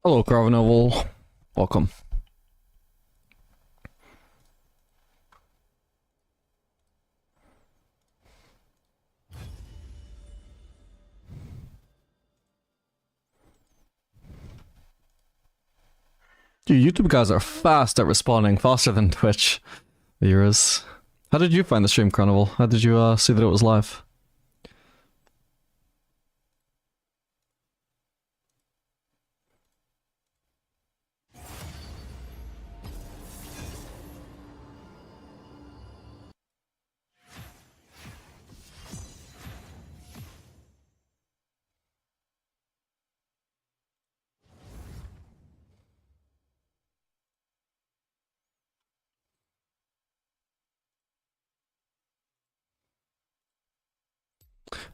Hello, Carvinoval. Welcome. Dude, YouTube guys are fast at responding, faster than Twitch viewers. How did you find the stream, Carnival? How did you see that it was live?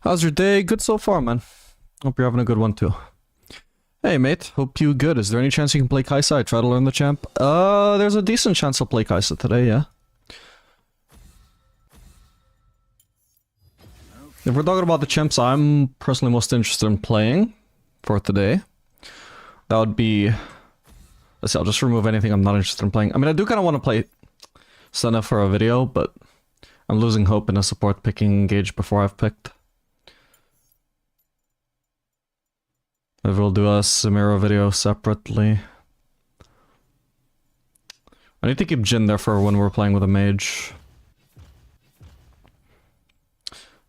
How's your day? Good so far, man. Hope you're having a good one too. Hey mate, hope you good. Is there any chance you can play Kaisa? I try to learn the champ. There's a decent chance I'll play Kaisa today, yeah. If we're talking about the champs I'm personally most interested in playing for today, that would be... Let's see, I'll just remove anything I'm not interested in playing. I mean, I do kind of want to play Senna for a video, but I'm losing hope in a support picking Gage before I've picked. Maybe we'll do a Samira video separately. I need to keep Jhin there for when we're playing with a mage.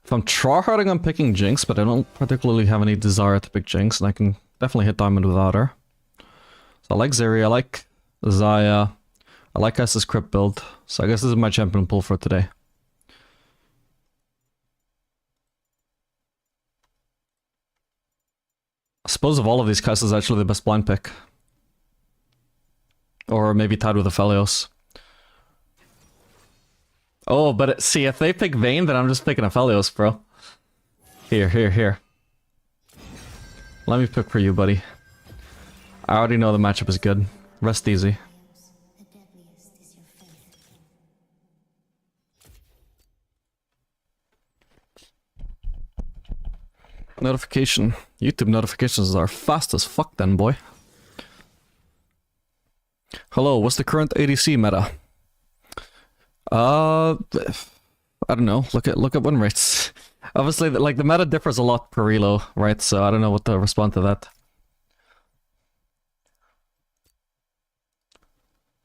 If I'm tryharding, I'm picking Jinx, but I don't particularly have any desire to pick Jinx, and I can definitely hit Diamond without her. So I like Zeri, I like Zaya, I like S's crypt build, so I guess this is my champion pool for today. I suppose of all of these, Kai'Sa is actually the best blind pick. Or maybe tied with Aphelios. Oh, but see, if they pick Vayne, then I'm just picking Aphelios, bro. Here. Let me pick for you, buddy. I already know the matchup is good. Rest easy. Notification. YouTube notifications are fast as fuck then, boy. Hello, what's the current ADC meta? I don't know. Look at win rates. Obviously, like, the meta differs a lot per elo, right? So I don't know what to respond to that.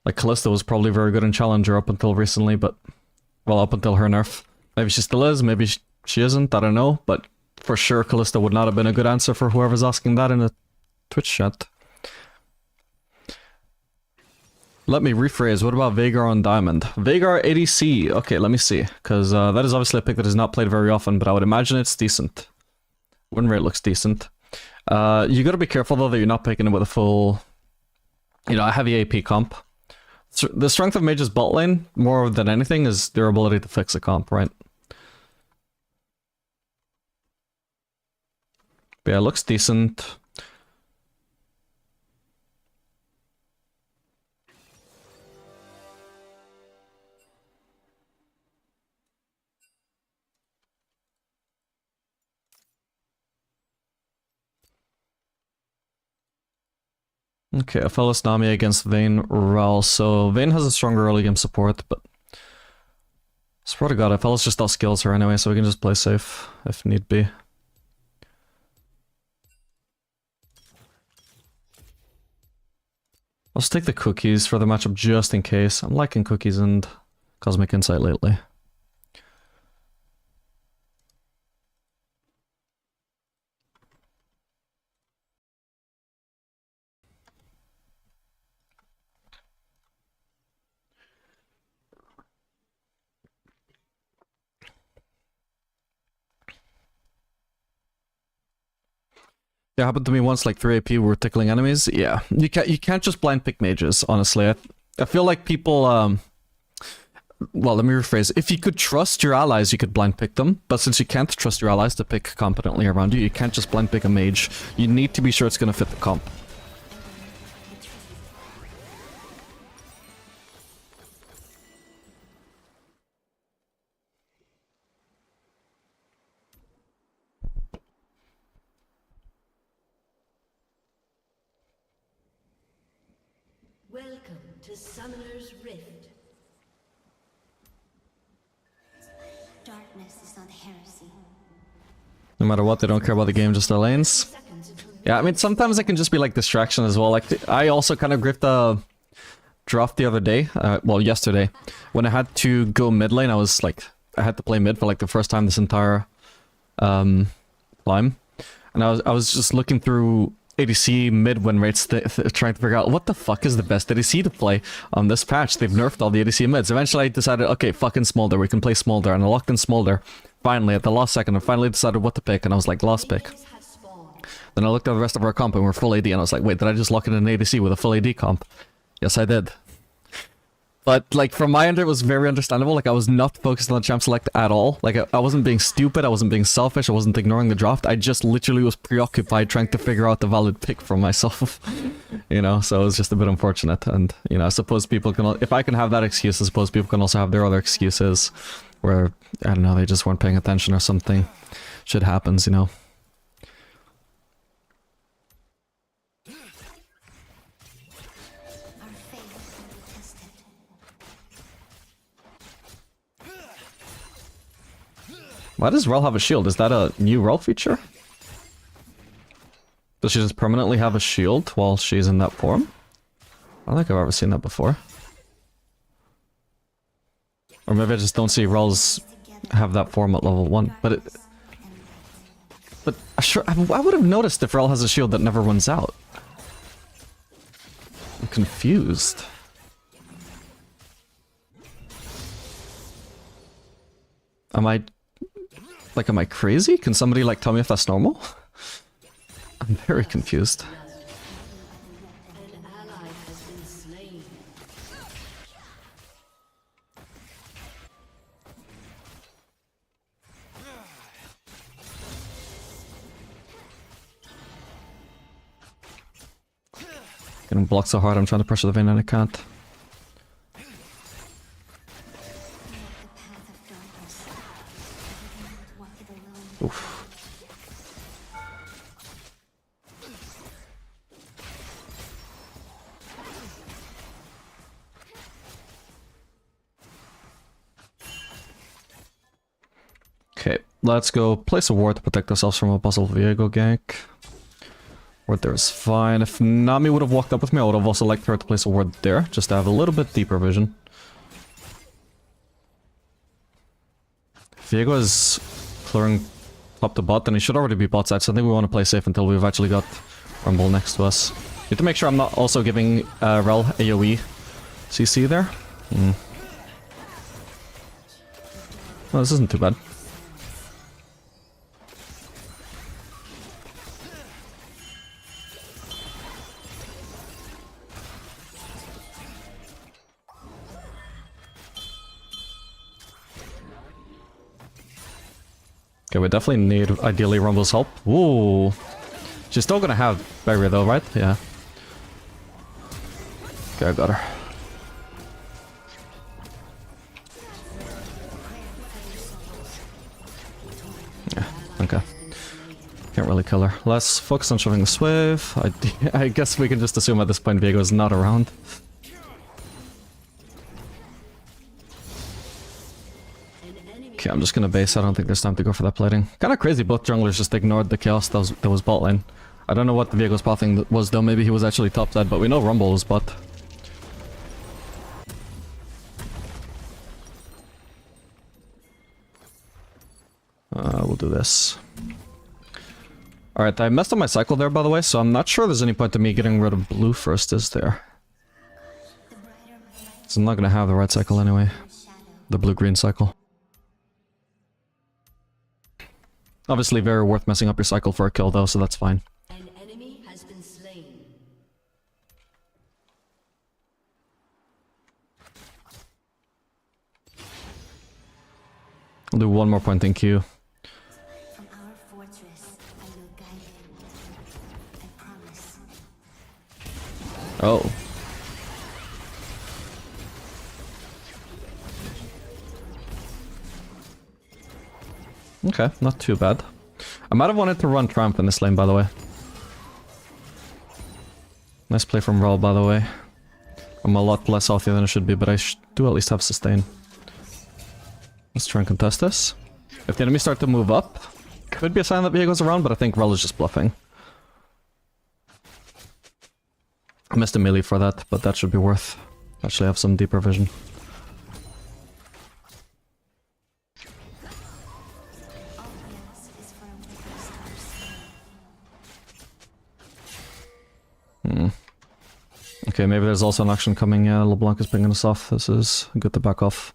Like, Kalista was probably very good in Challenger up until recently, but... Well, up until her nerf. Maybe she still is, maybe she isn't, I don't know, but... For sure, Kalista would not have been a good answer for whoever's asking that in the Twitch chat. Let me rephrase, what about Veigar on Diamond? Veigar ADC, okay, let me see. Because that is obviously a pick that is not played very often, but I would imagine it's decent. Win rate looks decent. You gotta be careful though that you're not picking it with a full... You know, a heavy AP comp. The strength of Mage's bot lane, more than anything, is their ability to fix a comp, right? But yeah, it looks decent. Okay, Aphelios Nami against Vayne Ral. So Vayne has a stronger early game support, but... Swear to god, Aphelios just outskills her anyway, so we can just play safe if need be. I'll just take the cookies for the matchup just in case. I'm liking cookies and Cosmic Insight lately. It happened to me once, like 3 AP, we were tickling enemies. Yeah, you can't just blind pick mages, honestly. I feel like people, well, let me rephrase. If you could trust your allies, you could blind pick them. But since you can't trust your allies to pick competently around you, you can't just blind pick a mage. You need to be sure it's gonna fit the comp. Welcome to Summoner's Rift. Darkness is not heresy. No matter what, they don't care about the game, just their lanes. Yeah, I mean, sometimes it can just be like distraction as well. Like, I also kind of gripped the draft the other day, well, yesterday, when I had to go mid lane. I was like, I had to play mid for like the first time this entire climb, and I was just looking through ADC mid win rates, trying to figure out what the fuck is the best ADC to play on this patch. They've nerfed all the ADC mids. Eventually I decided, okay, fucking Smolder, we can play Smolder, and I locked in Smolder. Finally, at the last second, I finally decided what to pick, and I was like, last pick. Then I looked at the rest of our comp, and we're full AD, and I was like, wait, did I just lock in an ADC with a full AD comp? Yes, I did. But, like, from my end, it was very understandable. Like, I was not focused on the champ select at all. Like, I wasn't being stupid, I wasn't being selfish, I wasn't ignoring the draft. I just literally was preoccupied trying to figure out the valid pick for myself. You know, so it was just a bit unfortunate. And, you know, I suppose people can... If I can have that excuse, I suppose people can also have their other excuses. Where, I don't know, they just weren't paying attention or something. Shit happens, you know. Why does Rel have a shield? Is that a new Rel feature? Does she just permanently have a shield while she's in that form? I don't think I've ever seen that before. Or maybe I just don't see Rels have that form at level 1. But sure, I would have noticed if Rel has a shield that never runs out. I'm confused. Am I crazy? Can somebody, like, tell me if that's normal? I'm very confused. An ally has been slain. Getting blocked so hard, I'm trying to pressure the vein and I can't. Oof. Okay, let's go place a ward to protect ourselves from a possible Viego gank. Ward there is fine. If Nami would have walked up with me, I would have also liked her to place a ward there, just to have a little bit deeper vision. Viego is clearing top to bot, and he should already be bot side, so I think we want to play safe until we've actually got Rumble next to us. You have to make sure I'm not also giving Rel AoE CC there. Well, this isn't too bad. Okay, we definitely need, ideally, Rumble's help. Ooh. She's still gonna have barrier though, right? Yeah. Okay, I got her. Yeah, okay. Can't really kill her. Let's focus on shoving this wave. I guess we can just assume at this point Viego is not around. Okay, I'm just gonna base. I don't think there's time to go for that plating. Kinda crazy, both junglers just ignored the chaos that was bot lane. I don't know what the Viego's pathing was though, maybe he was actually top side, but we know Rumble was bot. We'll do this. Alright, I messed up my cycle there by the way, so I'm not sure there's any point to me getting rid of blue first, is there? So I'm not gonna have the red cycle anyway. The blue-green cycle. Obviously very worth messing up your cycle for a kill though, so that's fine. An enemy has been slain. I'll do one more point in Q. From our fortress, I will guide you. I promise. Oh. Okay, not too bad. I might have wanted to run Triumph in this lane, by the way. Nice play from Raul, by the way. I'm a lot less healthy than I should be, but I do at least have sustain. Let's try and contest this. If the enemies start to move up, could be a sign that Viego's around, but I think Rel is just bluffing. I missed a melee for that, but that should be worth. Actually have some deeper vision. Okay, maybe there's also an action coming. Yeah, LeBlanc is pinging us off. This is good to back off.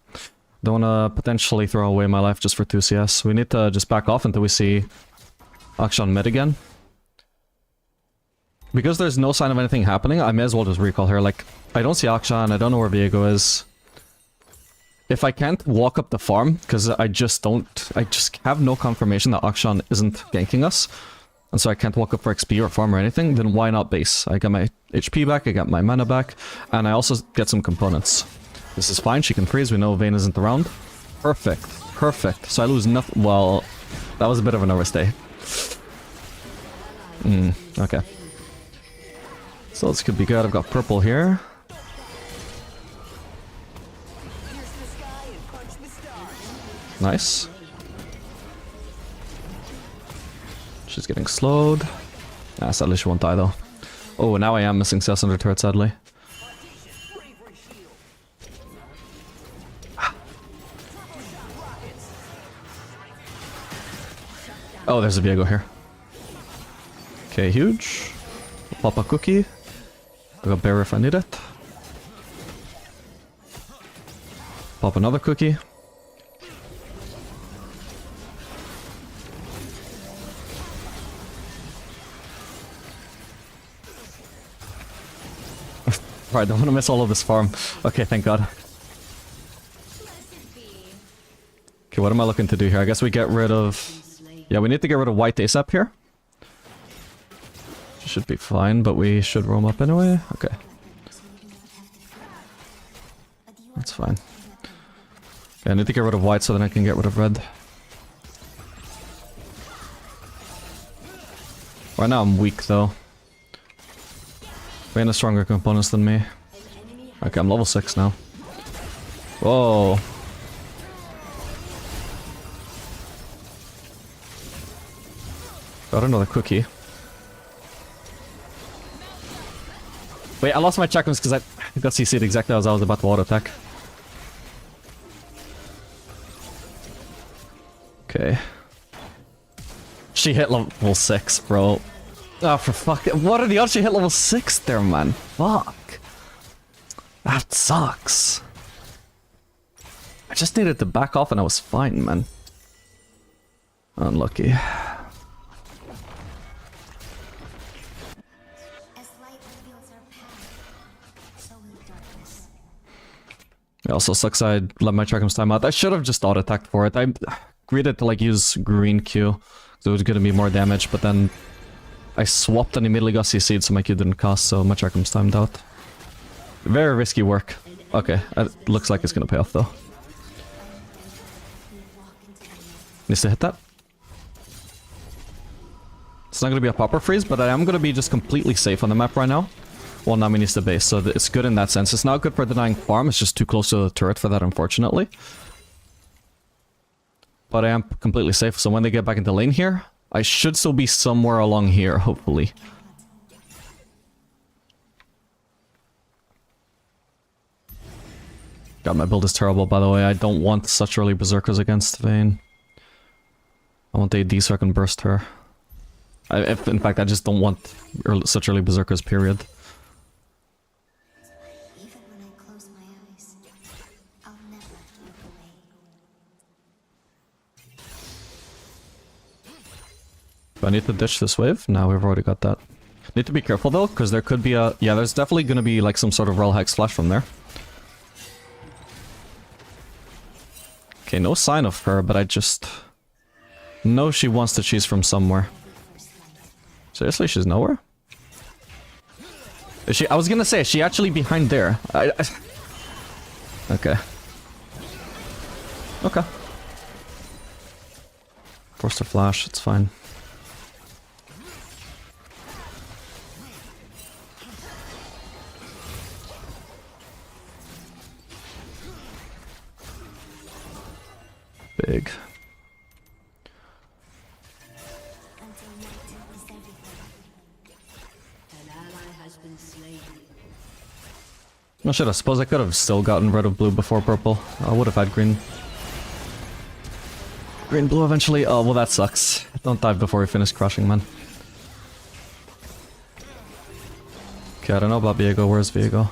Don't want to potentially throw away my life just for 2 CS. We need to just back off until we see action mid again. Because there's no sign of anything happening, I may as well just recall her. Like, I don't see Akshan, I don't know where Viego is. If I can't walk up the farm, because I just have no confirmation that Akshan isn't ganking us, and so I can't walk up for XP or farm or anything, then why not base? I got my HP back, I got my mana back, and I also get some components. This is fine, she can freeze, we know Vayne isn't around. Perfect, perfect. So I lose nothing. Well, that was a bit of an overstay. Okay. So this could be good. I've got purple here. Nice. She's getting slowed. Ah, sadly she won't die though. Oh, now I am missing CS under turret, sadly. Oh, there's a Viego here. Okay, huge. Pop a cookie. I got bear if I need it. Pop another cookie. Right, don't want to miss all of this farm. Okay, thank god. Okay, what am I looking to do here? I guess we get rid of... Yeah, we need to get rid of white ASAP here. Should be fine, but we should roam up anyway. Okay. That's fine. Okay, I need to get rid of white so then I can get rid of red. Right now I'm weak though. Vayne has stronger components than me. Okay, I'm level 6 now. Whoa. Got another cookie. Wait, I lost my checkpoints because I got CC'd exactly as I was about to auto attack. Okay. She hit level 6, bro. Oh, for fuck. What are the odds she hit level 6 there, man? Fuck. That sucks. I just needed to back off and I was fine, man. Unlucky. It also sucks I let my Trackham's time out. I should have just auto-attacked for it. I greeted to like use green Q, so it was gonna be more damage, but then I swapped and immediately got CC'd so my Q didn't cost, so my Trackham's timed out. Very risky work. Okay, it looks like it's gonna pay off though. Needs to hit that. It's not gonna be a popper freeze, but I am gonna be just completely safe on the map right now. Well, Nami needs the base, so it's good in that sense. It's not good for denying farm, it's just too close to the turret for that, unfortunately. But I am completely safe, so when they get back into lane here, I should still be somewhere along here, hopefully. God, my build is terrible, by the way. I don't want such early berserkers against Vayne. I want AD so I can burst her. In fact, I just don't want such early berserkers, period. Do I need to ditch this wave? No, we've already got that. Need to be careful though, because there could be a... Yeah, there's definitely going to be like some sort of Rel Hex flash from there. Okay, no sign of her, but I just know she wants to cheese from somewhere. Seriously, she's nowhere? Is she? I was gonna say, is she actually behind there? Okay. Okay. Forced her flash, it's fine. big. Until night is everything. An ally has been slain. Oh shit, I suppose I could have still gotten rid of blue before purple. I would have had green. Green blue eventually. Oh, well that sucks. Don't dive before we finish crushing, man. Okay, I don't know about Viego. Where's Viego?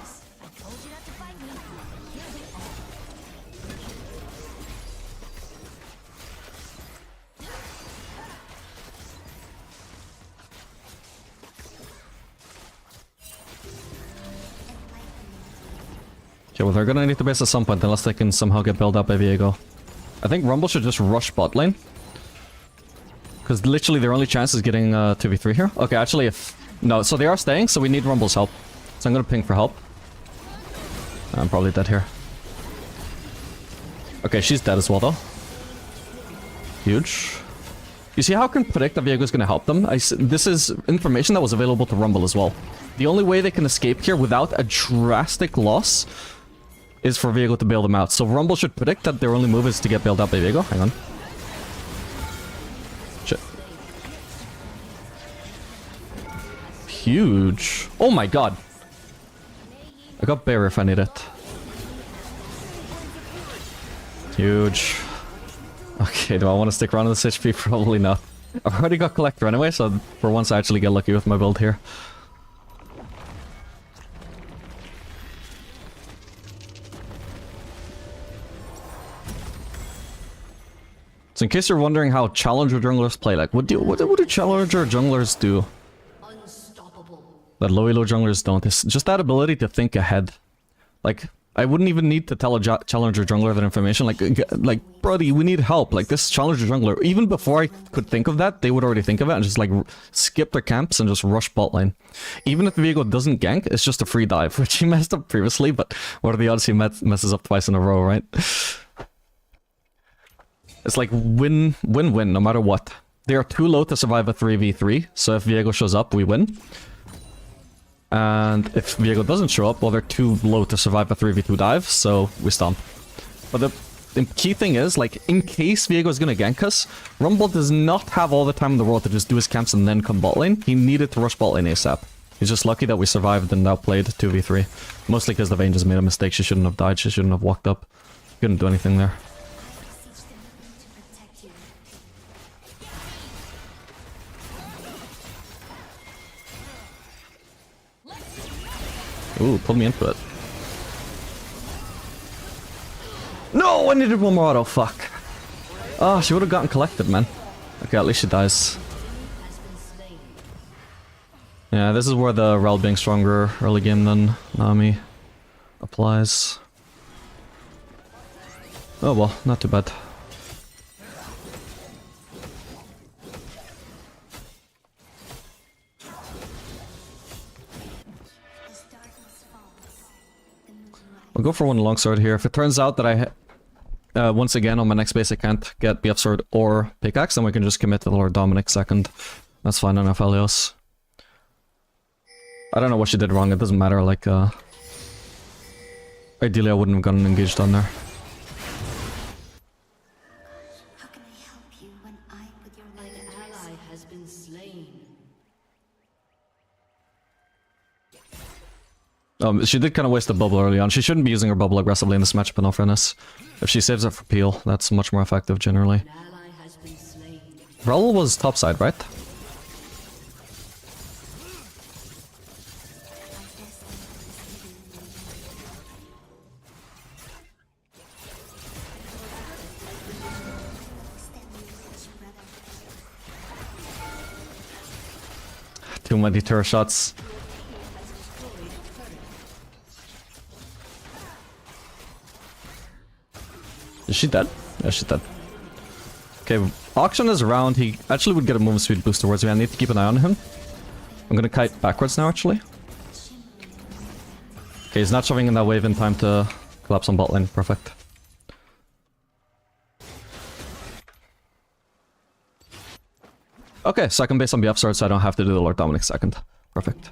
Okay, well they're gonna need to base at some point unless they can somehow get built up by Viego. I think Rumble should just rush bot lane. Because literally their only chance is getting 2v3 here. Okay, actually if... No, so they are staying, so we need Rumble's help. So I'm gonna ping for help. I'm probably dead here. Okay, she's dead as well though. Huge. You see how I can predict that Viego's gonna help them? This is information that was available to Rumble as well. The only way they can escape here without a drastic loss is for Viego to bail them out. So Rumble should predict that their only move is to get bailed out by Viego. Hang on. Shit. Huge. Oh my god. I got barrier if I need it. Huge. Okay, do I want to stick around in this HP? Probably not. I've already got Collector anyway, so for once I actually get lucky with my build here. So in case you're wondering how Challenger junglers play, like, what do Challenger junglers do Unstoppable. that low elo junglers don't? It's just that ability to think ahead. Like, I wouldn't even need to tell a Challenger jungler that information. Like, Brody, we need help. Like, this Challenger jungler, even before I could think of that, they would already think of it and just, like, skip their camps and just rush bot lane. Even if Viego doesn't gank, it's just a free dive, which he messed up previously, but what are the odds he messes up twice in a row, right? It's like win-win, no matter what. They are too low to survive a 3v3, so if Viego shows up, we win. And if Viego doesn't show up, well, they're too low to survive a 3v2 dive, so we stomp. But the key thing is, like, in case Viego is gonna gank us, Rumble does not have all the time in the world to just do his camps and then come bot lane. He needed to rush bot lane ASAP. He's just lucky that we survived and outplayed 2v3. Mostly because the Vayne just made a mistake. She shouldn't have died. She shouldn't have walked up. Couldn't do anything there. Ooh, pulled me into it. No, I needed one more auto, fuck. Oh, she would have gotten collected, man. Okay, at least she dies. Yeah, this is where the Rel being stronger early game than Nami applies. Oh well, not too bad. I'll go for one longsword here. If it turns out that I, once again, on my next base I can't get BF sword or pickaxe, then we can just commit to the Lord Dominic second. That's fine enough, Elios. I don't know what she did wrong, it doesn't matter, like, ideally I wouldn't have gotten engaged on there. How can I help you when I put your life An into ally has been slain. She did kind of waste a bubble early on. She shouldn't be using her bubble aggressively in this matchup in all fairness. If she saves it for peel, that's much more effective generally. An ally has been slain. Raul was topside, right? Too many turret shots. Is she dead? Yeah, she's dead. Okay, Auction is around. He actually would get a movement speed boost towards me. I need to keep an eye on him. I'm gonna kite backwards now, actually. Okay, he's not shoving in that wave in time to collapse on bot lane. Perfect. Okay, so I can base on BF sword so I don't have to do the Lord Dominic second. Perfect.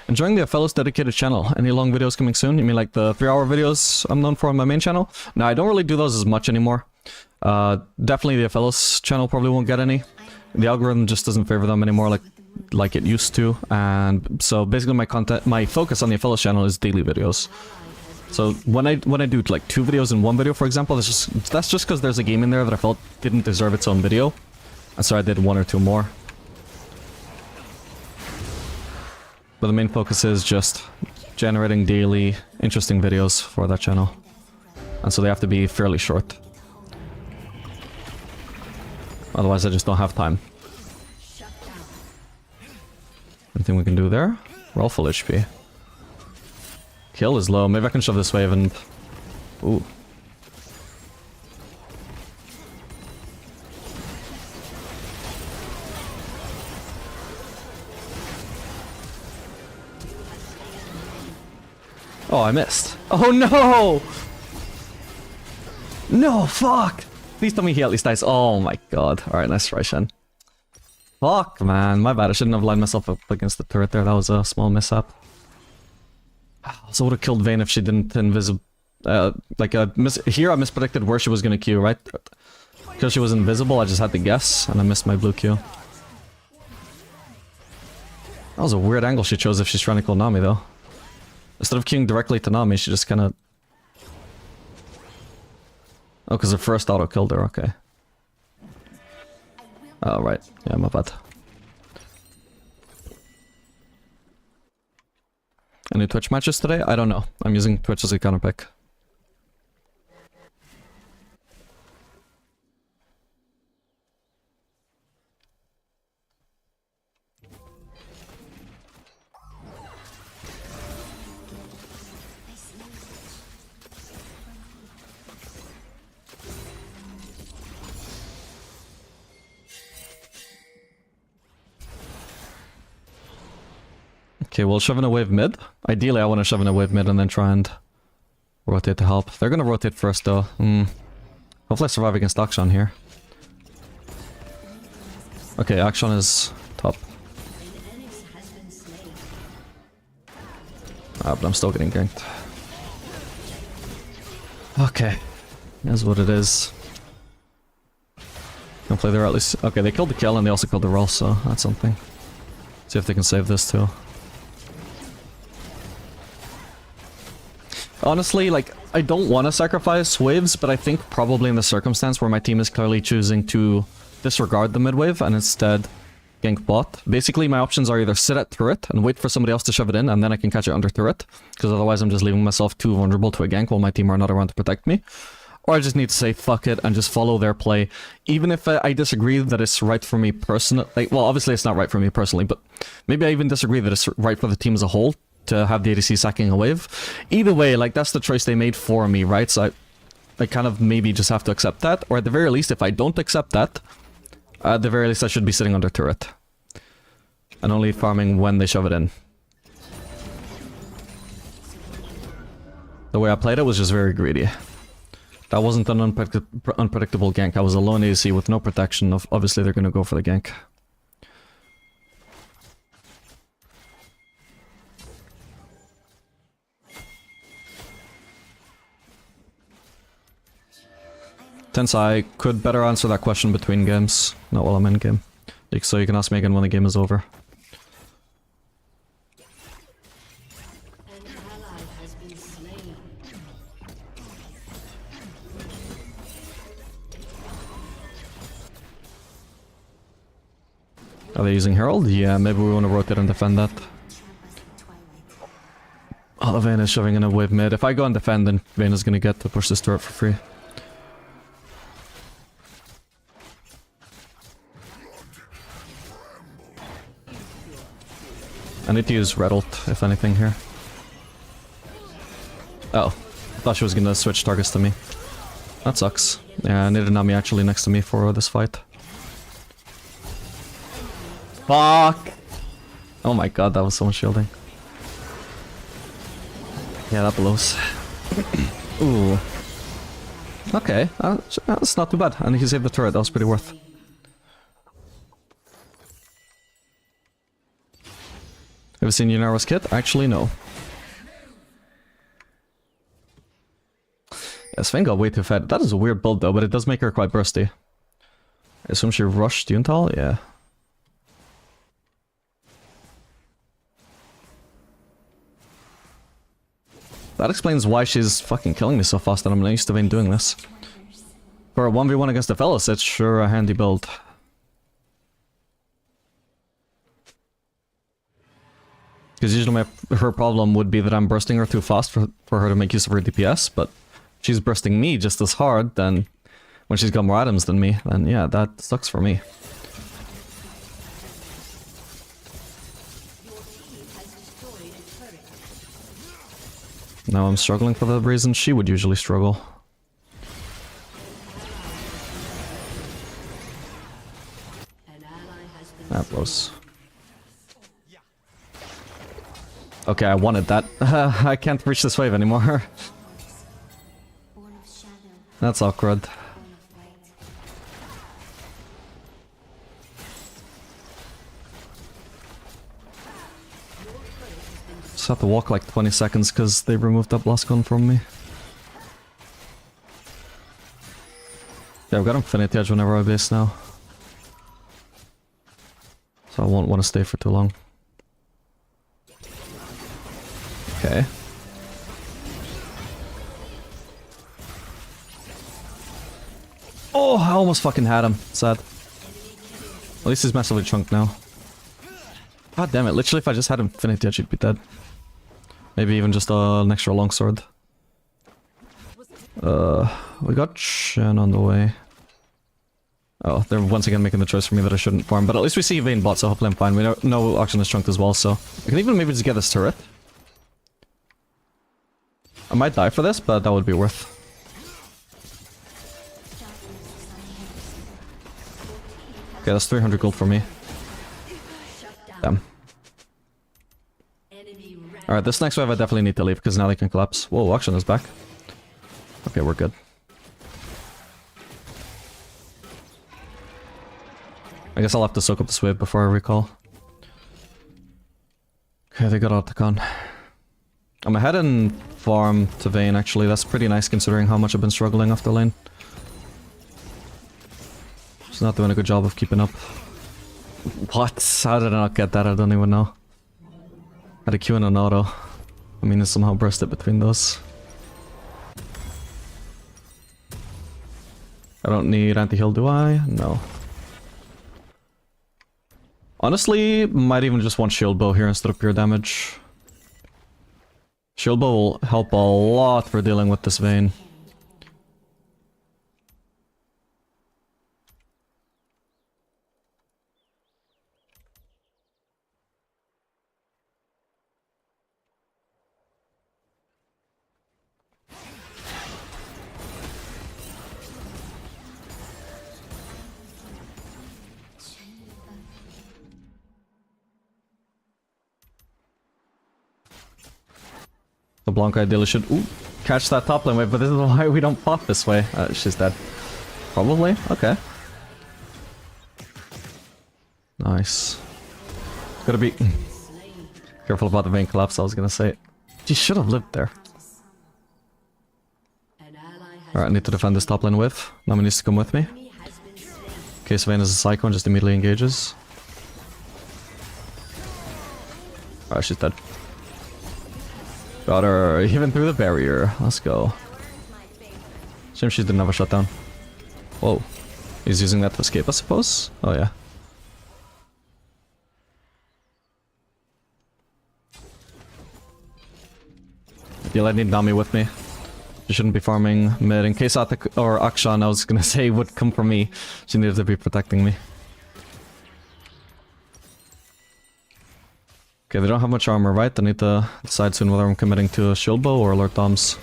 Enjoying the fellows dedicated channel. Any long videos coming soon? You mean like the 3-hour videos I'm known for on my main channel? No, I don't really do those as much anymore. Definitely the fellows channel probably won't get any. The algorithm just doesn't favor them anymore like it used to, and so basically my focus on the fellows channel is daily videos. So when I do like 2 videos in one video, for example, that's just because there's a game in there that I felt didn't deserve its own video, and so I did 1 or 2 more. But the main focus is just generating daily interesting videos for that channel, and so they have to be fairly short. Otherwise I just don't have time. Anything we can do there? We're all full HP. Kill is low. Maybe I can shove this wave and... Ooh. Oh, I missed. Oh no! No, fuck! Please tell me he at least dies. Oh my god. Alright, nice try, Shen. Fuck, man. My bad. I shouldn't have lined myself up against the turret there. That was a small mishap. I also would have killed Vayne if she didn't invisible. Here I mispredicted where she was gonna Q, right? Because she was invisible, I just had to guess, and I missed my blue Q. That was a weird angle she chose if she's trying to kill Nami, though. Instead of queuing directly to Nami, she just kinda... Oh, because her first auto killed her, okay. Oh, right. Yeah, my bad. Any Twitch matches today? I don't know. I'm using Twitch as a counterpick. Okay, we'll shove in a wave mid. Ideally, I want to shove in a wave mid and then try and rotate to help. They're gonna rotate first, though. Hopefully I survive against Akshan here. Okay, Akshan is top. But I'm still getting ganked. Okay. That's what it is. Gonna play there at least. Okay, they killed the kill and they also killed the roll, so that's something. See if they can save this too. Honestly, like, I don't want to sacrifice waves, but I think probably in the circumstance where my team is clearly choosing to disregard the mid wave and instead gank bot. Basically, my options are either sit at turret and wait for somebody else to shove it in, and then I can catch it under turret, because otherwise I'm just leaving myself too vulnerable to a gank while my team are not around to protect me. Or I just need to say fuck it and just follow their play, even if I disagree that it's right for me personally. Like, well, obviously it's not right for me personally, but maybe I even disagree that it's right for the team as a whole to have the ADC sacking a wave. Either way, like, that's the choice they made for me, right? So I kind of maybe just have to accept that, or at the very least, if I don't accept that, at the very least I should be sitting under turret. And only farming when they shove it in. The way I played it was just very greedy. That wasn't an unpredictable gank. I was alone ADC with no protection. Obviously they're gonna go for the gank. Tensai could better answer that question between games, not while I'm in game. So you can ask me again when the game is over. An ally has been slain. Are they using Herald? Yeah, maybe we want to rotate and defend that. Oh, Vayne is shoving in a wave mid. If I go and defend, then Vayne is gonna get to push this turret for free. I need to use Red Ult, if anything, here. Oh. I thought she was gonna switch targets to me. That sucks. Yeah, I needed Nami actually next to me for this fight. Fuck! Oh my god, that was so much shielding. Yeah, that blows. Ooh. Okay, that's not too bad. And he saved the turret, that was pretty worth. Have you seen Yunaro's kit? Actually, no. Yeah, Sven got way too fed. That is a weird build though, but it does make her quite bursty. I assume she rushed Yuntal? Yeah. That explains why she's fucking killing me so fast, and I'm not used to Vayne doing this. For a 1v1 against the fellas, it's sure a handy build. Because usually her problem would be that I'm bursting her too fast for her to make use of her DPS, but if she's bursting me just as hard, then when she's got more items than me, then yeah, that sucks for me. Now I'm struggling for the reason she would usually struggle. That blows. Okay, I wanted that. I can't reach this wave anymore. That's awkward. Just have to walk like 20 seconds because they removed that blast gun from me. Yeah, I've got Infinity Edge whenever I base now. So I won't want to stay for too long. Okay. Oh, I almost fucking had him. Sad. At least he's massively chunked now. God damn it, literally if I just had Infinity Edge, he'd be dead. Maybe even just an extra longsword. We got Shen on the way. Oh, they're once again making the choice for me that I shouldn't farm, but at least we see Vayne bot, so hopefully I'm fine. We know Auction is chunked as well, so I can even maybe just get this turret. I might die for this, but that would be worth. Okay, that's 300 gold for me. Damn. Alright, this next wave I definitely need to leave, because now they can collapse. Whoa, Auction is back. Okay, we're good. I guess I'll have to soak up this wave before I recall. Okay, they got out the con. I'm ahead in farm to Vayne, actually. That's pretty nice considering how much I've been struggling off the lane. She's not doing a good job of keeping up. What? How did I not get that? I don't even know. Had a Q and an auto. I mean, it somehow bursted between those. I don't need anti-heal, do I? No. Honestly, might even just want shield bow here instead of pure damage. Shield bow will help a lot for dealing with this Vayne. The Blanca ideally should catch that top lane wave, but this is why we don't pop this way. She's dead. Probably? Okay. Nice. Gotta be careful about the Vayne collapse, I was gonna say. She should have lived there. Alright, I need to defend this top lane wave. Nami needs to come with me. In case Vayne is a psycho and just immediately engages. Alright, she's dead. Got her even through the barrier. Let's go. Shame she didn't have a shutdown. Whoa. He's using that to escape, I suppose? Oh yeah. Yeah, I need Nami with me. She shouldn't be farming mid. In case Atak or Akshan, I was gonna say, would come for me, she needed to be protecting me. Okay, they don't have much armor, right? I need to decide soon whether I'm committing to a shield bow or alert doms.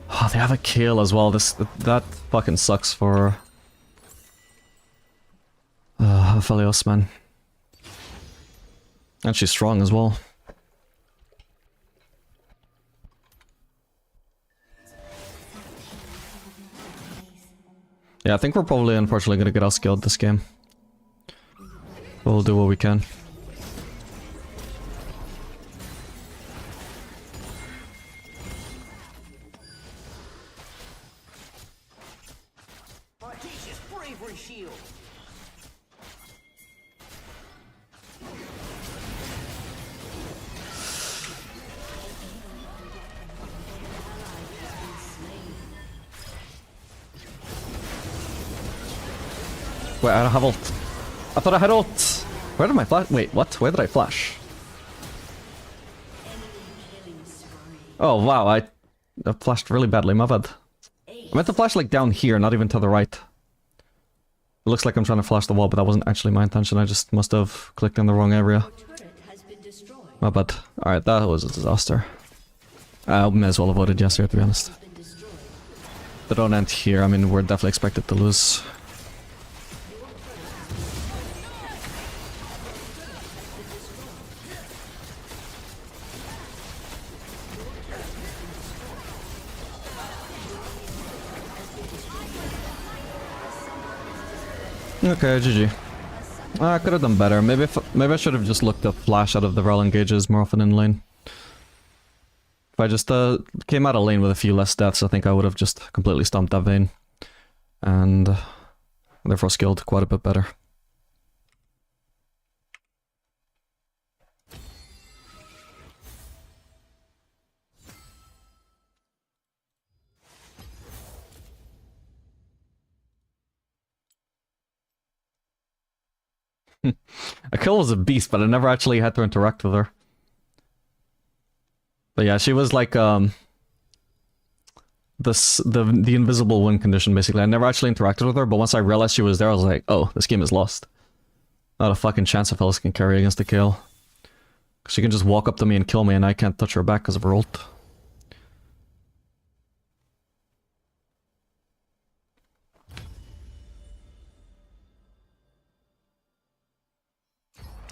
Oh, they have a kill as well. That fucking sucks for Aphelios, man. And she's strong as well. Yeah, I think we're probably unfortunately gonna get outskilled this game. We'll do what we can. Audacious bravery shield. Wait, I don't have ult. I thought I had ult. Where did my flash? Wait, what? Where did I flash? Oh wow, I flashed really badly. My bad. I meant to flash like down here, not even to the right. It looks like I'm trying to flash the wall, but that wasn't actually my intention. I just must have clicked in the wrong area. My bad. Alright, that was a disaster. I may as well have voted yes here, to be honest. But don't end here. I mean, we're definitely expected to lose. Okay, GG. I could have done better. Maybe I should have just looked to flash out of the Rel engages more often in lane. If I just came out of lane with a few less deaths, I think I would have just completely stomped that Vayne. And therefore skilled quite a bit better. Akil was a beast, but I never actually had to interact with her. But yeah, she was like the invisible win condition, basically. I never actually interacted with her, but once I realized she was there, I was like, oh, this game is lost. Not a fucking chance if Ellis can carry against the Kayle. She can just walk up to me and kill me, and I can't touch her back because of her ult.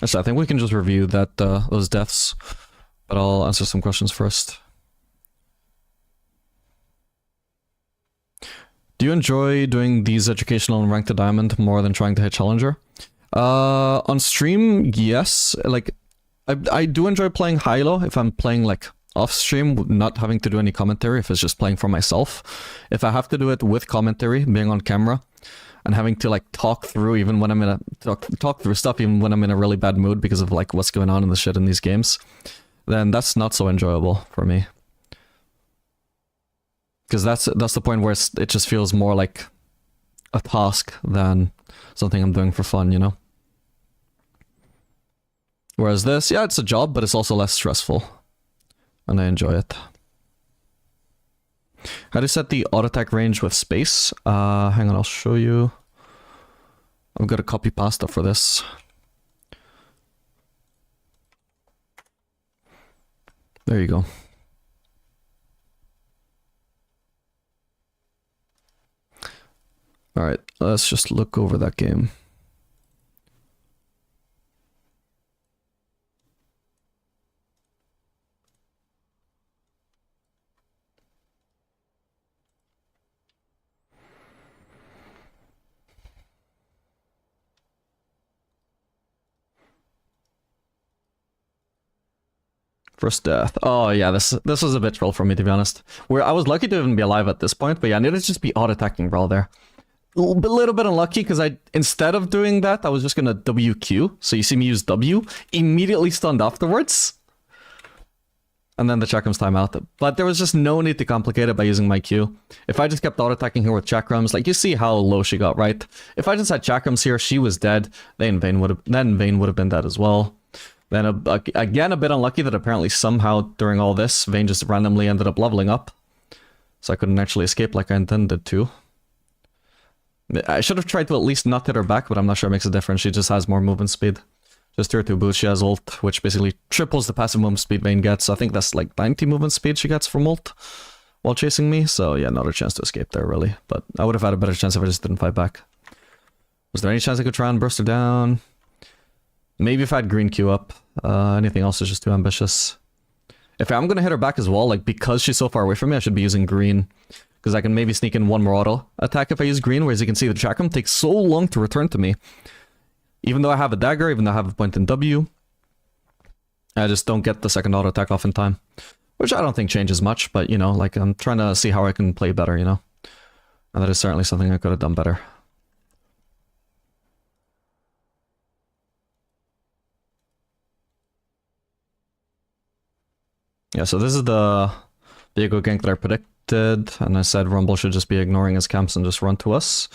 Actually, I think we can just review that those deaths, but I'll answer some questions first. Do you enjoy doing these educational and ranked to diamond more than trying to hit challenger? On stream, yes. Like, I do enjoy playing high-low if I'm playing like off stream, not having to do any commentary. If it's just playing for myself, if I have to do it with commentary, being on camera. And having to like talk through even when I'm in a talk through stuff even when I'm in a really bad mood because of like what's going on in the shit in these games, then that's not so enjoyable for me. Because that's the point where it just feels more like a task than something I'm doing for fun, you know. Whereas this, yeah, it's a job, but it's also less stressful, and I enjoy it. How do you set the auto attack range with space? Hang on, I'll show you. I've got a copy pasta for this. There you go. Alright, let's just look over that game. First death. Oh yeah, this was a bit troll for me, to be honest. Where I was lucky to even be alive at this point, but yeah, I needed to just be auto-attacking Rel there. A little bit unlucky, because instead of doing that, I was just gonna WQ. So you see me use W, immediately stunned afterwards. And then the chakrams timeout. But there was just no need to complicate it by using my Q. If I just kept auto-attacking her with chakrams, like you see how low she got, right? If I just had chakrams here, she was dead. Then Vayne would have been dead as well. Then again, a bit unlucky that apparently somehow during all this, Vayne just randomly ended up leveling up. So I couldn't actually escape like I intended to. I should have tried to at least not hit her back, but I'm not sure it makes a difference. She just has more movement speed. Just tier 2 boost, she has ult, which basically triples the passive movement speed Vayne gets. I think that's like 90 movement speed she gets from ult while chasing me. So yeah, not a chance to escape there really. But I would have had a better chance if I just didn't fight back. Was there any chance I could try and burst her down? Maybe if I had green Q up. Anything else is just too ambitious. If I'm gonna hit her back as well, like because she's so far away from me, I should be using green Because I can maybe sneak in one more auto attack if I use green, whereas you can see the Chakram takes so long to return to me. Even though I have a dagger, even though I have a point in W, I just don't get the second auto attack off in time. Which I don't think changes much, but you know, like I'm trying to see how I can play better, you know? And that is certainly something I could have done better. Yeah, so this is the Viego gank that I predicted, and I said Rumble should just be ignoring his camps and just run to us.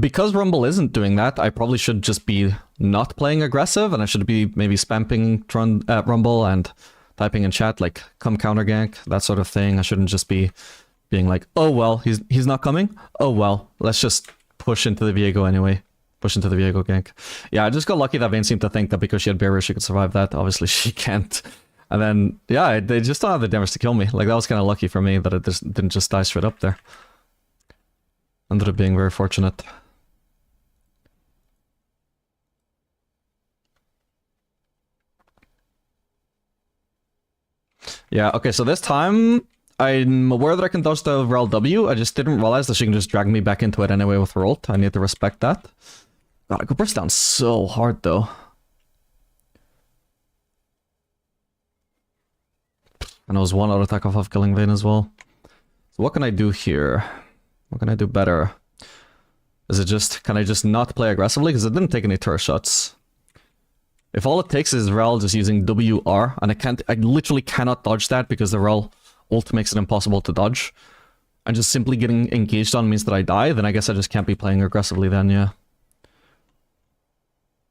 Because Rumble isn't doing that, I probably should just be not playing aggressive, and I should be maybe spamming at Rumble and typing in chat like, come counter gank, that sort of thing. I shouldn't just be being like, oh well, he's not coming? Oh well, let's just push into the Viego anyway. Push into the Viego gank. Yeah, I just got lucky that Vayne seemed to think that because she had barrier she could survive that. Obviously she can't. And then, yeah, they just don't have the damage to kill me. Like, that was kind of lucky for me that it just didn't just die straight up there. Ended up being very fortunate. Yeah, okay, so this time, I'm aware that I can dodge the Rel W. I just didn't realize that she can just drag me back into it anyway with her ult. I need to respect that. God, I could burst down so hard, though. And I was one auto attack off of killing Vayne as well. So what can I do here? What can I do better? Is it just, can I just not play aggressively? Because it didn't take any turret shots. If all it takes is Rel just using WR, and I literally cannot dodge that because the Rel ult makes it impossible to dodge, and just simply getting engaged on means that I die, then I guess I just can't be playing aggressively then, yeah.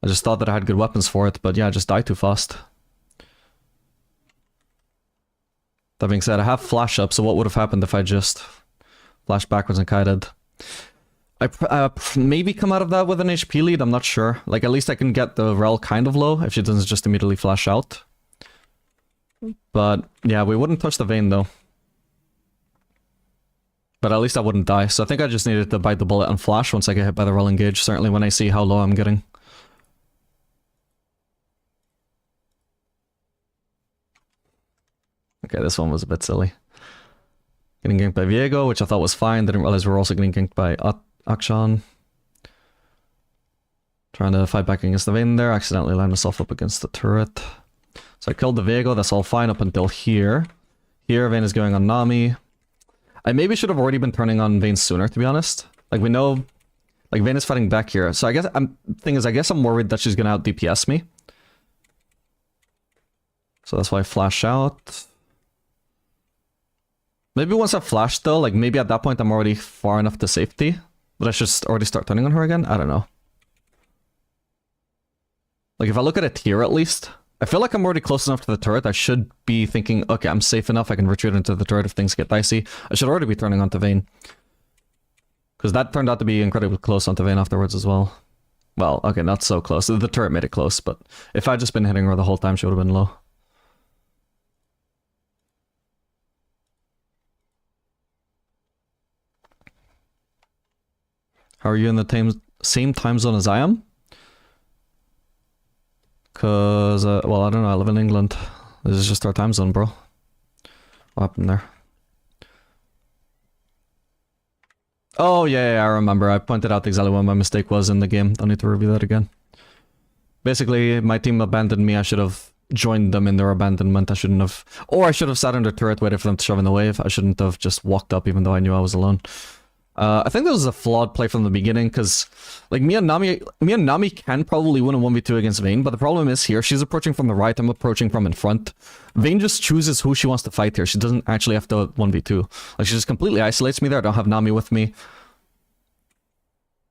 I just thought that I had good weapons for it, but yeah, I just died too fast. That being said, I have flash up, so what would have happened if I just flashed backwards and kited? I maybe come out of that with an HP lead, I'm not sure. Like, at least I can get the Rel kind of low if she doesn't just immediately flash out. But, yeah, we wouldn't touch the Vayne, though. But at least I wouldn't die, so I think I just needed to bite the bullet and flash once I get hit by the Rel engage, certainly when I see how low I'm getting. Okay, this one was a bit silly. Getting ganked by Viego, which I thought was fine. Didn't realize we were also getting ganked by Akshan. Trying to fight back against the Vayne there. Accidentally lined myself up against the turret. So I killed the Viego. That's all fine up until here. Here, Vayne is going on Nami. I maybe should have already been turning on Vayne sooner, to be honest. Like, we know... Like, Vayne is fighting back here. So I guess... Thing is, I guess I'm worried that she's gonna out DPS me. So that's why I flash out. Maybe once I flash though, like maybe at that point I'm already far enough to safety that I should already start turning on her again? I don't know. Like if I look at it here at least, I feel like I'm already close enough to the turret. I should be thinking, okay, I'm safe enough. I can retreat into the turret if things get dicey. I should already be turning onto Vayne. Because that turned out to be incredibly close onto Vayne afterwards as well. Well, okay, not so close. The turret made it close, but if I'd just been hitting her the whole time, she would have been low. How are you in the same time zone as I am? Cause, well, I don't know, I live in England. This is just our time zone, bro. What happened there? Oh, yeah, I remember. I pointed out exactly what my mistake was in the game. Don't need to review that again. Basically, my team abandoned me. I should have joined them in their abandonment. I shouldn't have... Or I should have sat under turret, waited for them to shove in the wave. I shouldn't have just walked up even though I knew I was alone. I think this was a flawed play from the beginning, because like me and Nami can probably win a 1v2 against Vayne, but the problem is here, she's approaching from the right, I'm approaching from in front. Vayne just chooses who she wants to fight here. She doesn't actually have to 1v2. Like, she just completely isolates me there. I don't have Nami with me.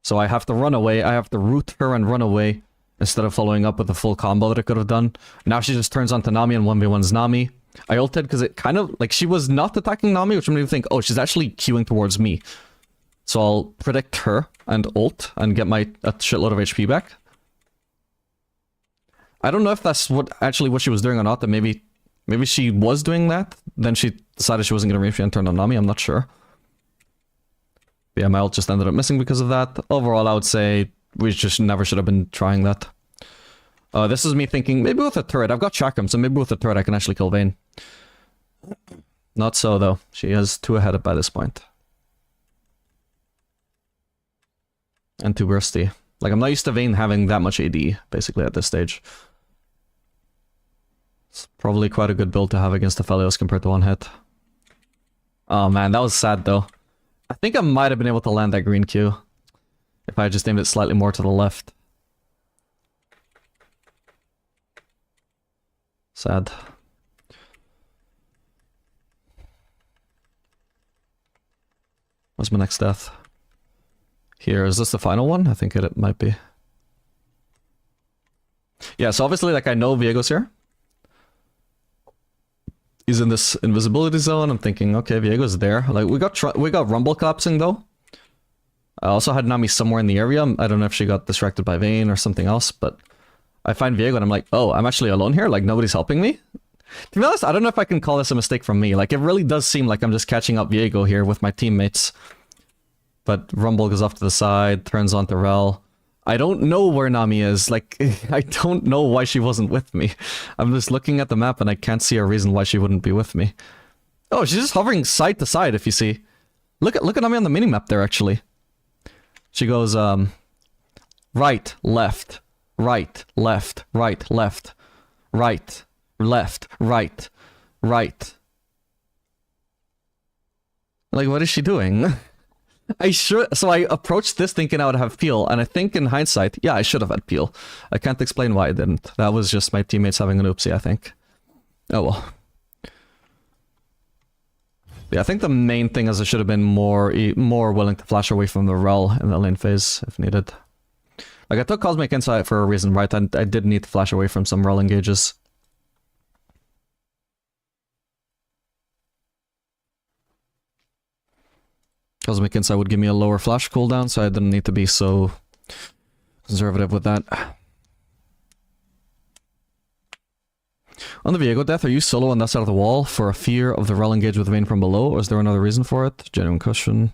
So I have to run away. I have to root her and run away instead of following up with the full combo that I could have done. Now she just turns onto Nami and 1v1s Nami. I ulted because it kind of, like, she was not attacking Nami, which made me think, oh, she's actually queuing towards me. So I'll predict her and ult and get my a shitload of HP back. I don't know if that's what she was doing or not. That maybe she was doing that. Then she decided she wasn't going to reach and turned on Nami. I'm not sure. But yeah, my ult just ended up missing because of that. Overall, I would say we just never should have been trying that. This is me thinking maybe with a turret. I've got Chakram, so maybe with a turret I can actually kill Vayne. Not so though. She has 2 ahead by this point. And too bursty. Like, I'm not used to Vayne having that much AD, basically, at this stage. It's probably quite a good build to have against Aphelios compared to one hit. Oh man, that was sad though. I think I might have been able to land that green Q if I just aimed it slightly more to the left. Sad. What's my next death? Here, is this the final one? I think it might be. Yeah, so obviously, like, I know Viego's here. He's in this invisibility zone. I'm thinking, okay, Viego's there. Like, we got Rumble collapsing, though. I also had Nami somewhere in the area. I don't know if she got distracted by Vayne or something else, but I find Viego and I'm like, oh, I'm actually alone here? Like, nobody's helping me? To be honest, I don't know if I can call this a mistake from me. Like, it really does seem like I'm just catching up Viego here with my teammates. But Rumble goes off to the side, turns on to Rel. I don't know where Nami is. Like, I don't know why she wasn't with me. I'm just looking at the map and I can't see a reason why she wouldn't be with me. Oh, she's just hovering side to side, if you see. Look at Nami on the minimap there, actually. She goes, right, left, right, left, right, left, right, left, right, right. Like, what is she doing? So I approached this thinking I would have peel, and I think in hindsight, yeah, I should have had peel. I can't explain why I didn't. That was just my teammates having an oopsie, I think. Oh well. Yeah, I think the main thing is I should have been more willing to flash away from the Rel in the lane phase, if needed. Like, I took Cosmic Insight for a reason, right? I did need to flash away from some Rel engages. Cosmic Insight would give me a lower flash cooldown, so I didn't need to be so conservative with that. On the Viego death, are you solo on that side of the wall for a fear of the Rel engage with Vayne from below, or is there another reason for it? Genuine question.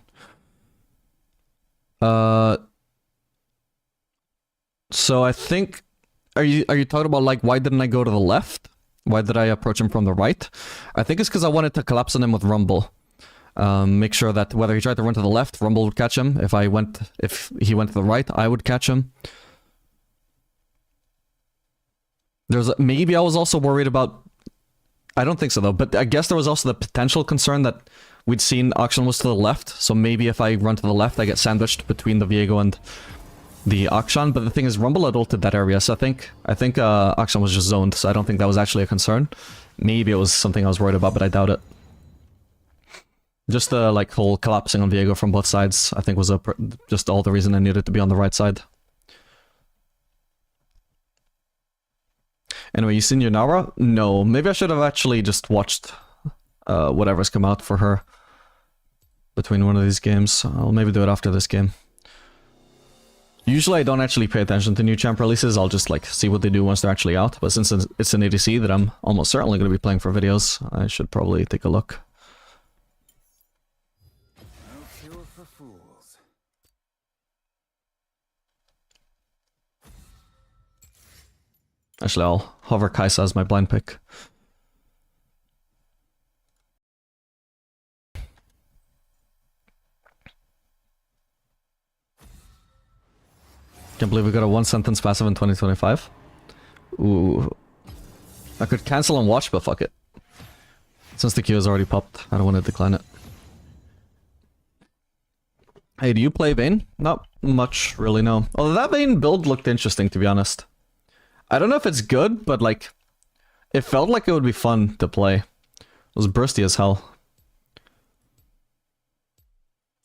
So I think... Are you talking about, like, why didn't I go to the left? Why did I approach him from the right? I think it's because I wanted to collapse on him with Rumble. Make sure that whether he tried to run to the left, Rumble would catch him. If he went to the right, I would catch him. Maybe I was also worried about... I don't think so though, but I guess there was also the potential concern that we'd seen Akshan was to the left, so maybe if I run to the left, I get sandwiched between the Viego and the Akshan. But the thing is, Rumble had ulted that area, so I think Akshan was just zoned, so I don't think that was actually a concern. Maybe it was something I was worried about, but I doubt it. Just the like whole collapsing on Viego from both sides, I think was just all the reason I needed to be on the right side. Anyway, you seen Yunara? No, maybe I should have actually just watched whatever's come out for her between one of these games. I'll maybe do it after this game. Usually I don't actually pay attention to new champ releases, I'll just like see what they do once they're actually out, but since it's an ADC that I'm almost certainly going to be playing for videos, I should probably take a look. Actually, I'll hover Kaisa as my blind pick. Can't believe we got a one-sentence passive in 2025. Ooh. I could cancel and watch, but fuck it. Since the Q is already popped, I don't want to decline it. Hey, do you play Vayne? Not much, really, no. Although that Vayne build looked interesting, to be honest. I don't know if it's good, but like, it felt like it would be fun to play. It was bursty as hell.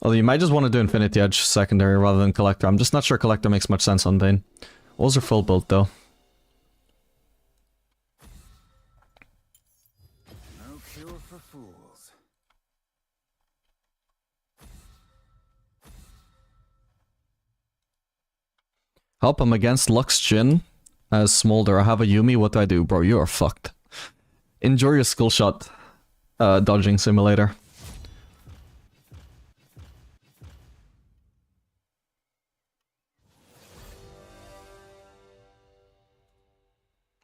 Although you might just want to do Infinity Edge secondary rather than Collector. I'm just not sure Collector makes much sense on Vayne. Those are full build though. No cure for fools. Help, I'm against Lux Jhin. As Smolder, I have a Yumi, what do I do? Bro, you are fucked. Enjoy your skill shot dodging simulator.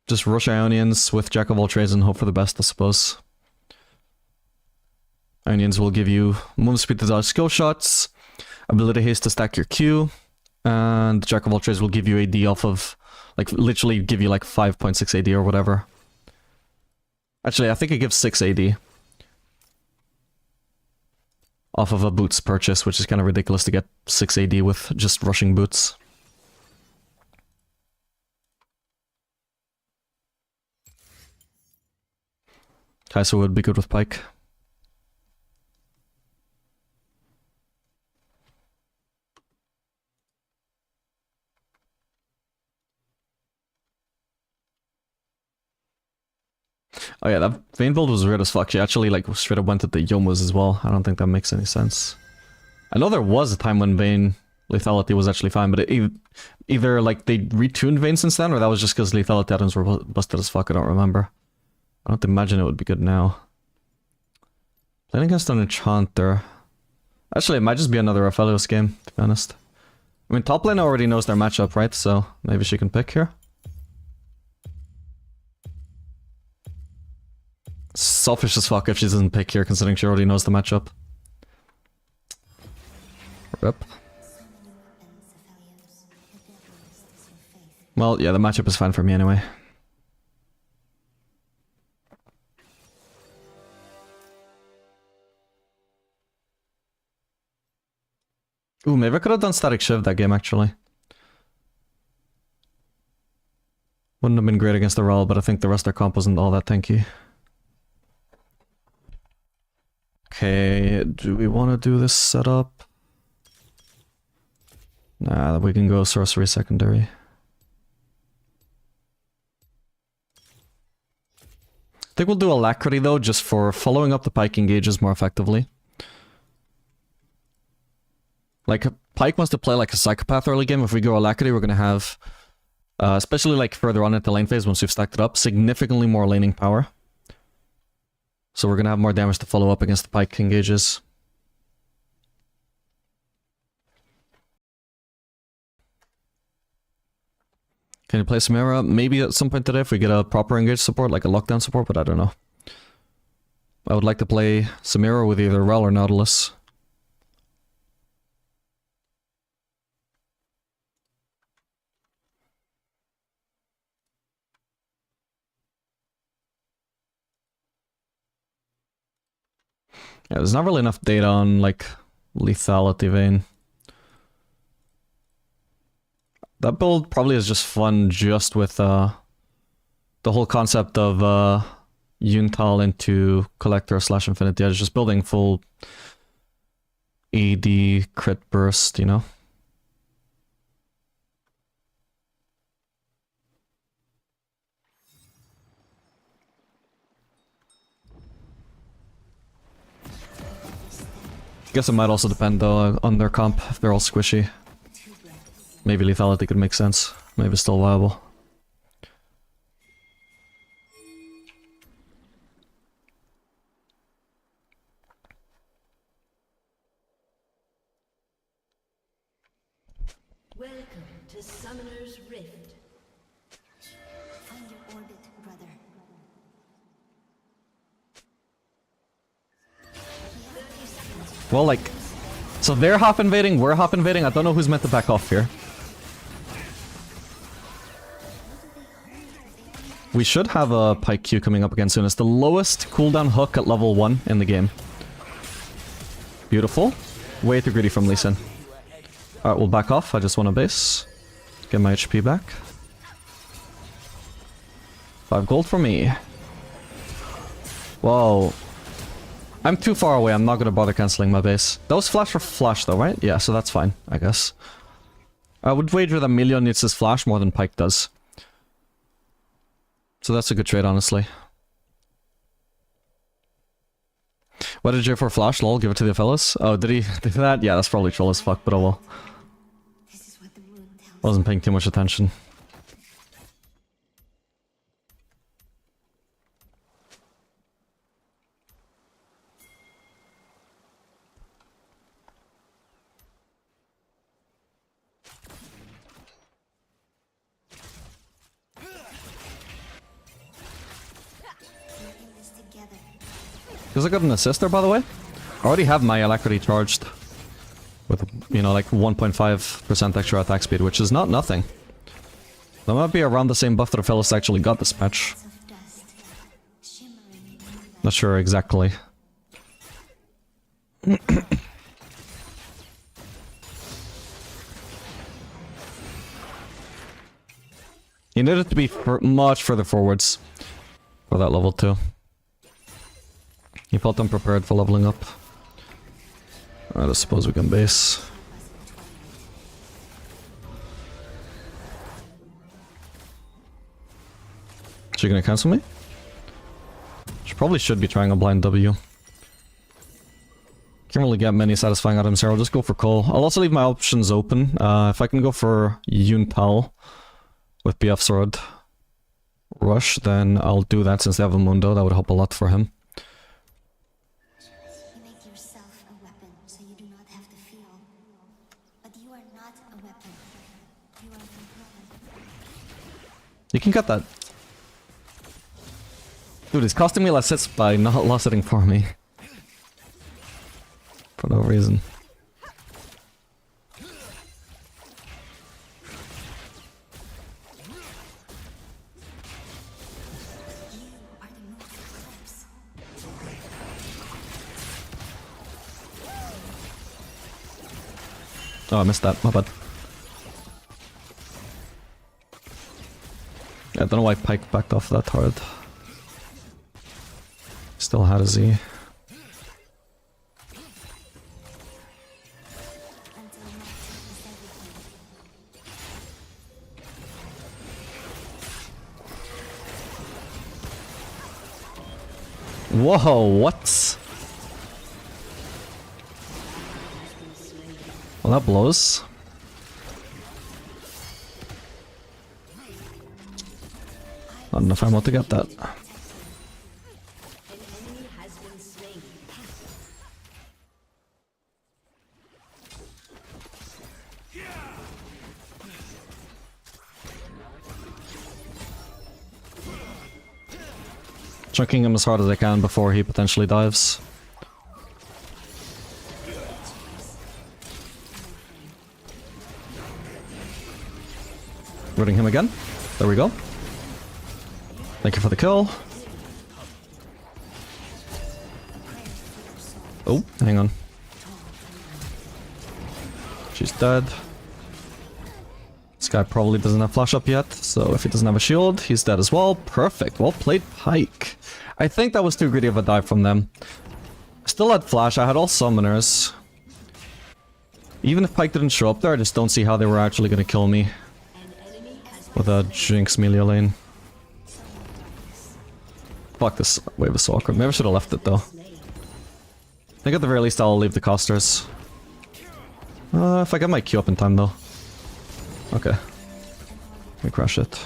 Just rush Ionians with Jack of all trades and hope for the best, I suppose. Ionians will give you movement speed to dodge skill shots, ability haste to stack your Q, And Jack of all trades will give you AD off of, like, literally give you like 5.6 AD or whatever. Actually, I think it gives 6 AD. Off of a boots purchase, which is kind of ridiculous to get 6 AD with just rushing boots. Kai'Sa would be good with Pike. Oh yeah, that Vayne build was weird as fuck. She actually like straight up went at the Yomas as well. I don't think that makes any sense. I know there was a time when Vayne lethality was actually fine, but either like they retuned Vayne since then, or that was just because lethality items were busted as fuck. I don't remember. I don't imagine it would be good now. Playing against an Enchanter. Actually, it might just be another Aphelios game, to be honest. I mean, top lane already knows their matchup, right? So maybe she can pick here. Selfish as fuck if she doesn't pick here, considering she already knows the matchup. Rip. Well, yeah, the matchup is fine for me anyway. Ooh, maybe I could have done Static Shiv that game, actually. Wouldn't have been great against the Rel, but I think the rest of their comp wasn't all that tanky. Okay, do we want to do this setup? Nah, we can go Sorcery Secondary. I think we'll do Alacrity though, just for following up the Pike engages more effectively. Like, Pike wants to play like a Psychopath early game. If we go Alacrity, we're gonna have, especially like further on at the lane phase, once we've stacked it up, significantly more laning power. So we're gonna have more damage to follow up against the Pike engages. Can you play Samira? Maybe at some point today if we get a proper engage support, like a lockdown support, but I don't know. I would like to play Samira with either Rel or Nautilus. Yeah, there's not really enough data on, like, lethality Vayne. That build probably is just fun just with, the whole concept of, Yuntal into Collector / Infinity Edge, just building full AD crit burst, you know? Guess it might also depend though on their comp, if they're all squishy. Maybe lethality could make sense. Maybe it's still viable. Welcome to Summoner's Rift. Find your orbit, brother. Well, like, so they're half invading, we're half invading. I don't know who's meant to back off here. We should have a Pike Q coming up again soon. It's the lowest cooldown hook at level 1 in the game. Beautiful. Way too greedy from Lee Sin. Alright, we'll back off. I just want a base. Get my HP back. 5 gold for me. Whoa. I'm too far away. I'm not gonna bother cancelling my base. That was flash for flash though, right? Yeah, so that's fine, I guess. I would wager that Million needs his flash more than Pike does. So that's a good trade, honestly. What did J4 flash? Lol, give it to the fellas? Oh, did he do that? Yeah, that's probably troll as fuck, but oh well. This is what the moon tells Wasn't paying too much attention. this together. Because I got an assist there, by the way. I already have my Alacrity charged. With you know, like 1.5% extra attack speed, which is not nothing. That might be around the same buff that Fellas actually got this match. of dust, shimmering in moonlight. Not sure exactly. You needed to be much further forwards for that level too. You felt unprepared for leveling up. Alright, I suppose we can base. She gonna cancel me? She probably should be trying a blind W. Can't really get many satisfying items here, I'll just go for Cole. I'll also leave my options open. If I can go for Yuntal with BF Sword Rush, then I'll do that since they have a Mundo, that would help a lot for him. You make yourself a weapon, so you do not have to feel. But you are not a weapon. You are controlled. You can cut that. Dude, it's costing me less hits by not loss hitting for me. For no reason. Are the most smurfs. Oh, I missed that. My bad. I don't know why Pike backed off that hard. Still had a Z. Until nothing is everything. Whoa, what? Well, that blows. Not enough ammo to get that. An enemy has been slain. Chunking him as hard as I can before he potentially dives. Rooting him again. There we go. Thank you for the kill. Oh, hang on. She's dead. This guy probably doesn't have flash up yet, so if he doesn't have a shield, he's dead as well. Perfect. Well played, Pike. I think that was too greedy of a dive from them. Still had flash, I had all summoners. Even if Pike didn't show up there, I just don't see how they were actually gonna kill me with a Jinx melee lane. Fuck, this wave is so awkward. Maybe I should have left it though. I think at the very least I'll leave the casters. If I get my Q up in time though. Okay. Let me crash it.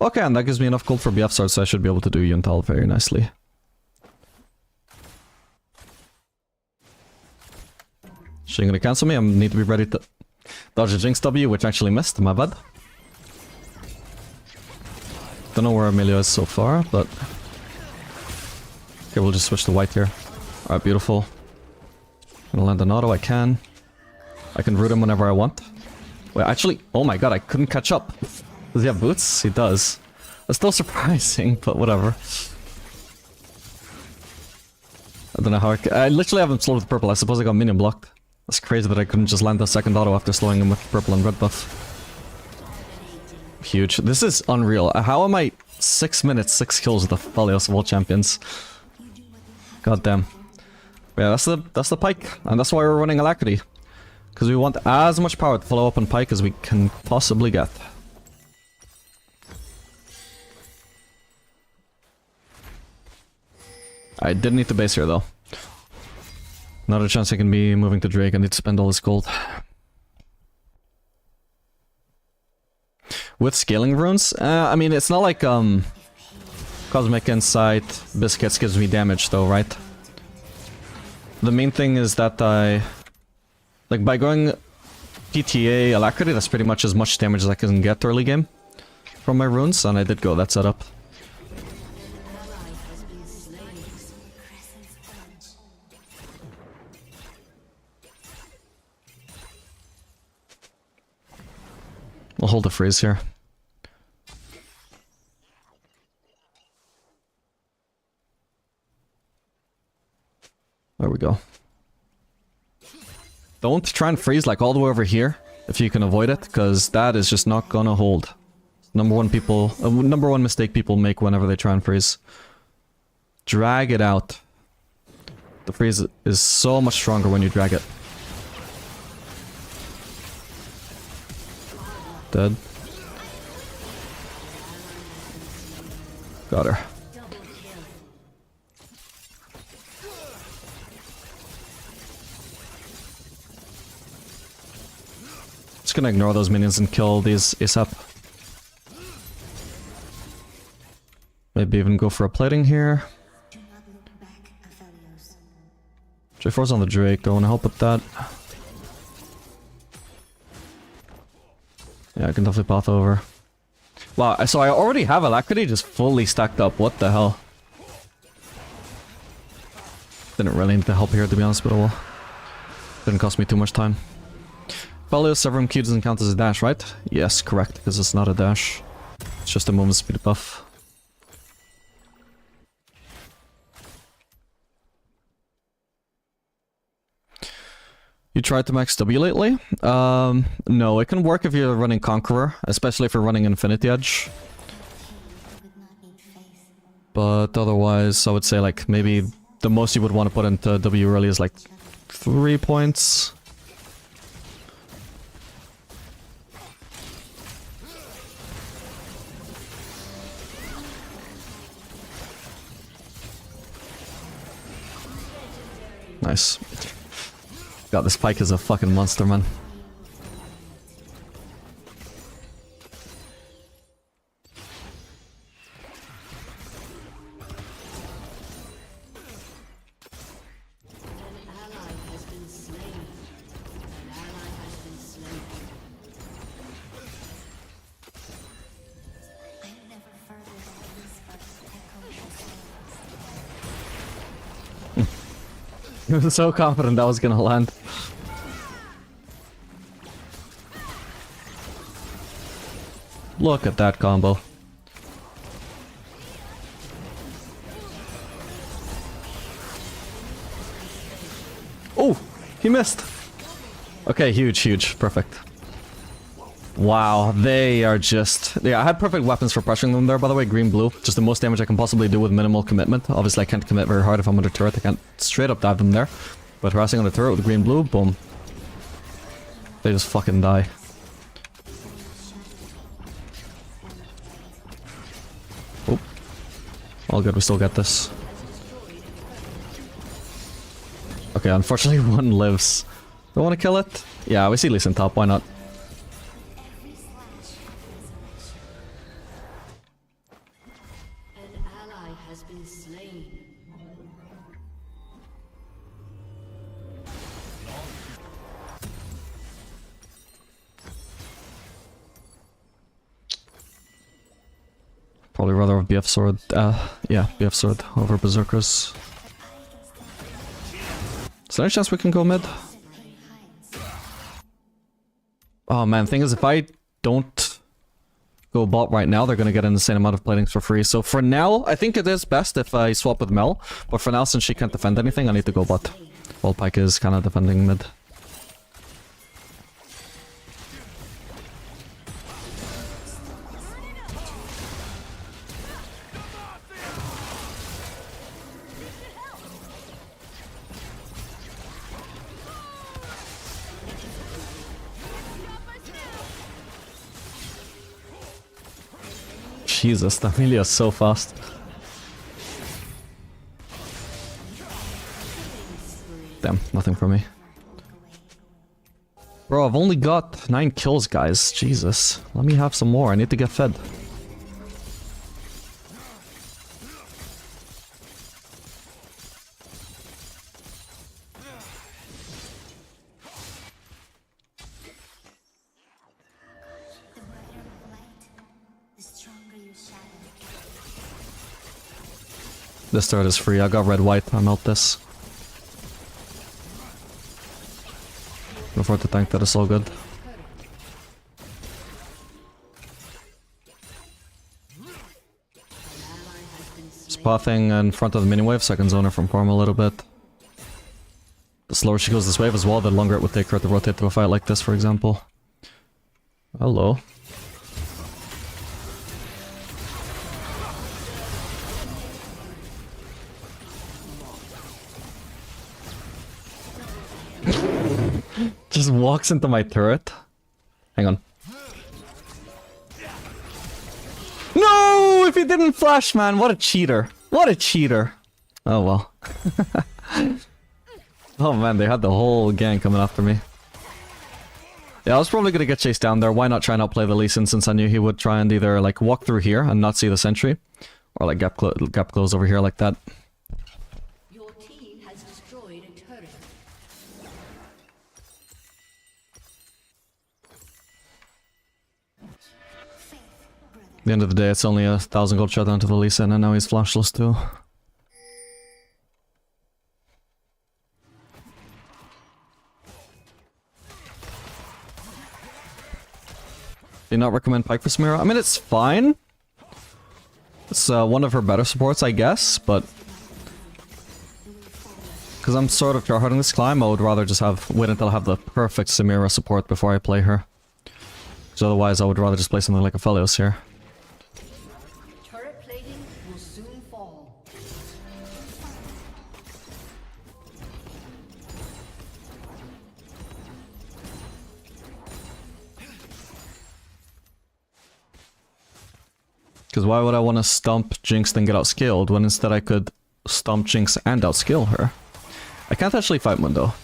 Okay, and that gives me enough gold for BF Sword, so I should be able to do Yuntal very nicely. She gonna cancel me? I need to be ready to dodge a Jinx W, which actually missed, my bad. Don't know where Amelia is so far, but... Okay, we'll just switch to white here. Alright, beautiful. Gonna land an auto, I can. I can root him whenever I want. Wait, actually, oh my god, I couldn't catch up. Does he have boots? He does. That's still surprising, but whatever. I don't know how I literally have him slowed with purple. I suppose I got minion blocked. That's crazy that I couldn't just land the second auto after slowing him with purple and red buff. Huge. This is unreal. How am I 6 minutes, 6 kills with the Falios of all champions? God damn. Yeah, that's the Pike, and that's why we're running Alacrity. Because we want as much power to follow up on Pike as we can possibly get. I did need to base here though. Not a chance I can be moving to Drake. I need to spend all this gold. With scaling runes? I mean, it's not like Cosmic Insight Biscuits gives me damage though, right? The main thing is that I... Like, by going PTA Alacrity, that's pretty much as much damage as I can get early game from my runes, and I did go that setup. I'll hold the freeze here. There we go. Don't try and freeze like all the way over here if you can avoid it, because that is just not gonna hold. Number one mistake people make whenever they try and freeze. Drag it out. The freeze is so much stronger when you drag it. Dead. Got her. Just gonna ignore those minions and kill these ASAP. Maybe even go for a plating here. Do not look back, Aphelios. J4's on the Drake, don't wanna help with that. Yeah, I can definitely path over. Wow, so I already have Alacrity just fully stacked up, what the hell? Didn't really need the help here to be honest, but well. Didn't cost me too much time. Aphelios Severum Q doesn't count as a dash, right? Yes, correct, because it's not a dash. It's just a movement speed buff. You tried to max W lately? No, it can work if you're running Conqueror, especially if you're running Infinity Edge. Would not need faith. But otherwise, I would say like maybe the most you would want to put into W early is like 3 points. Nice. God, this Pike is a fucking monster, man. I'm never further than whispers echoing the I was so confident that was gonna land. Look at that combo. Oh, he missed. Okay, huge, perfect. Wow, they are just... Yeah, I had perfect weapons for pressuring them there, by the way, green-blue. Just the most damage I can possibly do with minimal commitment. Obviously, I can't commit very hard if I'm under turret. I can't straight up dive them there. But harassing on the turret with green-blue, boom. They just fucking die. Oh. All good, we still get this. Okay, unfortunately one lives. Do I want to kill it? Yeah, we see Lee Sin top, why not? An ally has been slain. Probably rather have BF sword. Yeah, BF sword over berserkers. Is there any chance we can go mid? Oh man, thing is, if I don't go bot right now, they're gonna get an insane amount of platings for free. So for now, I think it is best if I swap with Mel. But for now, since she can't defend anything, I need to go bot. While Pyke is kind of defending mid. Jesus, that Amelia is so fast. Damn, nothing for me. Bro, I've only got 9 kills, guys. Jesus. Let me have some more. I need to get fed. The brighter of light, the stronger your shadow. This turret is free. I got red-white. I melt this. Can afford to tank that, it's all good. pathing in front of the mini wave so I can zone her from farm a little bit. The slower she goes this wave as well, the longer it would take her to rotate through a fight like this, for example. Hello. Just walks into my turret. Hang on. No! If he didn't flash, man, what a cheater. What a cheater. Oh well. Oh man, they had the whole gang coming after me. Yeah, I was probably gonna get chased down there. Why not try and outplay the Lee Sin, since I knew he would try and either like walk through here and not see the sentry, or like gap close over here like that. Your team has destroyed a turret. At the end of the day, it's only 1,000 gold shot down to the Lee Sin, and now he's flashless too. Do you not recommend Pike for Samira? I mean, it's fine. It's one of her better supports, I guess, but... because I'm sort of tryharding this climb, I would rather just wait until I have the perfect Samira support before I play her. Because otherwise, I would rather just play something like Aphelios here. Turret plating will soon fall. Because why would I want to stomp Jinx then get outskilled when instead I could stomp Jinx and outskill her? I can't actually fight Mundo.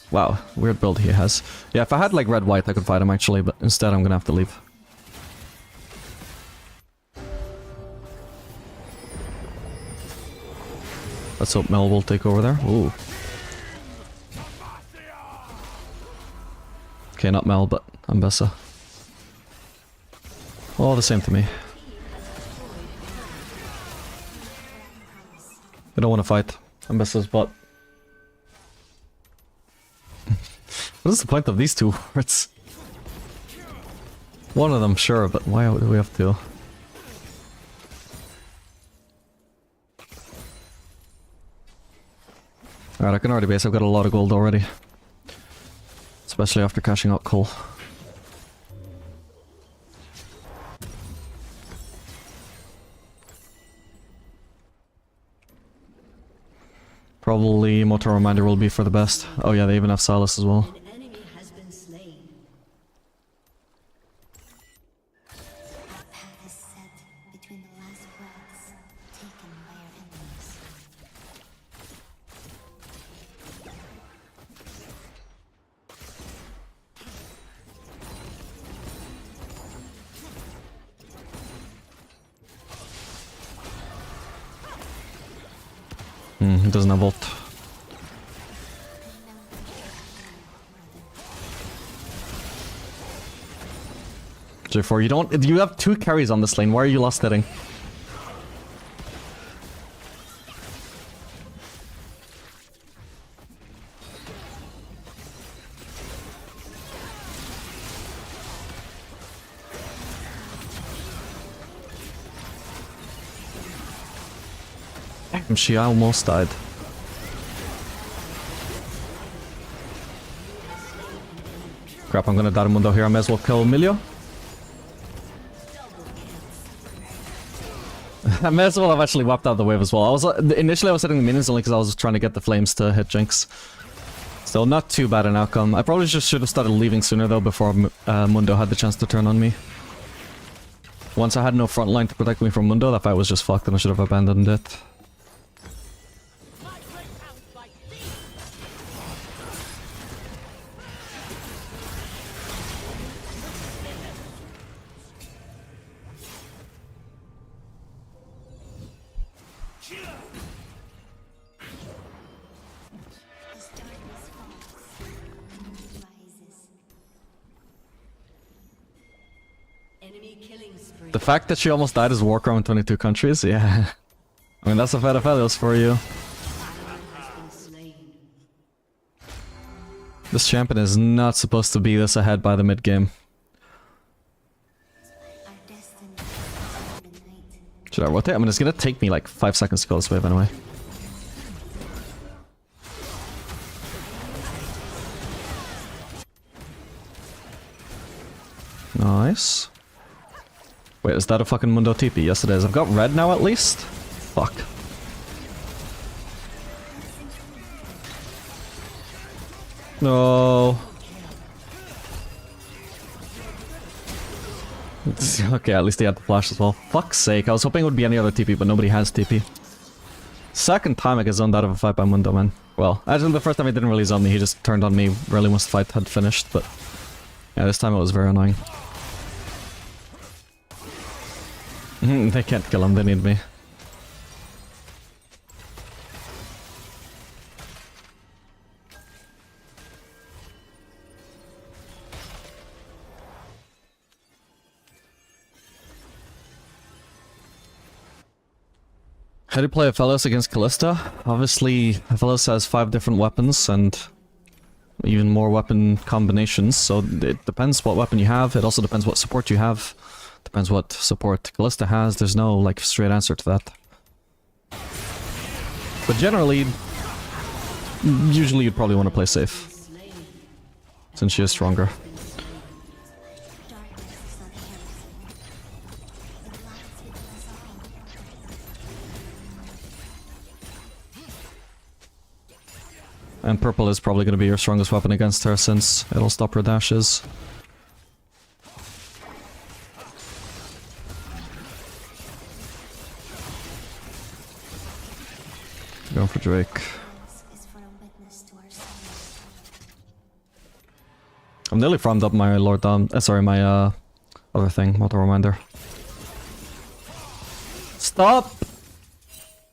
Wow, weird build he has. Yeah, if I had like red-white I could fight him actually, but instead I'm gonna have to leave. Let's hope Mel will take over there. Ooh. Okay, not Mel, but Ambessa. All the same to me. I don't want to fight. Ambessa's bot. What is the point of these two words? One of them, sure, but why do we have to? Alright, I can already base. I've got a lot of gold already. Especially after cashing out Cole. Probably Motor Reminder will be for the best. Oh yeah, they even have Silas as well. An enemy has been slain. Our path is set between the last breaths taken by our enemies. He doesn't have ult. J4, you have 2 carries on this lane, why are you lost hitting? Damn, she almost died. Crap, I'm gonna Darmundo here, I may as well kill Emilio. I may as well have actually wiped out the wave as well. Initially I was hitting the minions only because I was trying to get the flames to hit Jinx. Still not too bad an outcome. I probably just should have started leaving sooner though before Mundo had the chance to turn on me. Once I had no front line to protect me from Mundo, that fight was just fucked and I should have abandoned it. As darkness falls, light rises. Enemy killing spree. The fact that she almost died as Warcraft in 22 countries, yeah. I mean, that's a fight of Aphelios for you. Has been slain. This champion is not supposed to be this ahead by the mid game. Our destiny is the night. Should I rotate? I mean, it's gonna take me like 5 seconds to go this wave anyway. Nice. Wait, is that a fucking Mundo TP? Yes, it is. I've got red now at least? Fuck. No. Okay, at least he had the flash as well. Fuck's sake, I was hoping it would be any other TP, but nobody has TP. Second time I get zoned out of a fight by Mundo, man. Well, actually the first time he didn't really zone me, he just turned on me really once the fight had finished, but... yeah, this time it was very annoying. They can't kill him, they need me. How do you play Aphelios against Callista? Obviously, Aphelios has 5 different weapons and even more weapon combinations, so it depends what weapon you have. It also depends what support you have. Depends what support Callista has. There's no, like, straight answer to that. But generally, usually you'd probably want to play safe, since she is stronger. And purple is probably going to be your strongest weapon against her, since it'll stop her dashes. Going for Drake. I'm nearly farmed up my Lord sorry, my other thing, Auto Reminder. Stop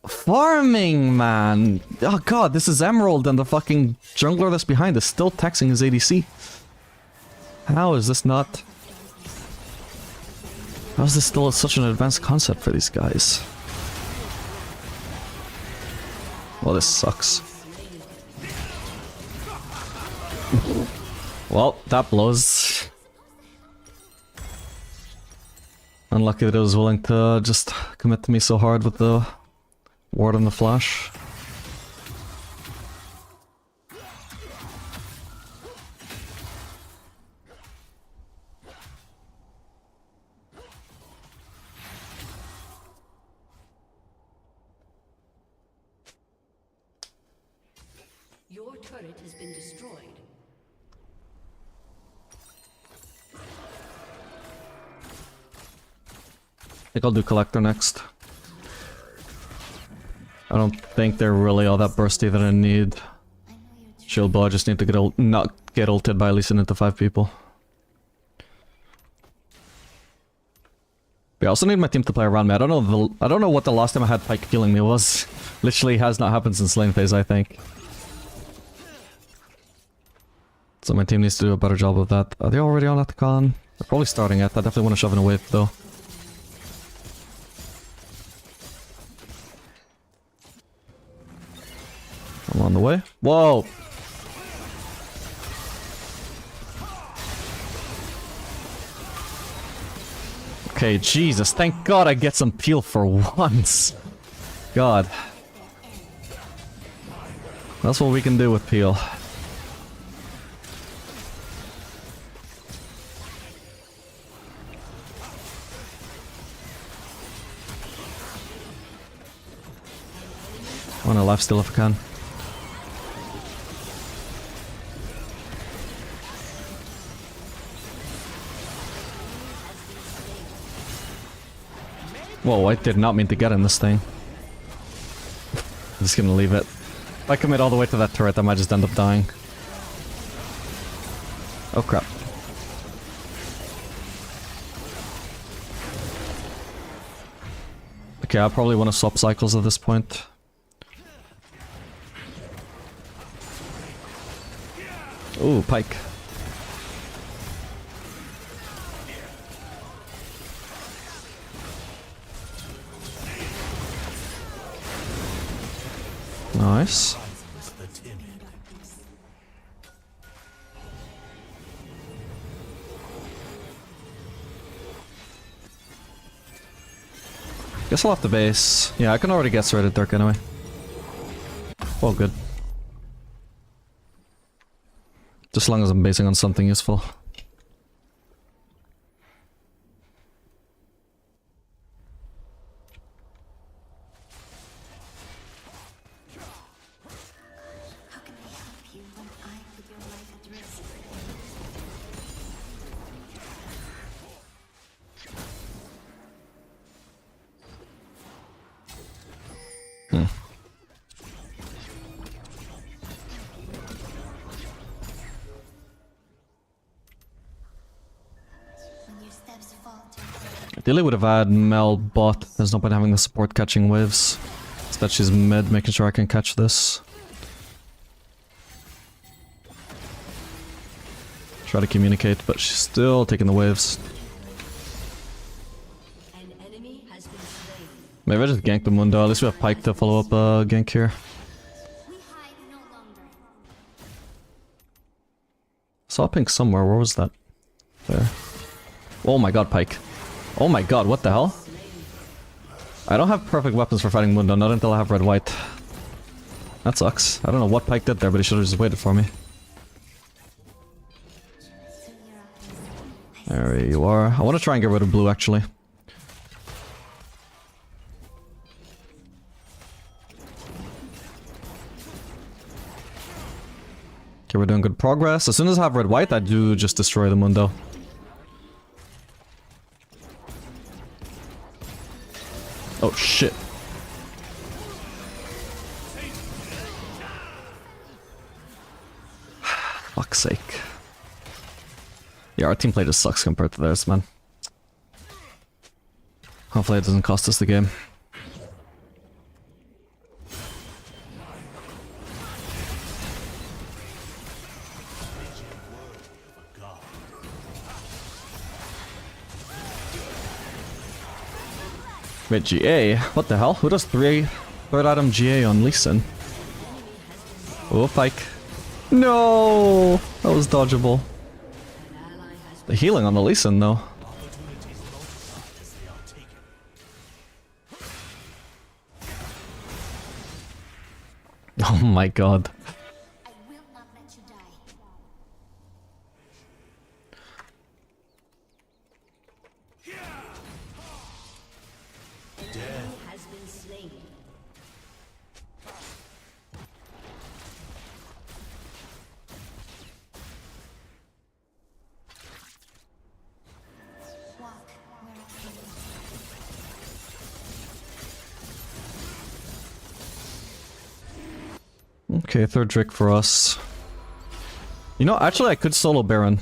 farming, man! Oh god, this is Emerald and the fucking jungler that's behind is still taxing his ADC. How is this not... how is this still such an advanced concept for these guys? Well, this sucks. Well, that blows. Unlucky that it was willing to just commit to me so hard with the ward and the flash. Your turret has been destroyed. I think I'll do Collector next. I don't think they're really all that bursty that I need. Shield Bow, I just need to get not get ulted by at least into 5 people. But I also need my team to play around me. I don't know what the last time I had Pyke killing me was. Literally has not happened since lane phase, I think. So my team needs to do a better job of that. Are they already on at the con? They're probably starting it. I definitely want to shove in a wave though. I'm on the way. Whoa! Okay, Jesus, thank God I get some peel for once. God. That's what we can do with peel. I want a life steal if I can. Whoa, I did not mean to get in this thing. I'm just gonna leave it. If I commit all the way to that turret, I might just end up dying. Oh crap. Okay, I probably want to swap cycles at this point. Ooh, Pyke. Nice. Guess I'll have to base. Yeah, I can already guess right at Dirk anyway. Well, good. Just as long as I'm basing on something useful. How can I help you when I put your life at risk? When your steps falter, Ideally would have had Mel bot. There's no point having the support catching waves. Instead she's mid, making sure I can catch this. Try to communicate, but she's still taking the waves. An enemy has been slain. Maybe I just gank the Mundo. At least we have Pyke to follow up gank here. we hide no longer. Saw pink somewhere. Where was that? There. Oh my god, Pyke. Oh my god, what the hell? I don't have perfect weapons for fighting Mundo, not until I have red-white. That sucks. I don't know what Pyke did there, but he should have just waited for me. There you are. I want to try and get rid of blue, actually. Okay, we're doing good progress. As soon as I have red-white, I do just destroy the Mundo. Oh shit. Fuck's sake. Yeah, our team play just sucks compared to theirs, man. Hopefully it doesn't cost us the game. Wait, GA? What the hell? Who does third item GA on Lee Sin? Oh, Pyke. No! That was dodgeable. The healing on the Lee Sin, though. Oh my god. I will not let you die. Has been slain. Walk where I lead. Okay, third trick for us. You know, actually I could solo Baron.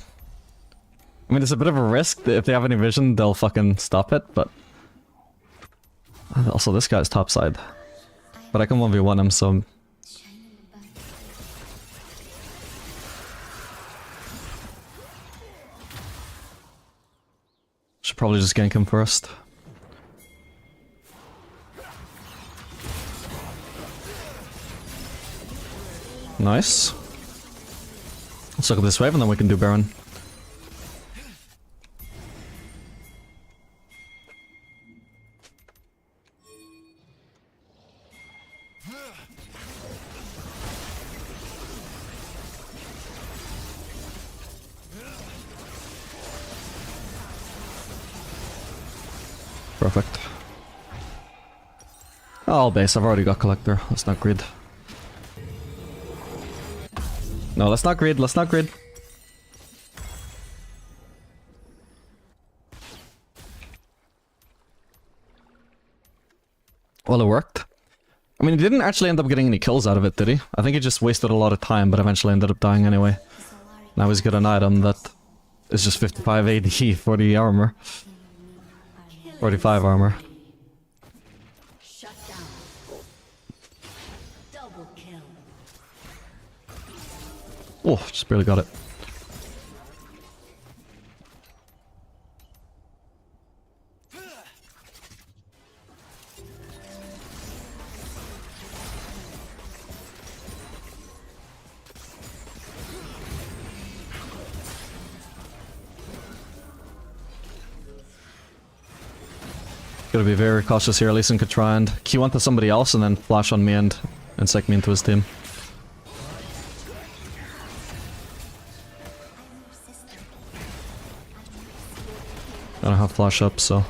I mean, it's a bit of a risk. If they have any vision, they'll fucking stop it, but... Also, this guy's topside. But I can 1v1 him, so... Shining above. Should probably just gank him first. Nice. Let's look up this wave and then we can do Baron. Perfect. Oh, base. I've already got Collector. Let's not grid. No, let's not grid. Let's not grid. Well, it worked. I mean, he didn't actually end up getting any kills out of it, did he? I think he just wasted a lot of time, but eventually ended up dying anyway. Now he's got an item that is just 55 AD, 40 armor. 45 armor. Shut down. Double kill. Oh, just barely got it. Gotta be very cautious here. Lee Sin could try and Q onto somebody else and then flash on me and insect me into his team. I don't have flash up, so...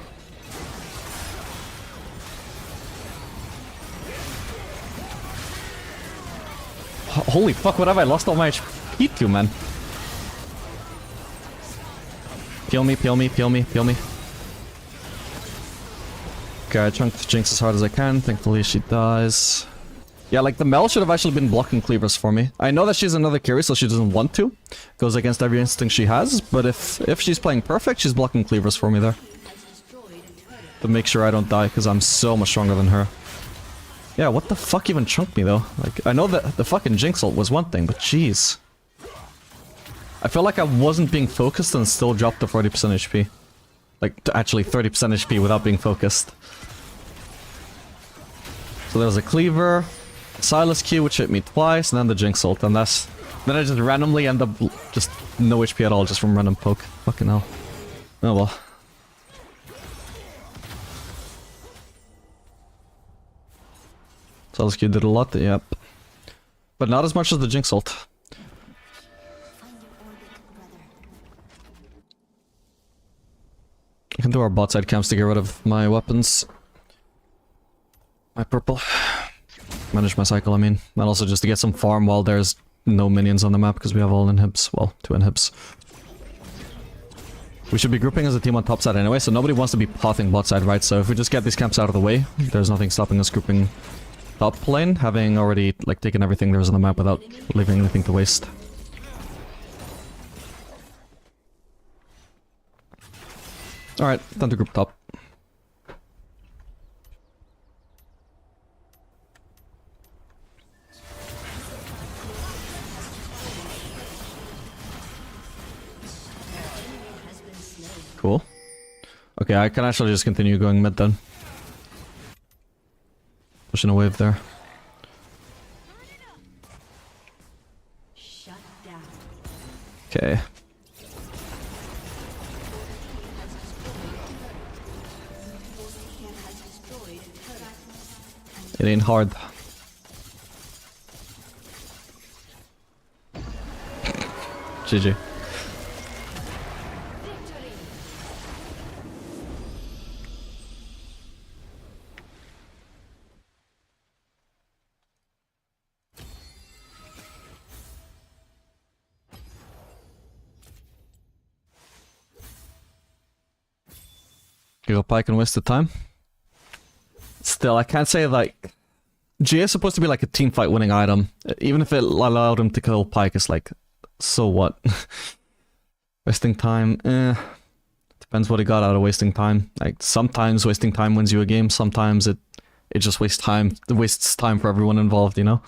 Holy fuck, what have I lost all my HP to, man? Peel me, peel me, peel me, peel me. Okay, I chunked Jinx as hard as I can. Thankfully she dies. Yeah, like the Mel should have actually been blocking cleavers for me. I know that she's another carry, so she doesn't want to. Goes against every instinct she has, but if she's playing perfect, she's blocking cleavers for me there. To make sure I don't die, because I'm so much stronger than her. Yeah, what the fuck even chunked me though? Like, I know that the fucking Jinx ult was one thing, but jeez. I felt like I wasn't being focused and still dropped to 40% HP. Like, to actually 30% HP without being focused. So there was a cleaver, Silas Q, which hit me twice, and then the Jinx ult, and that's... Then I just randomly end up just no HP at all, just from random poke. Fucking hell. Oh well. Silas Q did a lot, yep. But not as much as the Jinx ult. Find your orbit, brother. I can do our bot side camps to get rid of my weapons. My purple. Manage my cycle, I mean. And also just to get some farm while there's no minions on the map, because we have all inhibs. Well, 2 inhibs. We should be grouping as a team on top side anyway, so nobody wants to be pothing bot side, right? So if we just get these camps out of the way, there's nothing stopping us grouping top lane, having already, like, taken everything there was on the map without leaving anything to waste. Alright, time to group top. Cool. Okay, I can actually just continue going mid then. Pushing a wave there. Shut down. Okay. It ain't hard. GG. Go pike and waste the time. Still, I can't say like... G is supposed to be like a team fight winning item. Even if it allowed him to kill pike, it's like... So what? Wasting time, depends what he got out of wasting time. Like, sometimes wasting time wins you a game, sometimes it just wastes time. It wastes time for everyone involved, you know?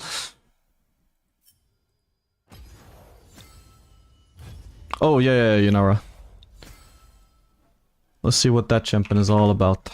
Oh, yeah, Yunara. Let's see what that champion is all about.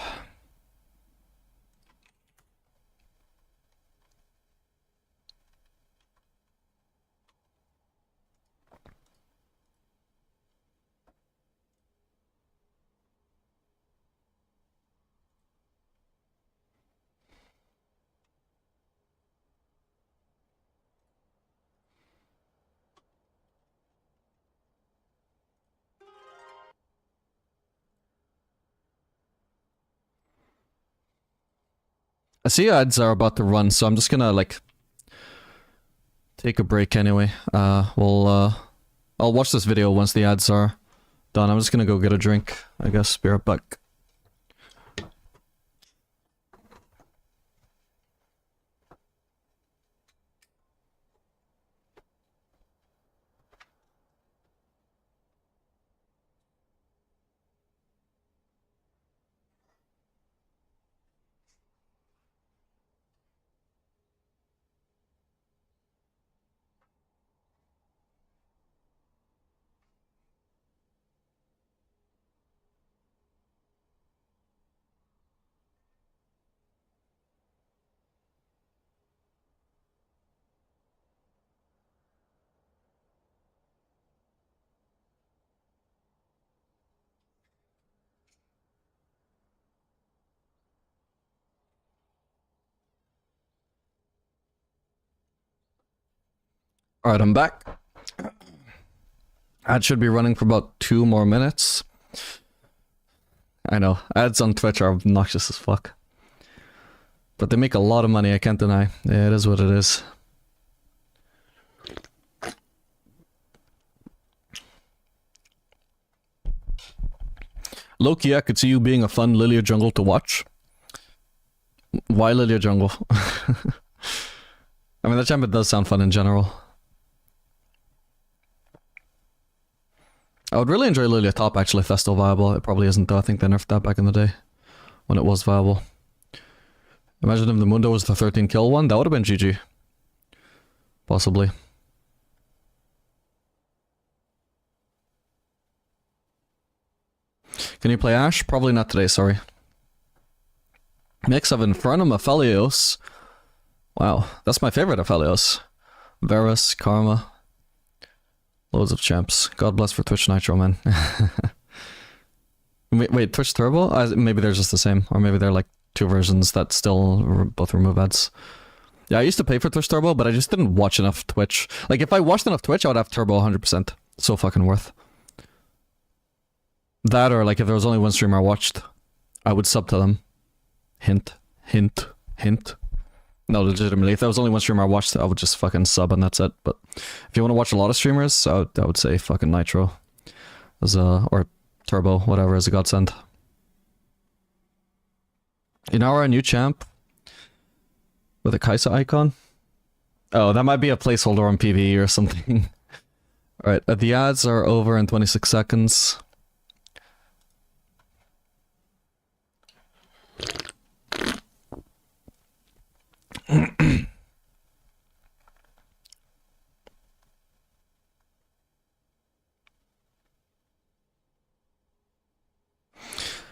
I see ads are about to run, so I'm just gonna, like, take a break anyway. I'll watch this video once the ads are done. I'm just gonna go get a drink, I guess. Be right back. Alright, I'm back. Ad should be running for about 2 more minutes. I know, ads on Twitch are obnoxious as fuck. But they make a lot of money, I can't deny. Yeah, it is what it is. Low-key, I could see you being a fun Lilia jungle to watch. Why Lilia jungle? I mean, that champion does sound fun in general. I would really enjoy Lilia top actually if that's still viable. It probably isn't though. I think they nerfed that back in the day when it was viable. Imagine if the Mundo was the 13 kill one. That would have been GG. Possibly. Can you play Ashe? Probably not today, sorry. Mix of Infernum, Aphelios. Wow, that's my favorite Aphelios. Varus, Karma. Loads of champs. God bless for Twitch Nitro, man. wait, Twitch Turbo? Maybe they're just the same. Or maybe they're like 2 versions that still both remove ads. Yeah, I used to pay for Twitch Turbo, but I just didn't watch enough Twitch. Like, if I watched enough Twitch, I would have Turbo 100%. So fucking worth. That, or like if there was only one streamer I watched, I would sub to them. Hint, hint, hint. No, legitimately, if there was only one streamer I watched, I would just fucking sub and that's it. But if you want to watch a lot of streamers, I would say fucking Nitro. As a, or Turbo, whatever, as a godsend. Inara, a new champ. With a Kaisa icon? Oh, that might be a placeholder on PvE or something. Alright, the ads are over in 26 seconds.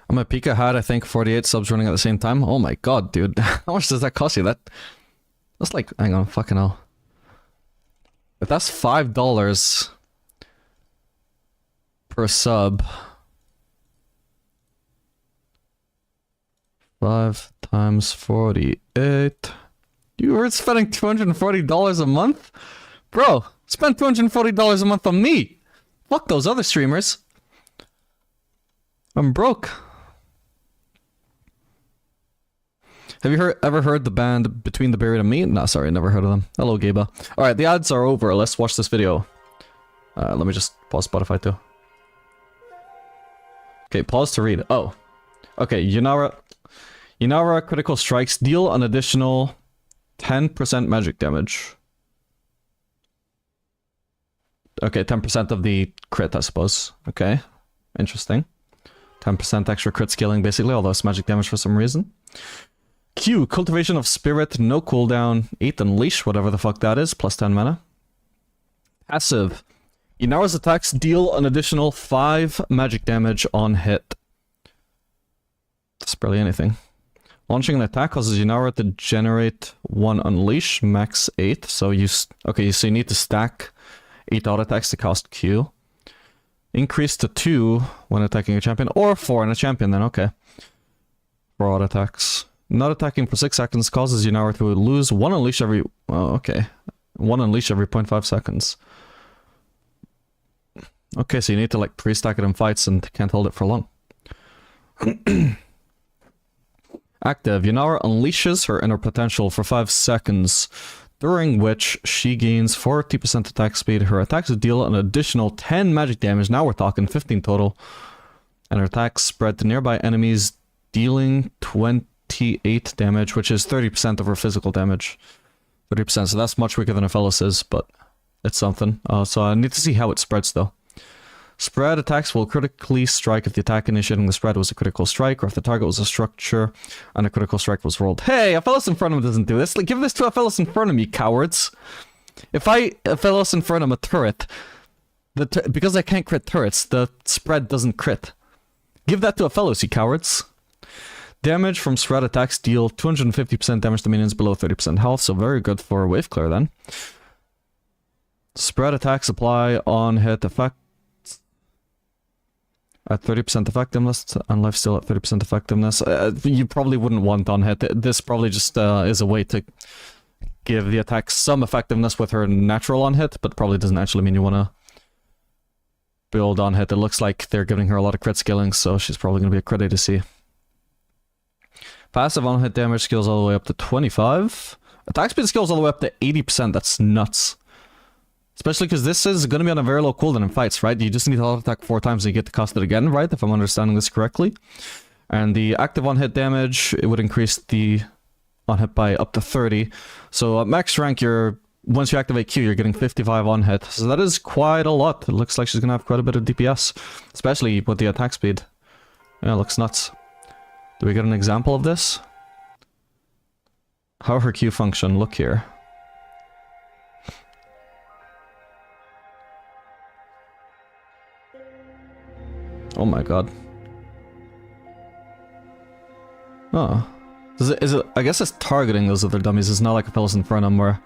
I'm a Pika had, I think, 48 subs running at the same time. Oh my god, dude. How much does that cost you? That's like, hang on, fucking hell. If that's $5 per sub. 5 times 48. You were spending $240 a month? Bro, spend $240 a month on me. Fuck those other streamers. I'm broke. Have you ever heard the band Between the Buried and Me? Nah, sorry, never heard of them. Hello, Gaba. Alright, the ads are over. Let's watch this video. Let me just pause Spotify too. Okay, pause to read. Oh. Okay, Yunara critical strikes deal an additional 10% magic damage. Okay, 10% of the crit, I suppose. Okay, interesting. 10% extra crit scaling, basically, although it's magic damage for some reason. Q, Cultivation of Spirit, no cooldown, 8 Unleash, whatever the fuck that is, plus 10 mana. Passive. Inara's attacks deal an additional 5 magic damage on hit. That's barely anything. Launching an attack causes Inara to generate 1 Unleash, max 8. So you need to stack 8 auto attacks to cast Q. Increase to 2 when attacking a champion, or 4 in a champion then, okay. 4 auto attacks. Not attacking for 6 seconds causes Inara to lose 1 Unleash every... Oh, okay. 1 Unleash every 0.5 seconds. Okay, so you need to like pre-stack it in fights and can't hold it for long. Active. Yunara unleashes her inner potential for 5 seconds, during which she gains 40% attack speed. Her attacks deal an additional 10 magic damage. Now we're talking 15 total. And her attacks spread to nearby enemies, dealing 28 damage, which is 30% of her physical damage. 30%, so that's much weaker than Aphelis is, but it's something. So I need to see how it spreads though. Spread attacks will critically strike if the attack initiating the spread was a critical strike, or if the target was a structure and a critical strike was rolled. Hey, Aphelis Infernum doesn't do this. Like, give this to Aphelis Infernum, you cowards. If I Aphelis Infernum a turret, because I can't crit turrets, the spread doesn't crit. Give that to Aphelis, you cowards. Damage from spread attacks deal 250% damage to minions below 30% health, so very good for wave clear then. Spread attacks apply on hit effect at 30% effectiveness, and lifesteal at 30% effectiveness. You probably wouldn't want on hit. This probably just is a way to give the attack some effectiveness with her natural on hit, but probably doesn't actually mean you want to build on hit. It looks like they're giving her a lot of crit skilling, so she's probably going to be a crit ADC. Passive on hit damage skills all the way up to 25. Attack speed skills all the way up to 80%. That's nuts. Especially because this is going to be on a very low cooldown in fights, right? You just need to auto attack 4 times and you get to cast it again, right? If I'm understanding this correctly. And the active on hit damage, it would increase the on hit by up to 30. So at max rank, once you activate Q, you're getting 55 on hit. So that is quite a lot. It looks like she's going to have quite a bit of DPS, especially with the attack speed. Yeah, it looks nuts. Do we get an example of this? How her Q function? Look here. Oh my god. Oh. Is it, I guess it's targeting those other dummies. It's not like Apellis Infernum where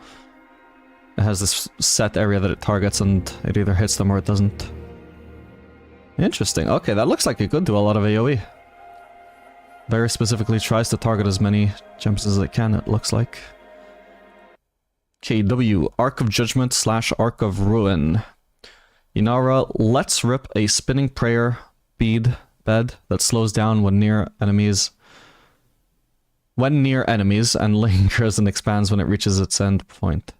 it has this set area that it targets and it either hits them or it doesn't. Interesting. Okay, that looks like it could do a lot of AoE. Very specifically tries to target as many champions as it can, it looks like. KW, Arc of Judgment / Arc of Ruin. Inara lets rip a spinning prayer bed that slows down when near enemies and lingers and expands when it reaches its end point.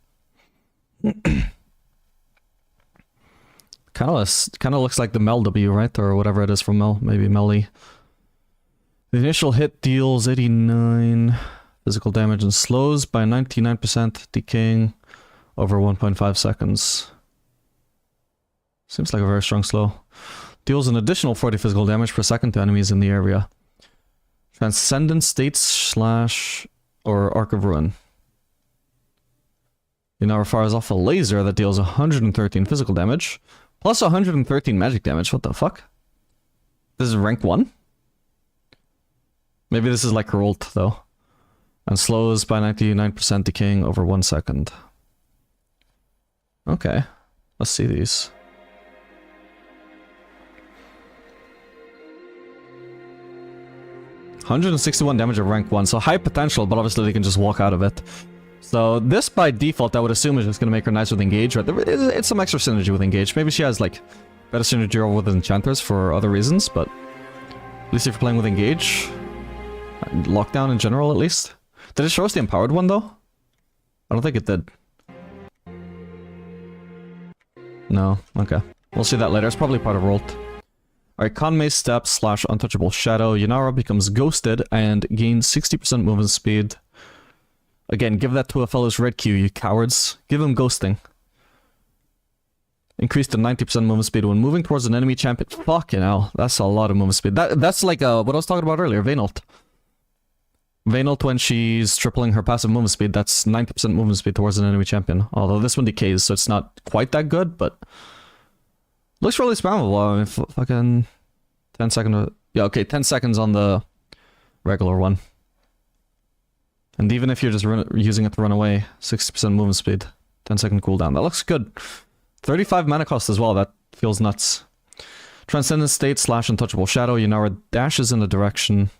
Kind of looks like the Mel W, right? Or whatever it is from Mel, maybe Melly. The initial hit deals 89 physical damage and slows by 99%, decaying over 1.5 seconds. Seems like a very strong slow. Deals an additional 40 physical damage per second to enemies in the area. Transcendent States / or Arc of Ruin. It now fires off a laser that deals 113 physical damage, plus 113 magic damage. What the fuck? This is rank 1? Maybe this is like her ult, though. And slows by 99%, decaying over 1 second. Okay. Let's see these. $161 damage at rank 1, so high potential, but obviously they can just walk out of it. So this, by default, I would assume is just going to make her nice with Engage. Right? It's some extra synergy with Engage. Maybe she has, like, better synergy with Enchanters for other reasons, but at least if you're playing with Engage... Lockdown in general, at least. Did it show us the empowered one, though? I don't think it did. No, okay. We'll see that later. It's probably part of ult. Alright, Conmay Step / Untouchable Shadow. Yunara becomes ghosted and gains 60% movement speed. Again, give that to a fellow's red Q, you cowards. Give him ghosting. Increase to 90% movement speed when moving towards an enemy champion. Fucking hell, that's a lot of movement speed. That's like what I was talking about earlier, Vayne ult. Vayne ult, when she's tripling her passive movement speed, that's 90% movement speed towards an enemy champion. Although this one decays, so it's not quite that good, but... Looks really spammable. I mean, fucking... 10 seconds... Yeah, okay, 10 seconds on the regular one. And even if you're just using it to run away, 60% movement speed, 10-second cooldown. That looks good. 35 mana cost as well, that feels nuts. Transcendent State / Untouchable Shadow. Yunara dashes in a direction.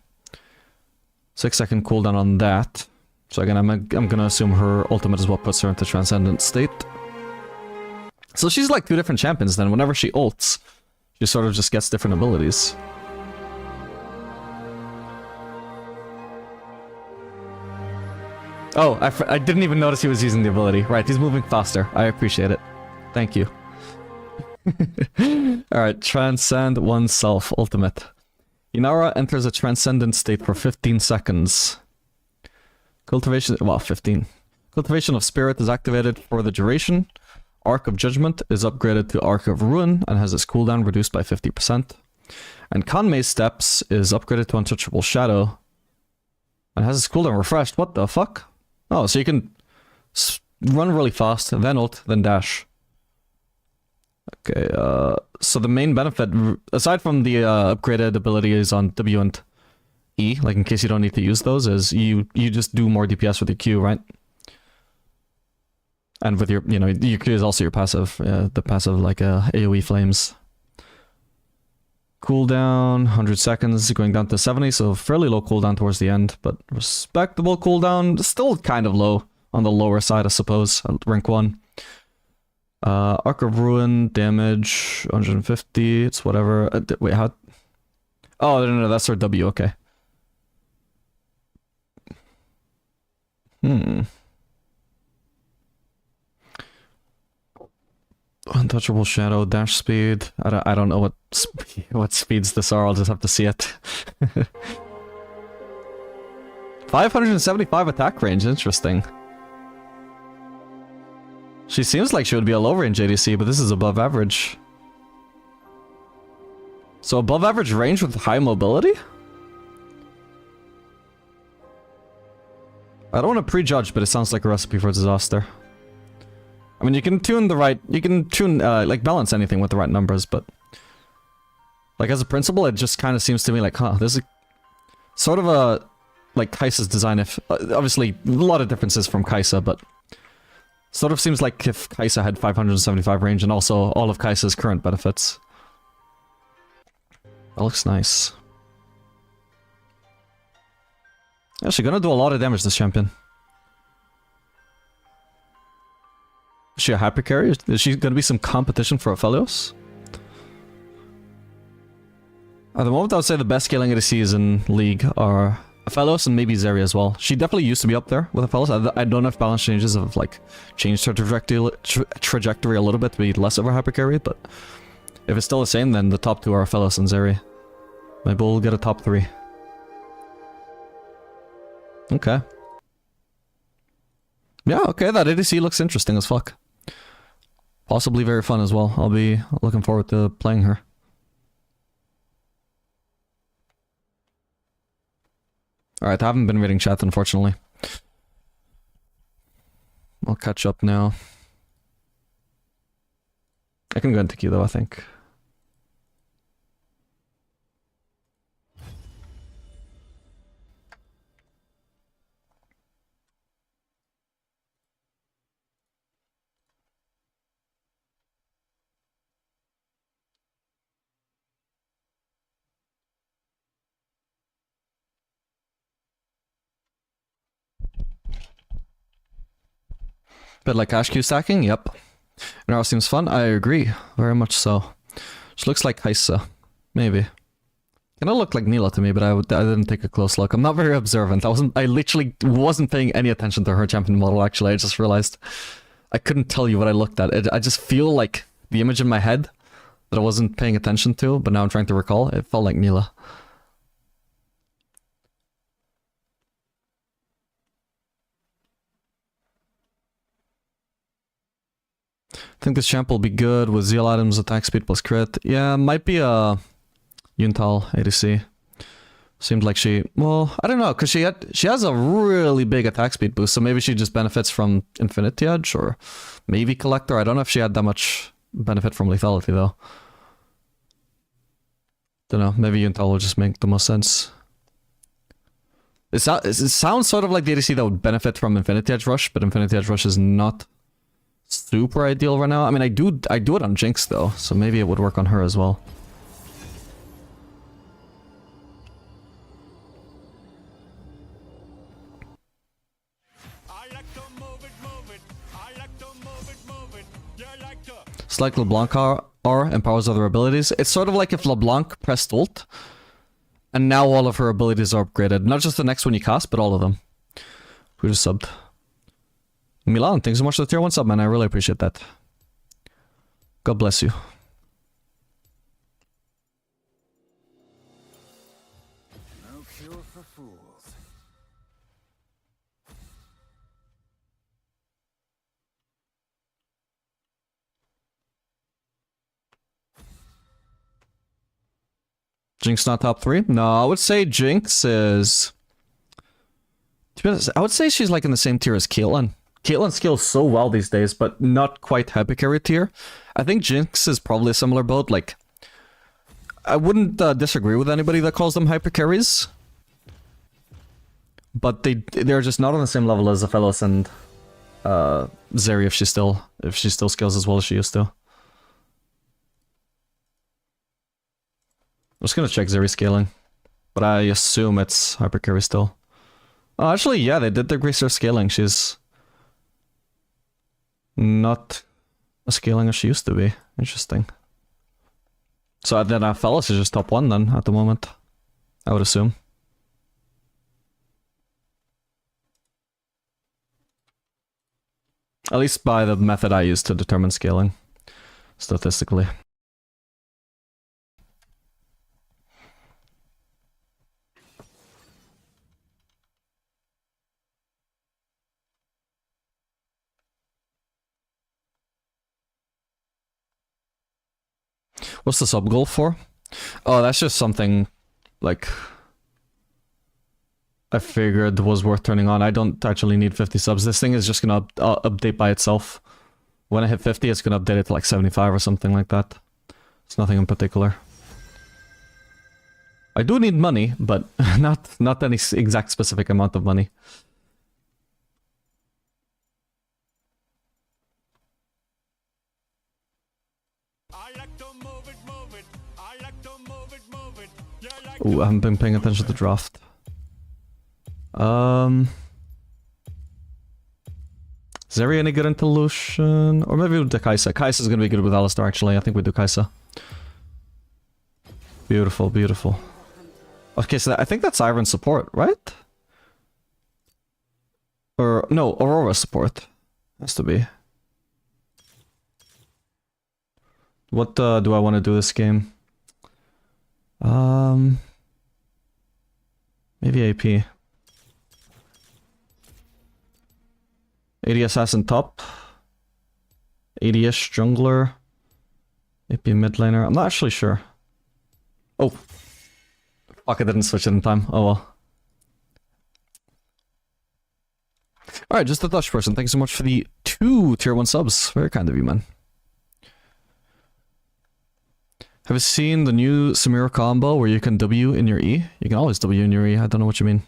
6-second cooldown on that. So again, I'm gonna assume her ultimate is what puts her into Transcendent State. So she's like 2 different champions then. Whenever she ults, she sort of just gets different abilities. Oh, I didn't even notice he was using the ability. Right, he's moving faster. I appreciate it. Thank you. Alright, Transcend Oneself Ultimate. Inara enters a transcendent state for 15 seconds. Cultivation... well, 15. Cultivation of Spirit is activated for the duration. Arc of Judgment is upgraded to Arc of Ruin and has its cooldown reduced by 50%. And Conmay Steps is upgraded to Untouchable Shadow and has its cooldown refreshed. What the fuck? Oh, so you can run really fast, then ult, then dash. Okay, so the main benefit, aside from the upgraded abilities on W and E, like in case you don't need to use those, is you just do more DPS with your Q, right? And with your, you know, your Q is also your passive, the passive like AoE flames. Cooldown, 100 seconds, going down to 70, so fairly low cooldown towards the end, but respectable cooldown, still kind of low. on the lower side, I suppose, at rank 1. Arc of Ruin, damage, 150, it's whatever. Wait, how? Oh, no, that's her W, okay. Untouchable Shadow, dash speed. I don't know what speeds this are, I'll just have to see it. 575 attack range, interesting. She seems like she would be a low range ADC, but this is above average. So above average range with high mobility? I don't want to prejudge, but it sounds like a recipe for disaster. I mean, you can tune like balance anything with the right numbers, but like as a principle, it just kind of seems to me like, huh, there's a sort of a like Kai'Sa's design. If obviously a lot of differences from Kai'Sa, but sort of seems like if Kai'Sa had 575 range and also all of Kai'Sa's current benefits. That looks nice. Yeah, she's gonna do a lot of damage, this champion. Is she a hyper carry? Is she gonna be some competition for Aphelios? At the moment, I would say the best scaling ADCs in League are Aphelios and maybe Zeri as well. She definitely used to be up there with Aphelios. I don't know if balance changes have like changed her trajectory a little bit to be less of a hyper carry, but if it's still the same, then the top 2 are Aphelios and Zeri. Maybe we'll get a top 3. Okay. Yeah, okay, that ADC looks interesting as fuck. Possibly very fun as well. I'll be looking forward to playing her. Alright, I haven't been reading chat, unfortunately. I'll catch up now. I can go into Q though, I think. Bit like Ashq stacking? Yep. Now seems fun? I agree. Very much so. She looks like Kai'Sa. Maybe. Kinda looked like Nila to me, but I didn't take a close look. I'm not very observant. I literally wasn't paying any attention to her champion model, actually. I just realized I couldn't tell you what I looked at. I just feel like the image in my head that I wasn't paying attention to, but now I'm trying to recall, it felt like Nila. I think this champ will be good with Zeal items, attack speed plus crit. Yeah, might be a Yuntal ADC. Seemed like she... Well, I don't know, because she has a really big attack speed boost, so maybe she just benefits from Infinity Edge, or maybe Collector. I don't know if she had that much benefit from lethality, though. Don't know, maybe Yuntal will just make the most sense. It sounds sort of like the ADC that would benefit from Infinity Edge Rush, but Infinity Edge Rush is not super ideal right now. I mean, I do it on Jinx though, so maybe it would work on her as well. It's like LeBlanc R empowers other abilities. It's sort of like if LeBlanc pressed ult, and now all of her abilities are upgraded. Not just the next one you cast, but all of them. Who just subbed? Milan, thanks so much for the tier 1 sub, man. I really appreciate that. God bless you. No cure for fools. Jinx not top 3? No, I would say Jinx is... To be honest, I would say she's like in the same tier as Caitlyn. Caitlyn scales so well these days, but not quite hyper carry tier. I think Jinx is probably a similar boat. Like, I wouldn't disagree with anybody that calls them hyper carries, but they're just not on the same level as Aphelios and Zeri if she still scales as well as she used to. I'm just gonna check Zeri scaling, but I assume it's hyper carry still. Oh, actually, yeah, they did decrease her scaling. She's not as scaling as she used to be. Interesting. So then Fellas is just top 1 then at the moment, I would assume. At least by the method I use to determine scaling, statistically. What's the sub goal for? Oh, that's just something, like, I figured was worth turning on. I don't actually need 50 subs. This thing is just gonna update by itself. When I hit 50, it's gonna update it to like 75 or something like that. It's nothing in particular. I do need money, but not any exact specific amount of money. Ooh, I haven't been paying attention to draft. Is Zeri any good into Lucian? Or maybe we'll do Kaisa. Kaisa's gonna be good with Alistar, actually. I think we do Kaisa. Beautiful, beautiful. Okay, so I think that's Iron support, right? Or, no, Aurora support. Has to be. What do I want to do this game? Maybe AP. AD Assassin top. AD-ish jungler. AP mid laner. I'm not actually sure. Oh. Fuck, I didn't switch it in time. Oh well. Alright, just a Dutch person. Thank you so much for the 2 tier 1 subs. Very kind of you, man. Have you seen the new Samira combo where you can W in your E? You can always W in your E. I don't know what you mean.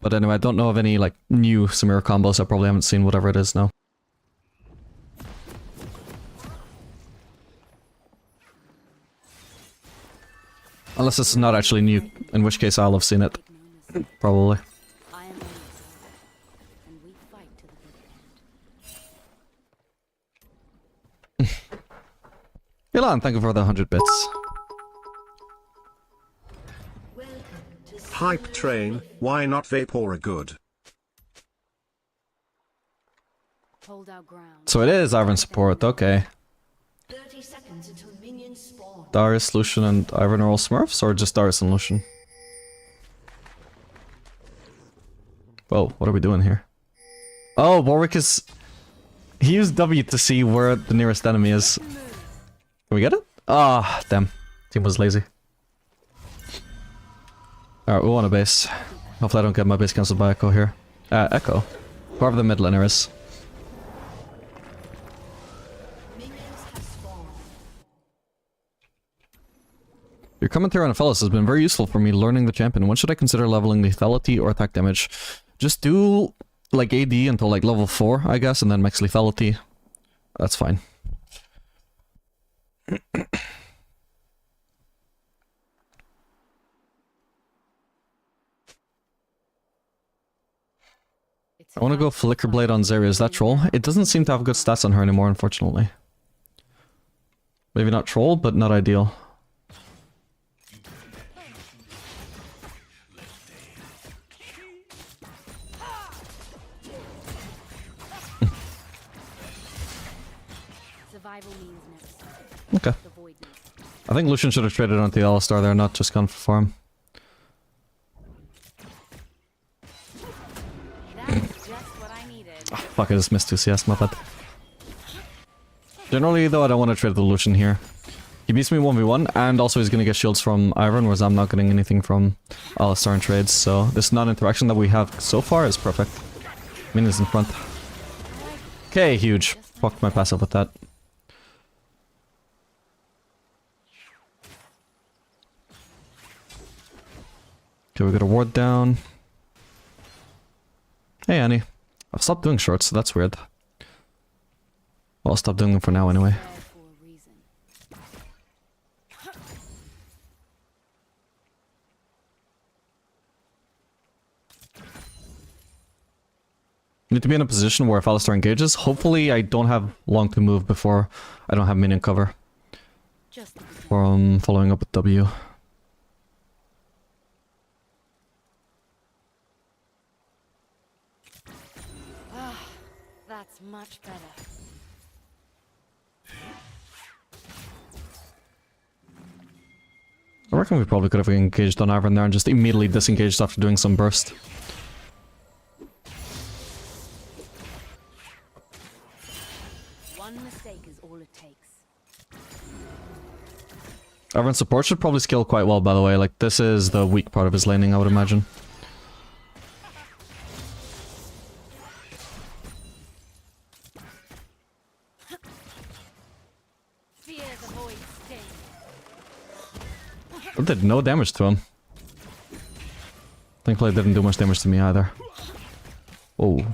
But anyway, I don't know of any, like, new Samira combos. I probably haven't seen whatever it is now. Unless it's not actually new, in which case I'll have seen it. Probably. I am an and we fight to the bitter end. Ilan, thank you for the 100 bits. Hype train, why not Vapora good? Hold our ground. So it is Iron support, okay. 30 seconds until minions spawn. Darius, Lucian, and Iron are all Smurfs, or just Darius and Lucian? Whoa, what are we doing here? Oh, Warwick is... He used W to see where the nearest enemy is. Can we get it? Ah, damn. Team was lazy. Alright, we want a base. Hopefully I don't get my base cancelled by Echo here. Echo. Whoever the mid laner is. Your commentary on Fellas has been very useful for me learning the champion. When should I consider leveling lethality or attack damage? Just do, like, AD until, like, level 4, I guess, and then max lethality. That's fine. I want to go Flicker Blade on Zeri. Is that troll? It doesn't seem to have good stats on her anymore, unfortunately. Maybe not troll, but not ideal. Okay. I think Lucian should have traded onto the Alistar there, not just gone for farm. Oh, fuck, I just missed 2 CS, my bad. Generally, though, I don't want to trade the Lucian here. He beats me 1v1, and also he's gonna get shields from Iron, whereas I'm not getting anything from Alistar in trades, so this non-interaction that we have so far is perfect. Minions in front. Okay, huge. Fucked my pass up with that. Okay, we got a ward down. Hey, Annie. I've stopped doing shorts, so that's weird. Well, I'll stop doing them for now anyway. Need to be in a position where if Alistar engages, hopefully I don't have long to move before I don't have minion cover. Just the beginning. Or following up with W. That's much better. I reckon we probably could have engaged on Ivern there and just immediately disengaged after doing some burst. One mistake is all it takes. Ivern support should probably scale quite well, by the way. Like, this is the weak part of his laning, I would imagine. Fear the void sting. That did no damage to him. Thankfully it didn't do much damage to me either. Oh.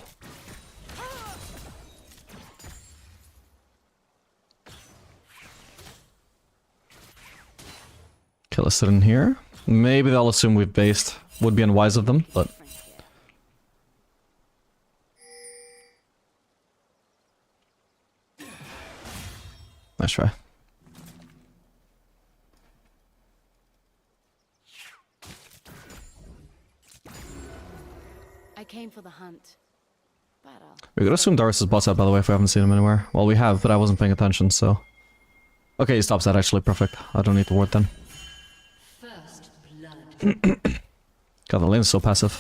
Kill us in here. Maybe they'll assume we've based. Would be unwise of them, but... Nice try. I came for the hunt. But We could assume Darius is bot side, by the way, if we haven't seen him anywhere. Well, we have, but I wasn't paying attention, so... Okay, he stops that, actually. Perfect. I don't need to ward then. first blood. God, the lane is so passive.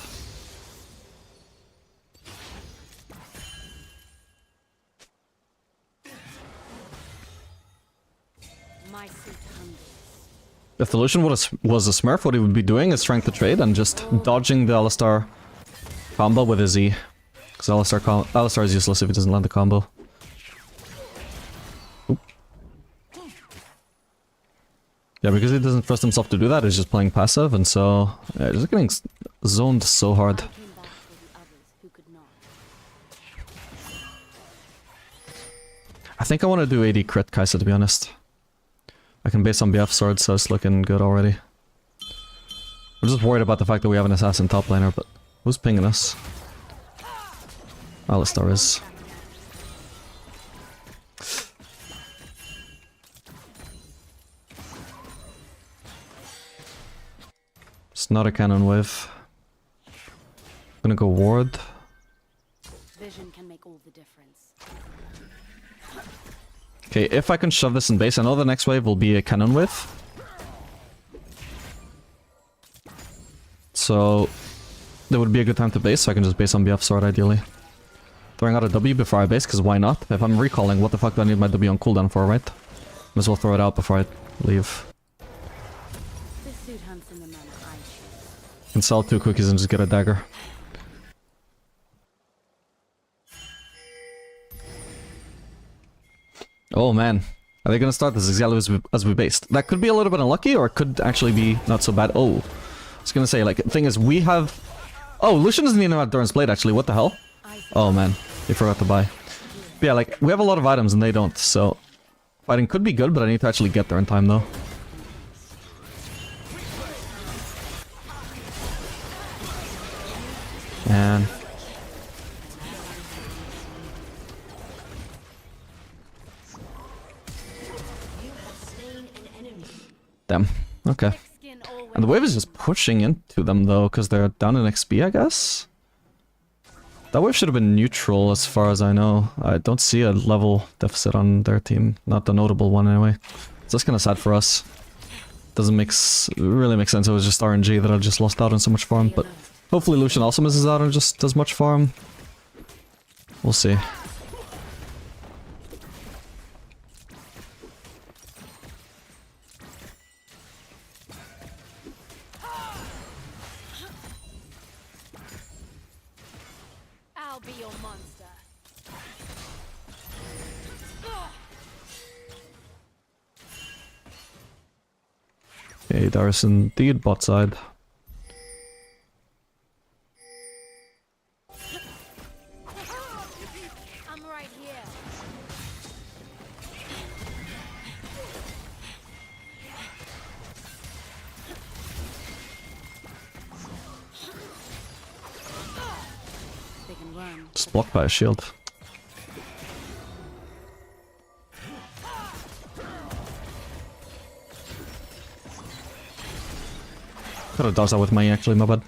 My suit hungers. If the Lucian was a smurf, what he would be doing is trying to trade and just dodging the Alistar combo with his E. Because Alistar is useless if he doesn't land the combo. Oop. Yeah, because he doesn't trust himself to do that, he's just playing passive, and so... Yeah, just getting zoned so hard. I came back for the others who could not. I think I want to do AD crit Kai'Sa, to be honest. I can base on BF sword, so it's looking good already. I'm just worried about the fact that we have an assassin top laner, but who's pinging us? Alistar is. It's not a cannon wave. Gonna go ward. Vision can make all the difference. Okay, if I can shove this in base, I know the next wave will be a cannon wave. So, that would be a good time to base, so I can just base on BF sword ideally. Throwing out a W before I base, because why not? If I'm recalling, what the fuck do I need my W on cooldown for, right? Might as well throw it out before I leave. This suit hunts in the manner I choose. Can sell 2 cookies and just get a dagger. Oh man, are they gonna start this exactly as we based? That could be a little bit unlucky, or it could actually be not so bad. Oh, I was gonna say, like, the thing is, we have... Oh, Lucian doesn't even have Doran's Blade, actually, what the hell? Oh man, they forgot to buy. But yeah, like, we have a lot of items and they don't, so... Fighting could be good, but I need to actually get there in time, though. And... Damn. Okay. Skin always. And the wave is just pushing into them, though, because they're down in XP, I guess? That wave should have been neutral, as far as I know. I don't see a level deficit on their team. Not the notable one, anyway. So that's kind of sad for us. Doesn't really make sense. It was just RNG that I just lost out on so much farm, but... Hopefully Lucian also misses out and just does much farm. We'll see. I'll be your monster. Okay, Darius indeed bot side. I'm right here. They can run. Just blocked by a shield. Could have dodged that with my actually, my bad.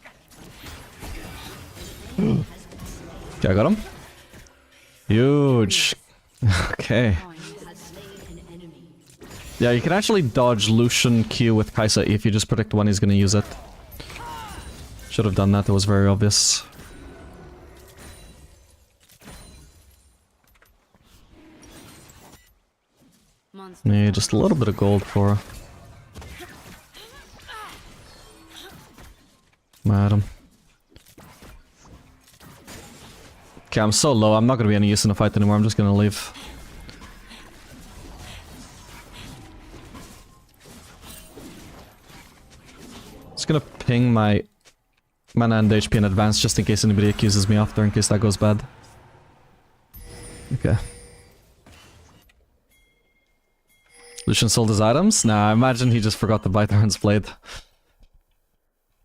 Okay, I got him. Huge. Okay. Yeah, you can actually dodge Lucian Q with Kai'Sa if you just predict when he's gonna use it. Should have done that, it was very obvious. Yeah, just a little bit of gold for Madam. Okay, I'm so low, I'm not gonna be any use in the fight anymore, I'm just gonna leave. Just gonna ping my mana and HP in advance just in case anybody accuses me after, in case that goes bad. Okay. Lucian sold his items? Nah, I imagine he just forgot to buy Theron's Blade.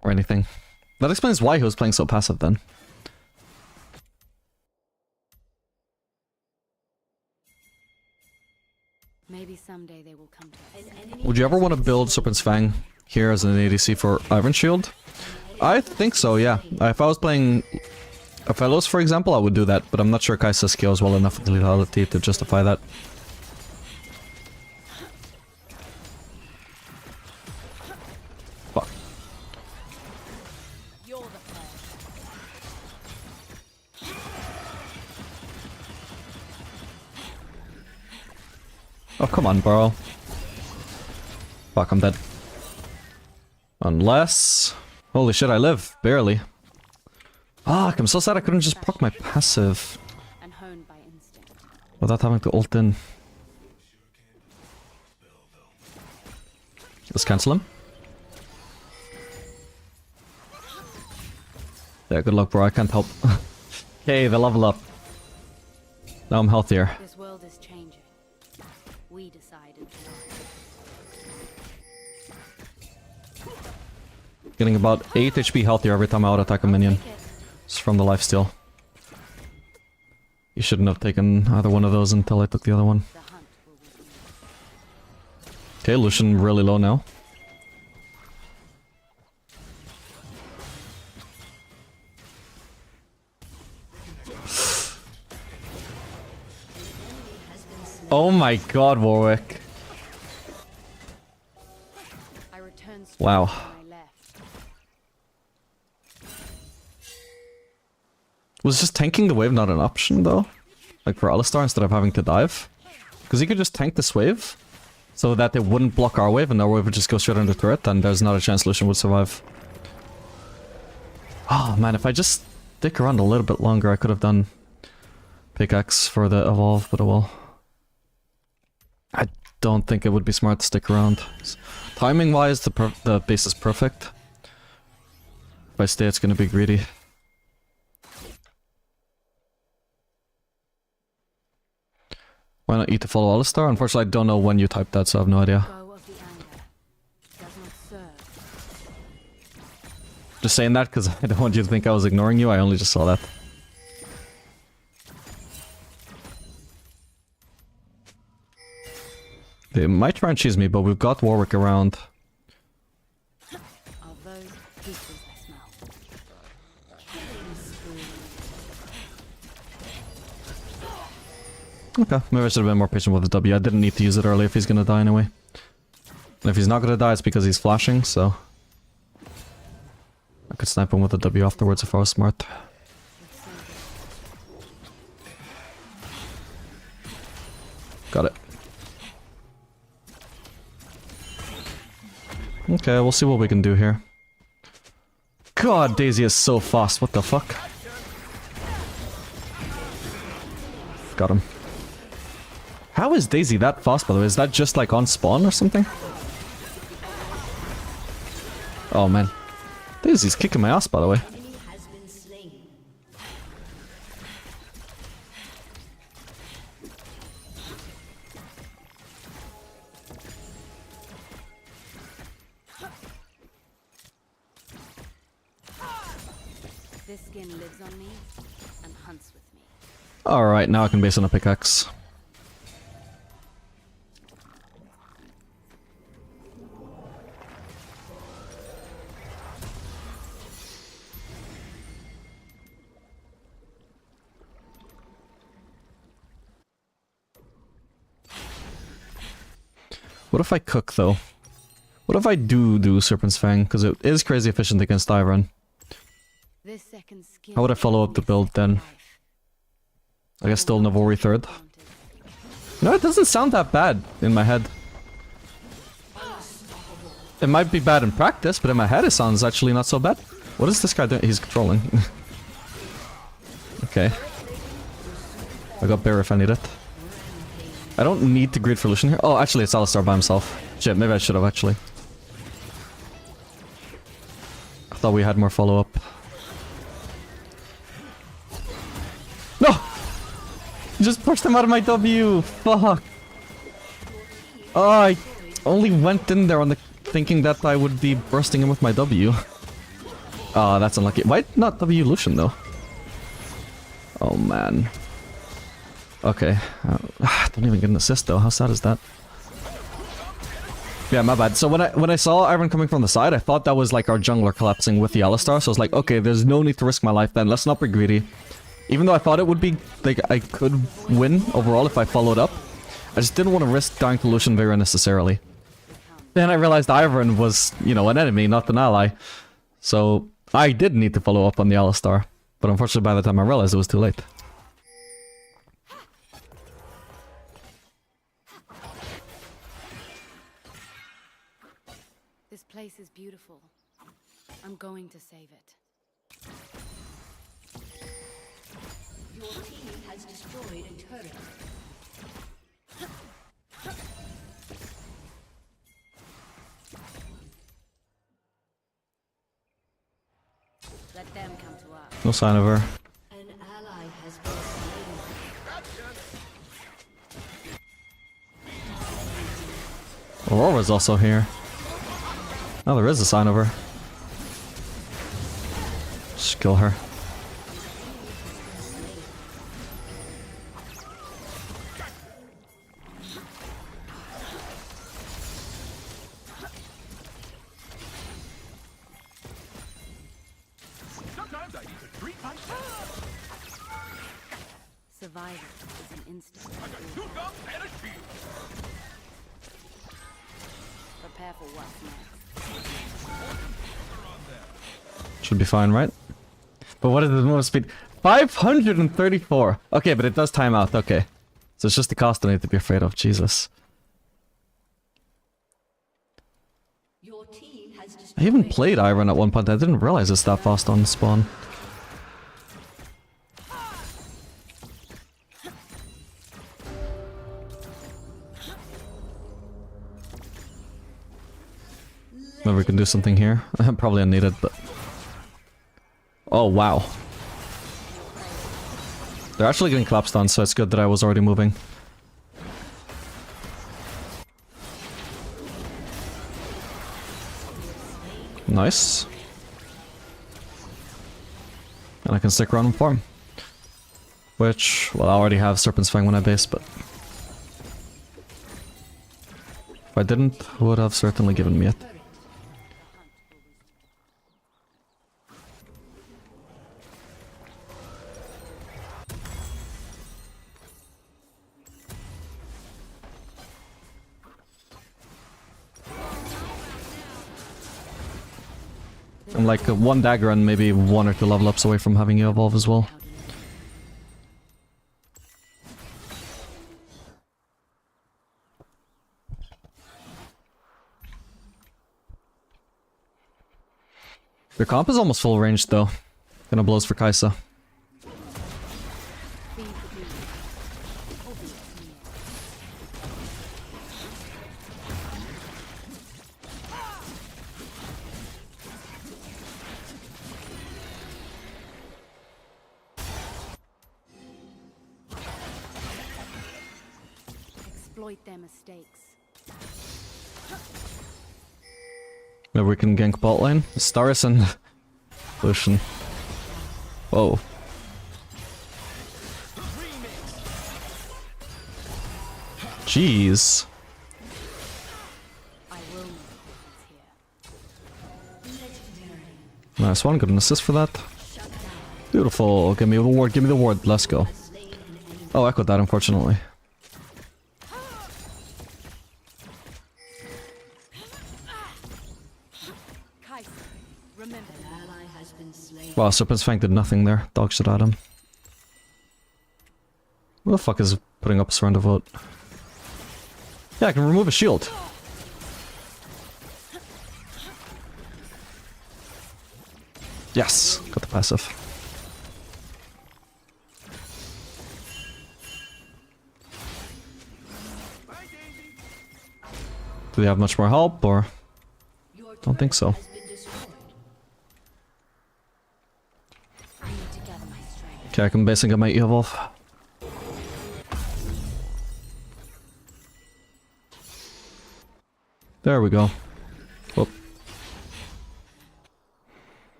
Or anything. That explains why he was playing so passive then. Maybe someday they will come to us. Would you ever want to build Serpent's Fang here as an ADC for Iron Shield? I think so, yeah. If I was playing Fellows, for example, I would do that, but I'm not sure Kai'Sa scales well enough with lethality to justify that. Fuck. Oh, come on, bro. Fuck, I'm dead. Unless... Holy shit, I live. Barely. Fuck, I'm so sad I couldn't just proc my passive And honed by instinct. without having to ult in. Let's cancel him. Yeah, good luck, bro. I can't help. Okay, the level up. Now I'm healthier. This world is changing. We decided to. Getting about 8 HP healthier every time I out-attack a minion. It's from the lifesteal. You shouldn't have taken either one of those until I took the other one. Okay, Lucian really low now. Oh my god, Warwick. I returned straight Wow. when I left. Was just tanking the wave not an option though? Like for Alistar instead of having to dive? Because he could just tank this wave so that it wouldn't block our wave and our wave would just go straight under turret and there's not a chance Lucian would survive. Oh man, if I just stick around a little bit longer I could have done pickaxe for the evolve, but oh well. I don't think it would be smart to stick around. Timing wise the base is perfect. If I stay it's gonna be greedy. Why not eat to follow Alistar? Unfortunately, I don't know when you typed that, so I have no idea. Go of the anger does not serve. Just saying that because I don't want you to think I was ignoring you, I only just saw that. They might try and cheese me, but we've got Warwick around. Are those pieces I smell? Okay, maybe I should have been more patient with the W. I didn't need to use it early if he's gonna die anyway. And if he's not gonna die, it's because he's flashing, so... I could snipe him with a W afterwards if I was smart. Got it. Okay, we'll see what we can do here. God, Daisy is so fast, what the fuck? Got him. How is Daisy that fast, by the way? Is that just like on spawn or something? Oh man. Daisy's kicking my ass, by the way. Enemy has been slain. This skin lives on me and hunts with me. Alright, now I can base on a pickaxe. What if I cook, though? What if I do Serpent's Fang? Because it is crazy efficient against Iron. This second skin How would I follow up the build then? I guess still Navori third. No, it doesn't sound that bad in my head. It might be bad in practice, but in my head it sounds actually not so bad. What is this guy doing? He's controlling. Okay. I got bear if I need it. I don't need to greed for Lucian here. Oh, actually it's Alistar by himself. Shit, maybe I should have actually. I thought we had more follow-up. No! Just pushed him out of my W! Fuck! Oh, I only went in there on the thinking that I would be bursting him with my W. Oh, that's unlucky. Why not W Lucian though? Oh man. Okay. Don't even get an assist though. How sad is that? Yeah, my bad. So when I saw Iron coming from the side, I thought that was like our jungler collapsing with the Alistar. So I was like, okay, there's no need to risk my life then. Let's not be greedy. Even though I thought it would be like I could win overall if I followed up, I just didn't want to risk dying to Lucian very unnecessarily. Then I realized Iron was, you know, an enemy, not an ally. So I did need to follow up on the Alistar. But unfortunately by the time I realized it was too late. This place is beautiful. I'm going to save it. Your team has destroyed a turret. Let them come to us. No sign of her. An ally has been slain. Aurora's also here. Oh, there is a sign of her. Just kill her. Survival is an instant. Prepare for what's next. Should be fine, right? But what is the movement speed? 534! Okay, but it does time out, okay. So it's just the cost I need to be afraid of, Jesus. Your team has destroyed. I even played Iron at one point, I didn't realize it's that fast on spawn. Maybe we can do something here. Probably unneeded, but... Oh, wow. They're actually getting collapsed on, so it's good that I was already moving. Nice. And I can stick around and farm. Which, well, I already have Serpent's Fang when I base, but... If I didn't, would have certainly given me it. I'm like one dagger and maybe 1 or 2 level ups away from having you evolve as well. Your comp is almost full range though. Gonna blows for Kaisa. Exploit their mistakes. Maybe we can gank bot lane. Staris and Lucian. Whoa. Jeez. I will make presence here. Nice one, good an assist for that. Beautiful, give me the ward, give me the ward, let's go. Oh, echoed that unfortunately. Kaiser, remember. An ally has been slain. Wow, Serpent's Fang did nothing there. Dog shit at him. Who the fuck is putting up a surrender vote? Yeah, I can remove a shield. Yes, got the passive. Do they have much more help, or? Your Don't think so. turret has been destroyed. I need to gather my strength. Okay, I can basically get my evolve. There we go. Whoop.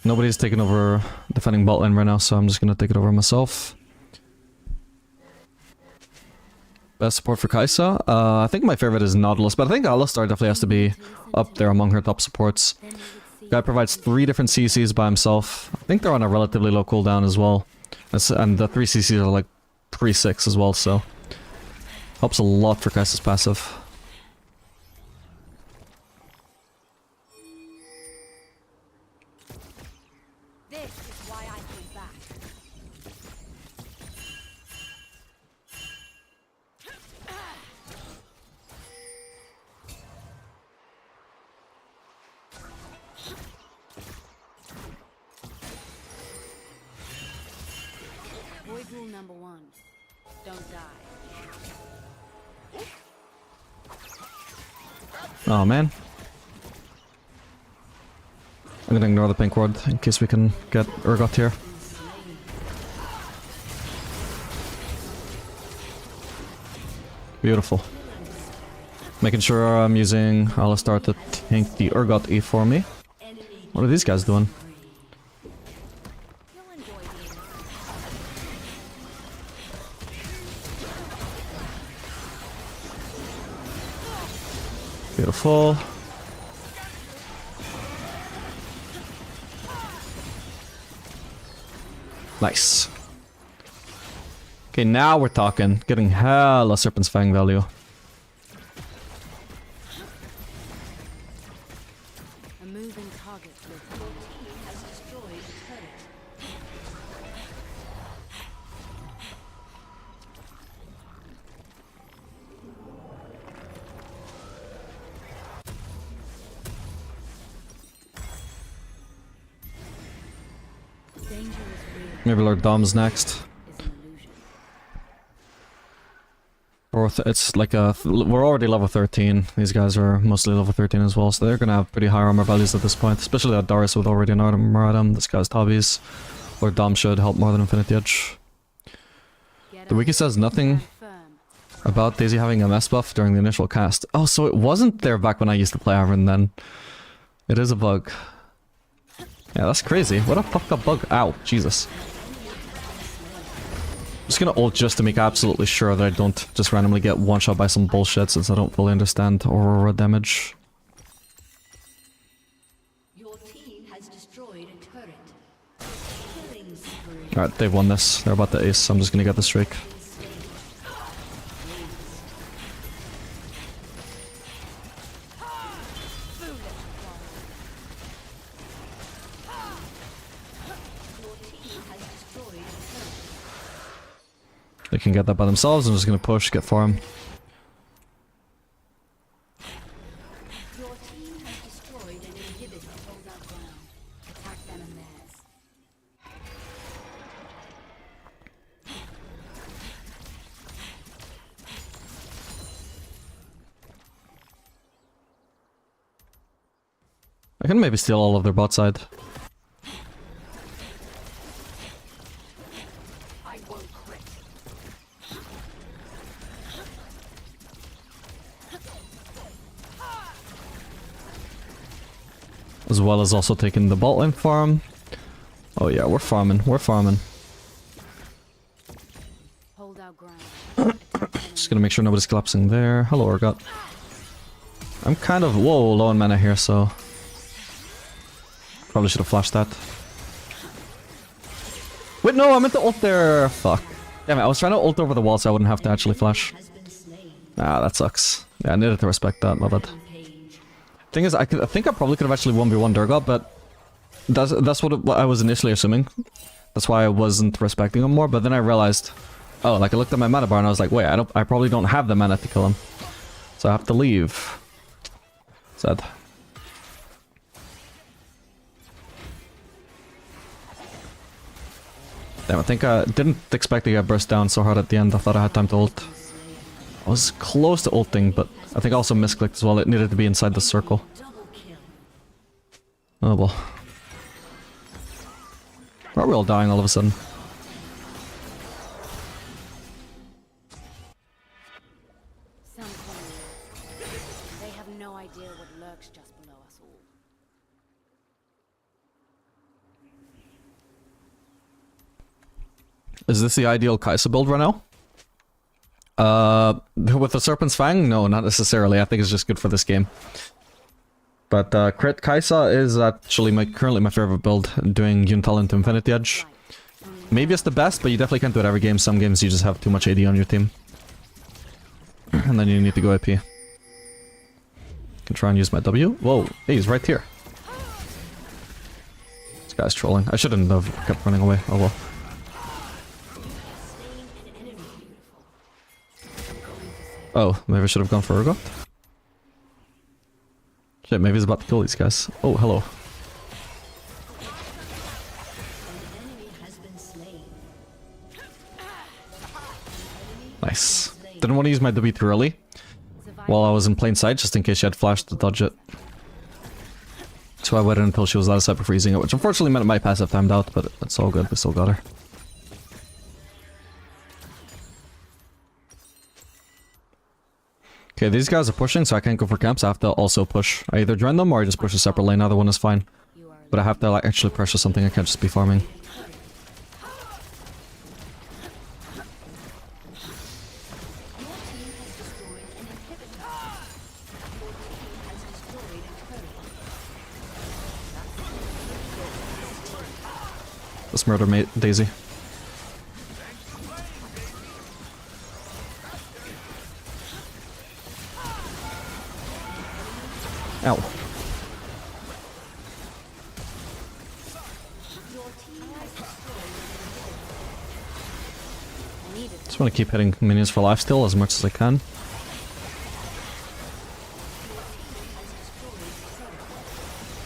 Nobody's taking over defending bot lane right now, so I'm just gonna take it over myself. Best support for Kai'Sa? I think my favorite is Nautilus, but I think Alistar definitely has to be up there among her top supports. Then we would see Guy provides 3 different CCs by himself. I think they're on a relatively low cooldown as well. And the 3 CCs are like 3-6 as well, so... helps a lot for Kai'Sa's passive. this is why I came back. Void rule number 1. Don't die. Oh man. I'm gonna ignore the pink ward in case we can get Urgot here. Beautiful. Making sure I'm using Alistar to tank the Urgot E for me. What are these guys doing? You'll enjoy being Beautiful. Nice. Okay, now we're talking. Getting hella Serpent's Fang value. a moving target with Has destroyed a turret. danger is real. Maybe Lord Dom's next. Is an illusion. It's like a... we're already level 13. These guys are mostly level 13 as well, so they're gonna have pretty high armor values at this point. Especially that Darius with already an armor item. This guy's Tabbies. Lord Dom should help more than Infinity Edge. Get The wiki up, says nothing stand firm. about Daisy having a mess buff during the initial cast. Oh, so it wasn't there back when I used to play Ivern then. It is a bug. Yeah, that's crazy. What a fucked up bug. Ow, Jesus. I'm just gonna ult just to make absolutely sure that I don't just randomly get one-shot by some bullshit since I don't fully understand Aurora damage. Your team has destroyed a turret. Killing spree. Alright, they've won this. They're about to ace, so I'm just gonna get the streak. They can get that by themselves. I'm just gonna push, get farm. Your team has destroyed an inhibitor. Hold up ground. Attack them and theirs. I can maybe steal all of their bot side. I won't quit. As well as also taking the bot lane farm. Oh yeah, we're farming. We're farming. Hold our ground. Attack them and theirs. Just gonna make sure nobody's collapsing there. Hello, Urgot. I'm kind of, whoa, low on mana here, so... Probably should have flashed that. Wait, no, I meant to ult there. Fuck. Damn it, I was trying to ult over the wall so I wouldn't have to actually flash. Ah, that sucks. Yeah, I needed to respect that, my bad. Thing is, I think I probably could have actually 1v1 Durgot, but... That's what I was initially assuming. That's why I wasn't respecting him more, but then I realized... Oh, like I looked at my mana bar and I was like, wait, I probably don't have the mana to kill him. So I have to leave. Sad. Damn, I think I didn't expect to get burst down so hard at the end. I thought I had time to ult. I was close to ulting, but I think I also misclicked as well. It needed to be inside the circle. Oh well. Why are we all dying all of a sudden? Some they have no idea what lurks just below us all. Is this the ideal Kai'Sa build right now? With the Serpent's Fang? No, not necessarily. I think it's just good for this game. But crit Kai'Sa is actually currently my favorite build, doing Yuntal into Infinity Edge. Maybe it's the best, but you definitely can't do it every game. Some games you just have too much AD on your team. And then you need to go AP. Can try and use my W. Whoa, hey, he's right here. This guy's trolling. I shouldn't have kept running away. Oh well. Oh, maybe I should have gone for Urgot. Shit, maybe he's about to kill these guys. Oh, hello. Nice. Didn't want to use my W too early while I was in plain sight, just in case she had flashed to dodge it. So I waited until she was out of sight before using it, which unfortunately meant my passive timed out, but it's all good, we still got her. Okay, these guys are pushing, so I can't go for camps. I have to also push. I either join them or I just push a separate lane. Either one is fine. But I have to like actually pressure something. I can't just be farming. Let's murder mate Daisy. Ow. Just want to keep hitting minions for life still as much as I can.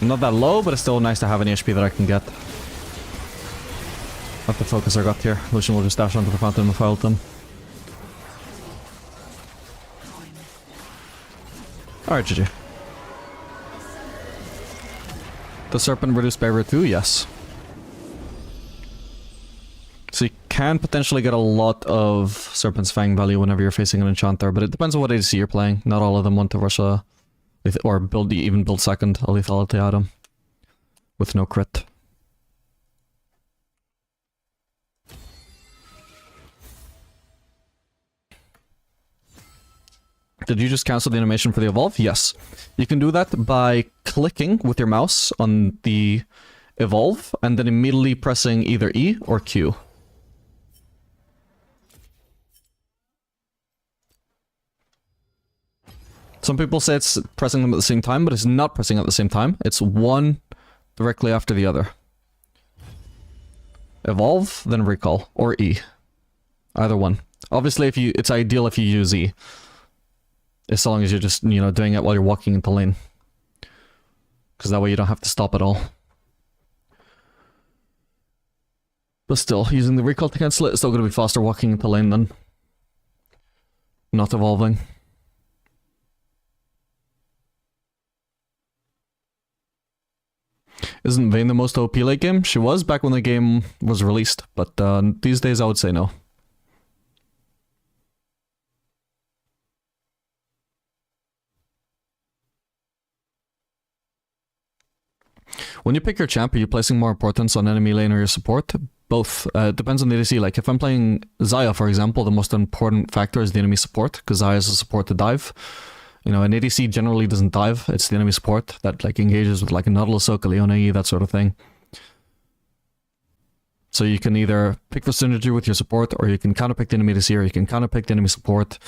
I'm not that low, but it's still nice to have any HP that I can get. I have to focus our gut here. Lucian will just dash onto the fountain and file them. Alright, GG. The Serpent reduced barrier 2? Yes. So you can potentially get a lot of Serpent's Fang value whenever you're facing an Enchanter, but it depends on what ADC you're playing. Not all of them want to rush a... or even build second a lethality item. With no crit. Did you just cancel the animation for the evolve? Yes. You can do that by clicking with your mouse on the evolve and then immediately pressing either E or Q. Some people say it's pressing them at the same time, but it's not pressing at the same time. It's one directly after the other. Evolve, then recall, or E. Either one. Obviously, it's ideal if you use E. As long as you're just, you know, doing it while you're walking into lane. Because that way you don't have to stop at all. But still, using the recall to cancel it is still going to be faster walking into lane than not evolving. Isn't Vayne the most OP late game? She was back when the game was released, but these days I would say no. When you pick your champ, are you placing more importance on enemy lane or your support? both. It depends on the ADC. Like if I'm playing Xayah, for example, the most important factor is the enemy support, because Xayah is a support to dive. You know, an ADC generally doesn't dive. It's the enemy support that like engages with like a Nautilus, Soak, Leona, that sort of thing. So you can either pick for synergy with your support, or you can counterpick the enemy ADC, or you can counterpick the enemy support.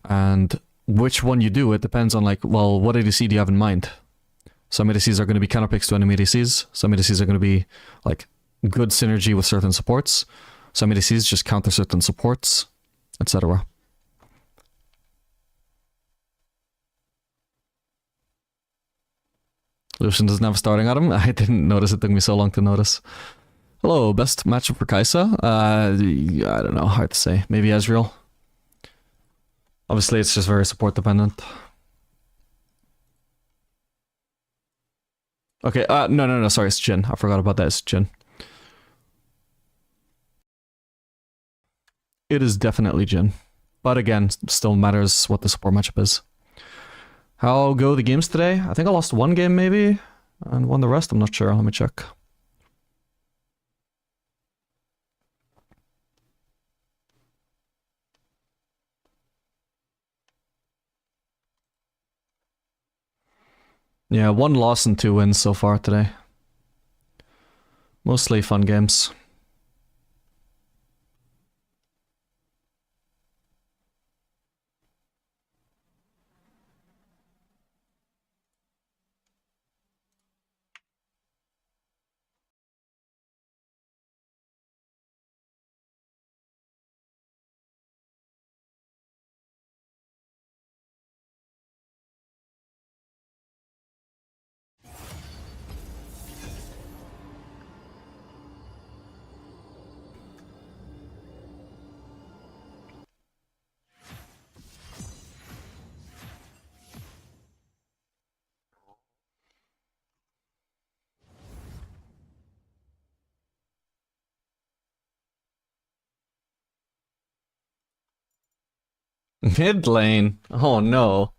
And which one you do, it depends on like, well, what ADC do you have in mind? Some ADCs are going to be counterpicks to enemy ADCs. Some ADCs are going to be like good synergy with certain supports. Some ADCs just counter certain supports, etc. Lucian doesn't have a starting item. I didn't notice, it took me so long to notice. Hello, best matchup for Kai'Sa? I don't know, hard to say. Maybe Ezreal. Obviously, it's just very support dependent. Okay, no, sorry, it's Jhin. I forgot about that, it's Jhin. It is definitely Jhin. But again, still matters what the support matchup is. How go the games today? I think I lost one game maybe, and won the rest, I'm not sure, let me check. Yeah, 1 loss and 2 wins so far today. Mostly fun games. Mid lane. Oh no.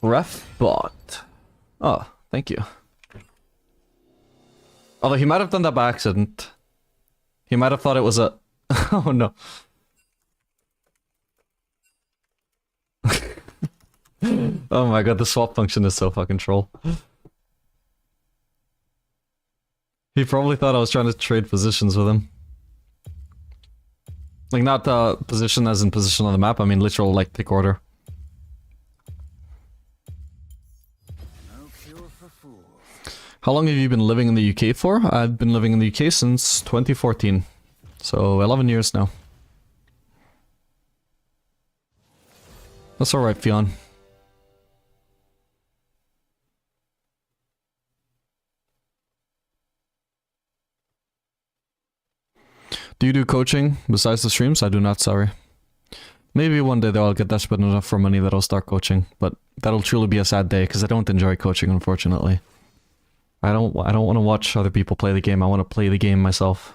Ref bot. Oh, thank you. Although he might have done that by accident. He might have thought it was a... Oh no. Oh my god, the swap function is so fucking troll. He probably thought I was trying to trade positions with him. Like, not position as in position on the map, I mean literal, like, pick order. How long have you been living in the UK for? I've been living in the UK since 2014. So, 11 years now. That's alright, Fionn. Do you do coaching besides the streams? I do not, sorry. Maybe one day though I'll get desperate enough for money that I'll start coaching, but that'll truly be a sad day because I don't enjoy coaching, unfortunately. I don't want to watch other people play the game. I want to play the game myself.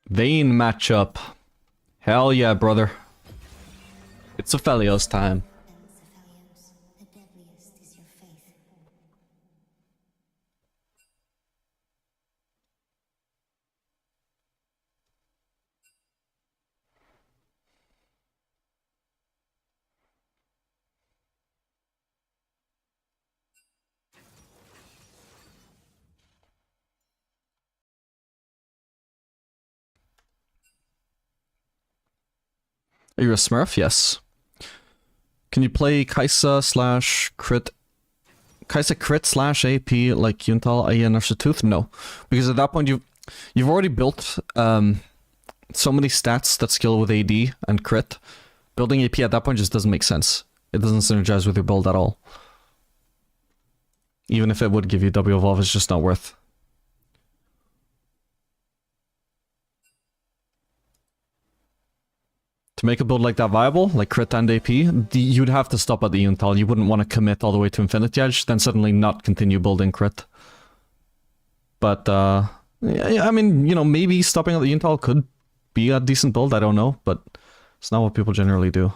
Vayne matchup. Hell yeah, brother. It's Aphelios time. Aphelios, the deadliest is your faith. Are you a smurf? Yes. Can you play Kai'Sa slash crit... Kai'Sa crit slash AP like Yuntal, Aya, and Tooth? No. Because at that point you've already built so many stats that scale with AD and crit. Building AP at that point just doesn't make sense. It doesn't synergize with your build at all. Even if it would give you W evolve, it's just not worth. To make a build like that viable, like crit and AP, you'd have to stop at the Yuntal. You wouldn't want to commit all the way to Infinity Edge, then suddenly not continue building crit. But, Yeah, I mean, you know, maybe stopping at the Intel could be a decent build, I don't know, but it's not what people generally do.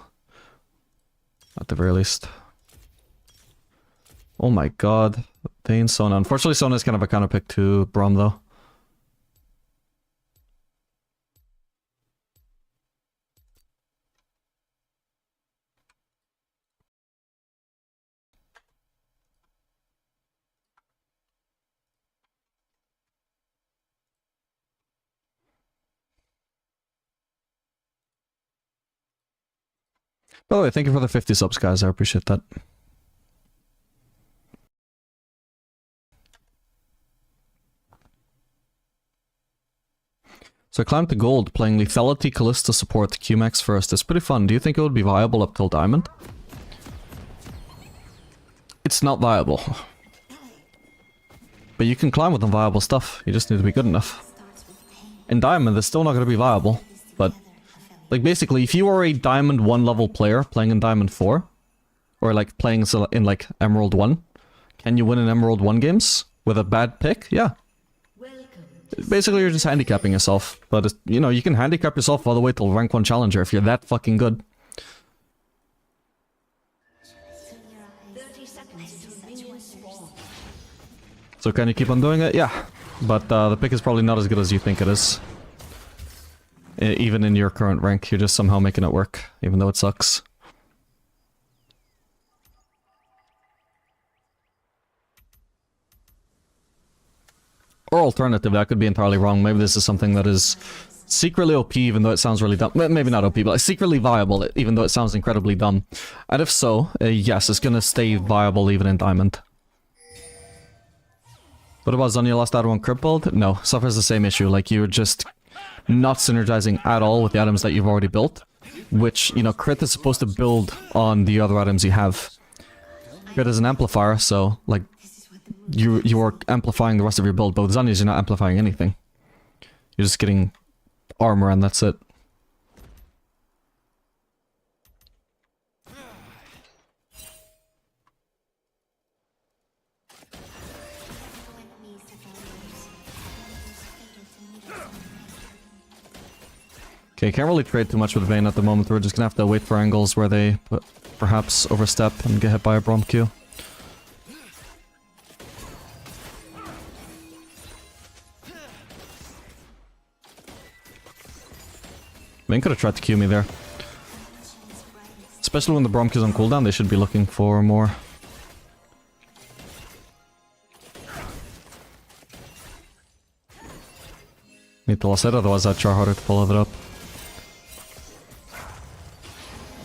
At the very least. Oh my god. Vayne, Sona. Unfortunately, Sona is kind of a counter pick to Braum, though. By the way, thank you for the 50 subs, guys. I appreciate that. So I climbed to gold, playing Lethality, Callista support, QMax first. It's pretty fun. Do you think it would be viable up till diamond? It's not viable. But you can climb with unviable stuff. You just need to be good enough. In diamond, it's still not going to be viable. But, like, basically, if you are a diamond 1 level player playing in diamond 4, or like playing in like emerald 1, can you win in emerald 1 games with a bad pick? Yeah. Basically, you're just handicapping yourself, but you know, you can handicap yourself all the way till rank 1 challenger if you're that fucking good. 30 seconds to minion spawn. So can you keep on doing it? Yeah, but the pick is probably not as good as you think it is. Even in your current rank, you're just somehow making it work, even though it sucks. Or alternatively, I could be entirely wrong. Maybe this is something that is secretly OP, even though it sounds really dumb. Maybe not OP, but like secretly viable, even though it sounds incredibly dumb. And if so, yes, it's gonna stay viable even in Diamond. What about Zonya last add one crit build? No, suffers the same issue. Like, you're just not synergizing at all with the items that you've already built. Which, you know, crit is supposed to build on the other items you have. Crit is an amplifier, so, like, you are amplifying the rest of your build, but with Zonyas you're not amplifying anything. You're just getting armor and that's it. Okay, can't really trade too much with Vayne at the moment. We're just gonna have to wait for angles where they perhaps overstep and get hit by a Braum Q. Vayne could have tried to Q me there. Especially when the Braum Q's on cooldown, they should be looking for more. Need to loss it, otherwise I'd try harder to follow it up.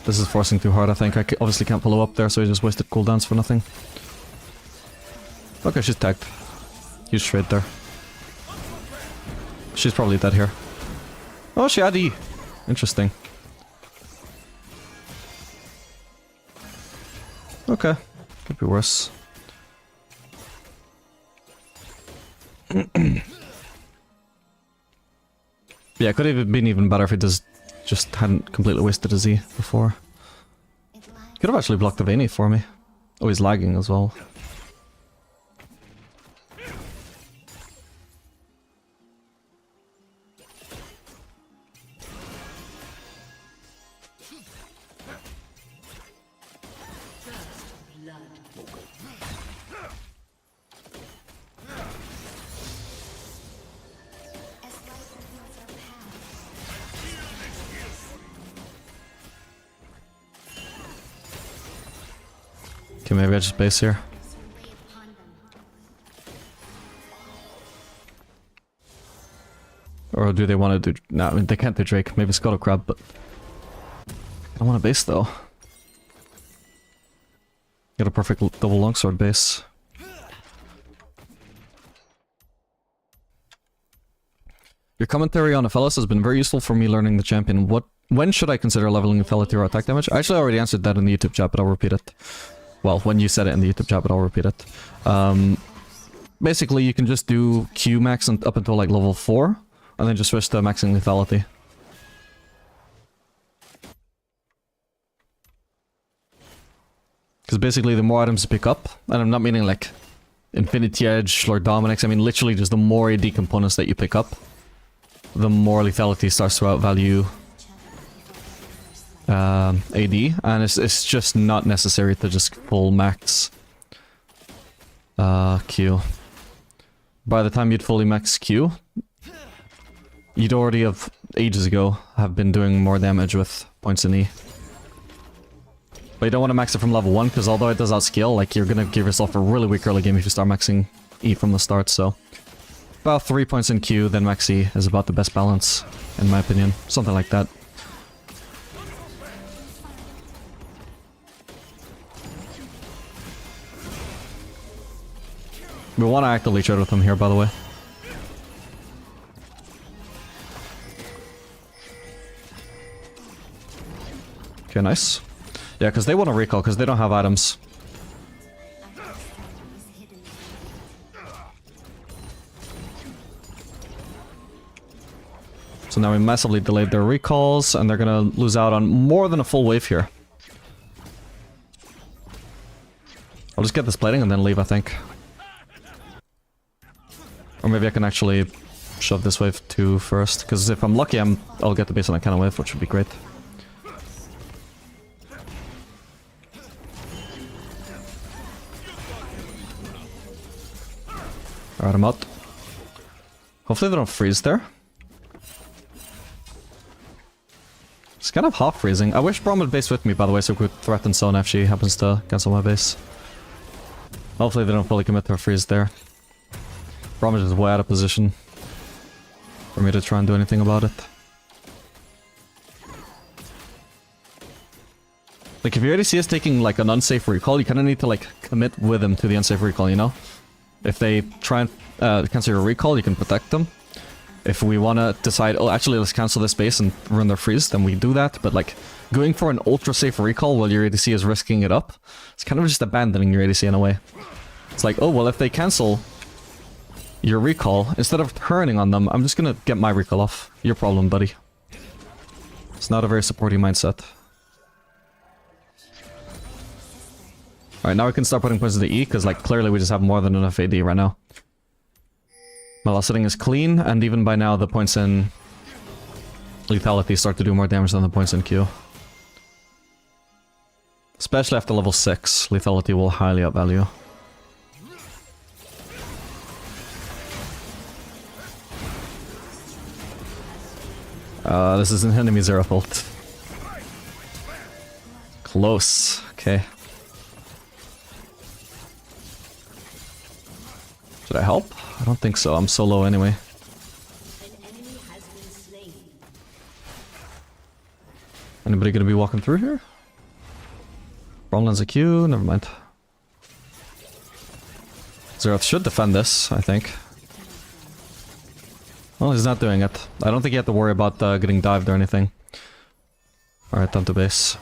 This is forcing too hard, I think. I obviously can't follow up there, so he just wasted cooldowns for nothing. Okay, she's tagged. Huge trade there. She's probably dead here. Oh, she had E. Interesting. Okay. Could be worse. Yeah, it could have been even better if he just hadn't completely wasted his E before. Could have actually blocked the Vayne for me. Oh, he's lagging as well. Okay, maybe I just base here. Or do they want to do... Nah, I mean, they can't do Drake. Maybe Scuttle Crab, but... I don't want to base, though. Get a perfect double longsword base. Your commentary on Aphelis has been very useful for me learning the champion. When should I consider leveling Lethality or attack damage? I actually already answered that in the YouTube chat, but I'll repeat it. Well, when you said it in the YouTube chat, but I'll repeat it. Basically, you can just do Q max up until like level 4, and then just switch to maxing Lethality. Because basically, the more items you pick up, and I'm not meaning like Infinity Edge, Lord Dominic's. I mean, literally just the more AD components that you pick up, the more lethality starts to outvalue AD, and it's just not necessary to just full max Q. By the time you'd fully max Q, you'd already have ages ago have been doing more damage with points in E. But you don't want to max it from level 1, because although it does outscale, like, you're gonna give yourself a really weak early game if you start maxing E from the start, so... About 3 points in Q, then max E is about the best balance, in my opinion. Something like that. We want to actively trade with them here, by the way. Okay, nice. Yeah, because they want to recall, because they don't have items. So now we massively delayed their recalls, and they're gonna lose out on more than a full wave here. I'll just get this plating and then leave, I think. Or maybe I can actually shove this wave 2 first, because if I'm lucky, I'll get the base on a cannon wave, which would be great. Alright, I'm out. Hopefully they don't freeze there. It's kind of half freezing. I wish Brom would base with me, by the way, so we could threaten Sona if she happens to cancel my base. Hopefully they don't fully commit to a freeze there. Brom is just way out of position for me to try and do anything about it. Like, if your ADC is taking, like, an unsafe recall, you kind of need to, like, commit with them to the unsafe recall, you know? If they try and cancel your recall, you can protect them. If we want to decide, oh, actually, let's cancel this base and ruin their freeze, then we do that. But, like, going for an ultra-safe recall while your ADC is risking it up, it's kind of just abandoning your ADC in a way. It's like, oh, well, if they cancel your recall, instead of turning on them, I'm just gonna get my recall off. Your problem, buddy. It's not a very supporting mindset. Alright, now we can start putting points into E, because, like, clearly we just have more than enough AD right now. My last setting is clean, and even by now the points in lethality start to do more damage than the points in Q. Especially after level 6, lethality will highly outvalue. This is an enemy 0 ult. Close. Okay. Should I help? I don't think so. I'm so low anyway. An enemy has been slain. Anybody gonna be walking through here? Wrong lands a Q. Never mind. Zeroth should defend this, I think. Well, he's not doing it. I don't think you have to worry about getting dived or anything. Alright, down to base.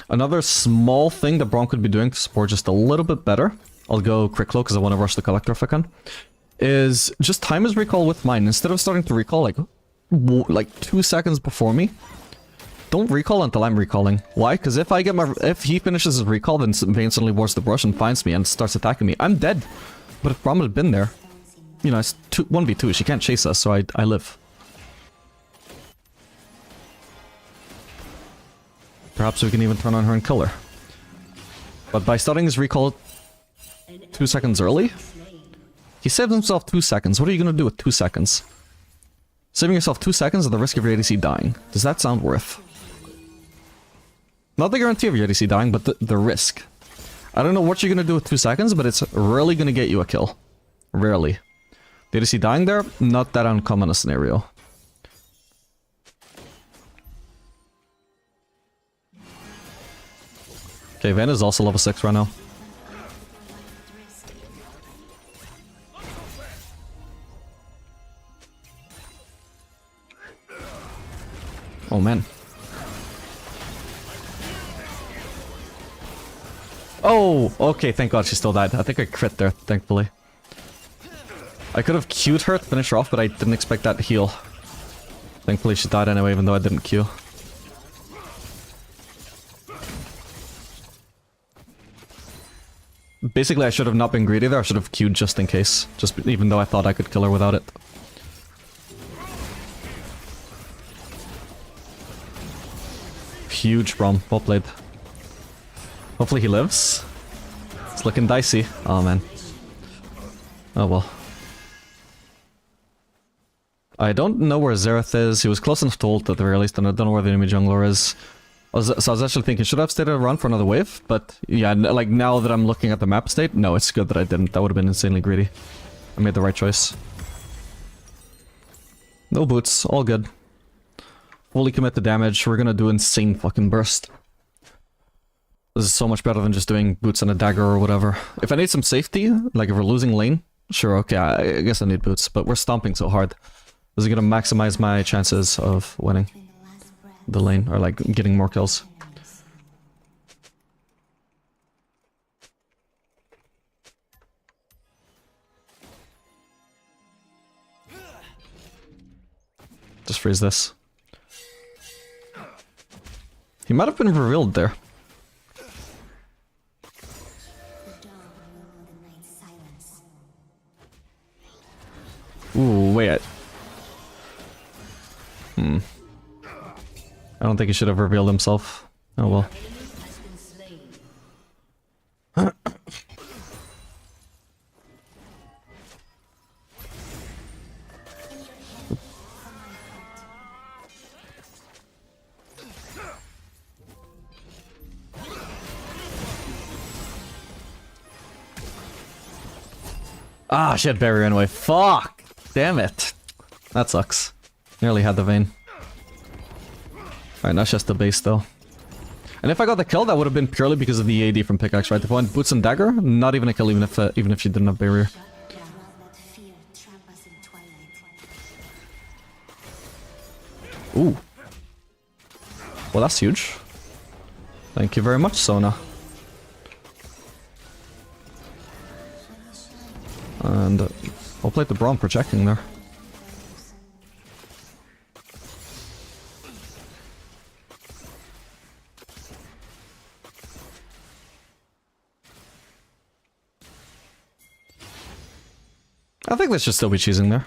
Another small thing that Braum could be doing to support just a little bit better, I'll go quick cloak because I want to rush the collector if I can, is just time his recall with mine. Instead of starting to recall like 2 seconds before me, don't recall until I'm recalling. Why? Because if he finishes his recall, then Vayne suddenly wards the brush and finds me and starts attacking me. I'm dead. But if Braum had been there, you know, it's 1v2, she can't chase us, so I live. Perhaps we can even turn on her and kill her. But by starting his recall 2 seconds early, he saved himself 2 seconds. What are you going to do with 2 seconds? Saving yourself 2 seconds at the risk of your ADC dying. Does that sound worth? Not the guarantee of your ADC dying, but the risk. I don't know what you're going to do with 2 seconds, but it's rarely going to get you a kill. Rarely. The ADC dying there, not that uncommon a scenario. Okay, Vayne is also level 6 right now. Oh man. Oh, okay, thank god she still died. I think I crit there, thankfully. I could have Q'd her to finish her off, but I didn't expect that heal. Thankfully she died anyway, even though I didn't Q. Basically, I should have not been greedy there. I should have queued just in case. Just even though I thought I could kill her without it. Huge Brom. Well played. Hopefully he lives. It's looking dicey. Oh man. Oh well. I don't know where Xerath is. He was close enough to ult at the very least, and I don't know where the enemy jungler is. So I was actually thinking, should I have stayed around for another wave? But yeah, like now that I'm looking at the map state, no, it's good that I didn't. That would have been insanely greedy. I made the right choice. No boots, all good. Fully commit to damage. We're gonna do insane fucking burst. This is so much better than just doing boots and a dagger or whatever. If I need some safety, like if we're losing lane, sure, okay, I guess I need boots. But we're stomping so hard. This is gonna maximize my chances of winning the lane, or like getting more kills. Just freeze this. He might have been revealed there. Ooh, wait. I don't think he should have revealed himself. Oh well. Ah, she had barrier anyway. Fuck! Damn it. That sucks. Nearly had the vein. Alright, that's just the base though. And if I got the kill, that would have been purely because of the AD from pickaxe, right? If I went boots and dagger, not even a kill, even if she didn't have barrier. Ooh. Well, that's huge. Thank you very much, Sona. And I'll play the Braum for checking there. I think they should still be cheesing there.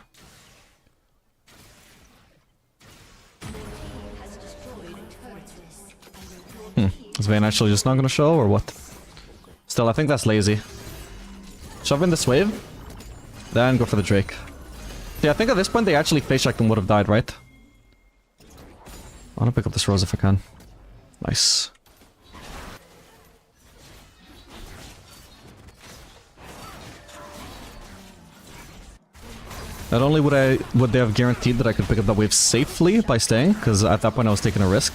Is Vayne actually just not gonna show, or what? Still, I think that's lazy. Shove in this wave, then go for the Drake. Yeah, I think at this point they actually face checked and would have died, right? I wanna pick up this rose if I can. Nice. Not only would they have guaranteed that I could pick up that wave safely by staying, because at that point I was taking a risk.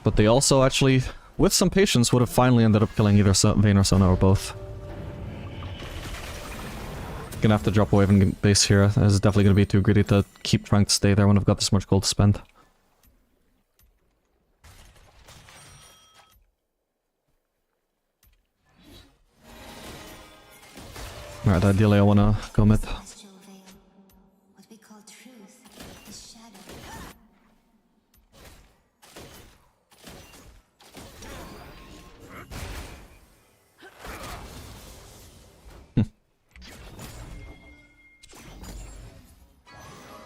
But they also actually, with some patience, would have finally ended up killing either Vayne or Sona or both. Gonna have to drop a wave and base here. This is definitely gonna be too greedy to keep trying to stay there when I've got this much gold to spend. Alright, ideally I wanna go mid. What we call truth is shadow.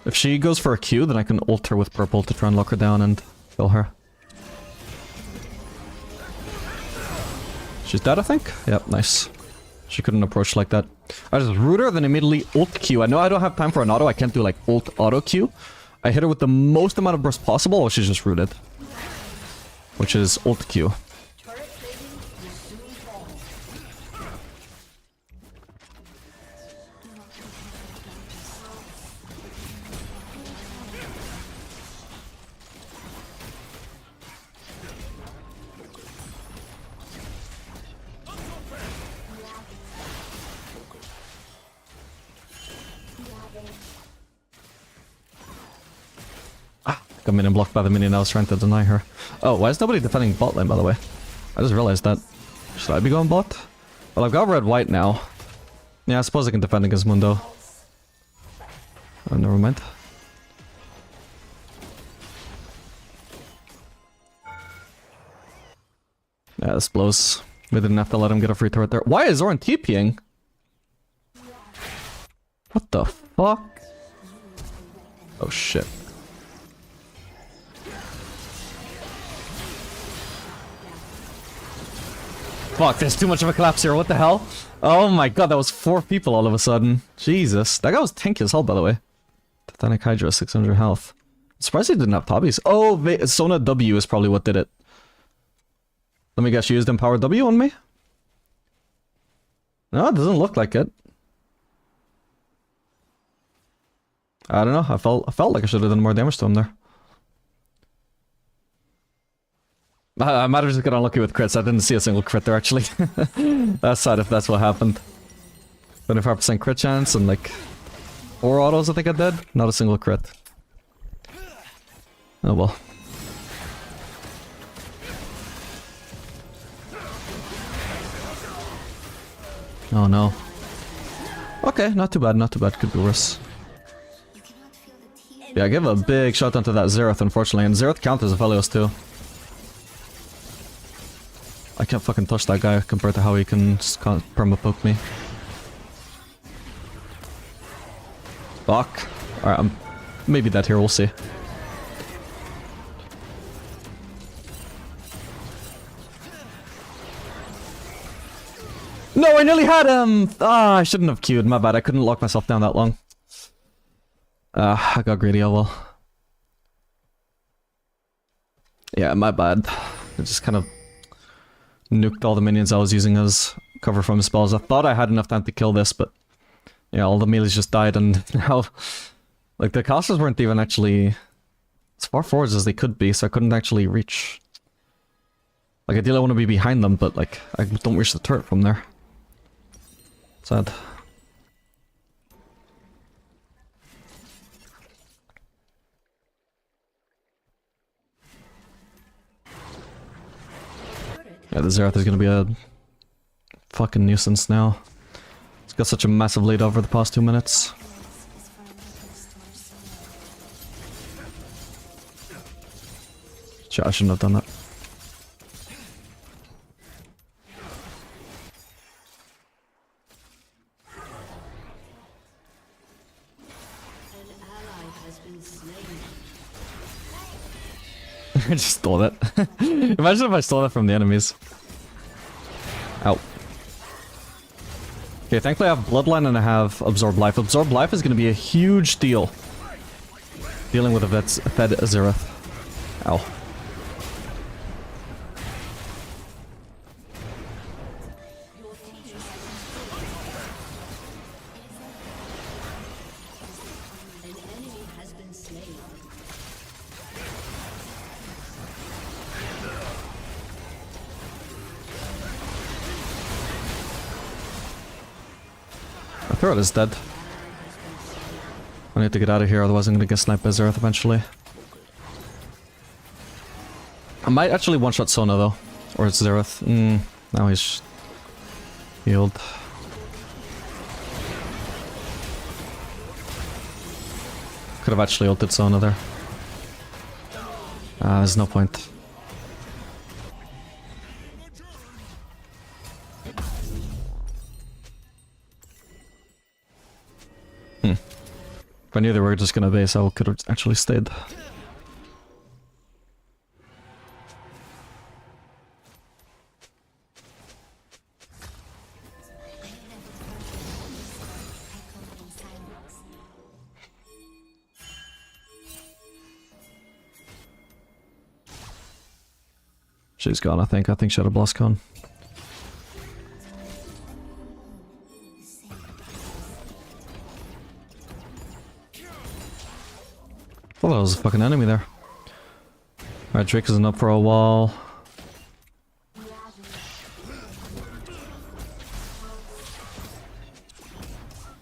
If she goes for a Q, then I can ult her with purple to try and lock her down and kill her. She's dead, I think? Yep, nice. She couldn't approach like that. I just root her, then immediately ult Q. I know I don't have time for an auto, I can't do like ult auto Q. I hit her with the most amount of burst possible, or she's just rooted. Which is ult Q. Got minion blocked by the minion I was trying to deny her. Oh, why is nobody defending bot lane, by the way? I just realized that. Should I be going bot? Well, I've got red-white now. Yeah, I suppose I can defend against Mundo. Oh, never mind. Yeah, this blows. We didn't have to let him get a free turret there. Why is Zoran TPing? What the fuck? Oh shit. Fuck, there's too much of a collapse here, what the hell? Oh my god, that was 4 people all of a sudden. Jesus. That guy was tanky as hell, by the way. Titanic Hydra, 600 health. I'm surprised he didn't have Tobbies. Oh, Sona W is probably what did it. Let me guess, you used Empower W on me? No, it doesn't look like it. I don't know, I felt like I should have done more damage to him there. I might have just got unlucky with crits. I didn't see a single crit there, actually. That's sad if that's what happened. 25% crit chance and like 4 autos I think I did. Not a single crit. Oh well. Oh no. Okay, not too bad, not too bad. Could be worse. Yeah, I gave a big shot down to that Xerath, unfortunately, and Xerath counters Aphelios too. I can't fucking touch that guy compared to how he can just perma-poke me. Fuck. Alright, I'm maybe dead here, we'll see. No, I nearly had him! Ah, I shouldn't have queued, my bad. I couldn't lock myself down that long. I got greedy, oh well. Yeah, my bad. I just kind of nuked all the minions I was using as cover from spells. I thought I had enough time to kill this, but yeah, all the melees just died, and now, like, the casters weren't even actually as far forward as they could be, so I couldn't actually reach. Like, ideally I want to be behind them, but like, I don't reach the turret from there. Sad. Yeah, the Xerath is gonna be a fucking nuisance now. It's got such a massive lead over the past 2 minutes. Shit, I shouldn't have done that. I just stole that. Imagine if I stole that from the enemies. Ow. Okay, thankfully I have Bloodline and I have Absorb Life. Absorb Life is going to be a huge deal. Dealing with a fed Xerath. Ow. My turret is dead. I need to get out of here, otherwise I'm gonna get sniped by Xerath eventually. I might actually one-shot Sona though. Or it's Xerath. Now he's healed. Could have actually ulted Sona there. There's no point. If I knew they were just gonna base, I could have actually stayed. She's gone, I think. I think she had a blast cone. Oh, that was a fucking enemy there. Alright, Drake isn't up for a while.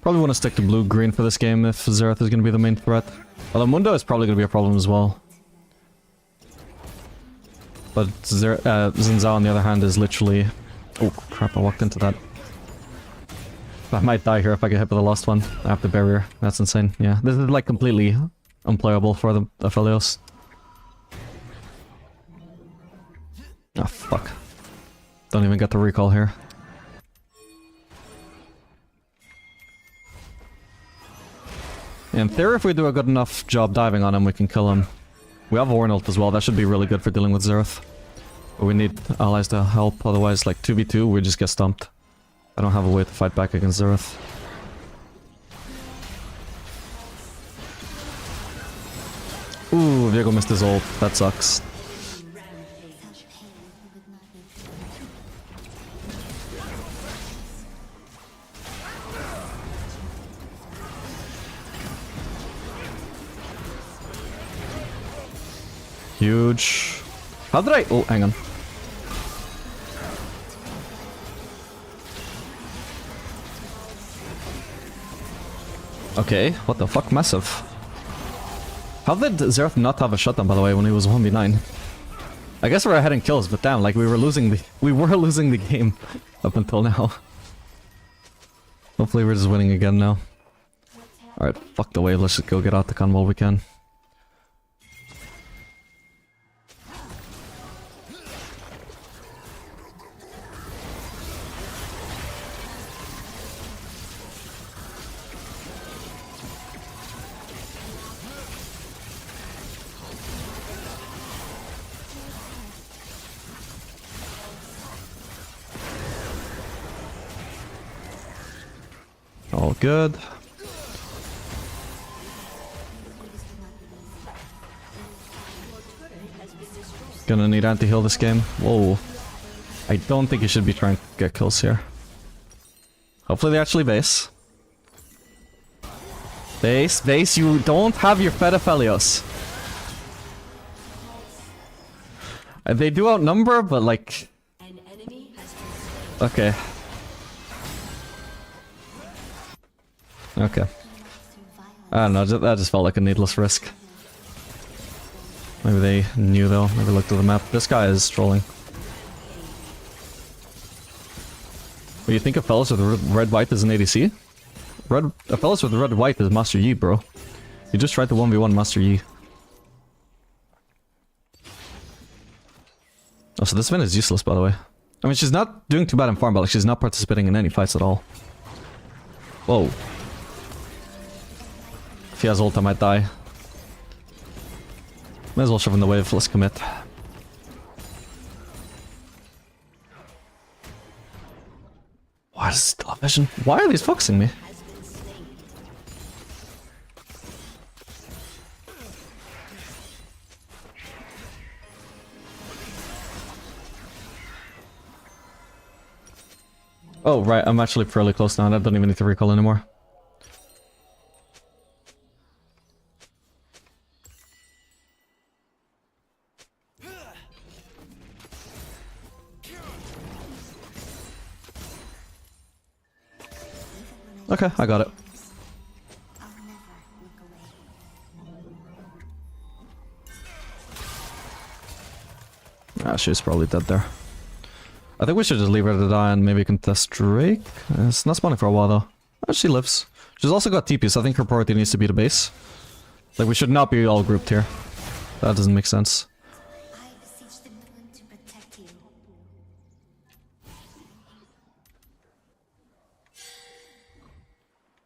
Probably want to stick to blue-green for this game if Xerath is going to be the main threat. Although Mundo is probably going to be a problem as well. But Xin Zhao on the other hand is literally... Oh crap, I walked into that. I might die here if I get hit with the last one. I have the barrier. That's insane. Yeah, this is like completely unplayable for the Aphelios. Oh, fuck. Don't even get the recall here. In theory, if we do a good enough job diving on him, we can kill him. We have Warn ult as well, that should be really good for dealing with Xerath. But we need allies to help, otherwise like 2v2 we just get stumped. I don't have a way to fight back against Xerath. Ooh, Viego missed his ult, that sucks. Huge. How did I? Oh, hang on. Okay, what the fuck, massive. How did Xerath not have a shutdown, by the way, when he was 1v9? I guess we're ahead in kills, but damn, like we were losing the game up until now. Hopefully we're just winning again now. Alright, fuck the wave, let's just go get out the con while we can. All good. Gonna need anti-heal this game. Whoa. I don't think you should be trying to get kills here. Hopefully they actually base. Base, you don't have your Fed Aphelios. They do outnumber, but like... Okay. Okay. I don't know, that just felt like a needless risk. Maybe they knew though, maybe looked at the map. This guy is trolling. What, you think a fellas with red-white is an ADC? A fellas with red-white is Master Yi, bro. You just tried to 1v1 Master Yi. Oh, so this Vin is useless, by the way. I mean, she's not doing too bad in farm, but like, she's not participating in any fights at all. Whoa. If he has ult, I might die. Might as well shove in the wave, let's commit. Why is still a vision? Why are these focusing me? Oh, right, I'm actually fairly close now, I don't even need to recall anymore. Okay, I got it. I'll never look away. Ah, she's probably dead there. I think we should just leave her to die and maybe contest Drake. It's not spawning for a while though. Oh, she lives. She's also got TP, so I think her priority needs to be the base. Like, we should not be all grouped here. That doesn't make sense. I beseech the moon to protect you.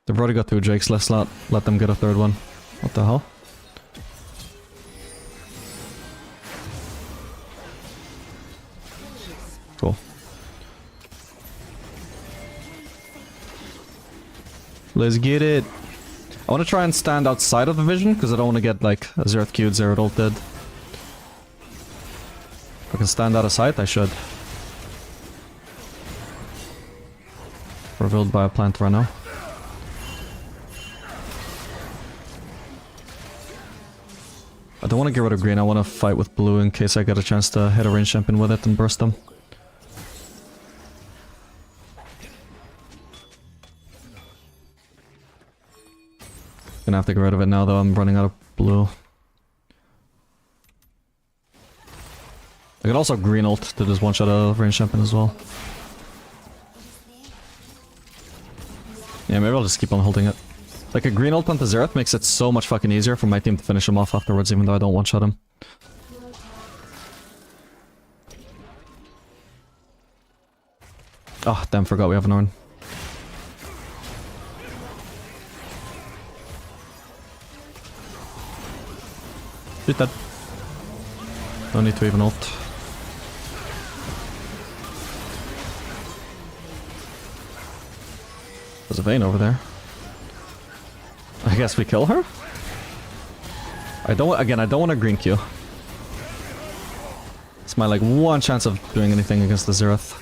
They've already got 2 Drakes, let's not let them get a 3rd one. What the hell? Cool. Let's get it. I want to try and stand outside of the vision, because I don't want to get like a Xerath Q'd, Xerath ulted. If I can stand out of sight, I should. Revealed by a plant right now. I don't want to get rid of green, I want to fight with blue in case I get a chance to hit a range champion with it and burst them. Gonna have to get rid of it now though, I'm running out of blue. I could also green ult to just one-shot a range champion as well. Yeah, maybe I'll just keep on holding it. Like a green ult onto Xerath makes it so much fucking easier for my team to finish him off afterwards, even though I don't one-shot him. Oh, damn, forgot we have an Ornn. Shoot that. No need to even ult. There's a Vayne over there. I guess we kill her? I don't want a green Q. It's my like one chance of doing anything against the Xerath.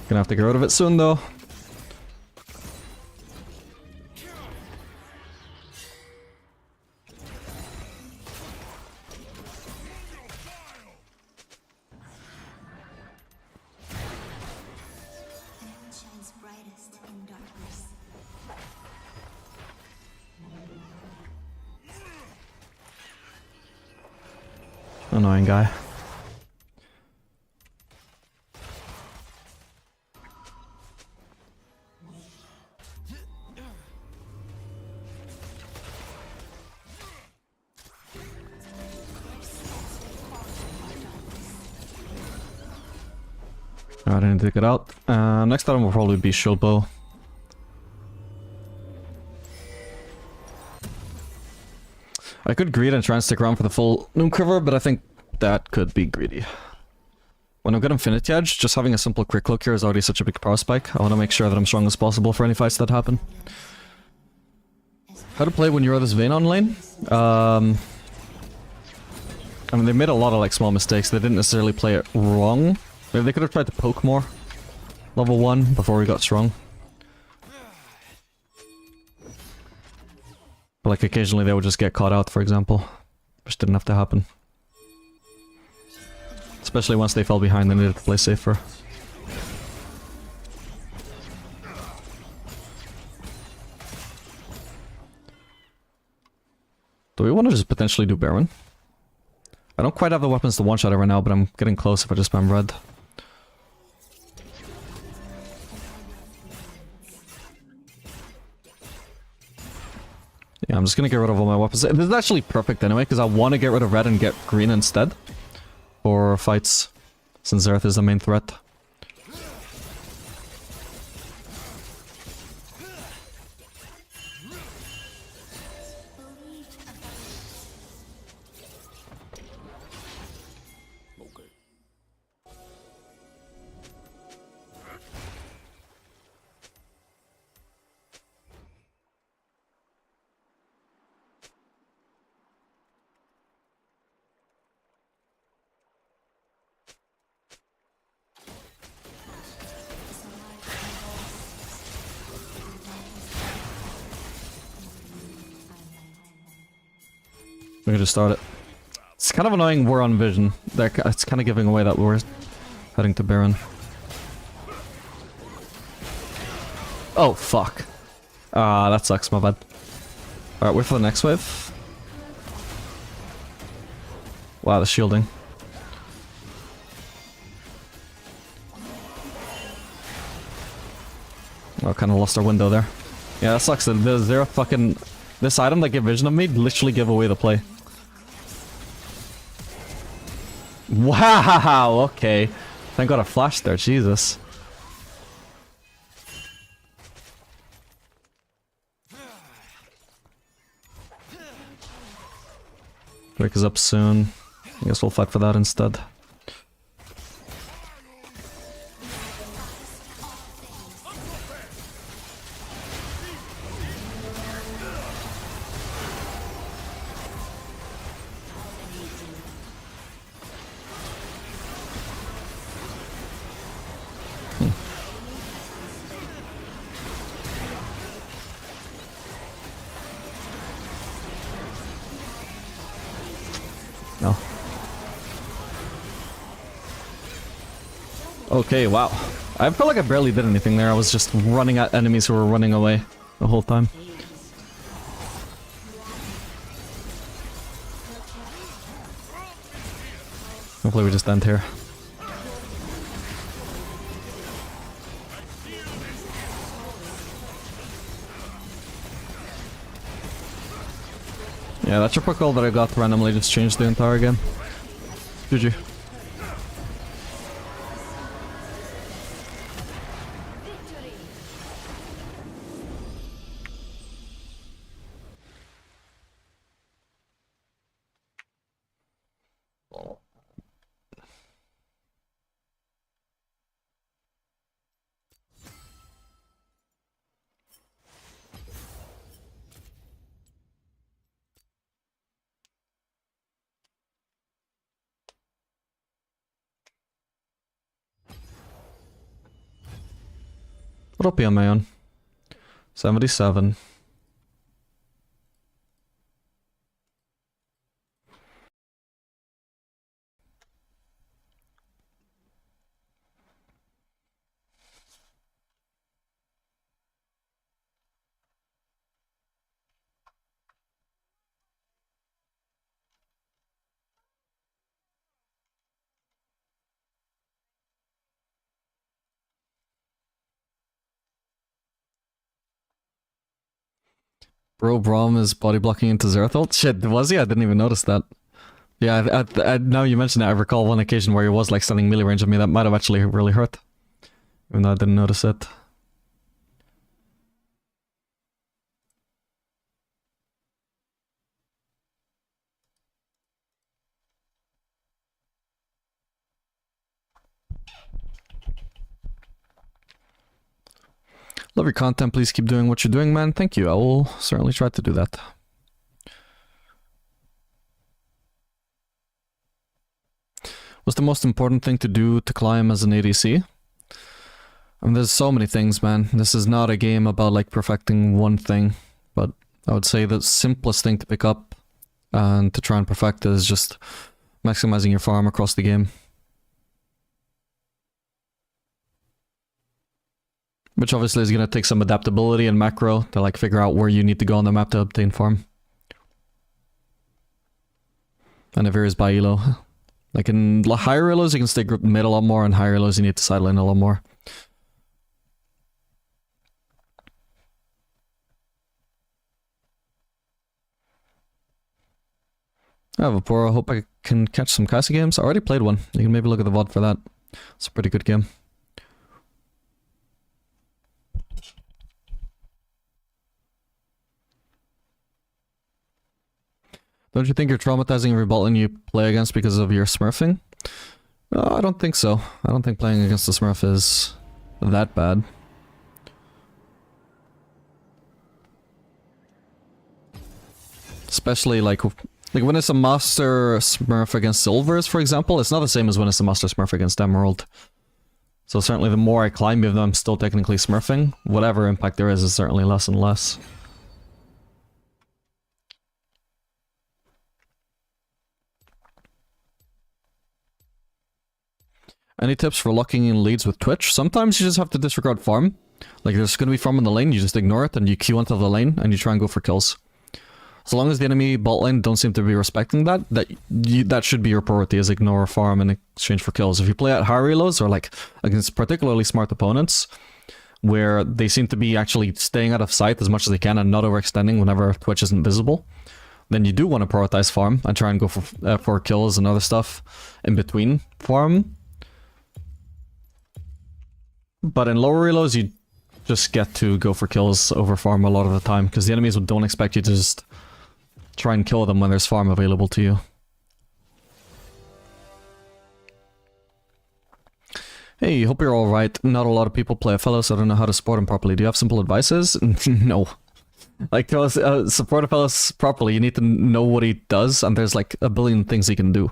Gonna have to get rid of it soon though. Shines brightest in darkness. Annoying guy. Alright, I need to get out. Next item will probably be shield bow. I could greed and try and stick around for the full Noom cover, but I think that could be greedy. When I've got Infinity Edge, just having a simple quick look here is already such a big power spike. I want to make sure that I'm strong as possible for any fights that happen. How to play when you're this Vayne on lane? I mean, they made a lot of like small mistakes. They didn't necessarily play it wrong. Maybe they could have tried to poke more. Level 1 before we got strong. But like occasionally they would just get caught out, for example. Which didn't have to happen. Especially once they fell behind, they needed to play safer. Do we want to just potentially do Baron? I don't quite have the weapons to one-shot it right now, but I'm getting close if I just spam red. Yeah, I'm just gonna get rid of all my weapons. This is actually perfect anyway, because I want to get rid of red and get green instead. For fights, since Xerath is the main threat. We can just start it. It's kind of annoying we're on vision. It's kind of giving away that we're heading to Baron. Oh, fuck. Ah, that sucks, my bad. Alright, wait for the next wave. Wow, the shielding. Oh, kind of lost our window there. Yeah, that sucks. There's zero fucking... This item that gave vision of me literally gave away the play. Wow, okay. Thank god I flashed there, Jesus. Break is up soon. I guess we'll fight for that instead. No. Okay, wow. I felt like I barely did anything there. I was just running at enemies who were running away the whole time. Hopefully we just end here. Yeah, that triple call that I got randomly just changed the entire game. GG. What up, young man? 77. Bro, Braum is body blocking into Zerathult? Shit, was he? I didn't even notice that. Yeah, now you mentioned it, I recall one occasion where he was like standing melee range on me. That might have actually really hurt. Even though I didn't notice it. Love your content, please keep doing what you're doing, man. Thank you, I will certainly try to do that. What's the most important thing to do to climb as an ADC? I mean, there's so many things, man. This is not a game about like perfecting one thing, but I would say the simplest thing to pick up and to try and perfect is just maximizing your farm across the game. Which obviously is going to take some adaptability and macro to like figure out where you need to go on the map to obtain farm. And it varies by elo. Like in higher elos you can stay group mid a lot more, and higher elos you need to sideline a lot more. I have a poor. I hope I can catch some Kai'Sa games. I already played one. You can maybe look at the VOD for that. It's a pretty good game. Don't you think you're traumatizing every bot you play against because of your smurfing? No, I don't think so. I don't think playing against the smurf is that bad. Especially like when it's a master smurf against silvers, for example, it's not the same as when it's a master smurf against emerald. So certainly the more I climb, even though I'm still technically smurfing, whatever impact there is certainly less and less. Any tips for locking in leads with Twitch? Sometimes you just have to disregard farm. Like there's going to be farm in the lane, you just ignore it and you queue into the lane and you try and go for kills. So long as the enemy bot lane don't seem to be respecting that, that should be your priority, is ignore farm in exchange for kills. If you play at higher reloads or like against particularly smart opponents, where they seem to be actually staying out of sight as much as they can and not overextending whenever Twitch isn't visible, then you do want to prioritize farm and try and go for kills and other stuff in between farm. But in lower reloads, you just get to go for kills over farm a lot of the time, because the enemies don't expect you to just try and kill them when there's farm available to you. Hey, hope you're alright. Not a lot of people play Fellow, so I don't know how to support him properly. Do you have simple advices? No. Like, to support a Fellow properly, you need to know what he does, and there's like a billion things he can do.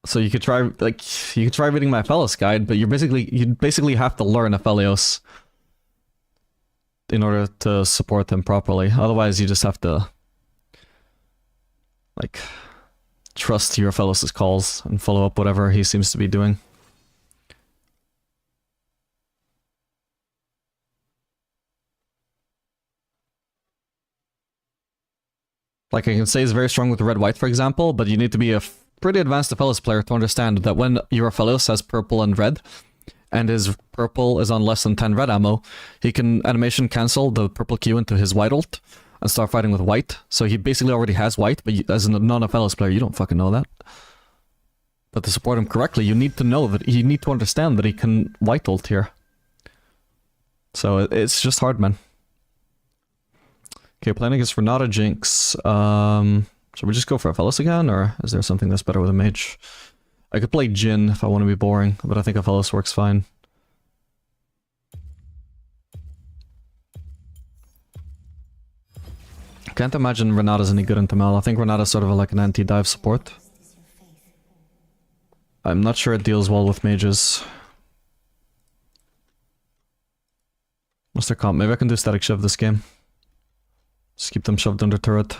So you could try, like, you could try reading my Aphelios guide, but you basically have to learn Aphelios in order to support him properly. Otherwise, you just have to, like, trust your Aphelios' calls and follow up whatever he seems to be doing. Like, I can say he's very strong with red-white, for example, but you need to be pretty advanced Aphelios player to understand that when your Aphelios has purple and red, and his purple is on less than 10 red ammo, he can animation cancel the purple Q into his white ult and start fighting with white. So he basically already has white, but as a non-Aphelios player, you don't fucking know that. But to support him correctly, you need to know that, you need to understand that he can white ult here. So it's just hard, man. Okay, playing against Renata Jinx. Should we just go for Aphelios again, or is there something that's better with a mage? I could play Jhin if I want to be boring, but I think Aphelios works fine. Can't imagine Renata's any good in Tamal. I think Renata's sort of like an anti-dive support. I'm not sure it deals well with mages. What's their comp? Maybe I can do static shiv this game. Just keep them shoved under turret.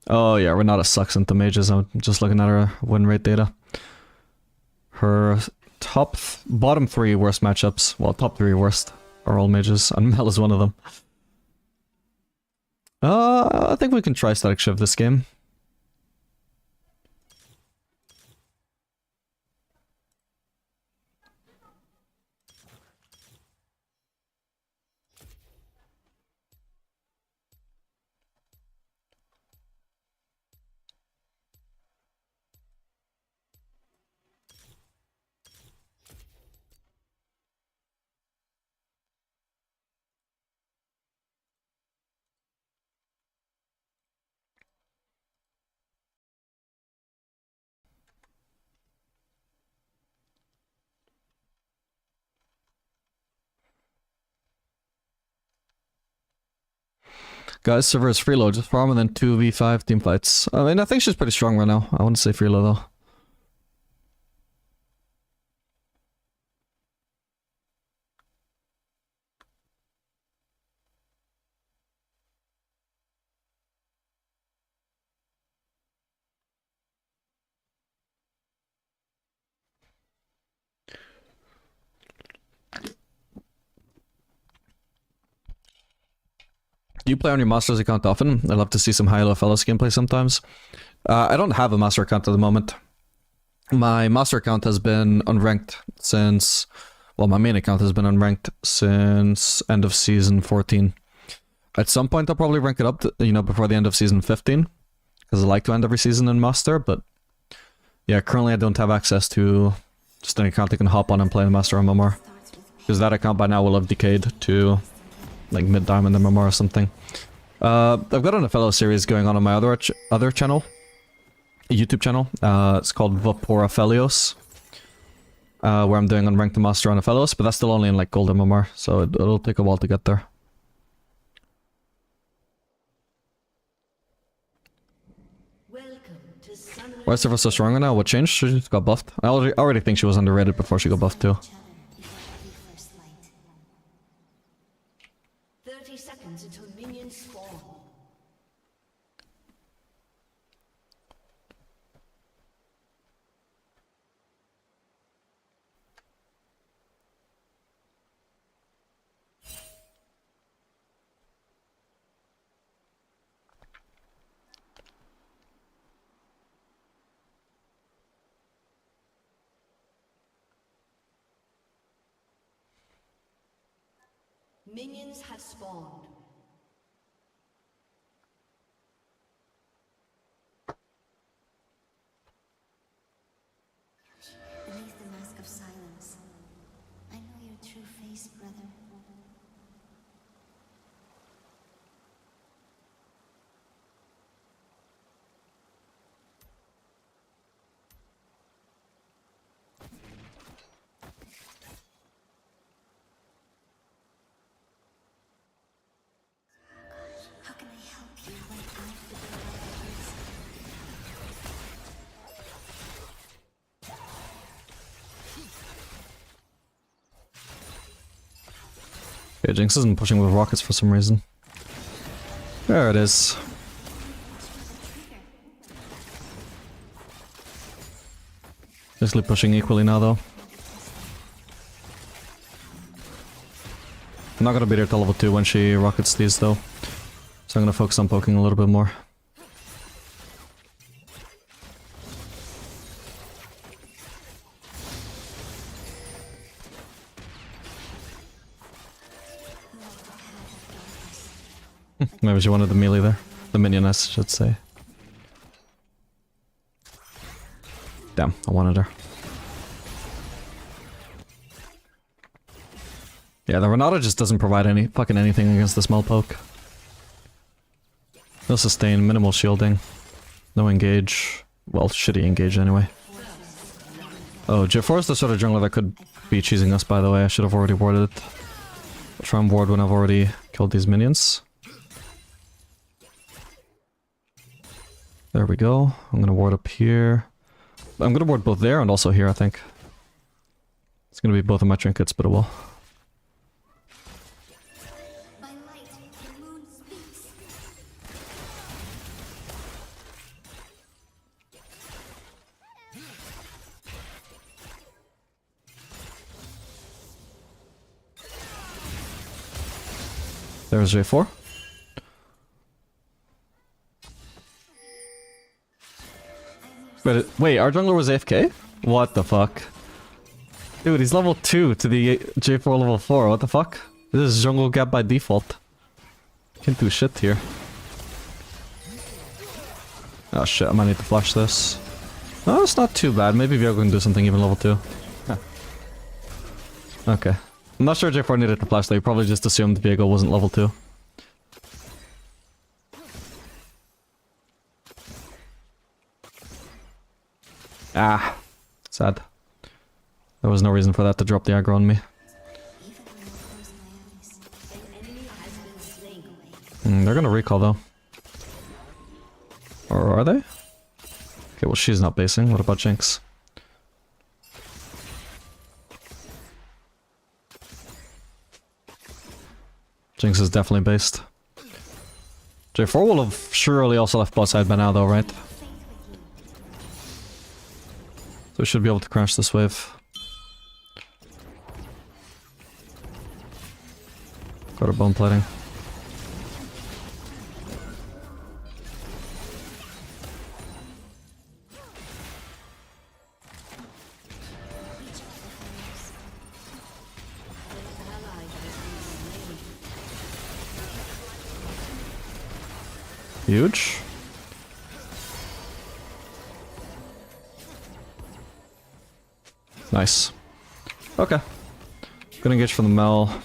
Oh yeah, Renata sucks into mages. I'm just looking at her win rate data. Her bottom 3 worst matchups, well, top 3 worst, are all mages, and Mel is one of them. I think we can try static shiv this game. Guys, server is freeload, just farm and then 2v5 team fights. I mean, I think she's pretty strong right now. I wouldn't say freeload though. Do you play on your Masters account often? I'd love to see some high-low Aphelios gameplay sometimes. I don't have a Master account at the moment. My Master account has been unranked since... Well, my main account has been unranked since end of Season 14. At some point I'll probably rank it up, to, you know, before the end of Season 15. Because I like to end every season in Master, but... Yeah, currently I don't have access to just an account that can hop on and play in Master MMR. Because that account by now will have decayed to... like mid-diamond MMR or something. I've got an Aphelios series going on my other channel, a YouTube channel. It's called Vapor Aphelios, where I'm doing unranked master on Aphelios, but that's still only in like gold MMR, so it'll take a while to get there. Why is Server so strong right now? What changed? She just got buffed. I already think she was underrated before she got buffed too. 30 seconds until minions spawn. Minions have spawned. Beneath the mask of silence, I know your true face, brother. How can I help you when I've the Okay, Jinx isn't pushing with rockets for some reason. There it is. Basically pushing equally now though. I'm not gonna beat her to level 2 when she rockets these though. So I'm gonna focus on poking a little bit more. Maybe she wanted the melee there. The minion, I should say. Damn, I wanted her. Yeah, the Renata just doesn't provide any fucking anything against the small poke. No sustain, minimal shielding. No engage. Well, shitty engage anyway. Oh, J4 is the sort of jungler that could be cheesing us, by the way. I should have already warded it. I'll try and ward when I've already killed these minions. There we go. I'm gonna ward up here. I'm gonna ward both there and also here, I think. It's gonna be both of my trinkets, but it will. By light, the moon speaks. There's J4. Wait, our jungler was AFK? What the fuck? Dude, he's level 2 to the J4 level 4, what the fuck? This is jungle gap by default. Can't do shit here. Oh shit, I might need to flash this. No, it's not too bad. Maybe Viego can do something even level 2. Huh. Okay. I'm not sure J4 needed to flash though, he probably just assumed Viego wasn't level 2. Ah, sad. There was no reason for that to drop the aggro on me. They're gonna recall though. Or are they? Okay, well she's not basing. What about Jinx? Jinx is definitely based. J4 will have surely also left bot side by now though, right? So we should be able to crash this wave. Got our bone plating. Huge. Nice. Okay. Gonna engage from the Mel.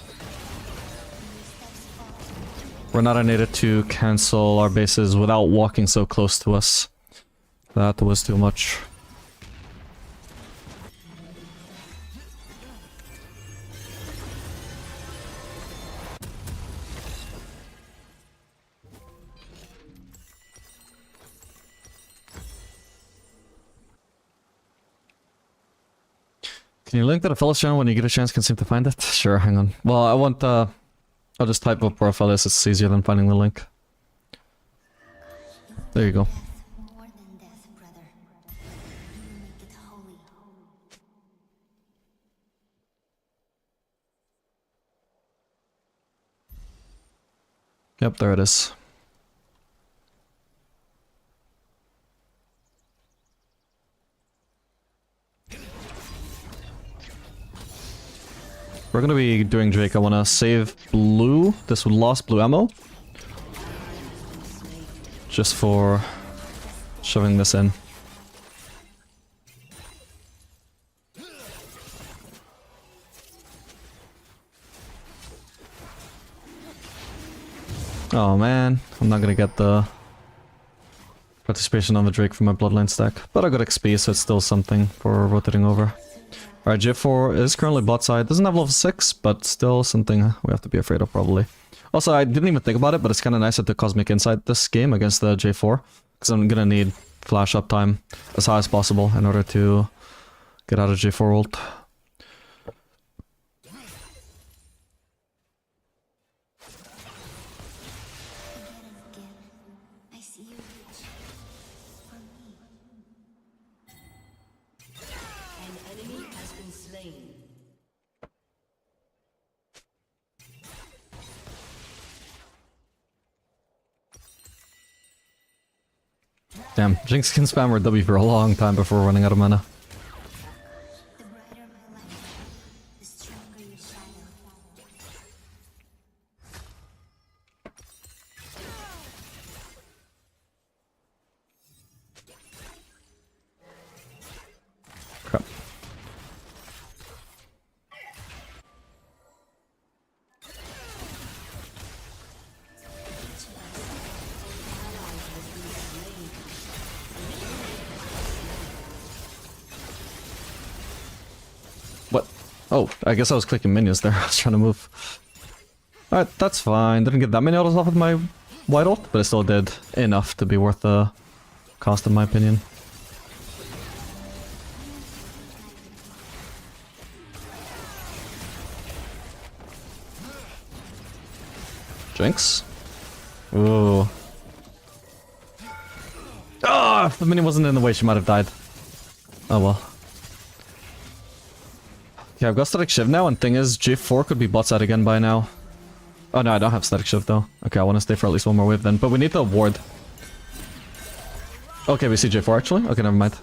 Renata needed to cancel our bases without walking so close to us. That was too much. Can you link to the fellas channel when you get a chance? Can seem to find it? Sure, hang on. Well, I want, I'll just type up profile list, it's easier than finding the link. There you go. More than death, brother. You make it holy. Yep, there it is. We're gonna be doing Drake. I wanna save blue. This would lost blue ammo. Just for shoving this in. Oh man, I'm not gonna get the participation on the Drake from my bloodline stack. But I got XP, so it's still something for rotating over. Alright, J4 is currently bot side. Doesn't have level 6, but still something we have to be afraid of probably. Also, I didn't even think about it, but it's kind of nice at the Cosmic Insight this game against the J4. Because I'm gonna need flash uptime as high as possible in order to get out of J4 ult. I see you reach for me. An enemy has been slain. Damn, Jinx can spam her W for a long time before running out of mana. The brighter my light, the stronger your shadow. Crap. What? Oh, I guess I was clicking minions there. I was trying to move. Alright, that's fine. Didn't get that many autos off with my white ult, but it still did enough to be worth the cost in my opinion. Jinx? Ooh. Ah, if the minion wasn't in the way, she might have died. Oh well. Yeah, I've got Static Shiv now, and thing is, G4 could be bot side again by now. Oh no, I don't have Static Shiv though. Okay, I want to stay for at least one more wave then, but we need the ward. Okay, we see J4 actually? Okay, never mind.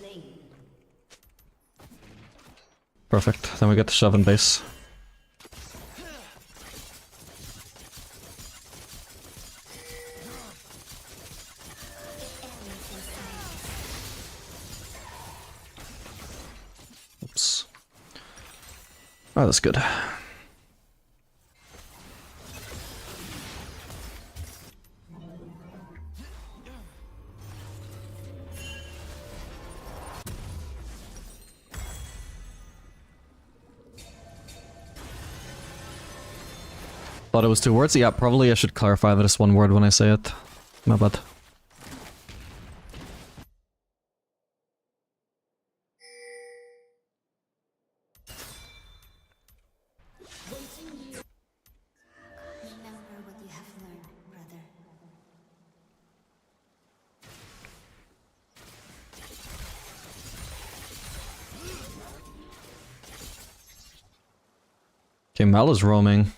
Perfect, then we get the shove in base. Oops. Oh, that's good. Thought it was 2 words? Yeah, probably I should clarify that it's 1 word when I say it. My bad. Remember what you have learned, brother. Okay, Mal is roaming.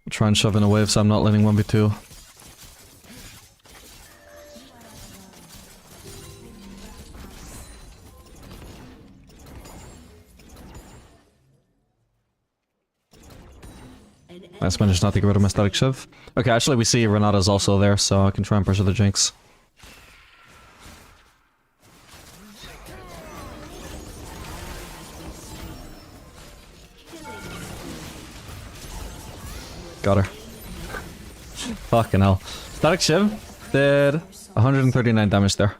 I'll try and shove in a wave so I'm not letting 1v2. Nice, managed not to get rid of my Static Shiv. Okay, actually we see Renata's also there, so I can try and pressure the Jinx. Got her. Fucking hell. Static Shiv did 139 damage there.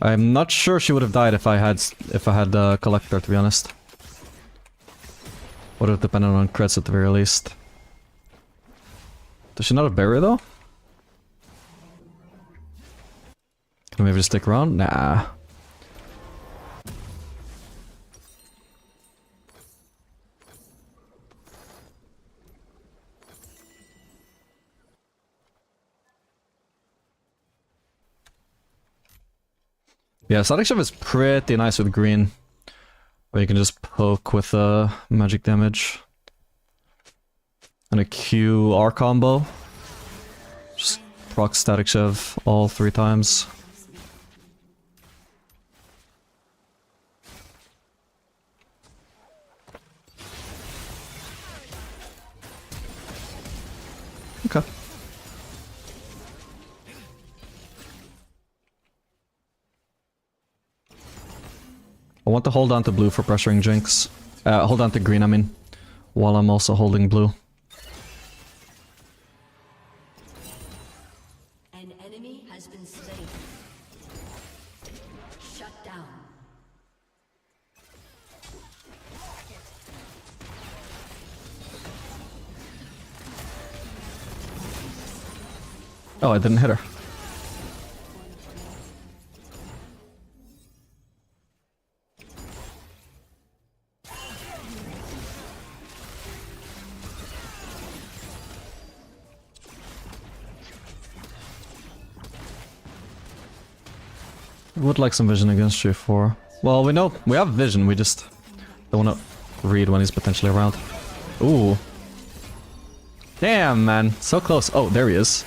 I'm not sure she would have died if I had Collector, to be honest. Would have depended on crits at the very least. Does she not have barrier though? Can I maybe just stick around? Nah. Yeah, Static Shiv is pretty nice with green. Where you can just poke with magic damage. And a QR combo. Just proc Static Shiv all 3 times. Okay. I want to hold on to blue for pressuring Jinx. Hold on to green, I mean. While I'm also holding blue. An enemy has been slain. Shut down. Oh, I didn't hit her. Would like some vision against G4. Well, we know we have vision, we just don't want to read when he's potentially around. Ooh. Damn, man. So close. Oh, there he is.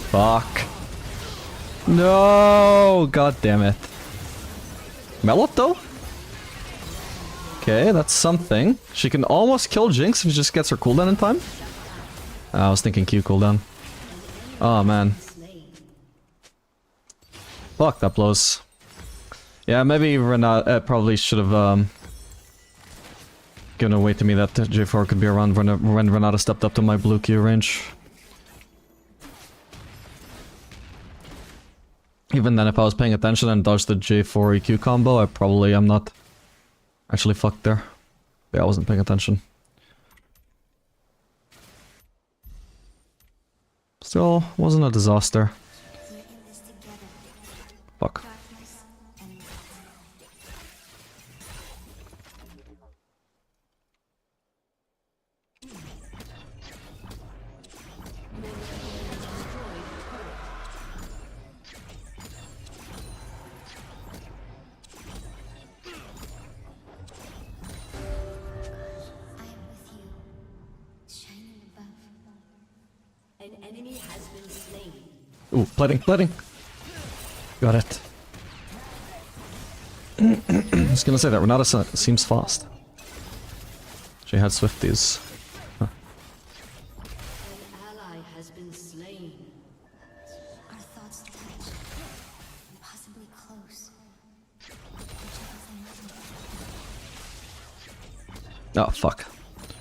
Fuck. No! God damn it. Melop though? Okay, that's something. She can almost kill Jinx if she just gets her cooldown in time. I was thinking Q cooldown. Oh man. Fuck, that blows. Yeah, maybe Renata probably should have given away to me that J4 could be around when Renata stepped up to my blue Q range. Even then, if I was paying attention and dodged the J4 EQ combo, I probably am not actually fucked there. Yeah, I wasn't paying attention. Still, wasn't a disaster. We're in this together. Fuck. Darkness and light. I am with you, shining above. An enemy has been slain. Ooh, plating. Got it. I was gonna say that Renata seems fast. She had Swifties. Huh. An ally has been slain. Our thoughts touch, impossibly close. Oh, fuck.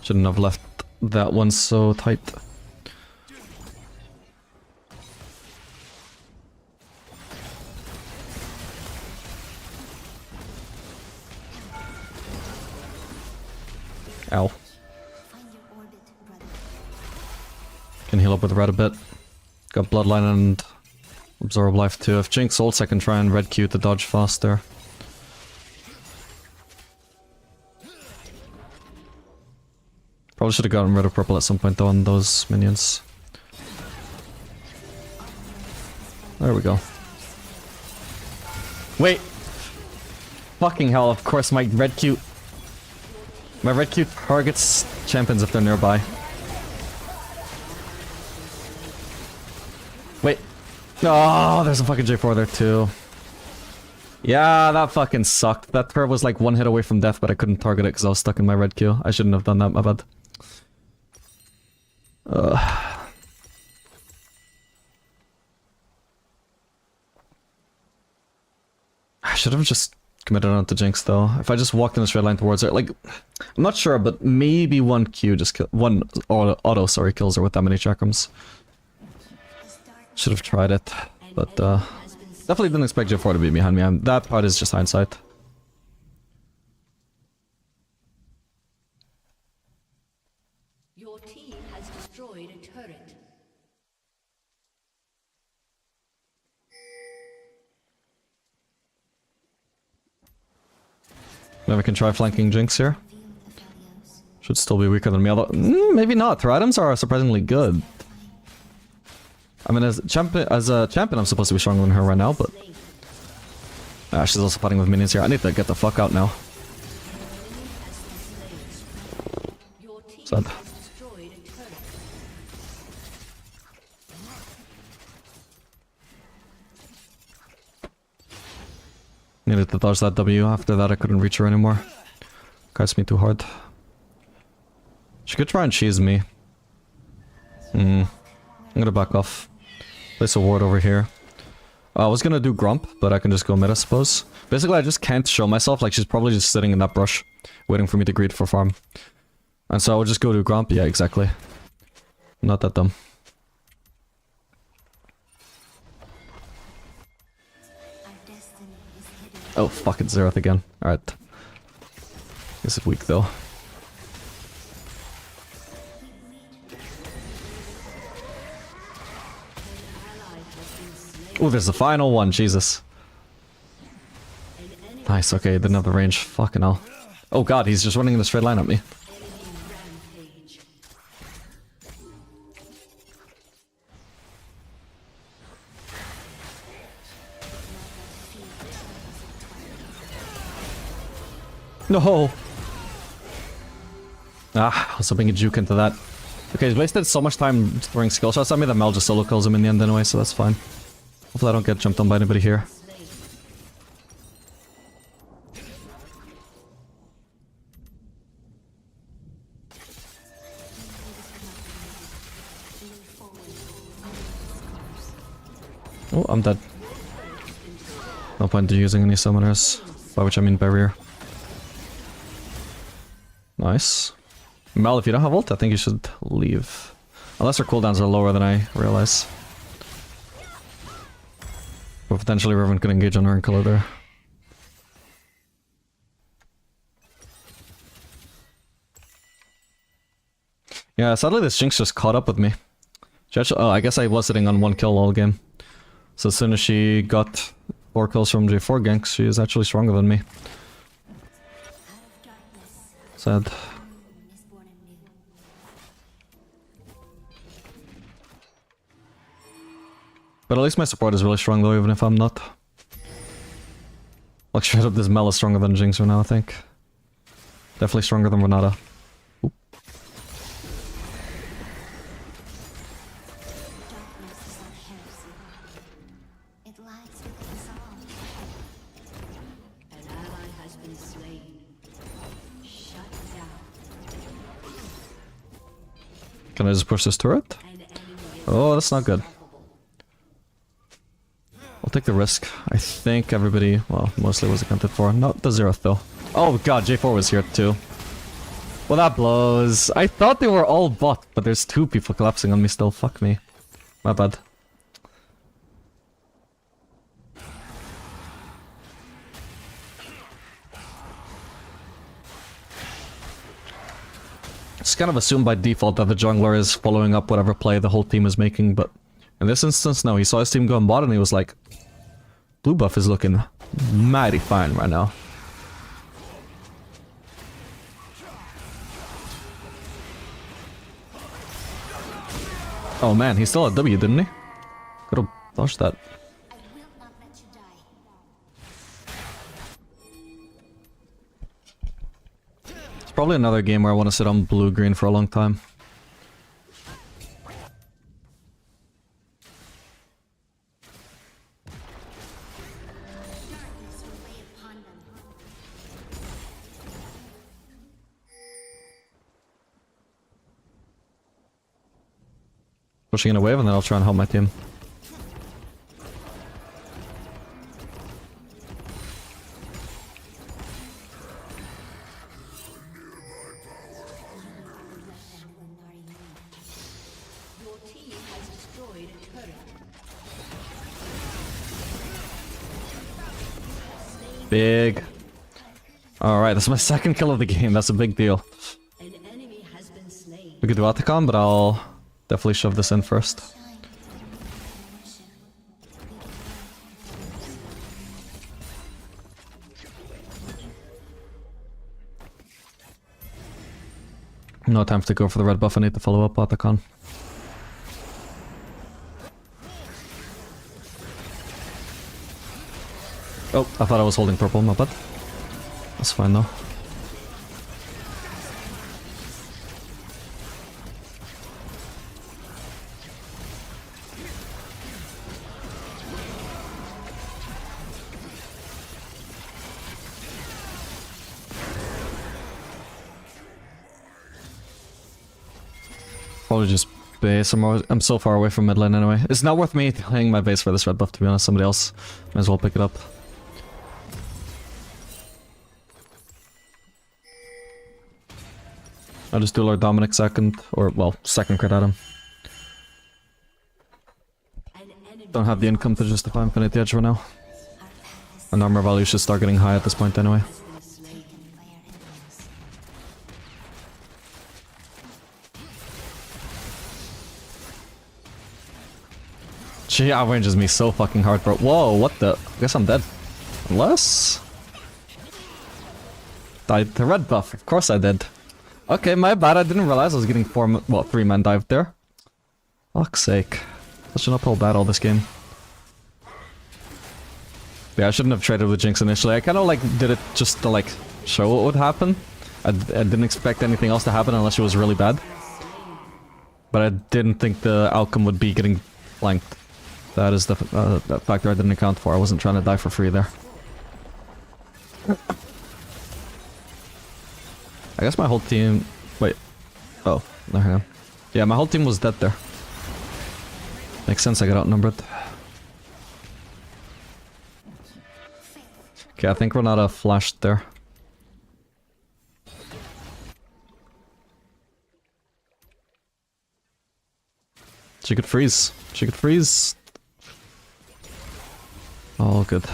Shouldn't have left that one so tight. Ow. Find your orbit, brother. Can heal up with red a bit. Got Bloodline and Absorb Life too. If Jinx ults, I can try and red Q to dodge faster. Probably should have gotten rid of purple at some point though on those minions. There we go. Wait! Fucking hell, of course my red Q... My red Q targets champions if they're nearby. Wait. Oh, there's a fucking J4 there too. Yeah, that fucking sucked. That turret was like one hit away from death, but I couldn't target it because I was stuck in my red Q. I shouldn't have done that, my bad. I should have just committed on to Jinx though. If I just walked in a straight line towards her, like, I'm not sure, but maybe one Q just one auto kills her with that many chakrams. Should have tried it, but definitely didn't expect J4 to be behind me. That part is just hindsight. Your team has destroyed a turret. Maybe I can try flanking Jinx here. Should still be weaker than me, although maybe not. Her items are surprisingly good. I mean, as a champion, I'm supposed to be stronger than her right now, but she's also fighting with minions here. I need to get the fuck out now. Your team Sad. has destroyed a turret. Needed to dodge that W. After that, I couldn't reach her anymore. Guys me too hard. She could try and cheese me. I'm gonna back off. Place a ward over here. I was gonna do Grump, but I can just go mid, I suppose. Basically, I just can't show myself. Like, she's probably just sitting in that brush, waiting for me to greet for farm. And so I would just go to Grump. Yeah, exactly. Not that dumb. Our destiny is hidden. Oh, fuck it, Zeroth again. Alright. This is weak, though. Oh, there's the final one, Jesus. Nice, okay, didn't have the range. Fucking hell. Oh god, he's just running in a straight line at me. Rampage. No! Ah, I was hoping to juke into that. Okay, he's wasted so much time throwing skill shots at me that Mel just solo kills him in the end anyway, so that's fine. Hopefully I don't get jumped on by anybody here. Oh, I'm dead. No point in using any summoners, by which I mean barrier. Nice. Mel, if you don't have ult, I think you should leave. Unless her cooldowns are lower than I realize. But potentially Riven could engage on her and kill her there. Yeah, sadly this Jinx just caught up with me. She actually, oh, I guess I was sitting on 1 kill all game. So as soon as she got 4 kills from J4 ganks, she is actually stronger than me. Sad. But at least my support is really strong though, even if I'm not. Like straight up this Mel is stronger than Jinx right now, I think. Definitely stronger than Renata. Oop. It lies within us all. An ally has been slain. Shut down. Can I just push this turret? An enemy is Oh, that's not good. I'll take the risk. I think everybody, well, mostly was accounted for. Not the Zeroth though. Oh god, J4 was here too. Well, that blows. I thought they were all bot, but there's 2 people collapsing on me still. Fuck me. My bad. It's kind of assumed by default that the jungler is following up whatever play the whole team is making, but in this instance, no. He saw his team going bot and he was like, blue buff is looking mighty fine right now. Oh man, he still had W, didn't he? Could've dodged that. I will not let you die. It's probably another game where I want to sit on blue-green for a long time. Darkness will lay upon them. Pushing in a wave and then I'll try and help my team. your team has destroyed a turret. Big. Alright, that's my 2nd kill of the game. That's a big deal. An enemy has been slain. We could do Atacon, but I'll definitely shove this in first. No time to go for the red buff, I need to follow up Atacon. Oh, I thought I was holding purple, my bad. That's fine though. Probably just base. I'm so far away from mid lane anyway. It's not worth me playing my base for this red buff, to be honest. Somebody else might as well pick it up. I'll just do Lord Dominic 2nd, or well, 2nd crit at him. An enemy Don't have the income to justify Infinity Edge for now. And armor value should start getting high at this point anyway. has been slain. By our enemies. She outranges me so fucking hard, bro. Whoa, what the? I guess I'm dead. Unless... Died to red buff. Of course I did. Okay, my bad. I didn't realize I was getting 3-man dive there. Fuck's sake. Such an uphill battle this game. Yeah, I shouldn't have traded with Jinx initially. I kind of like did it just to like show what would happen. I didn't expect anything else to happen unless she was really bad. But I didn't think the outcome would be getting flanked. That is the that factor I didn't account for. I wasn't trying to die for free there. I guess my whole team... Wait. Oh, no, hang on. Yeah, my whole team was dead there. Makes sense, I got outnumbered. Okay, I think Renata flashed there. She could freeze. She could freeze. All good.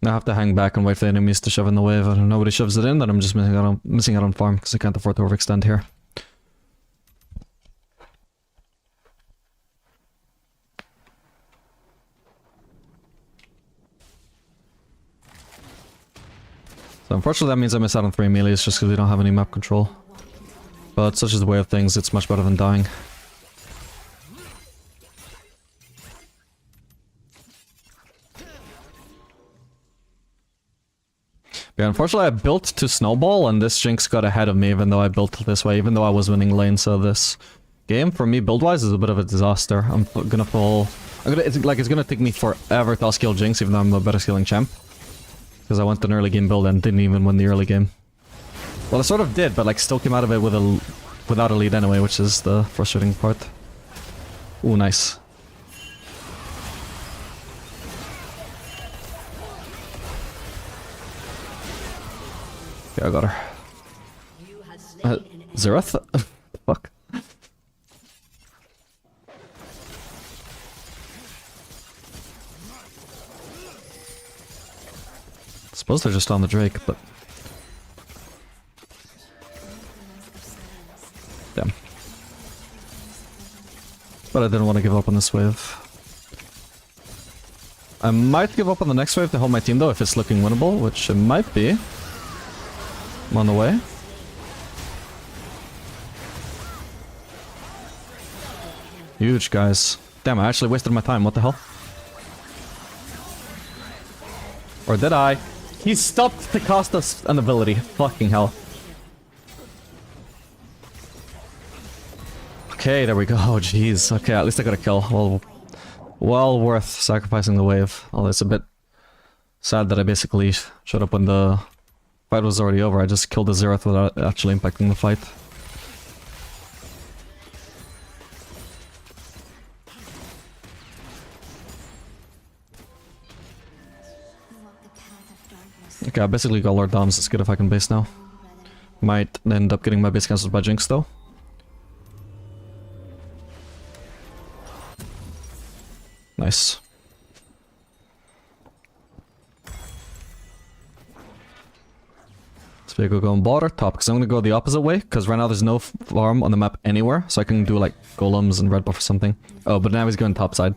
I have to hang back and wait for the enemies to shove in the wave. If nobody shoves it in, then I'm just missing out on farm because I can't afford to overextend here. So unfortunately that means I miss out on 3 melees just because we don't have any map control. But such is the way of things, it's much better than dying. Yeah, unfortunately I built to snowball and this Jinx got ahead of me even though I built this way, even though I was winning lane, so this game for me build-wise is a bit of a disaster. I'm gonna fall... it's gonna take me forever to outskill Jinx even though I'm a better skilling champ. Because I went an early game build and didn't even win the early game. Well, I sort of did, but like still came out of it with without a lead anyway, which is the frustrating part. Ooh, nice. Okay, I got her. Xerath? Fuck. Suppose they're just on the Drake, but... Damn. But I didn't want to give up on this wave. I might give up on the next wave to hold my team though, if it's looking winnable, which it might be. I'm on the way. Huge, guys. Damn, I actually wasted my time, what the hell? Or did I? He stopped to cost us an ability. Fucking hell. Okay, there we go. Oh, jeez. Okay, at least I got a kill. Well worth sacrificing the wave. Although it's a bit sad that I basically showed up when the fight was already over. I just killed the Xerath without actually impacting the fight. Okay, I basically got Lord Doms. It's good if I can base now. Might end up getting my base cancelled by Jinx though. Nice. So we go going bot or top, because I'm gonna go the opposite way, because right now there's no farm on the map anywhere, so I can do like golems and red buff or something. Oh, but now he's going top side.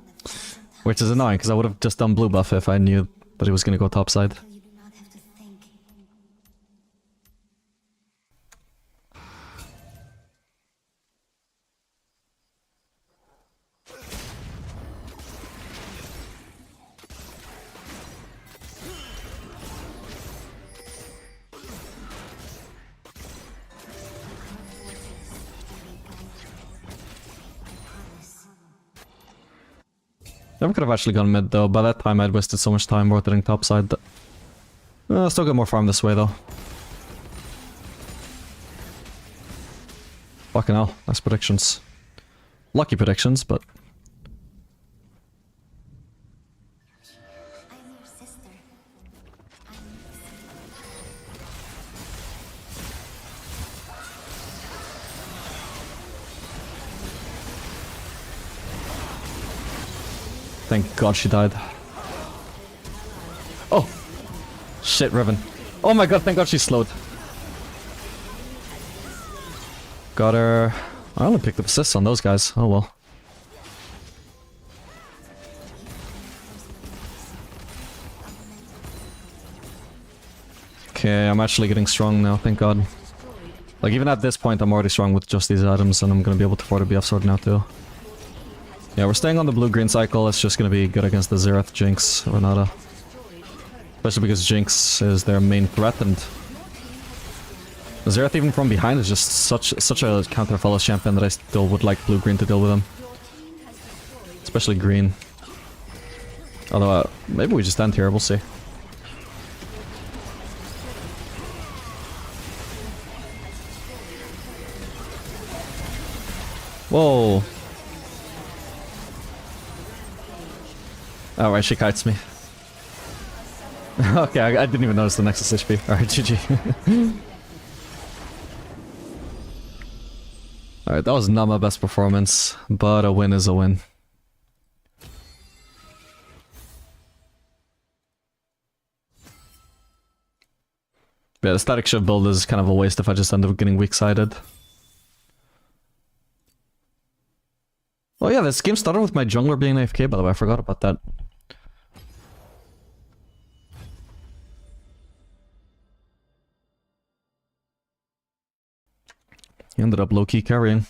Which is annoying, because I would have just done blue buff if I knew that he was gonna go top side. You do not have to think. Never could have actually gone mid though. By that time I'd wasted so much time rotating topside that... still get more farm this way though. Fucking hell, nice predictions. Lucky predictions, but... I'm your sister. Thank God she died. Oh! Shit, Riven. Oh my god, thank God she slowed. Got her... I only picked up assists on those guys. Oh well. Okay, I'm actually getting strong now, thank God. Like, even at this point, I'm already strong with just these items, and I'm gonna be able to afford a BF sword now too. Yeah, we're staying on the blue-green cycle. It's just gonna be good against the Xerath, Jinx, Renata. Especially because Jinx is their main threat, and Xerath even from behind is just such a counter-fellows champion that I still would like blue-green to deal with him. Especially green. Although, maybe we just end here, we'll see. Whoa. Alright, she kites me. Okay, I didn't even notice the Nexus HP. Alright, GG. Alright, that was not my best performance, but a win is a win. Yeah, the static shift build is kind of a waste if I just end up getting weak-sided. Oh yeah, this game started with my jungler being AFK, by the way, I forgot about that. He ended up low-key carrying.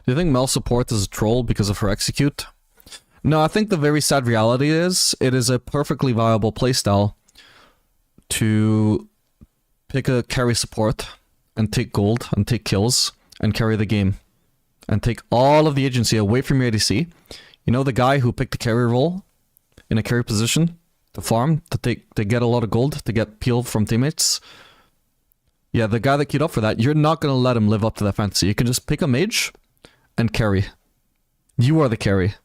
Do you think Mel support is a troll because of her execute? No, I think the very sad reality is, it is a perfectly viable playstyle to pick a carry support and take gold and take kills and carry the game. And take all of the agency away from your ADC. You know the guy who picked the carry role in a carry position to farm, to get a lot of gold, to get peel from teammates? Yeah, the guy that queued up for that, you're not gonna let him live up to that fantasy. You can just pick a mage and carry. You are the carry,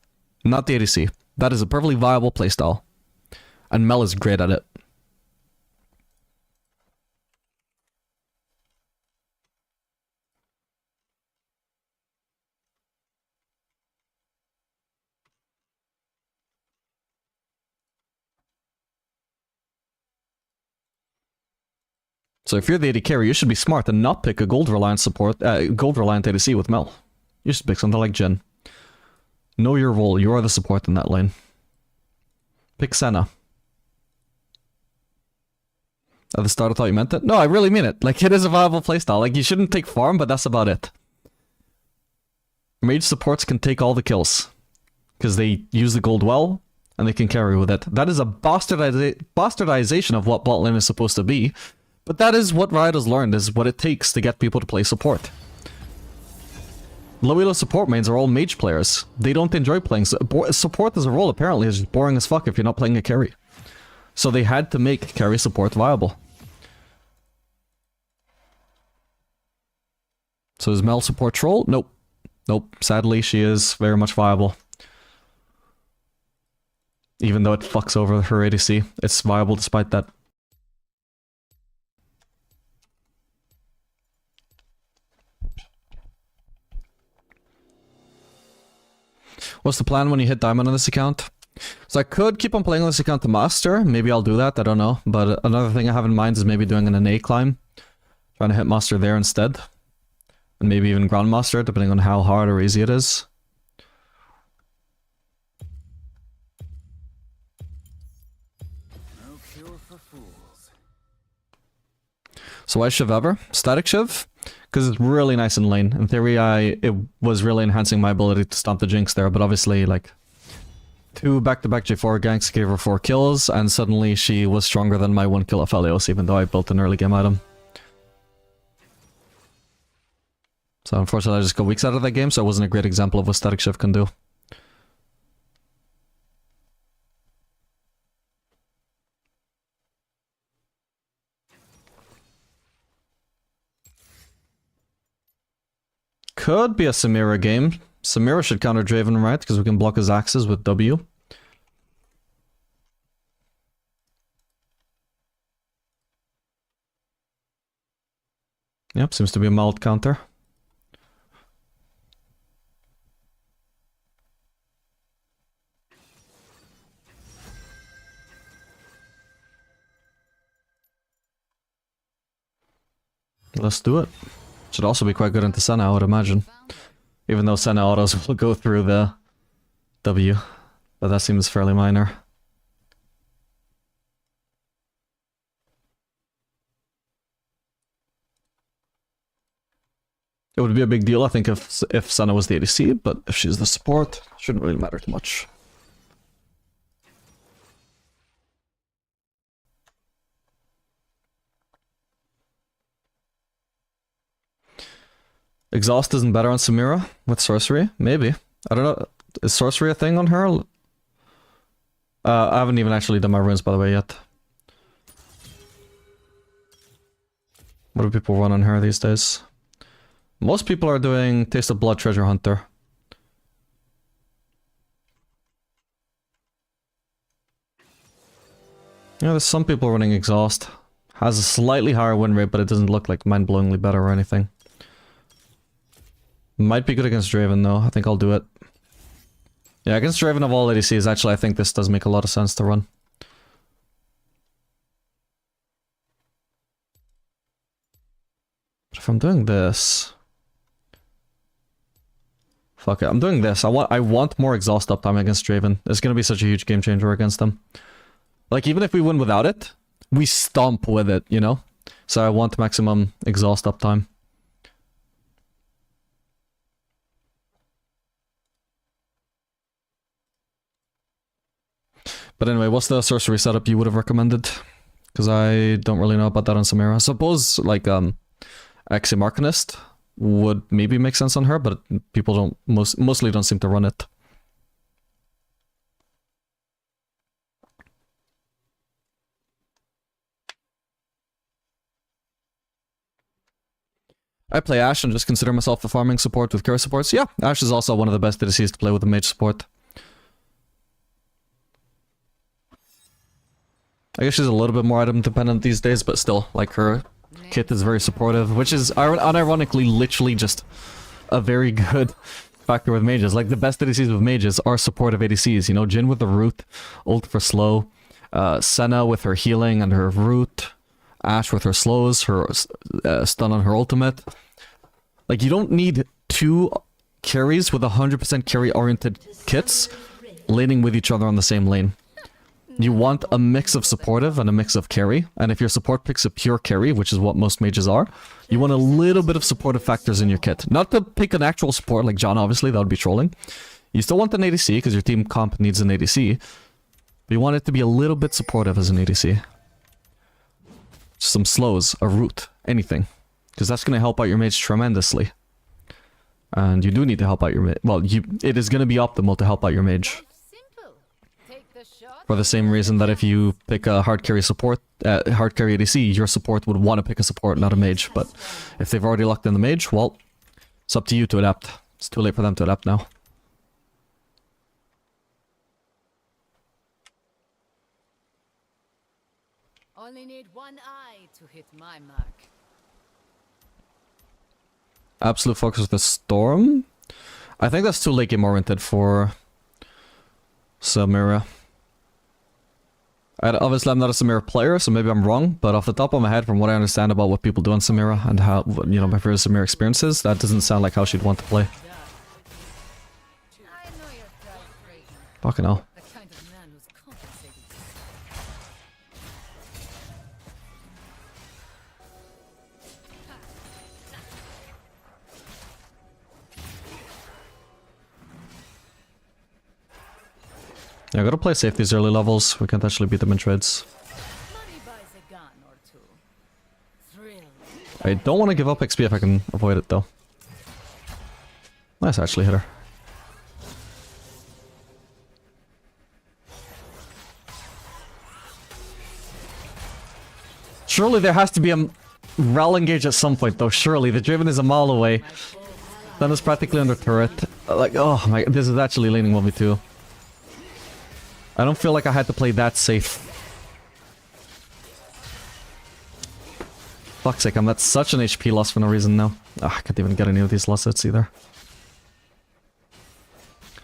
not the ADC. That is a perfectly viable playstyle. And Mel is great at it. So if you're the AD carry, you should be smart and not pick a gold reliant support, gold reliant ADC with Mel. You should pick something like Jhin. Know your role. You are the support in that lane. Pick Senna. At the start I thought you meant it. No, I really mean it. Like, it is a viable playstyle. Like, you shouldn't take farm, but that's about it. Mage supports can take all the kills. Because they use the gold well, and they can carry with it. That is a bastardization of what bot lane is supposed to be. But that is what Riot has learned, is what it takes to get people to play support. Low elo support mains are all mage players. They don't enjoy playing. Support as a role apparently is just boring as fuck if you're not playing a carry. So they had to make carry support viable. So is Mel support troll? Nope. Nope. Sadly, she is very much viable. Even though it fucks over her ADC, it's viable despite that. What's the plan when you hit diamond on this account? So I could keep on playing on this account to master. Maybe I'll do that, I don't know. But another thing I have in mind is maybe doing an NA climb. Trying to hit master there instead. And maybe even grandmaster, depending on how hard or easy it is. No cure for fools. So why Shiv ever? Static Shiv? Because it's really nice in lane. In theory, it was really enhancing my ability to stomp the Jinx there, but obviously, like, 2 back-to-back J4 ganks gave her 4 kills, and suddenly she was stronger than my 1 kill of Aphelios, even though I built an early game item. So unfortunately I just got weeks out of that game, so it wasn't a great example of what Static Shiv can do. Could be a Samira game. Samira should counter Draven, right? Because we can block his axes with W. Yep, seems to be a mild counter. Let's do it. Should also be quite good into Senna, I would imagine. Even though Senna autos will go through the W. But that seems fairly minor. It would be a big deal, I think, if Senna was the ADC, but if she's the support, shouldn't really matter too much. Exhaust isn't better on Samira with sorcery? Maybe. I don't know. Is sorcery a thing on her? I haven't even actually done my runes, by the way, yet. What do people run on her these days? Most people are doing Taste of Blood Treasure Hunter. Yeah, there's some people running Exhaust. Has a slightly higher win rate, but it doesn't look like mind-blowingly better or anything. Might be good against Draven though, I think I'll do it. Yeah, against Draven of all ADCs, actually I think this does make a lot of sense to run. But if I'm doing this... Fuck it, I'm doing this. I want more exhaust uptime against Draven. It's gonna be such a huge game changer against them. Like, even if we win without it, we stomp with it, you know? So I want maximum exhaust uptime. But anyway, what's the sorcery setup you would have recommended? Because I don't really know about that on Samira. I suppose, like, Axiom Arcanist would maybe make sense on her, but people don't mostly don't seem to run it. I play Ashe and just consider myself a farming support with carry supports. Yeah, Ashe is also one of the best ADCs to play with a mage support. I guess she's a little bit more item dependent these days, but still, like, her kit is very supportive, which is unironically literally just a very good factor with mages. Like, the best ADCs with mages are supportive ADCs, you know, Jhin with the root, ult for slow, Senna with her healing and her root, Ashe with her slows, her stun on her ultimate. Like, you don't need two carries with 100% carry-oriented kits laning with each other on the same lane. You want a mix of supportive and a mix of carry, and if your support picks a pure carry, which is what most mages are, you want a little bit of supportive factors in your kit. Not to pick an actual support like John, obviously, that would be trolling. You still want an ADC, because your team comp needs an ADC, but you want it to be a little bit supportive as an ADC. Some slows, a root, anything. Because that's going to help out your mage tremendously. And you do need to help out your mage. Well, it is going to be optimal to help out your mage. For the same reason that if you pick a hard carry support, hard carry ADC, your support would want to pick a support, not a mage. But if they've already locked in the mage, well, it's up to you to adapt. It's too late for them to adapt now. Only need one eye to hit my mark. Absolute focus with the storm? I think that's too late game oriented for Samira. Obviously, I'm not a Samira player, so maybe I'm wrong, but off the top of my head, from what I understand about what people do on Samira and how, you know, my previous Samira experiences, that doesn't sound like how she'd want to play. Fucking hell. Yeah, I gotta play safe these early levels. We can't actually beat them in trades. I don't want to give up XP if I can avoid it, though. Nice, actually, hit her. Surely there has to be a Rel engage at some point, though. Surely. The Draven is a mile away. Then it's practically under turret. Like, oh my, this is actually laning 1v2. I don't feel like I had to play that safe. Fuck's sake, I'm at such an HP loss for no reason now. I can't even get any of these loss hits either.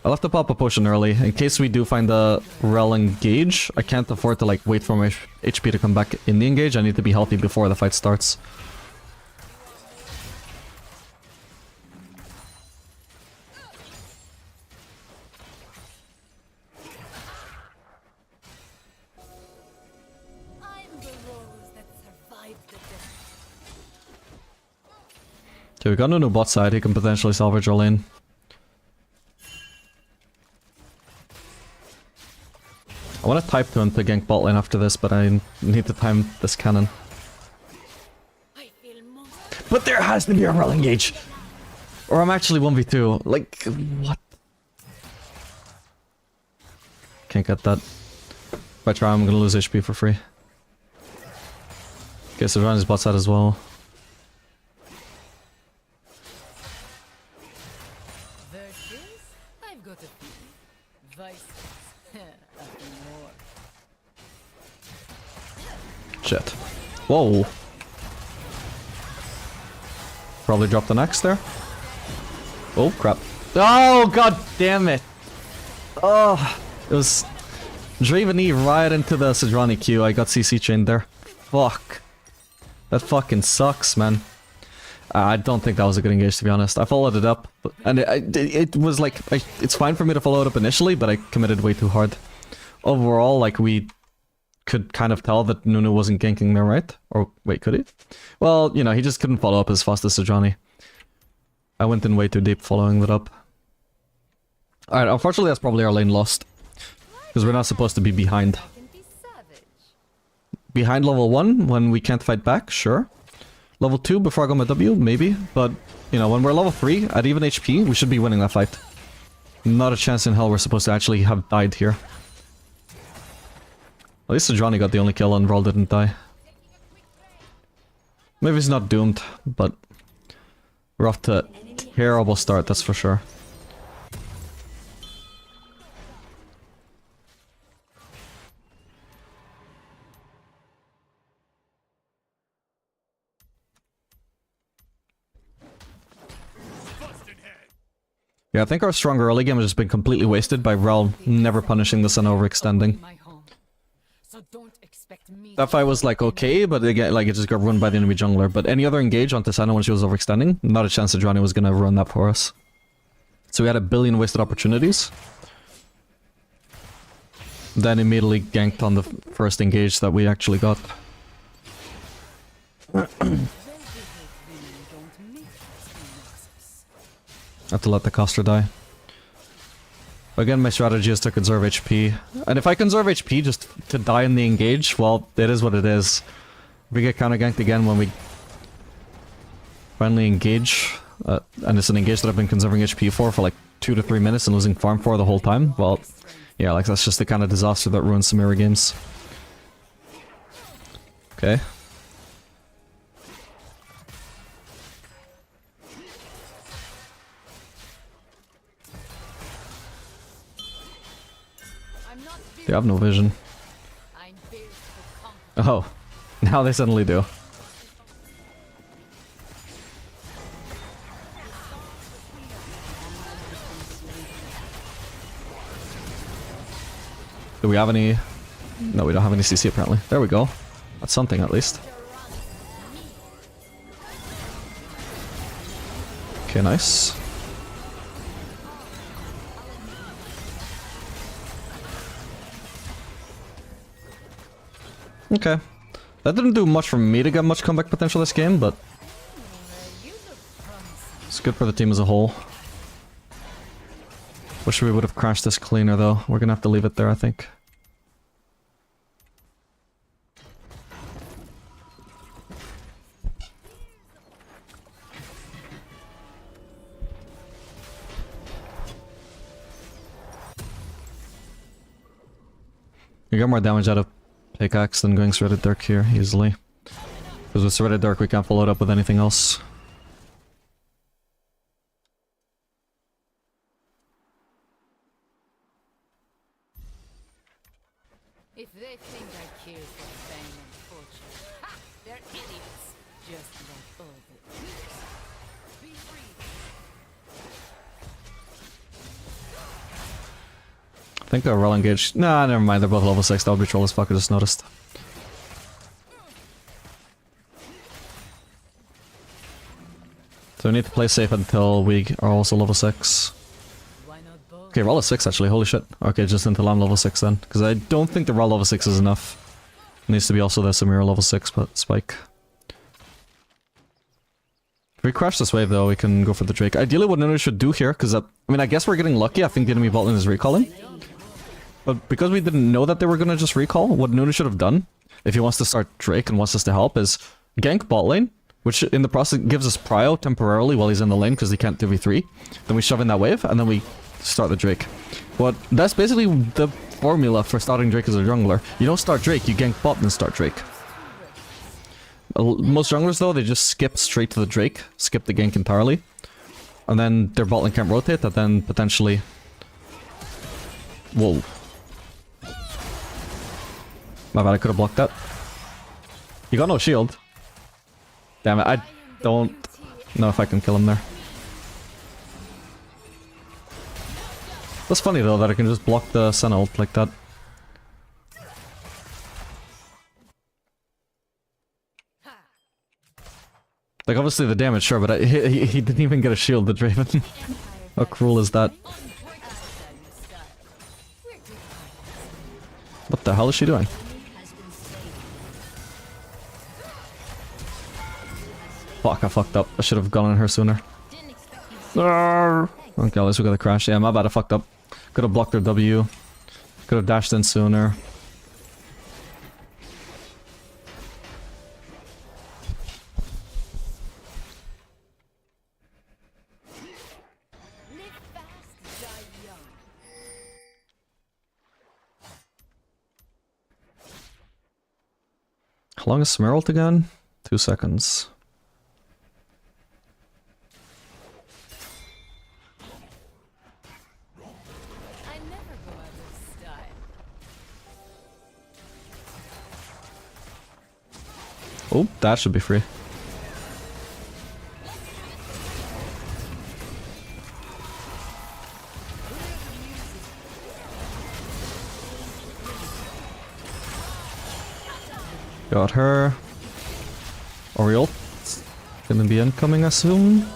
I'll have to pop a potion early. In case we do find the Rel engage, I can't afford to like wait for my HP to come back in the engage. I need to be healthy before the fight starts. Okay, we got a new bot side, he can potentially salvage our lane. I want to type to him to gank bot lane after this, but I need to time this cannon. But there has to be a rel engage! Or I'm actually 1v2. Like, what? Can't get that. If I try, I'm gonna lose HP for free. Okay, so Ronnie's bot side as well. I've got a few. Vices. Nothing more. Shit. Whoa. Probably dropped the next there. Oh, crap. Oh, god damn it. Oh, it was Draven E right into the Sejuani Q. I got CC chained there. Fuck. That fucking sucks, man. I don't think that was a good engage, to be honest. I followed it up, and it was like, it's fine for me to follow it up initially, but I committed way too hard. Overall, like, we could kind of tell that Nunu wasn't ganking there, right? Or, wait, could he? Well, you know, he just couldn't follow up as fast as Sejuani. I went in way too deep following that up. Alright, unfortunately that's probably our lane lost. Because we're not supposed to be behind. Behind level 1 when we can't fight back, sure. Level 2 before I got my W, maybe. But, you know, when we're level 3 at even HP, we should be winning that fight. Not a chance in hell we're supposed to actually have died here. At least Sejuani got the only kill and Vrol didn't die. Maybe he's not doomed, but we're off to a terrible start, that's for sure. Yeah, I think our stronger early game has just been completely wasted by Vrel never punishing this and overextending. That fight was like okay, but again, like it just got ruined by the enemy jungler. But any other engage on Tisana when she was overextending, not a chance that Johnny was gonna ruin that for us. So we had a billion wasted opportunities. Then immediately ganked on the first engage that we actually got. I have to let the caster die. Again, my strategy is to conserve HP. And if I conserve HP just to die in the engage, well, it is what it is. If we get counter ganked again when we finally engage, and it's an engage that I've been conserving HP for like 2 to 3 minutes and losing farm for the whole time, well, yeah, like that's just the kind of disaster that ruins Samira games. Okay. They have no vision. Oh, now they suddenly do. Do we have any? No, we don't have any CC apparently. There we go. That's something at least. Okay, nice. Okay. That didn't do much for me to get much comeback potential this game, but it's good for the team as a whole. Wish we would have crashed this cleaner though. We're gonna have to leave it there, I think. You get more damage out of pickaxe than going Threaded Dirk here, easily. Because with Threaded Dirk we can't follow it up with anything else. If they think I care for fame and fortune, ha! They're idiots, just like all the others. Be free. I think they're well engaged. Nah, never mind, they're both level 6, that would be troll as fuck, I just noticed. So we need to play safe until we are also level 6. Okay, we're level 6 actually, holy shit. Okay, just until I'm level 6 then. Because I don't think the raw level 6 is enough. It needs to be also the Samira level 6, but Spike. If we crash this wave though, we can go for the Drake. Ideally what Nunu should do here, because I mean I guess we're getting lucky, I think the enemy bot lane is recalling. But because we didn't know that they were gonna just recall, what Nunu should have done, if he wants to start Drake and wants us to help, is gank bot lane, which in the process gives us prio temporarily while he's in the lane because he can't 2v3. Then we shove in that wave, and then we start the Drake. But that's basically the formula for starting Drake as a jungler. You don't start Drake, you gank bot and start Drake. Most junglers though, they just skip straight to the Drake, skip the gank entirely. And then their bot lane can't rotate, that then potentially... Whoa. My bad, I could have blocked that. You got no shield. Damn it, I don't know if I can kill him there. That's funny though, that I can just block the Senna ult like that. Like obviously the damage, sure, but he didn't even get a shield, the Draven. How cruel is that? What the hell is she doing? Fuck, I fucked up. I should have gone on her sooner. Okay, at least we got the crash. Yeah, my bad, I fucked up. Could have blocked their W. Could have dashed in sooner. How long is Smerald again? 2 seconds. Oh, that should be free. Got her. Oriole. Gonna be incoming, I assume.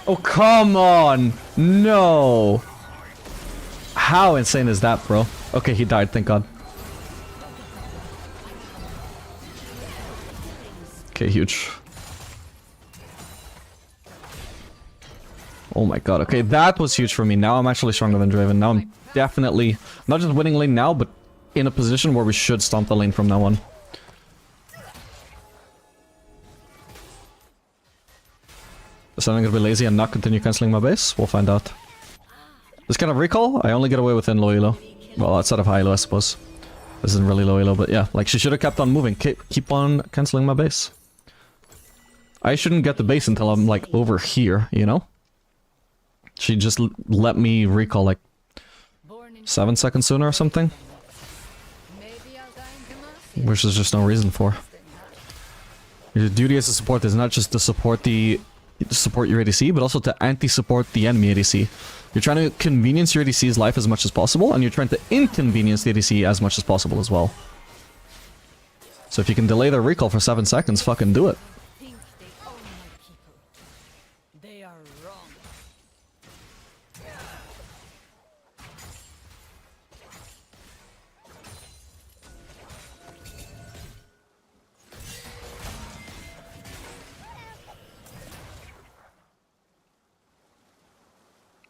Oh, come on! No! How insane is that, bro? Okay, he died, thank god. Okay, huge. Oh my god, okay, that was huge for me. Now I'm actually stronger than Draven. Now I'm definitely not just winning lane now, but in a position where we should stomp the lane from now on. Is I'm gonna be lazy and not continue cancelling my base? We'll find out. This kind of recall, I only get away with in low elo. Well, outside of high elo, I suppose. This isn't really low elo, but yeah, like she should have kept on moving. Keep on cancelling my base. I shouldn't get the base until I'm like over here, you know? She just let me recall like 7 seconds sooner or something. Which there's just no reason for. Your duty as a support is not just to support your ADC, but also to anti-support the enemy ADC. You're trying to convenience your ADC's life as much as possible, and you're trying to inconvenience the ADC as much as possible as well. So if you can delay their recall for 7 seconds, fucking do it.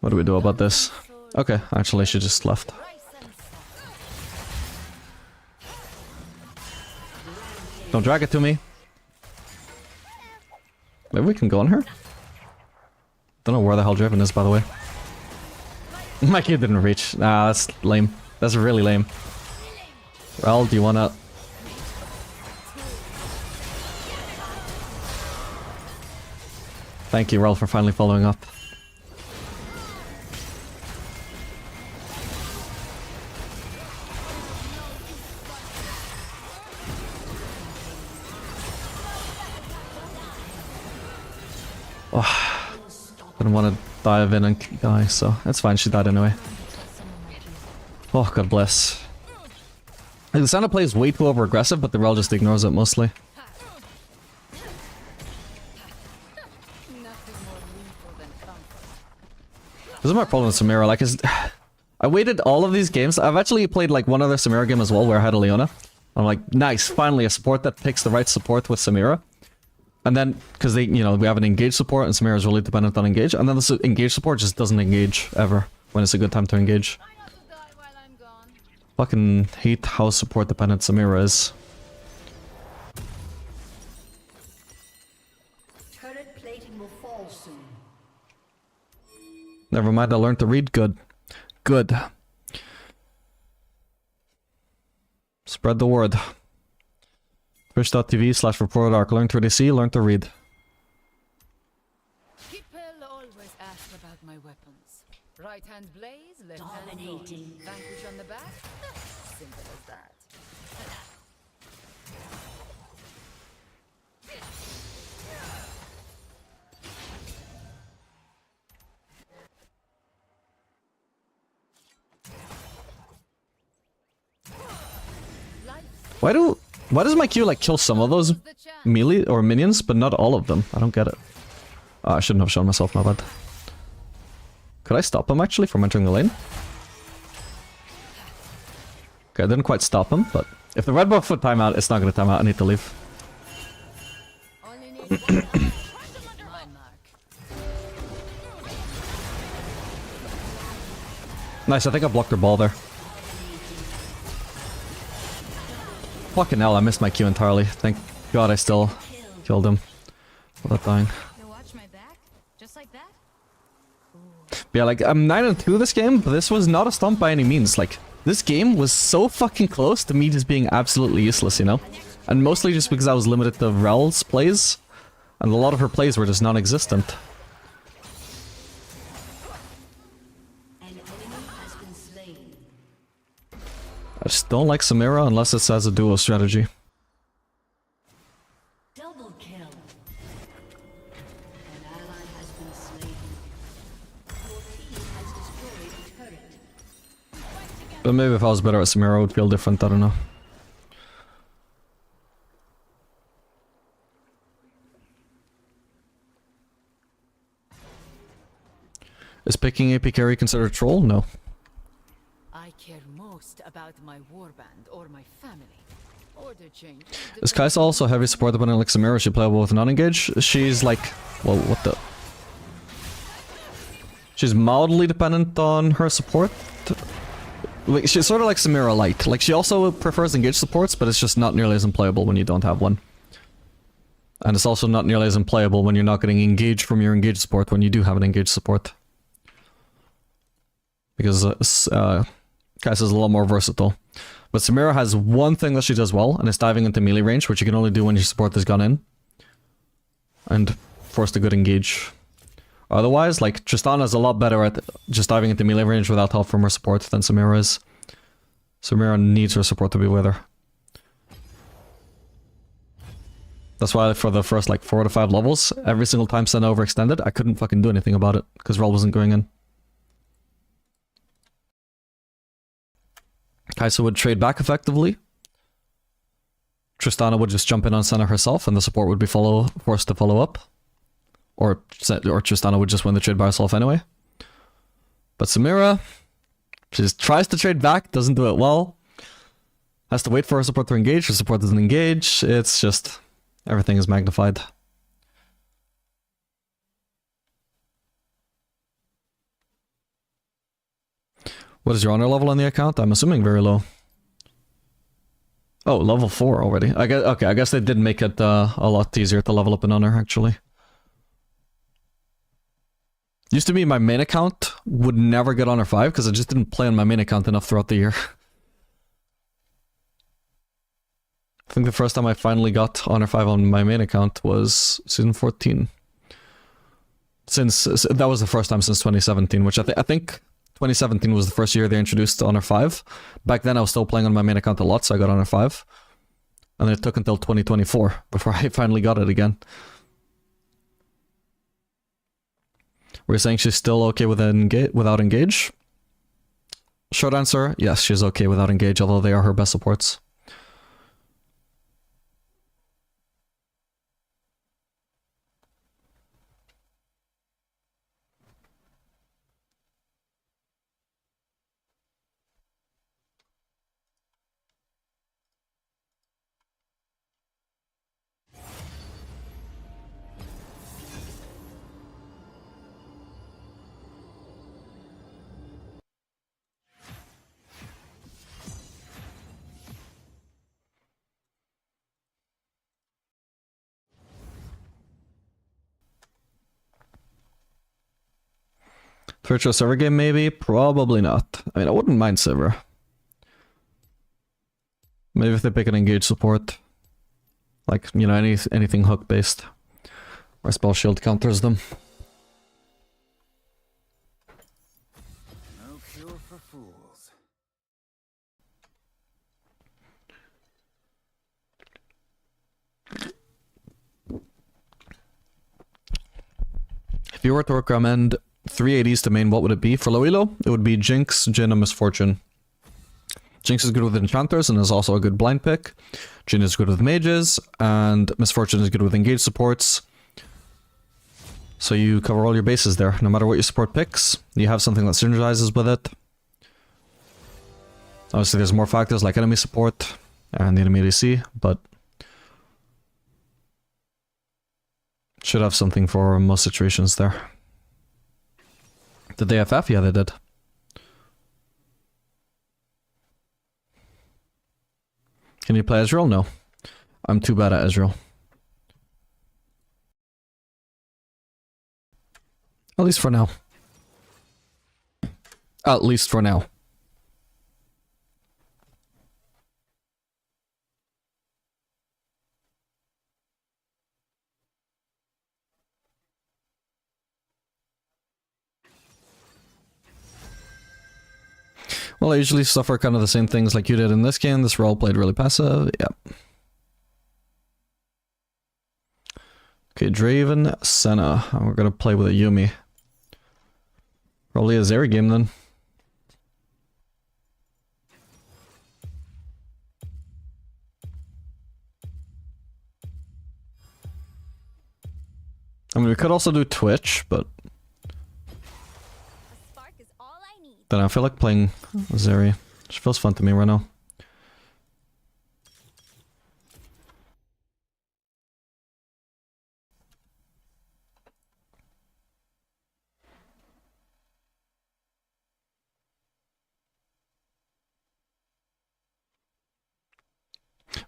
What do we do about this? Okay, actually she just left. Don't drag it to me. Maybe we can go on her? Don't know where the hell Draven is, by the way. My kid didn't reach. Nah, that's lame. That's really lame. Well, do you wanna... Thank you, Rel, for finally following up. Oh, didn't want to dive in and die, so it's fine, she died anyway. Oh, god bless. The Santa plays way too over-aggressive, but the Rel just ignores it mostly. This is my problem with Samira, like, I waited all of these games. I've actually played like one other Samira game as well where I had a Leona. I'm like, nice, finally a support that picks the right support with Samira. And then, because they, you know, we have an engage support and Samira is really dependent on engage. And then the engage support just doesn't engage ever when it's a good time to engage. Try not to die while I'm gone. Fucking hate how support dependent Samira is. Turret plating will fall soon. Never mind, I learned to read. Good. Good. Spread the word. Twitch.tv/reportarc. Learn to ADC, learn to read. People always ask about my weapons. Right hand blaze, left hand Dominating. thorn. Vanquish on the back. Simple as that. Why does my Q like kill some of those The chance. melee or minions, but not all of them? I don't get it. Oh, I shouldn't have shown myself, my bad. Could I stop him actually from entering the lane? Okay, I didn't quite stop him, but if the red buff would time out, it's not gonna time out. I need to leave. Only need one. My mark. Nice, I think I blocked her ball there. Fucking hell, I missed my Q entirely. Thank God I still killed him without dying. You watch my back? Just like that? But yeah, like, I'm 9-2 this game, but this was not a stomp by any means. Like, this game was so fucking close to me just being absolutely useless, you know? And mostly just because I was limited to Rel's plays, and a lot of her plays were just non-existent. An enemy has been slain. I just don't like Samira unless it's as a duo strategy. Double kill. An ally has been slain. Your team has destroyed a turret. But maybe if I was better at Samira, it would feel different, I don't know. Is picking AP carry considered a troll? No. I care most about my warband or my family. Order change. Is Kai'Sa also heavy support dependent like Samira? Is she playable with non-engage? She's like... Well, what the... She's mildly dependent on her support. Like, she's sort of like Samira light. Like, she also prefers engage supports, but it's just not nearly as unplayable when you don't have one. And it's also not nearly as unplayable when you're not getting engaged from your engage support when you do have an engage support. Because Kai'Sa's a lot more versatile. But Samira has one thing that she does well, and it's diving into melee range, which you can only do when your support has gone in. And forced a good engage. Otherwise, like, Tristana's a lot better at just diving into melee range without help from her support than Samira is. Samira needs her support to be with her. That's why for the first, like, 4 to 5 levels, every single time Senna overextended, I couldn't fucking do anything about it, because Rel wasn't going in. Kai'Sa would trade back effectively. Tristana would just jump in on Senna herself, and the support would be forced to follow up. Or Tristana would just win the trade by herself anyway. But Samira, she just tries to trade back, doesn't do it well. Has to wait for her support to engage, her support doesn't engage. It's just... everything is magnified. What is your honor level on the account? I'm assuming very low. Oh, level 4 already. I guess, okay, I guess they did make it a lot easier to level up in honor, actually. Used to be my main account would never get honor 5 because I just didn't play on my main account enough throughout the year. I think the first time I finally got honor 5 on my main account was season 14. That was the first time since 2017, which I think 2017 was the first year they introduced honor 5. Back then I was still playing on my main account a lot, so I got honor 5. And it took until 2024 before I finally got it again. We're saying she's still okay with without engage? Short answer, yes, she's okay without engage, although they are her best supports. Virtual server game maybe? Probably not. I mean, I wouldn't mind server. Maybe if they pick an engage support. Like, you know, anything hook based. Or spell shield counters them. No cure for fools. If you were to recommend 3 ADs to main, what would it be? For low elo, it would be Jinx, Jhin, and Misfortune. Jinx is good with enchanters and is also a good blind pick. Jhin is good with mages, and Misfortune is good with engage supports. So you cover all your bases there. No matter what your support picks, you have something that synergizes with it. Obviously there's more factors like enemy support and the enemy ADC, but should have something for most situations there. Did they FF? Yeah, they did. Can you play Ezreal? No. I'm too bad at Ezreal. At least for now. At least for now. Well, I usually suffer kind of the same things like you did in this game. This role played really passive. Yep. Okay, Draven, Senna. And we're gonna play with a Yuumi. Probably a Zeri game then. I mean, we could also do Twitch, but then I feel like playing Zeri. Which feels fun to me right now.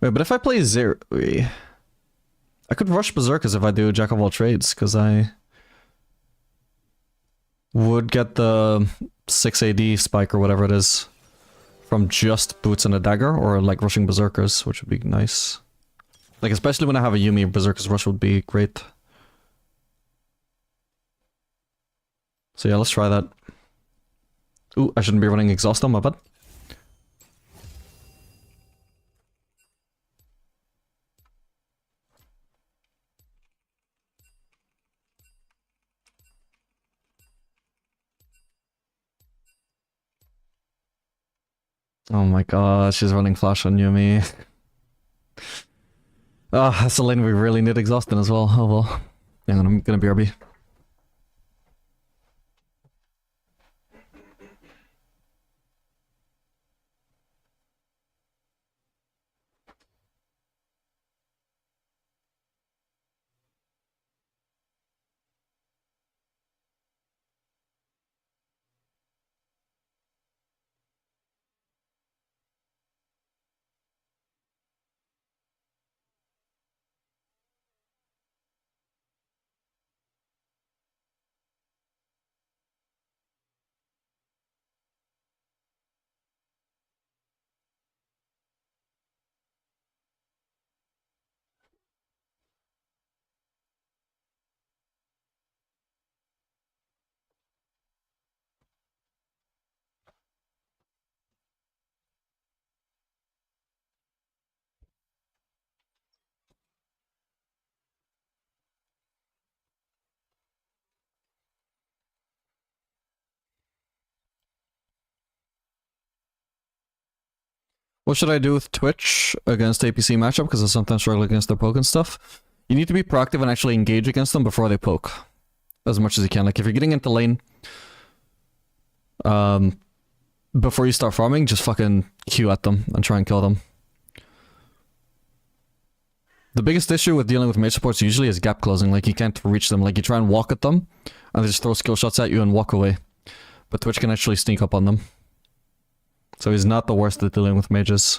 Wait, but if I play Zeri, I could rush Berserkers if I do Jack of all trades, because I would get the 6 AD spike or whatever it is from just Boots and a Dagger, or like rushing Berserkers, which would be nice. Like, especially when I have a Yuumi, Berserkers rush would be great. So yeah, let's try that. Ooh, I shouldn't be running Exhaust on my bad. Oh my god, she's running flash on Yuumi. Ah, that's the lane we really need exhausting as well. Oh well. Hang on, I'm gonna BRB. What should I do with Twitch against APC matchup? Because I sometimes struggle against their poke and stuff. You need to be proactive and actually engage against them before they poke. As much as you can. Like, if you're getting into lane, before you start farming, just fucking Q at them and try and kill them. The biggest issue with dealing with mage supports usually is gap closing. Like, you can't reach them. Like, you try and walk at them, and they just throw skill shots at you and walk away. But Twitch can actually sneak up on them. So he's not the worst at dealing with mages.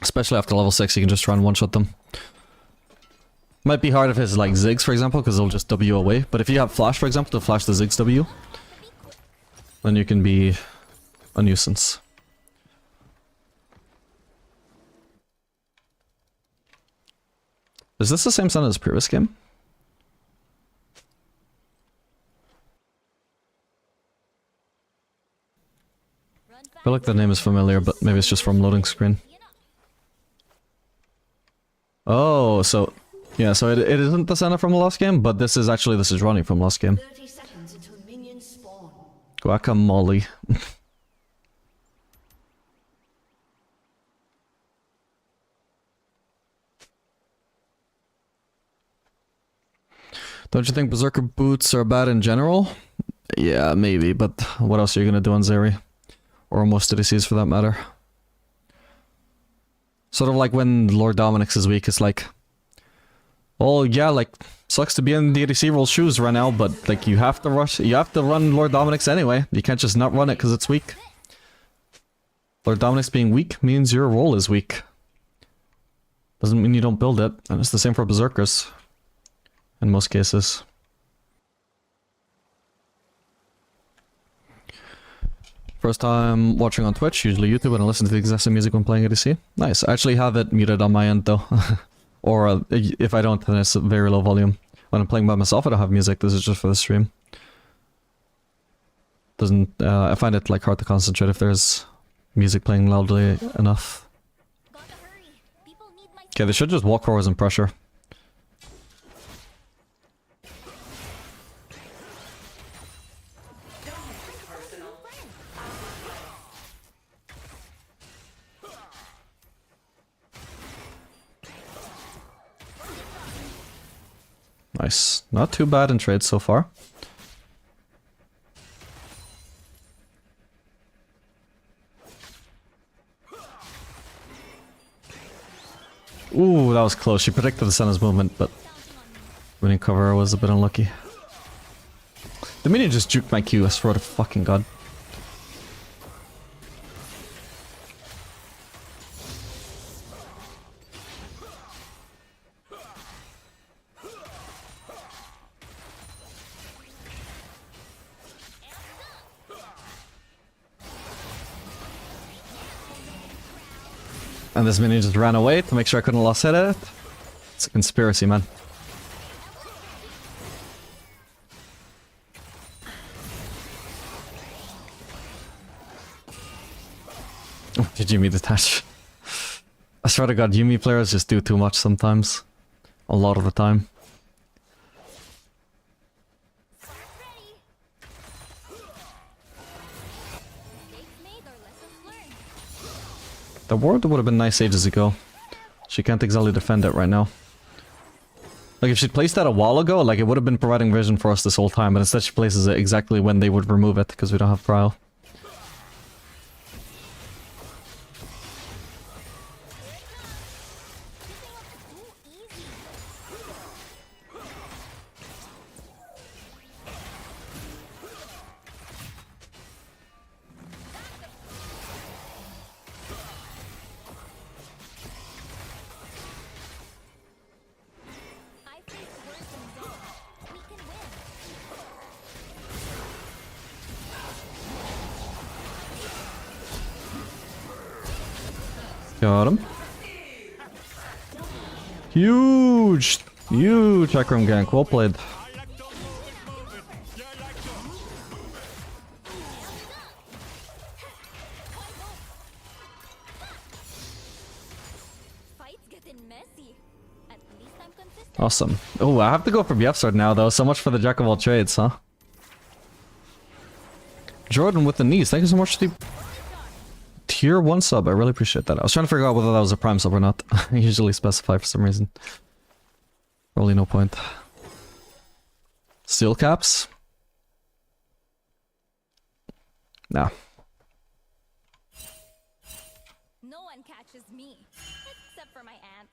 Especially after level 6, you can just try and one-shot them. Might be hard if it's like Ziggs, for example, because it'll just W away. But if you have Flash, for example, to flash the Ziggs W, then you can be a nuisance. Is this the same sound as the previous game? I feel like the name is familiar, but maybe it's just from loading screen. Oh, so... yeah, so it isn't the Senna from the last game, but this is Ronnie from last game. 30 seconds until minions spawn. Guacamole. Don't you think Berserker boots are bad in general? Yeah, maybe, but what else are you gonna do on Zeri? Or most ADCs for that matter. Sort of like when Lord Dominic's is weak, it's like... well, yeah, like, sucks to be in the ADC role's shoes right now, but like, you have to run Lord Dominic's anyway. You can't just not run it because it's weak. Lord Dominic's being weak means your role is weak. Doesn't mean you don't build it, and it's the same for Berserkers. In most cases. First time watching on Twitch, usually YouTube, and I listen to the exact same music when playing ADC. Nice. I actually have it muted on my end though. Or if I don't, then it's very low volume. When I'm playing by myself, I don't have music. This is just for the stream. Doesn't... I find it like hard to concentrate if there's music playing loudly enough. Okay, they should just walk forwards and pressure. Nice. Not too bad in trades so far. Ooh, that was close. She predicted the Senna's movement, but winning cover was a bit unlucky. The minion just juked my Q, I swear to fucking god. And this minion just ran away to make sure I couldn't lost hit it. It's a conspiracy, man. Oh, did Yuumi detach? I swear to god, Yuumi players just do too much sometimes. A lot of the time. The ward would have been nice ages ago. She can't exactly defend it right now. Like if she'd placed that a while ago, like it would have been providing vision for us this whole time, but instead she places it exactly when they would remove it, because we don't have Cryo. Got him. Huge! Huge Chakram gank. Well played. Awesome. Oh, I have to go for BF sword now though. So much for the jack of all trades, huh? Jordan with the knees. Thank you so much for the tier 1 sub. I really appreciate that. I was trying to figure out whether that was a prime sub or not. I usually specify for some reason. Probably no point. Steel caps? Nah. No one catches me, except for my aunt.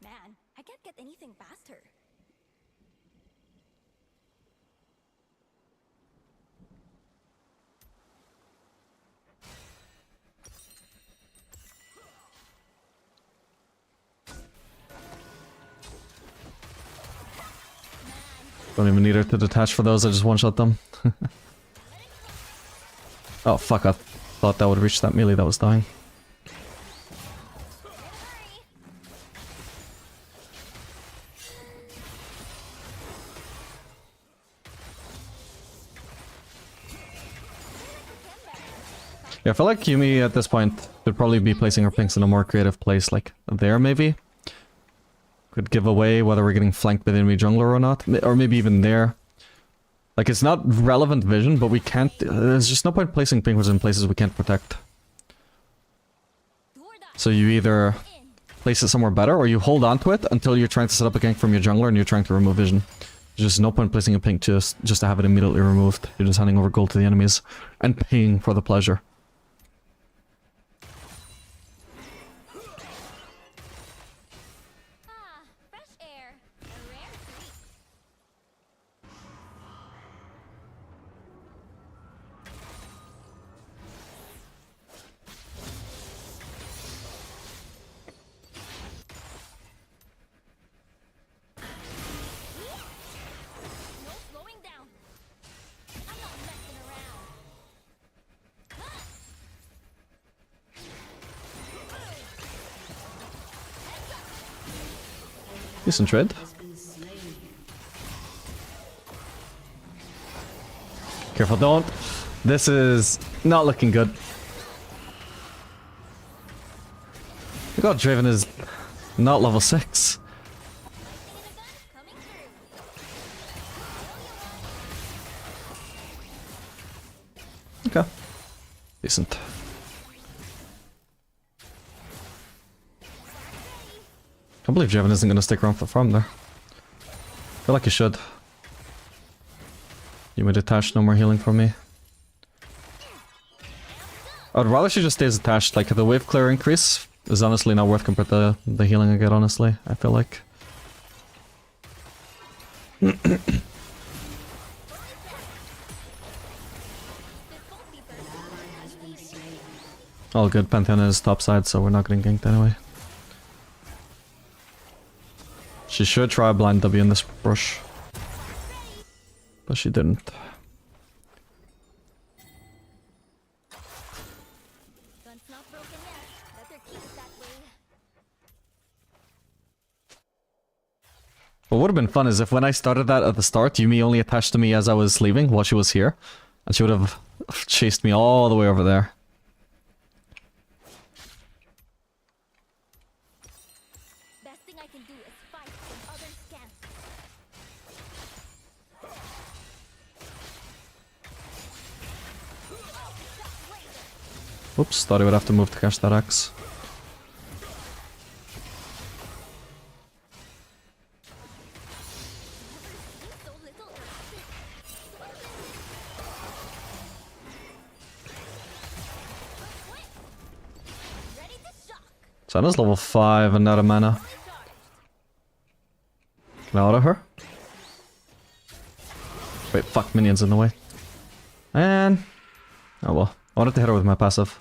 Man, I can't get anything past her. Don't even need her to detach for those, I just one-shot them. Oh fuck, I thought that would reach that melee that was dying. Yeah, I feel like Yumi at this point should probably be placing her pinks in a more creative place, like there maybe. Could give away whether we're getting flanked by the enemy jungler or not, or maybe even there. Like, it's not relevant vision, but we can't... there's just no point placing pink wards in places we can't protect. So you either place it somewhere better, or you hold on to it until you're trying to set up a gank from your jungler and you're trying to remove vision. There's just no point placing a pink just to have it immediately removed. You're just handing over gold to the enemies and paying for the pleasure. Ah, fresh air. A rare treat. No slowing down. I'm not messing around. Decent trade. Careful, don't. This is not looking good. Look how Draven is not level 6. Coming through. Okay. Decent. I can't believe Draven isn't going to stick around for the farm there. I feel like he should. You may detach, no more healing from me. I'd rather she just stays attached, like the wave clear increase is honestly not worth compared to the healing I get, honestly, I feel like. All good, Pantheon is top side, so we're not getting ganked anyway. She should try a blind W in this brush. But she didn't. Gun's not broken yet. Better keep it that way. What would have been fun is if when I started that at the start, Yumi only attached to me as I was leaving while she was here. And she would have chased me all the way over there. Best thing I can do is fight when others can't. Oops, thought I would have to move to catch that axe. So little. Ready to shock. Sana's level 5 and out of mana. Can I auto her? Wait, fuck, minions in the way. And... oh well. I wanted to hit her with my passive.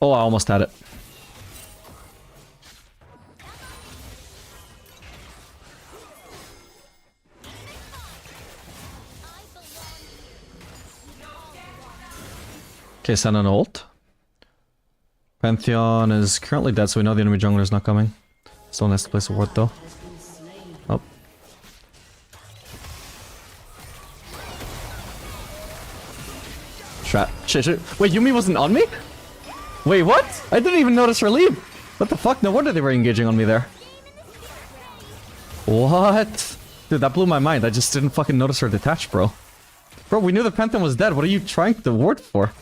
Oh, I almost had it. Okay, send an ult. Pantheon is currently dead, so we know the enemy jungler is not coming. Still has to place a ward though. Oh. Trap. Shit. Wait, Yumi wasn't on me? Wait, what? I didn't even notice her leave. What the fuck? No wonder they were engaging on me there. What? Dude, that blew my mind. I just didn't fucking notice her detach, bro. Bro, we knew the Pantheon was dead. What are you trying to ward for?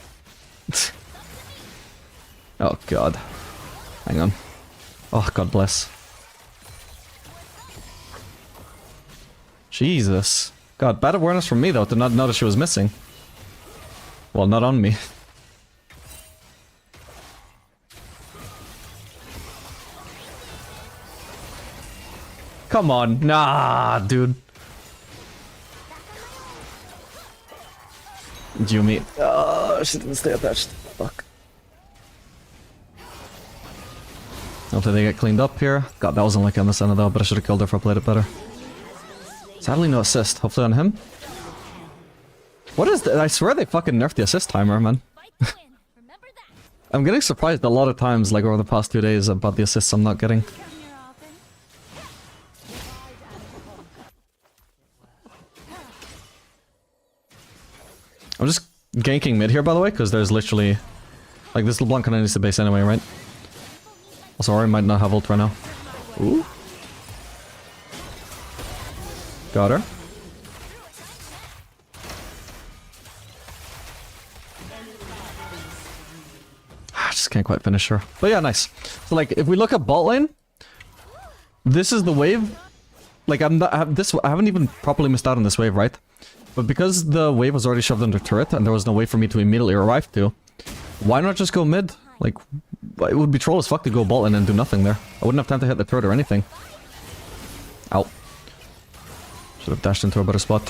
Oh, God. Hang on. Oh, God bless. Jesus. God, bad awareness from me, though, to not notice she was missing. Well, not on me. Come on. Nah, dude. Yumi. Oh, she didn't stay attached. Fuck. Hopefully they get cleaned up here. God, that wasn't like on the center though, but I should have killed her if I played it better. Sadly, no assist. Hopefully on him. What is that? I swear they fucking nerfed the assist timer, man. I'm getting surprised a lot of times, like over the past 2 days, about the assists I'm not getting. I'm just ganking mid here, by the way, because there's literally... Like, this LeBlanc kind of needs to base anyway, right? Also, Ori might not have ult right now. Ooh. Got her. I just can't quite finish her. But yeah, nice. So, like, if we look at bot lane, this is the wave. Like, I haven't even properly missed out on this wave, right? But because the wave was already shoved under turret and there was no way for me to immediately arrive to, why not just go mid? Like, it would be troll as fuck to go bot lane and do nothing there. I wouldn't have time to hit the turret or anything. Ow. Should have dashed into a better spot.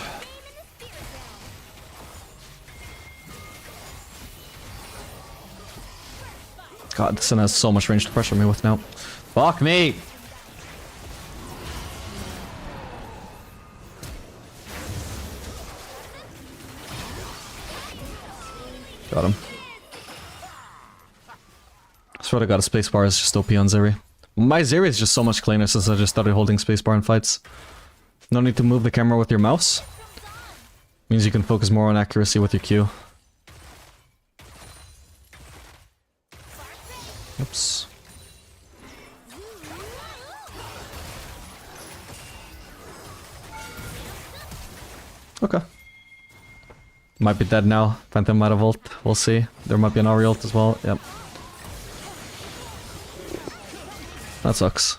God, this one has so much range to pressure me with now. Fuck me! Got him. I swear to God, a spacebar is just OP on Zeri. My Zeri is just so much cleaner since I just started holding spacebar in fights. No need to move the camera with your mouse. Means you can focus more on accuracy with your Q. Oops. Okay. Might be dead now. Phantom might have ult. We'll see. There might be an Ahri ult as well. Yep. That sucks.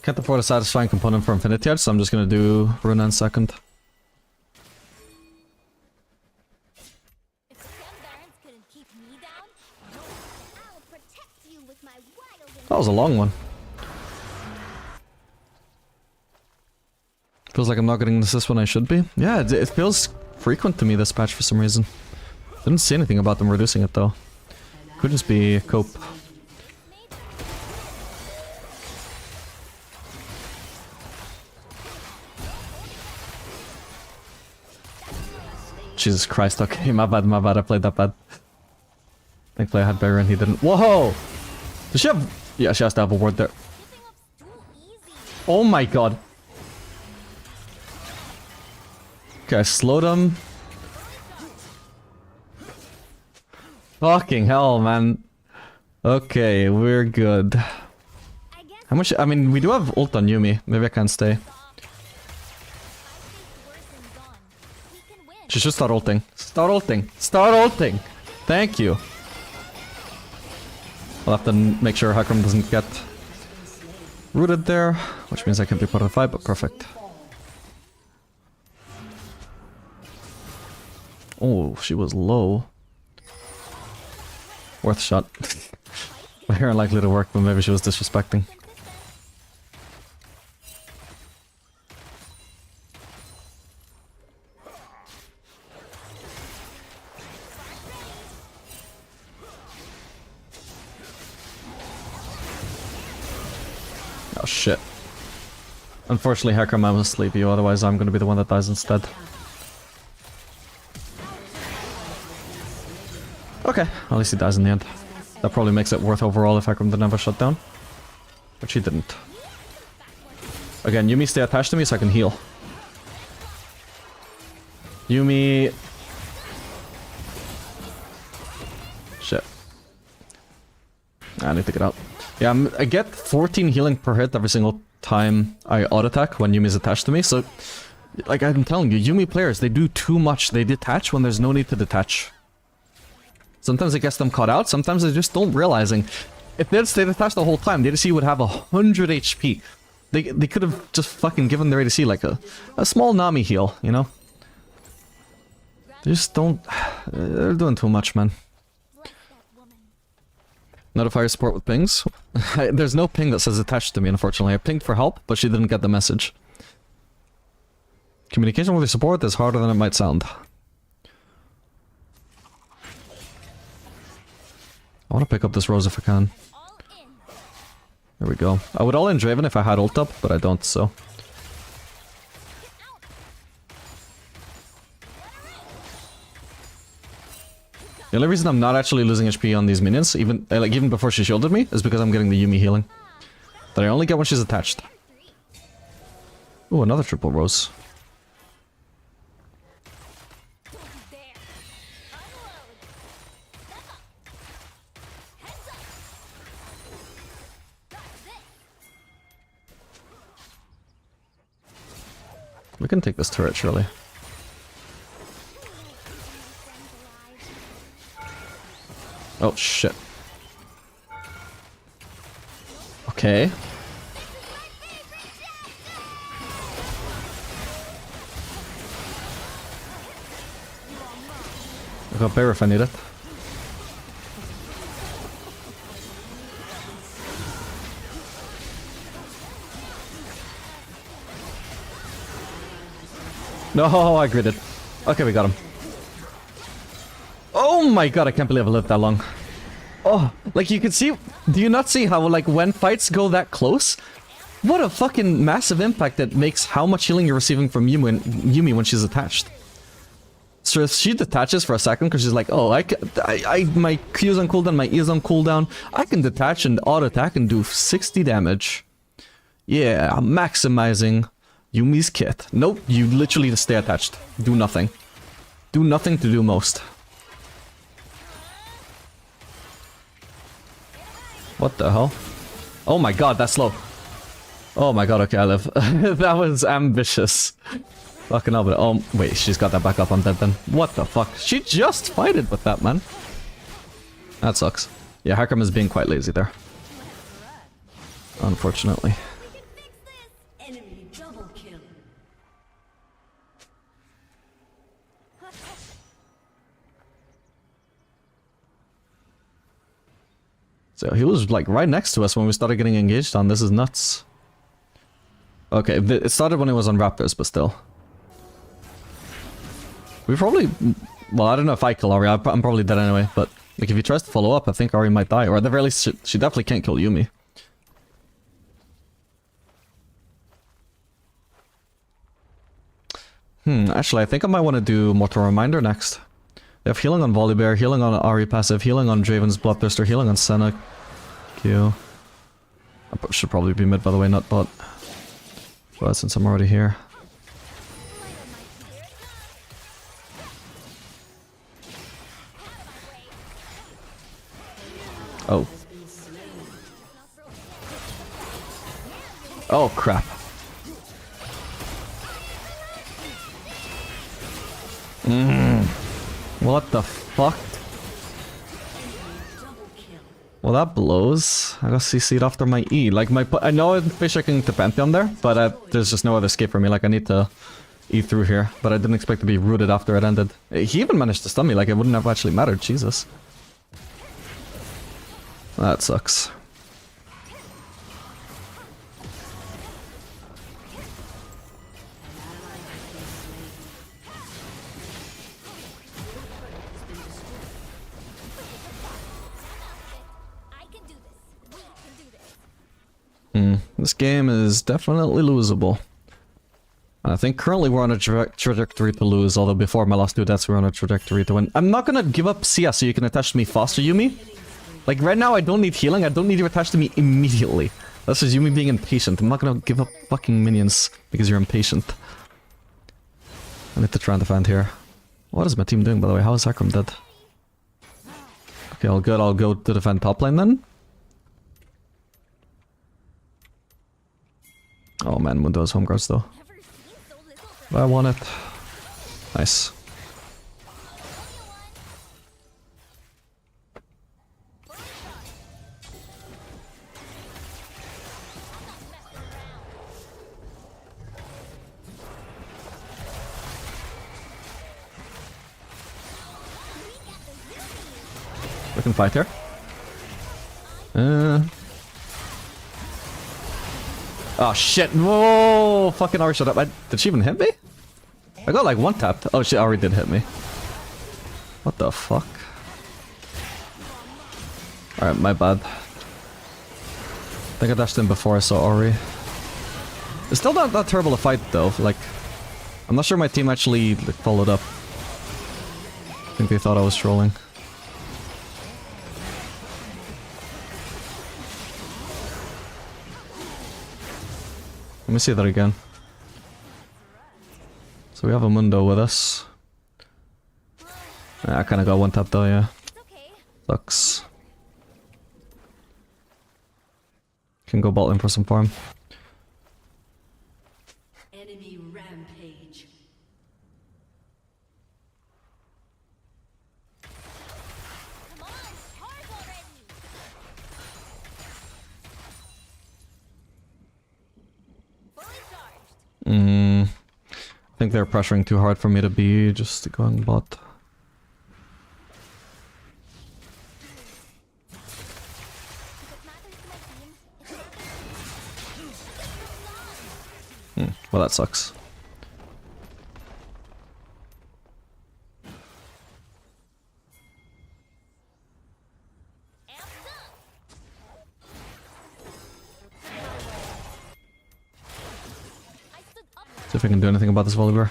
Can't afford a satisfying component for Infinity Edge, so I'm just gonna do Runa in second. That was a long one. Feels like I'm not getting an assist when I should be. Yeah, it feels frequent to me this patch for some reason. Didn't see anything about them reducing it though. Could just be cope. Jesus Christ, okay, my bad, I played that bad. Thankfully I had Barrier and he didn't. Whoa! Does she have... Yeah, she has to have a ward there. Oh my god. Okay, I slowed him. Fucking hell, man. Okay, we're good. How much... I mean, we do have ult on Yumi. Maybe I can stay. She should start ulting. Start ulting. Start ulting! Thank you. I'll have to make sure Hakram doesn't get rooted there, which means I can be part of the fight, but perfect. Oh, she was low. Worth a shot. Very unlikely to work, but maybe she was disrespecting. Oh shit. Unfortunately, Hakram, I must leave you, otherwise I'm gonna be the one that dies instead. Okay, at least he dies in the end. That probably makes it worth overall if Hakram didn't have a shutdown. But she didn't. Again, Yumi, stay attached to me so I can heal. Yumi... Shit. I need to get out. Yeah, I get 14 healing per hit every single time I auto-attack when Yumi's attached to me, so... Like I'm telling you, Yumi players, they do too much. They detach when there's no need to detach. Sometimes it gets them caught out, sometimes they just don't realizing. If they'd stayed attached the whole time, the ADC would have 100 HP. They could have just fucking given their ADC like a small Nami heal, you know? They just don't... They're doing too much, man. Notify your support with pings. There's no ping that says attached to me, unfortunately. I pinged for help, but she didn't get the message. Communication with your support is harder than it might sound. I want to pick up this rose if I can. There we go. I would all in Draven if I had ult up, but I don't, so... The only reason I'm not actually losing HP on these minions, even even before she shielded me, is because I'm getting the Yuumi healing. That I only get when she's attached. Ooh, another triple rose. We can take this turret, surely. Oh, shit. Okay. I got bear if I need it. No, I gritted. Okay, we got him. Oh my god, I can't believe I lived that long. Oh, like you can see, do you not see how like when fights go that close? What a fucking massive impact that makes how much healing you're receiving from Yuumi when she's attached. So if she detaches for a second because she's like, oh, my Q is on cooldown, my E is on cooldown, I can detach and auto attack and do 60 damage. Yeah, I'm maximizing Yumi's kit. Nope, you literally just stay attached. Do nothing. Do nothing to do most. What the hell? Oh my god, that's slow. Oh my god, okay, I live. That was ambitious. Fucking hell, but oh, wait, she's got that back up, I'm dead then. What the fuck? She just fighted with that, man. That sucks. Yeah, Hakram is being quite lazy there. Unfortunately. Enemy double kill. So he was like right next to us when we started getting engaged on. This is nuts. Okay, it started when he was on Raptors, but still. We probably... Well, I don't know if I kill Ari. I'm probably dead anyway, but like if he tries to follow up, I think Ari might die. Or at the very least, she definitely can't kill Yuumi. Actually, I think I might want to do Mortal Reminder next. They have healing on Volibear, healing on Ari passive, healing on Draven's Bloodthirster, healing on Senna Q. I should probably be mid, by the way, not bot. But since I'm already here. Oh. Oh, crap. What the fuck? Well, that blows. I got CC'd after my E. Like, I know I'm fishing to Pantheon there, but there's just no other escape for me. Like, I need to E through here. But I didn't expect to be rooted after it ended. He even managed to stun me, like it wouldn't have actually mattered. Jesus. That sucks. This game is definitely losable. And I think currently we're on a trajectory to lose, although before my last two deaths we were on a trajectory to win. I'm not gonna give up CS so you can attach to me faster, Yuumi. Like right now I don't need healing, I don't need you attached to me immediately. That's just Yuumi being impatient. I'm not gonna give up fucking minions because you're impatient. I need to try and defend here. What is my team doing, by the way? How is Hakram dead? Okay, all good. I'll go to defend top lane then. Oh man, Mundo's home guards though. But I want it. Nice. We can fight here. Oh shit! Whoa! Fucking Ari shut up. Did she even hit me? I got like one tapped. Oh shit! Ari did hit me. What the fuck? All right, my bad. I think I dashed in before I saw Ori. It's still not that terrible a fight though. Like, I'm not sure my team actually like, followed up. I think they thought I was trolling. Let me see that again. So we have a Mundo with us. I kind of got one tap though, yeah. Sucks. Can go bot lane for some farm. Enemy rampage. I think they're pressuring too hard for me to be just going bot. Well, that sucks. See if I can do anything about this Volibear.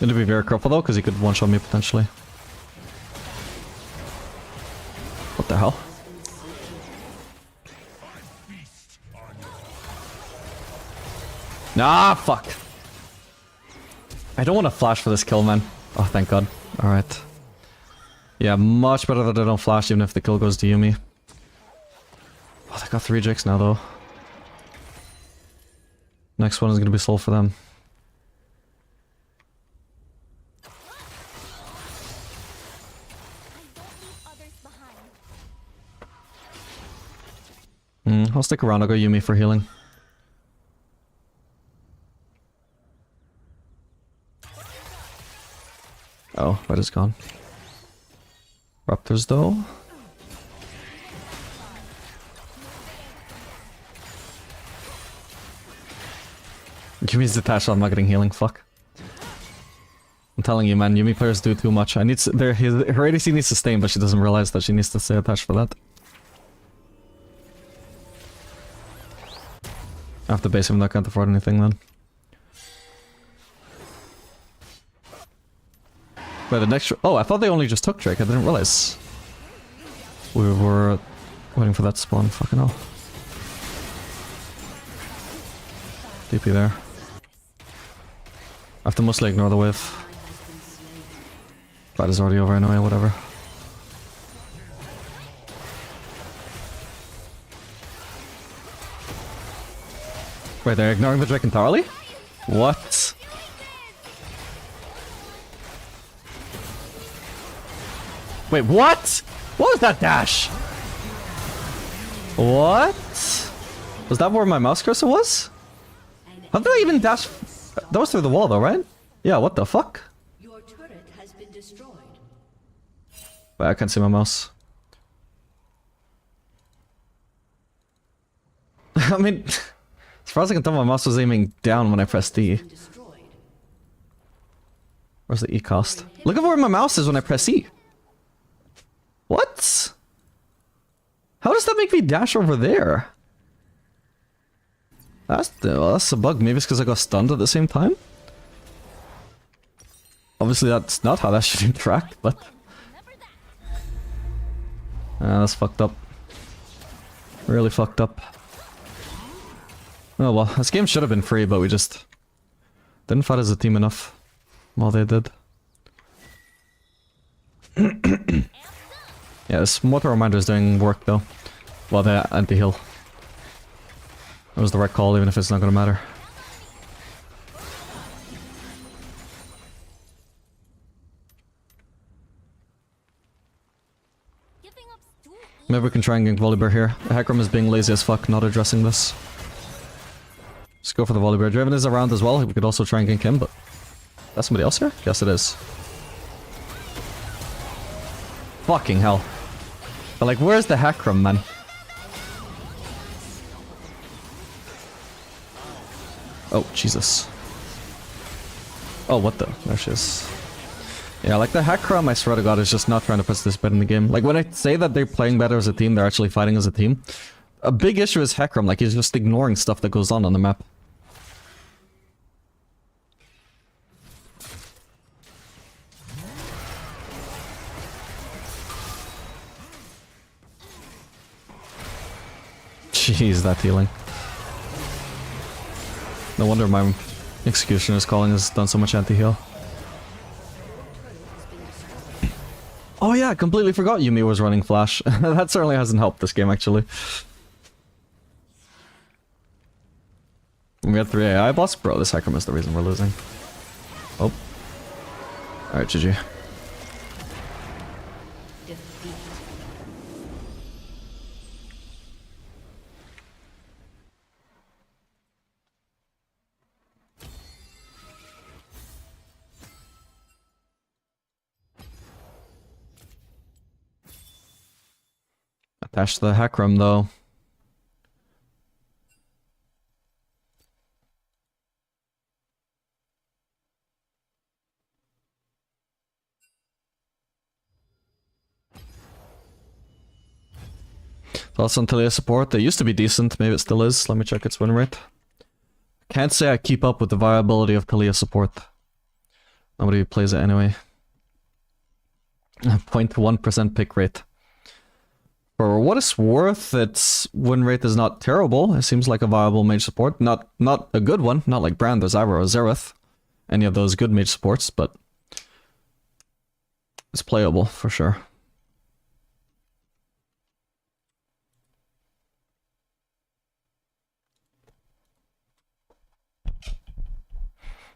Need to be very careful though, because he could one-shot me potentially. What the hell? Nah, fuck. I don't want to flash for this kill, man. Oh, thank god. Alright. Yeah, much better that I don't flash even if the kill goes to Yumi. Oh, they got 3 Jakes now, though. Next one is gonna be soul for them. I'll stick around. I'll go Yumi for healing. Oh, that is gone. Raptors, though. Yumi's detached, so I'm not getting healing. Fuck. I'm telling you, man. Yumi players do too much. Her ADC needs to stay in, but she doesn't realize that she needs to stay attached for that. I have to base him, I can't afford anything then. Wait, the next... Oh, I thought they only just took Drake, I didn't realize. We were waiting for that spawn, fucking hell. DP there. I have to mostly ignore the wave. That is already over anyway, whatever. Wait, they're ignoring the Drake entirely? What? Wait, what? What was that dash? What? Was that where my mouse cursor was? How did I even dash? That was through the wall though, right? Yeah, what the fuck? Your turret has been destroyed. Wait, I can't see my mouse. I mean... As far as I can tell, my mouse was aiming down when I pressed D. Where's the E cost? Look at where my mouse is when I press E. What? How does that make me dash over there? That's a bug. Maybe it's because I got stunned at the same time? Obviously that's not how that should interact, but... that's fucked up. Really fucked up. Oh well, this game should have been free, but we just didn't fight as a team enough while they did. Yeah, this Mortal Reminder is doing work though. While they anti-heal. That was the right call, even if it's not gonna matter. Maybe we can try and gank Volibear here. Hecarim is being lazy as fuck, not addressing this. Just go for the Volibear. Draven is around as well. We could also try and gank him, but... That's somebody else here? Yes, it is. Fucking hell. But like, where's the Hakram, man? Oh, Jesus. Oh, what the? There she is. Yeah, like the Hakram, I swear to god, is just not trying to participate in the game. Like, when I say that they're playing better as a team, they're actually fighting as a team. A big issue is Hakram, like, he's just ignoring stuff that goes on the map. Jeez, that healing. No wonder my Executioner's Calling has done so much anti-heal. Oh yeah, I completely forgot Yuumi was running Flash. That certainly hasn't helped this game, actually. We had 3 AI bots? Bro, this Hakram is the reason we're losing. Oh. Alright, GG. Attached to the Hakram, though. Thoughts on Talia support? They used to be decent, maybe it still is. Let me check its win rate. Can't say I keep up with the viability of Talia support. Nobody plays it anyway. 0.1% pick rate. For what it's worth, its win rate is not terrible. It seems like a viable mage support. Not a good one, not like Brand or Zyra or Zereth. Any of those good mage supports, but it's playable for sure.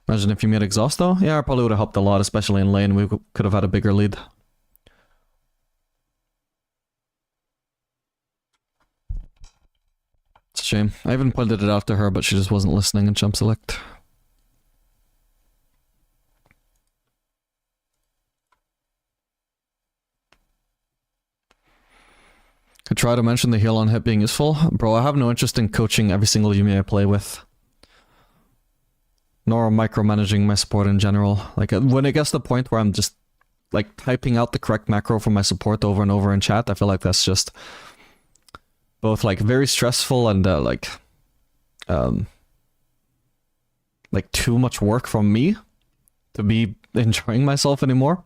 Imagine if you made Exhaust though. Yeah, it probably would have helped a lot, especially in lane. We could have had a bigger lead. It's a shame. I even pointed it out to her, but she just wasn't listening in Jump Select. Could try to mention the heal on hit being useful. Bro, I have no interest in coaching every single Yuumi I play with. Nor micromanaging my support in general. Like, when it gets to the point where I'm just, like, typing out the correct macro for my support over and over in chat, I feel like that's just both, like, very stressful and, like, too much work from me to be enjoying myself anymore.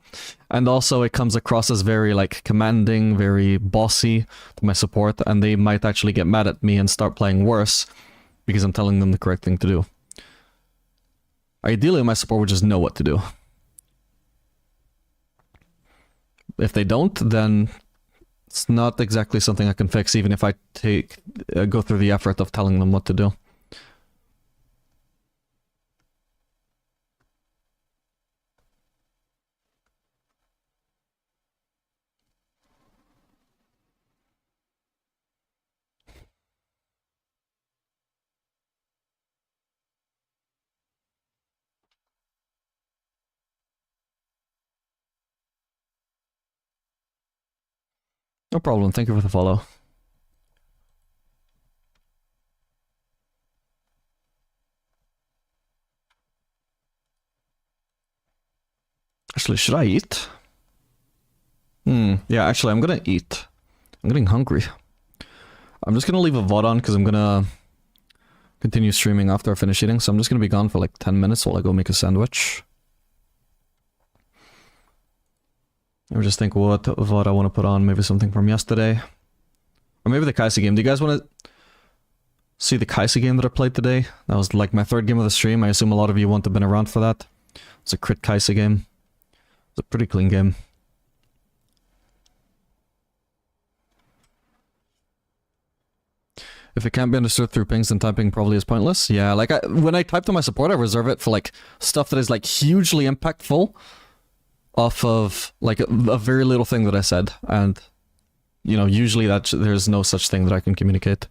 And also, it comes across as very, like, commanding, very bossy to my support, and they might actually get mad at me and start playing worse because I'm telling them the correct thing to do. Ideally, my support would just know what to do. If they don't, then it's not exactly something I can fix, even if I go through the effort of telling them what to do. No problem, thank you for the follow. Actually, should I eat? Yeah, actually, I'm gonna eat. I'm getting hungry. I'm just gonna leave a VOD on because I'm gonna continue streaming after I finish eating, so I'm just gonna be gone for like 10 minutes while I go make a sandwich. I just think what VOD I want to put on, maybe something from yesterday. Or maybe the Kaisa game. Do you guys want to see the Kaisa game that I played today? That was like my 3rd game of the stream. I assume a lot of you wouldn't have been around for that. It's a crit Kaisa game. It's a pretty clean game. If it can't be understood through pings, then typing probably is pointless. Yeah, like when I type to my support, I reserve it for like stuff that is like hugely impactful off of like a very little thing that I said, and you know, usually there's no such thing that I can communicate.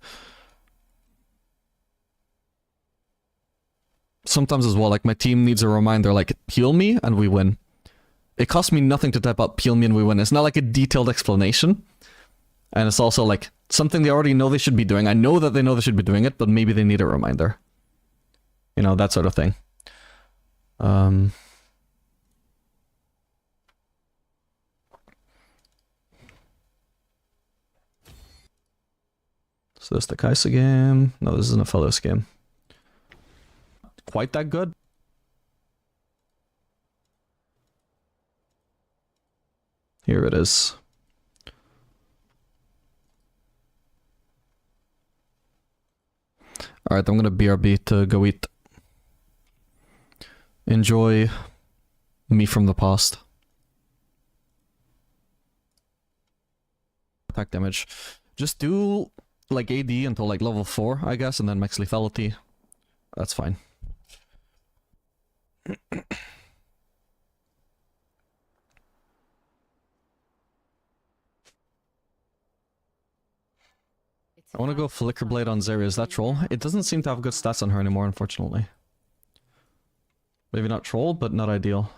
Sometimes as well, like my team needs a reminder, like heal me and we win. it cost me nothing to type out peel me and we win. It's not like a detailed explanation. And it's also like something they already know they should be doing. I know that they know they should be doing it, but maybe they need a reminder. You know, that sort of thing. So this is the Kaisa game. No, this isn't a Fellows game. Quite that good. Here it is. Alright, I'm gonna BRB to go eat. Enjoy me from the past. Attack damage. Just do like AD until like level 4, I guess, and then max lethality. That's fine. I want to go Flicker Blade on Zarya. Is that troll? It doesn't seem to have good stats on her anymore, unfortunately. Maybe not troll, but not ideal.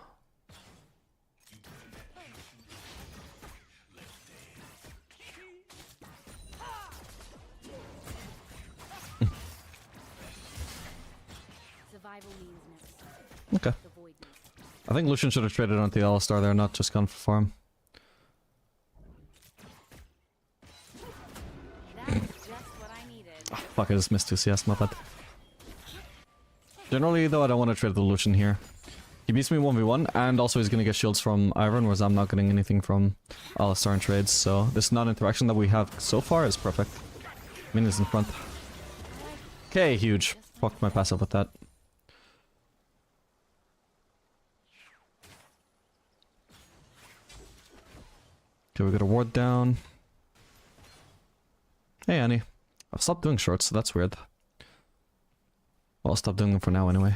Okay. I think Lucian should have traded onto the Alistar there, not just gone for farm. Oh, fuck, I just missed 2 CS, my bad. Generally, though, I don't want to trade the Lucian here. He beats me 1v1, and also he's gonna get shields from Iron, whereas I'm not getting anything from Alistar in trades, so this non-interaction that we have so far is perfect. Minions in front. Okay, huge. Fucked my passive with that. Okay, we got a ward down. Hey, Annie. I've stopped doing shorts, so that's weird. Well, I'll stop doing them for now anyway.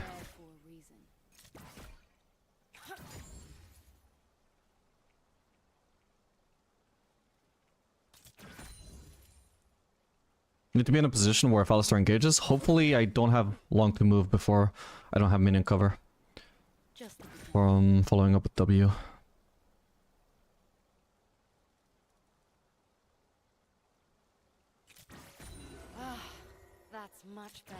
Need to be in a position where if Alistar engages, hopefully I don't have long to move before I don't have minion cover. From following up with W. That's much better.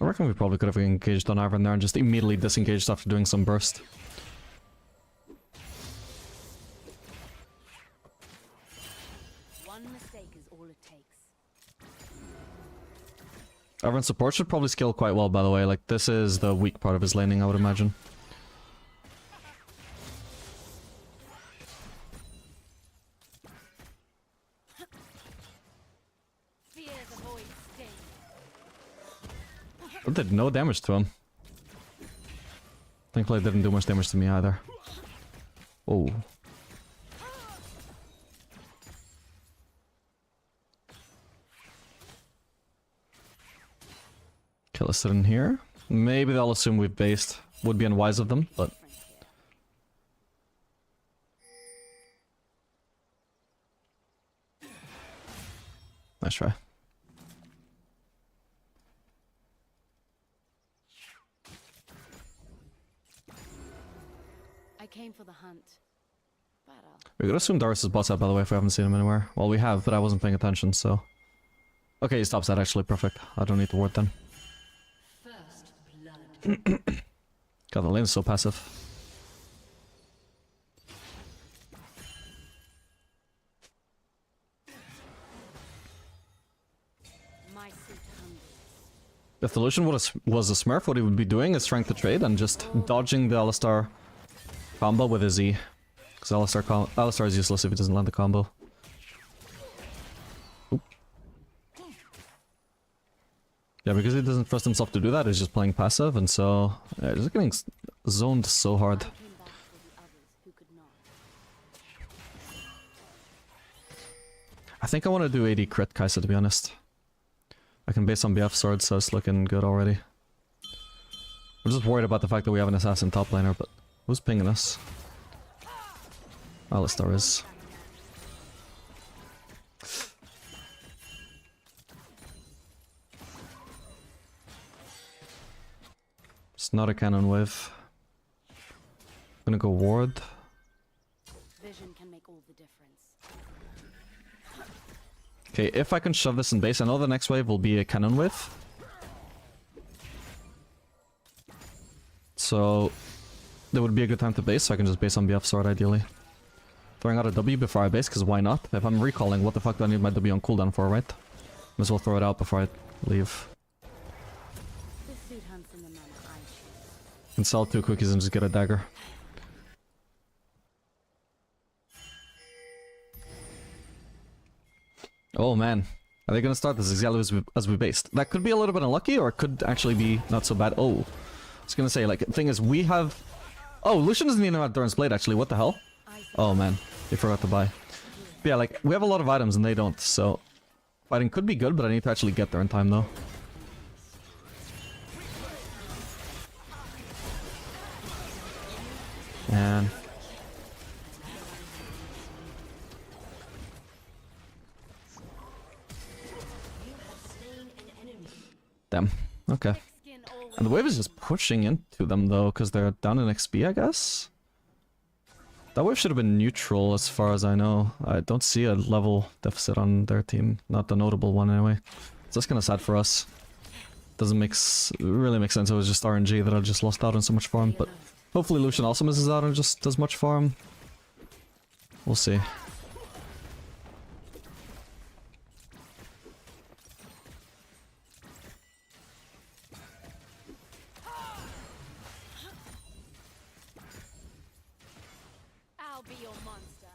I reckon we probably could have engaged on Ivern there and just immediately disengaged after doing some burst. One mistake is all it takes. Ivern's support should probably scale quite well, by the way. Like, this is the weak part of his laning, I would imagine. That did no damage to him. Thankfully it didn't do much damage to me either. Oh. Kill us in here. Maybe they'll assume we've based. Would be unwise of them, but... Nice try. I came for the hunt. We could assume Darius is boss out, by the way, if we haven't seen him anywhere. Well, we have, but I wasn't paying attention, so... Okay, he stops that, actually. Perfect. I don't need to ward then. First blood. God, the lane is so passive. My suit hungry. If the Lucian was a smurf, what he would be doing is trying to trade and just dodging the Alistar combo with his E. Because Alistar is useless if he doesn't land the combo. Oop. Yeah, because he doesn't trust himself to do that, he's just playing passive, and so... Yeah, just getting zoned so hard. I came back for the others who could not. I think I want to do AD crit Kaisa, to be honest. I can base on BF sword, so it's looking good already. I'm just worried about the fact that we have an assassin top laner, but who's pinging us? Alistar is. It's not a cannon wave. Gonna go ward. Vision can make all the difference. Okay, if I can shove this in base, I know the next wave will be a cannon wave. So that would be a good time to base, so I can just base on BF sword ideally. Throwing out a W before I base, because why not? If I'm recalling, what the fuck do I need my W on cooldown for, right? Might as well throw it out before I leave. This suit hunts in the manner I choose. Can sell 2 cookies and just get a dagger. Oh man, are they gonna start this exactly as we based? That could be a little bit unlucky, or it could actually be not so bad. Oh, I was gonna say, like, the thing is, we have... Oh, Lucian doesn't even have Durance Blade, actually, what the hell? Oh man, they forgot to buy. But yeah, like, we have a lot of items and they don't, so... Fighting could be good, but I need to actually get there in time, though. And... Damn. Okay. And the wave is just pushing into them, though, because they're down in XP, I guess? That wave should have been neutral, as far as I know. I don't see a level deficit on their team. Not the notable one, anyway. So that's kind of sad for us. Doesn't really make sense. It was just RNG that I just lost out on so much farm, but hopefully Lucian also misses out on just as much farm. We'll see. I'll be your monster.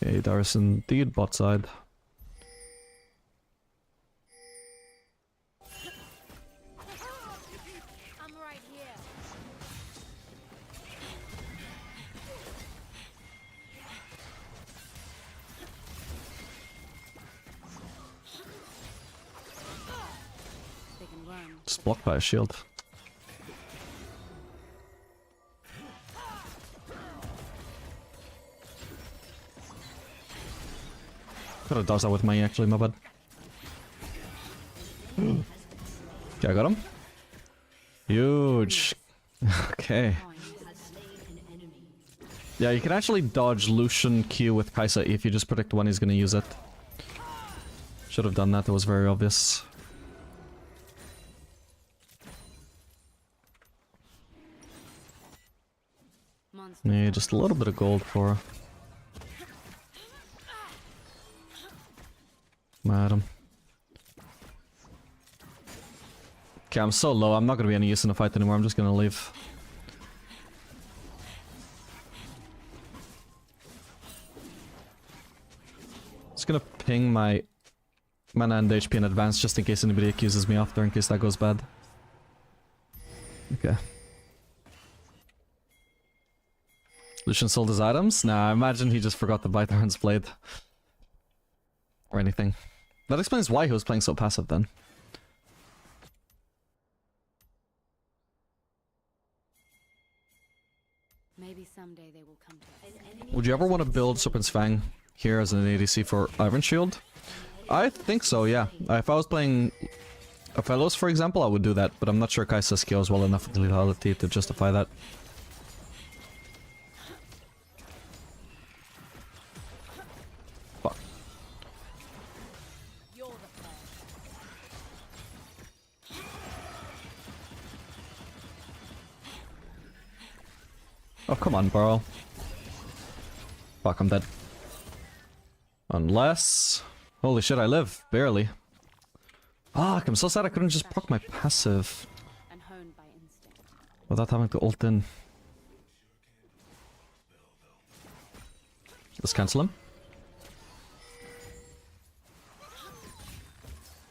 Okay, Darius indeed bot side. I'm right here. They can run. Just blocked by a shield. Could have dodged that with my actually, my bad. Okay, I got him. Huge. Okay. Yeah, you can actually dodge Lucian Q with Kai'Sa if you just predict when he's gonna use it. Should have done that, that was very obvious. Monster. Yeah, just a little bit of gold for Madam. Okay, I'm so low, I'm not gonna be any use in the fight anymore, I'm just gonna leave. Just gonna ping my mana and HP in advance just in case anybody accuses me after, in case that goes bad. Okay. Lucian sold his items? Nah, I imagine he just forgot to buy Darren's blade. Or anything. That explains why he was playing so passive then. Maybe someday they will come to us. Would you ever want to build Serpent's Fang here as an ADC for Iron Shield? I think so, yeah. If I was playing Fellows, for example, I would do that, but I'm not sure Kai'Sa scales well enough with lethality to justify that. Fuck. You're the player. Oh, come on, bro. Fuck, I'm dead. Unless... Holy shit, I live. Barely. Fuck, I'm so sad I couldn't just proc my passive And honed by instinct. without having to ult in. Let's cancel him.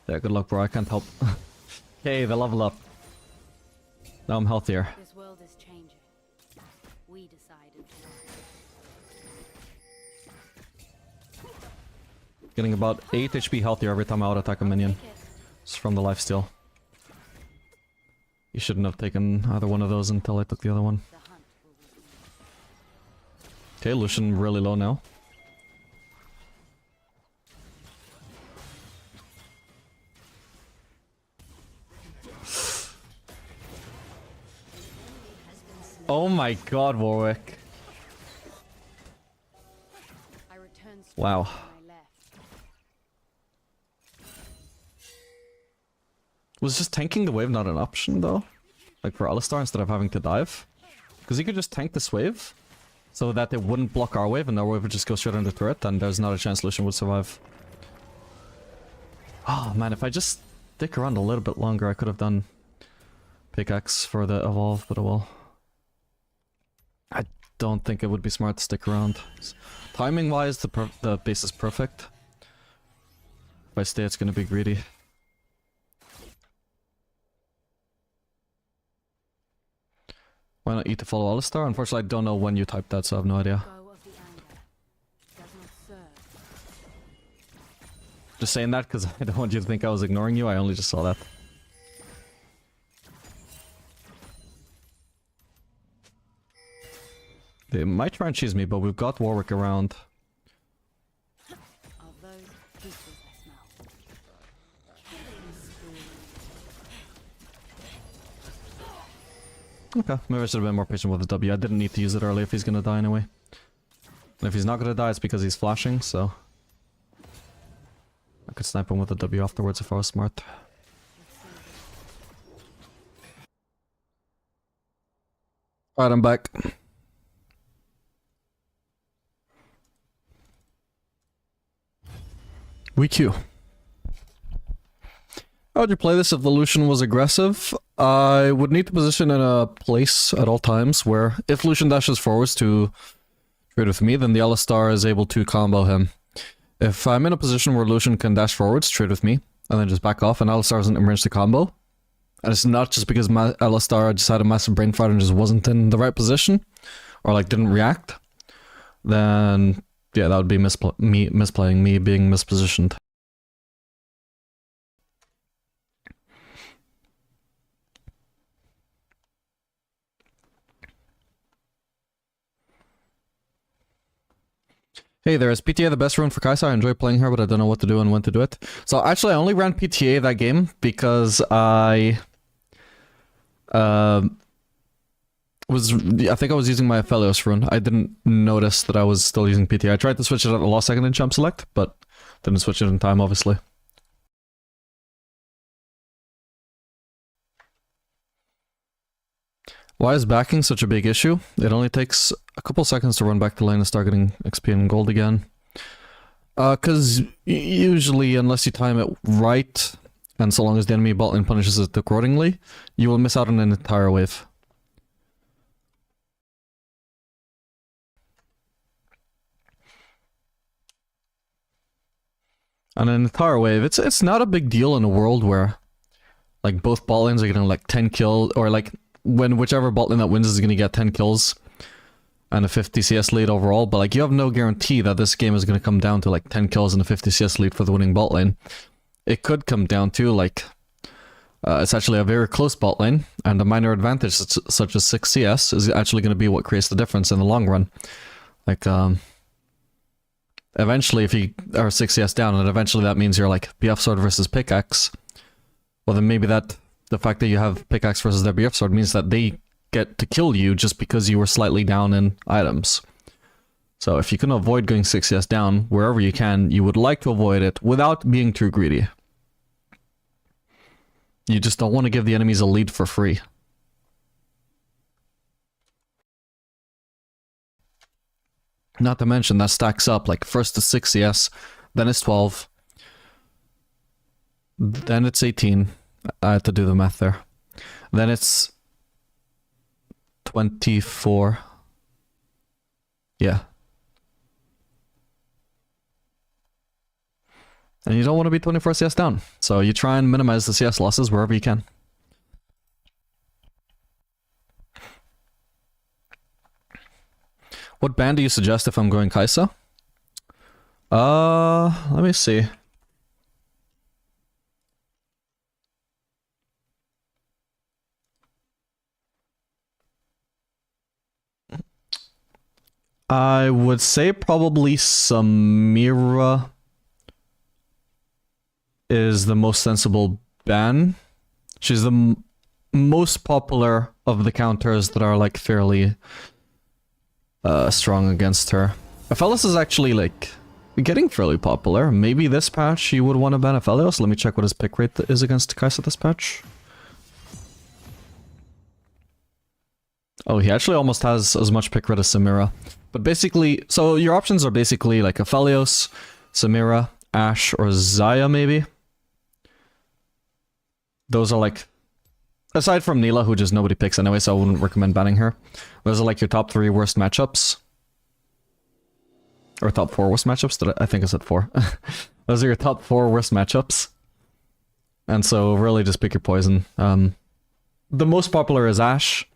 Yeah, good luck, bro. I can't help. Okay, the level up. Now I'm healthier. This world is changing. We decided to. Getting about 8 HP healthier every time I out-attack a minion. It's from the lifesteal. You shouldn't have taken either one of those until I took the other one. The hunt will resume. Okay, Lucian really low now. Oh my god, Warwick. I returned straight Wow. when I left. Was just tanking the wave not an option though? Like for Alistar instead of having to dive? Because he could just tank this wave so that it wouldn't block our wave and our wave would just go straight under turret and there's not a chance Lucian would survive. Oh man, if I just stick around a little bit longer I could have done pickaxe for the evolve, but oh well. I don't think it would be smart to stick around. Timing wise the base is perfect. If I stay it's gonna be greedy. Why not eat to follow Alistar? Unfortunately, I don't know when you typed that, so I have no idea. Go of the anger does not serve. Just saying that because I don't want you to think I was ignoring you, I only just saw that. They might try and cheese me, but we've got Warwick around. Of those pieces I smell. Okay, maybe I should have been more patient with the W. I didn't need to use it early if he's gonna die anyway. And if he's not gonna die, it's because he's flashing, so... I could snipe him with a W afterwards if I was smart. Alright, I'm back. WeQ. How would you play this if the Lucian was aggressive? I would need to position in a place at all times where if Lucian dashes forwards to trade with me, then the Alistar is able to combo him. If I'm in a position where Lucian can dash forwards, trade with me, and then just back off, and Alistar doesn't emerge to combo, and it's not just because Alistar just had a massive brain fart and just wasn't in the right position, or like didn't react, then yeah, that would be misplaying, me being mispositioned. Hey there, is PTA the best rune for Kai'Sa? I enjoy playing her, but I don't know what to do and when to do it. So actually I only ran PTA that game because I think I was using my Aphelios rune. I didn't notice that I was still using PTA. I tried to switch it at the last second in Champ Select, but didn't switch it in time, obviously. Why is backing such a big issue? It only takes a couple seconds to run back to lane and start getting XP and gold again. Cause usually, unless you time it right, and so long as the enemy bot lane punishes it accordingly, you will miss out on an entire wave. On an entire wave, it's not a big deal in a world where like both bot lanes are getting like 10 kills, or like when whichever bot lane that wins is going to get 10 kills and a 50 CS lead overall, but like you have no guarantee that this game is going to come down to like 10 kills and a 50 CS lead for the winning bot lane. It could come down to like it's actually a very close bot lane, and a minor advantage such as 6 CS is actually going to be what creates the difference in the long run. Like eventually if you are 6 CS down, and eventually that means you're like BF sword versus pickaxe, well then maybe the fact that you have pickaxe versus their BF sword means that they get to kill you just because you were slightly down in items. So if you can avoid going 6 CS down wherever you can, you would like to avoid it without being too greedy. You just don't want to give the enemies a lead for free. Not to mention that stacks up, like first to 6 CS, then it's 12, then it's 18. I had to do the math there. Then it's 24. Yeah. And you don't want to be 24 CS down. So you try and minimize the CS losses wherever you can. What ban do you suggest if I'm going Kai'Sa? Let me see. I would say probably Samira is the most sensible ban. She's the most popular of the counters that are like fairly strong against her. Aphelios is actually like getting fairly popular. Maybe this patch you would want to ban Aphelios. Let me check what his pick rate is against Kai'Sa this patch. Oh, he actually almost has as much pick rate as Samira. But basically, so your options are basically like Aphelios, Samira, Ashe, or Xayah maybe. Those are like, aside from Neela, who just nobody picks anyway, so I wouldn't recommend banning her. Those are like your top 3 worst matchups. Or top 4 worst matchups? I think I said 4. Those are your top 4 worst matchups. And so really just pick your poison. The most popular is Ashe,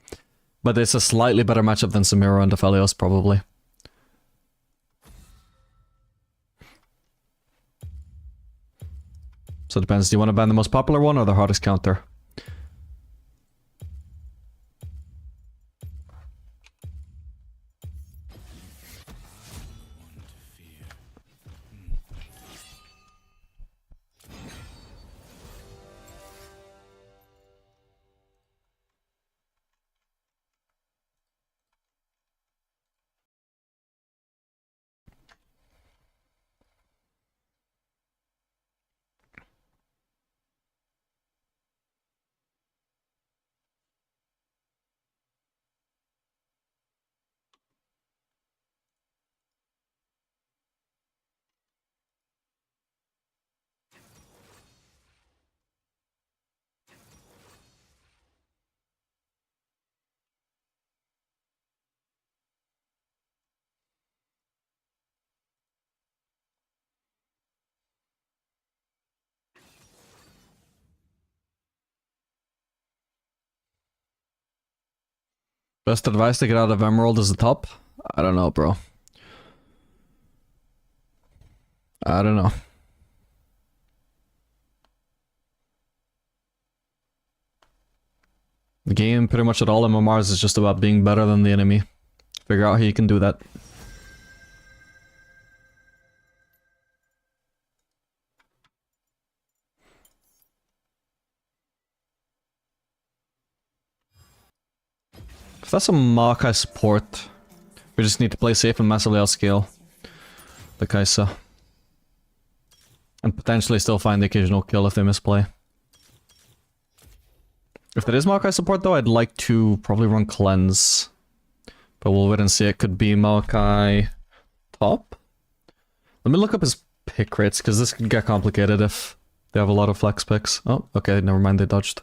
but it's a slightly better matchup than Samira and Aphelios probably. So it depends. Do you want to ban the most popular one or the hardest counter? Best advice to get out of Emerald is the top? I don't know, bro. I don't know. The game, pretty much at all MMRs, is just about being better than the enemy. Figure out how you can do that. If that's a Maokai support, we just need to play safe and massively outscale the Kai'Sa. And potentially still find the occasional kill if they misplay. If there is Maokai support though, I'd like to probably run Cleanse. But we'll wait and see. It could be Maokai top. Let me look up his pick rates, because this could get complicated if they have a lot of flex picks. Oh, okay, never mind, they dodged.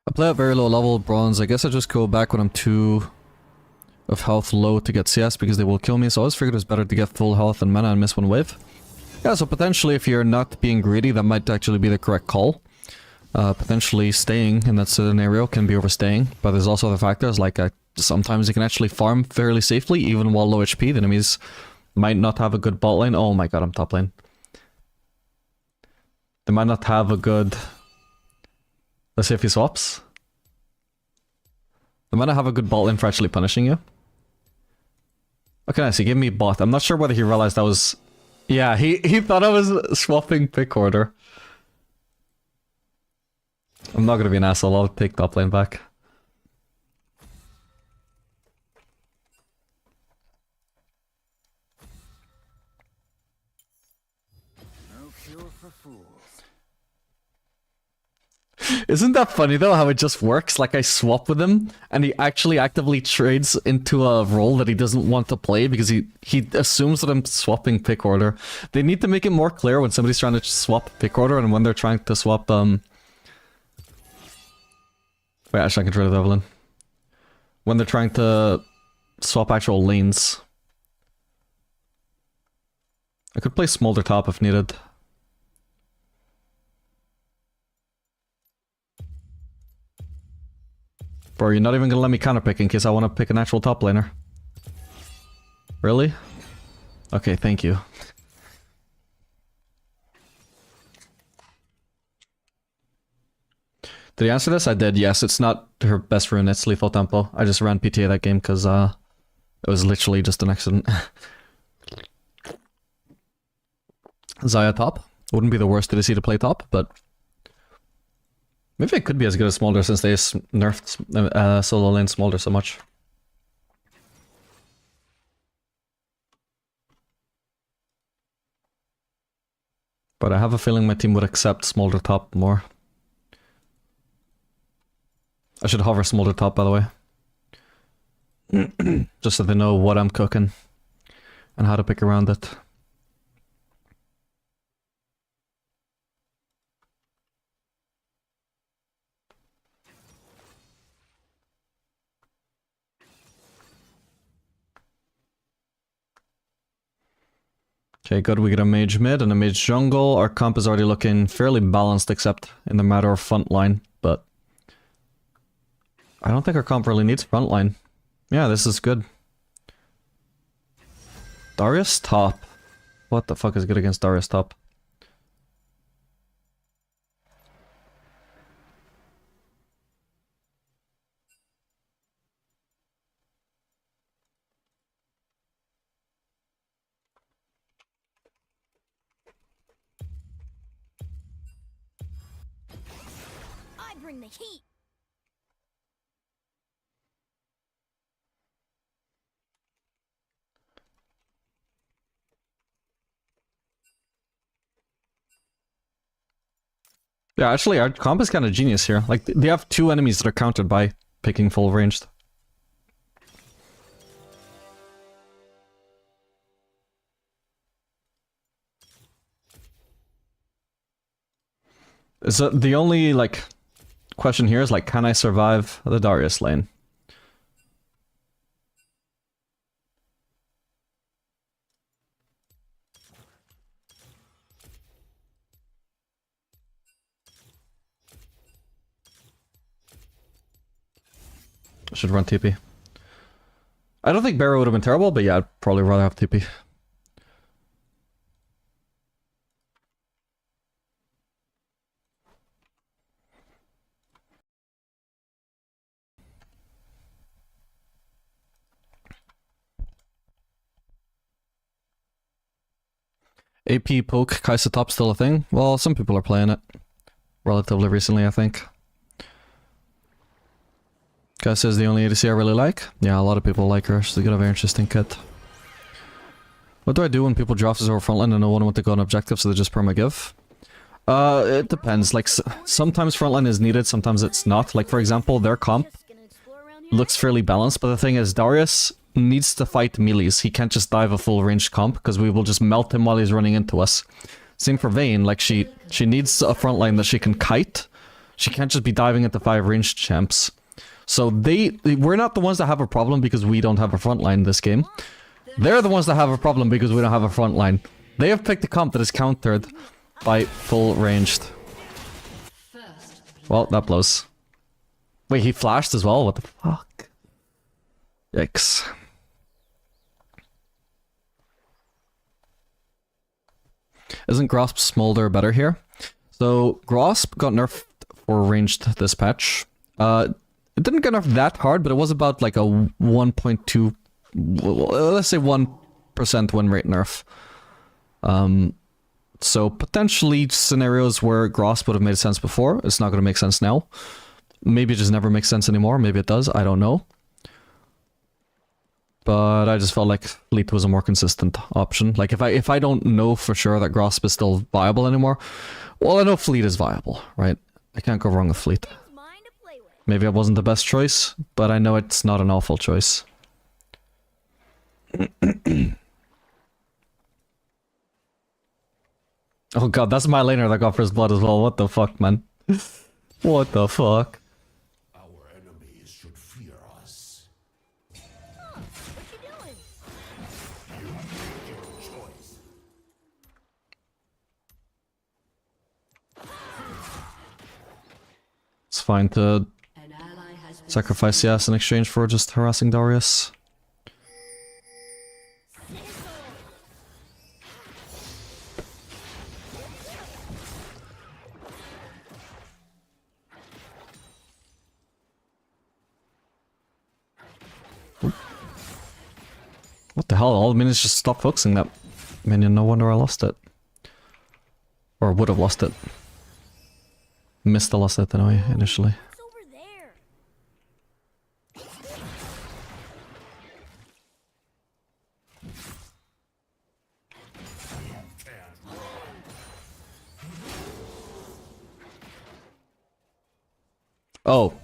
I play at very low level bronze. I guess I just go back when I'm 2 of health low to get CS because they will kill me, so I always figured it was better to get full health and mana and miss one wave. Yeah, so potentially if you're not being greedy, that might actually be the correct call. Potentially staying in that scenario can be overstaying, but there's also other factors like sometimes you can actually farm fairly safely even while low HP. The enemies might not have a good bot lane. Oh my god, I'm top lane. They might not have a good... Let's see if he swaps. They might not have a good bot lane for actually punishing you. Okay, nice, he gave me bot. I'm not sure whether he realized that was... Yeah, he thought I was swapping pick order. I'm not gonna be an asshole, I'll take top lane back. No cure for fools. Isn't that funny though, how it just works? Like I swap with him, and he actually actively trades into a role that he doesn't want to play because he assumes that I'm swapping pick order. They need to make it more clear when somebody's trying to swap pick order and when they're trying to swap, Wait, actually I can trade with Evelyn. When they're trying to swap actual lanes. I could play Smolder top if needed. Bro, you're not even gonna let me counterpick in case I want to pick an actual top laner. Really? Okay, thank you. Did he answer this? I did, yes. It's not her best rune, it's Lethal Tempo. I just ran PTA that game because it was literally just an accident. Xayah top. Wouldn't be the worst ADC to play top, but... maybe it could be as good as Smolder since they nerfed solo lane Smolder so much. But I have a feeling my team would accept Smolder top more. I should hover Smolder top, by the way. Just so they know what I'm cooking and how to pick around it. Okay, good. We get a mage mid and a mage jungle. Our comp is already looking fairly balanced except in the matter of frontline, but I don't think our comp really needs frontline. Yeah, this is good. Darius top. What the fuck is good against Darius top? I bring the heat. Yeah, actually, our comp is kind of genius here. Like, they have two enemies that are countered by picking full ranged. Is the only, like, question here is, like, can I survive the Darius lane? I should run TP. I don't think Barrow would have been terrible, but yeah, I'd probably rather have TP. AP poke Kai'Sa top still a thing? Well, some people are playing it. Relatively recently, I think. Kai'Sa is the only ADC I really like. Yeah, a lot of people like her. She's got a very interesting kit. What do I do when people draft us over frontline and no one want to go on objective, so they just perma give? It depends. Like, sometimes frontline is needed, sometimes it's not. Like, for example, their comp looks fairly balanced, but the thing is, Darius needs to fight melees. He can't just dive a full ranged comp, because we will just melt him while he's running into us. Same for Vayne, like, she needs a frontline that she can kite. She can't just be diving into 5 ranged champs. So we're not the ones that have a problem because we don't have a frontline this game. They're the ones that have a problem because we don't have a frontline. They have picked a comp that is countered by full ranged. Well, that blows. Wait, he flashed as well? What the fuck? Yikes. Isn't Grasp Smolder better here? So, Grasp got nerfed for ranged this patch. It didn't get nerfed that hard, but it was about like a 1.2... let's say 1% win rate nerf. So potentially scenarios where Grasp would have made sense before, it's not going to make sense now. Maybe it just never makes sense anymore, maybe it does, I don't know. But I just felt like Fleet was a more consistent option. Like if I don't know for sure that Grasp is still viable anymore, well, I know Fleet is viable, right? I can't go wrong with Fleet. Maybe it wasn't the best choice, but I know it's not an awful choice. Oh god, that's my laner that got first blood as well. What the fuck, man? What the fuck? Our enemies should fear us. What you doing? You make your choice. It's fine to sacrifice Yas in exchange for just harassing Darius. What the hell? All the minions just stopped focusing that minion. No wonder I lost it. Or would have lost it. Missed the lost it anyway, initially. It's over there. Oh.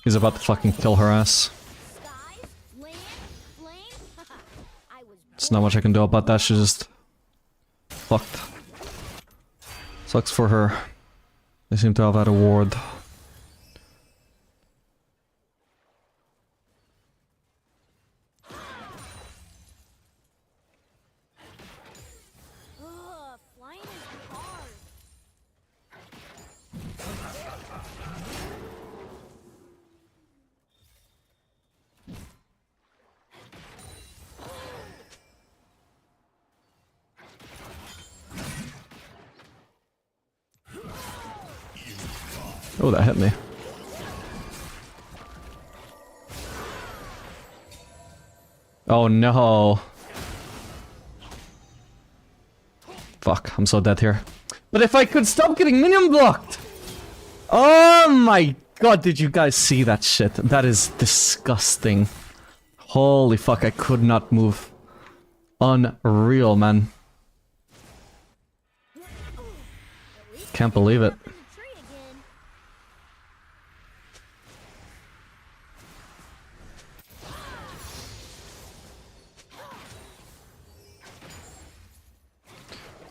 He's about to fucking kill her ass. Skies, land, flame. I was There's not much I can do about that, she's just fucked. Sucks for her. They seem to have had a ward. flying is hard. Oh, that hit me. Oh no. Fuck, I'm so dead here. But if I could stop getting minion blocked! Oh my god, did you guys see that shit? That is disgusting. Holy fuck, I could not move. Unreal, man. Can't believe it. From the tree again.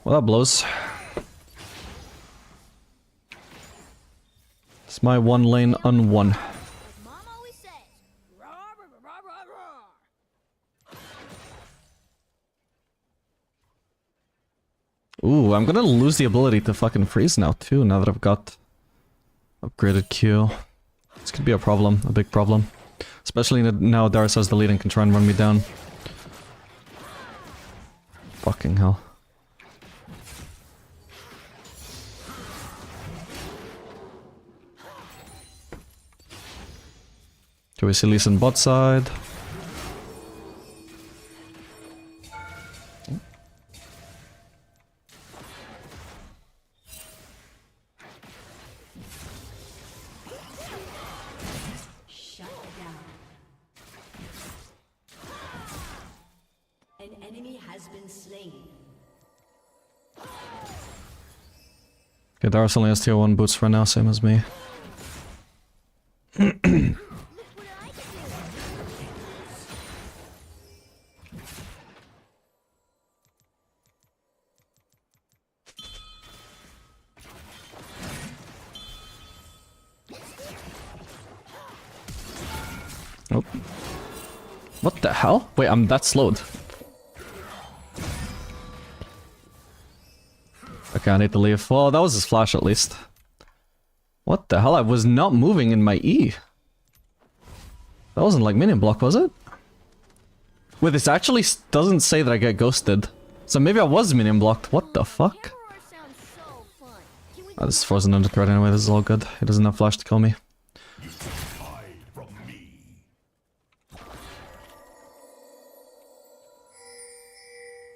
Well, that blows. It's my one lane unwon. As Mom always says, roar, roar, roar, roar, roar. Ooh, I'm gonna lose the ability to fucking freeze now too, now that I've got upgraded Q. This could be a problem, a big problem. Especially now Darius has the lead and can try and run me down. Fucking hell. Do we see Lee on bot side? Shut down. An enemy has been slain. Okay, Darius only has tier 1 boots right now, same as me. Look what I can do. Oh. What the hell? Wait, I'm that slowed. Okay, I need to leave. Well, that was his flash at least. What the hell? I was not moving in my E. That wasn't like minion block, was it? Wait, this actually doesn't say that I get ghosted. So maybe I was minion blocked. What the fuck? Emperor sounds so fun. Can we Oh, this is frozen under threat anyway, this is all good. He doesn't have flash to kill me. Hide from me.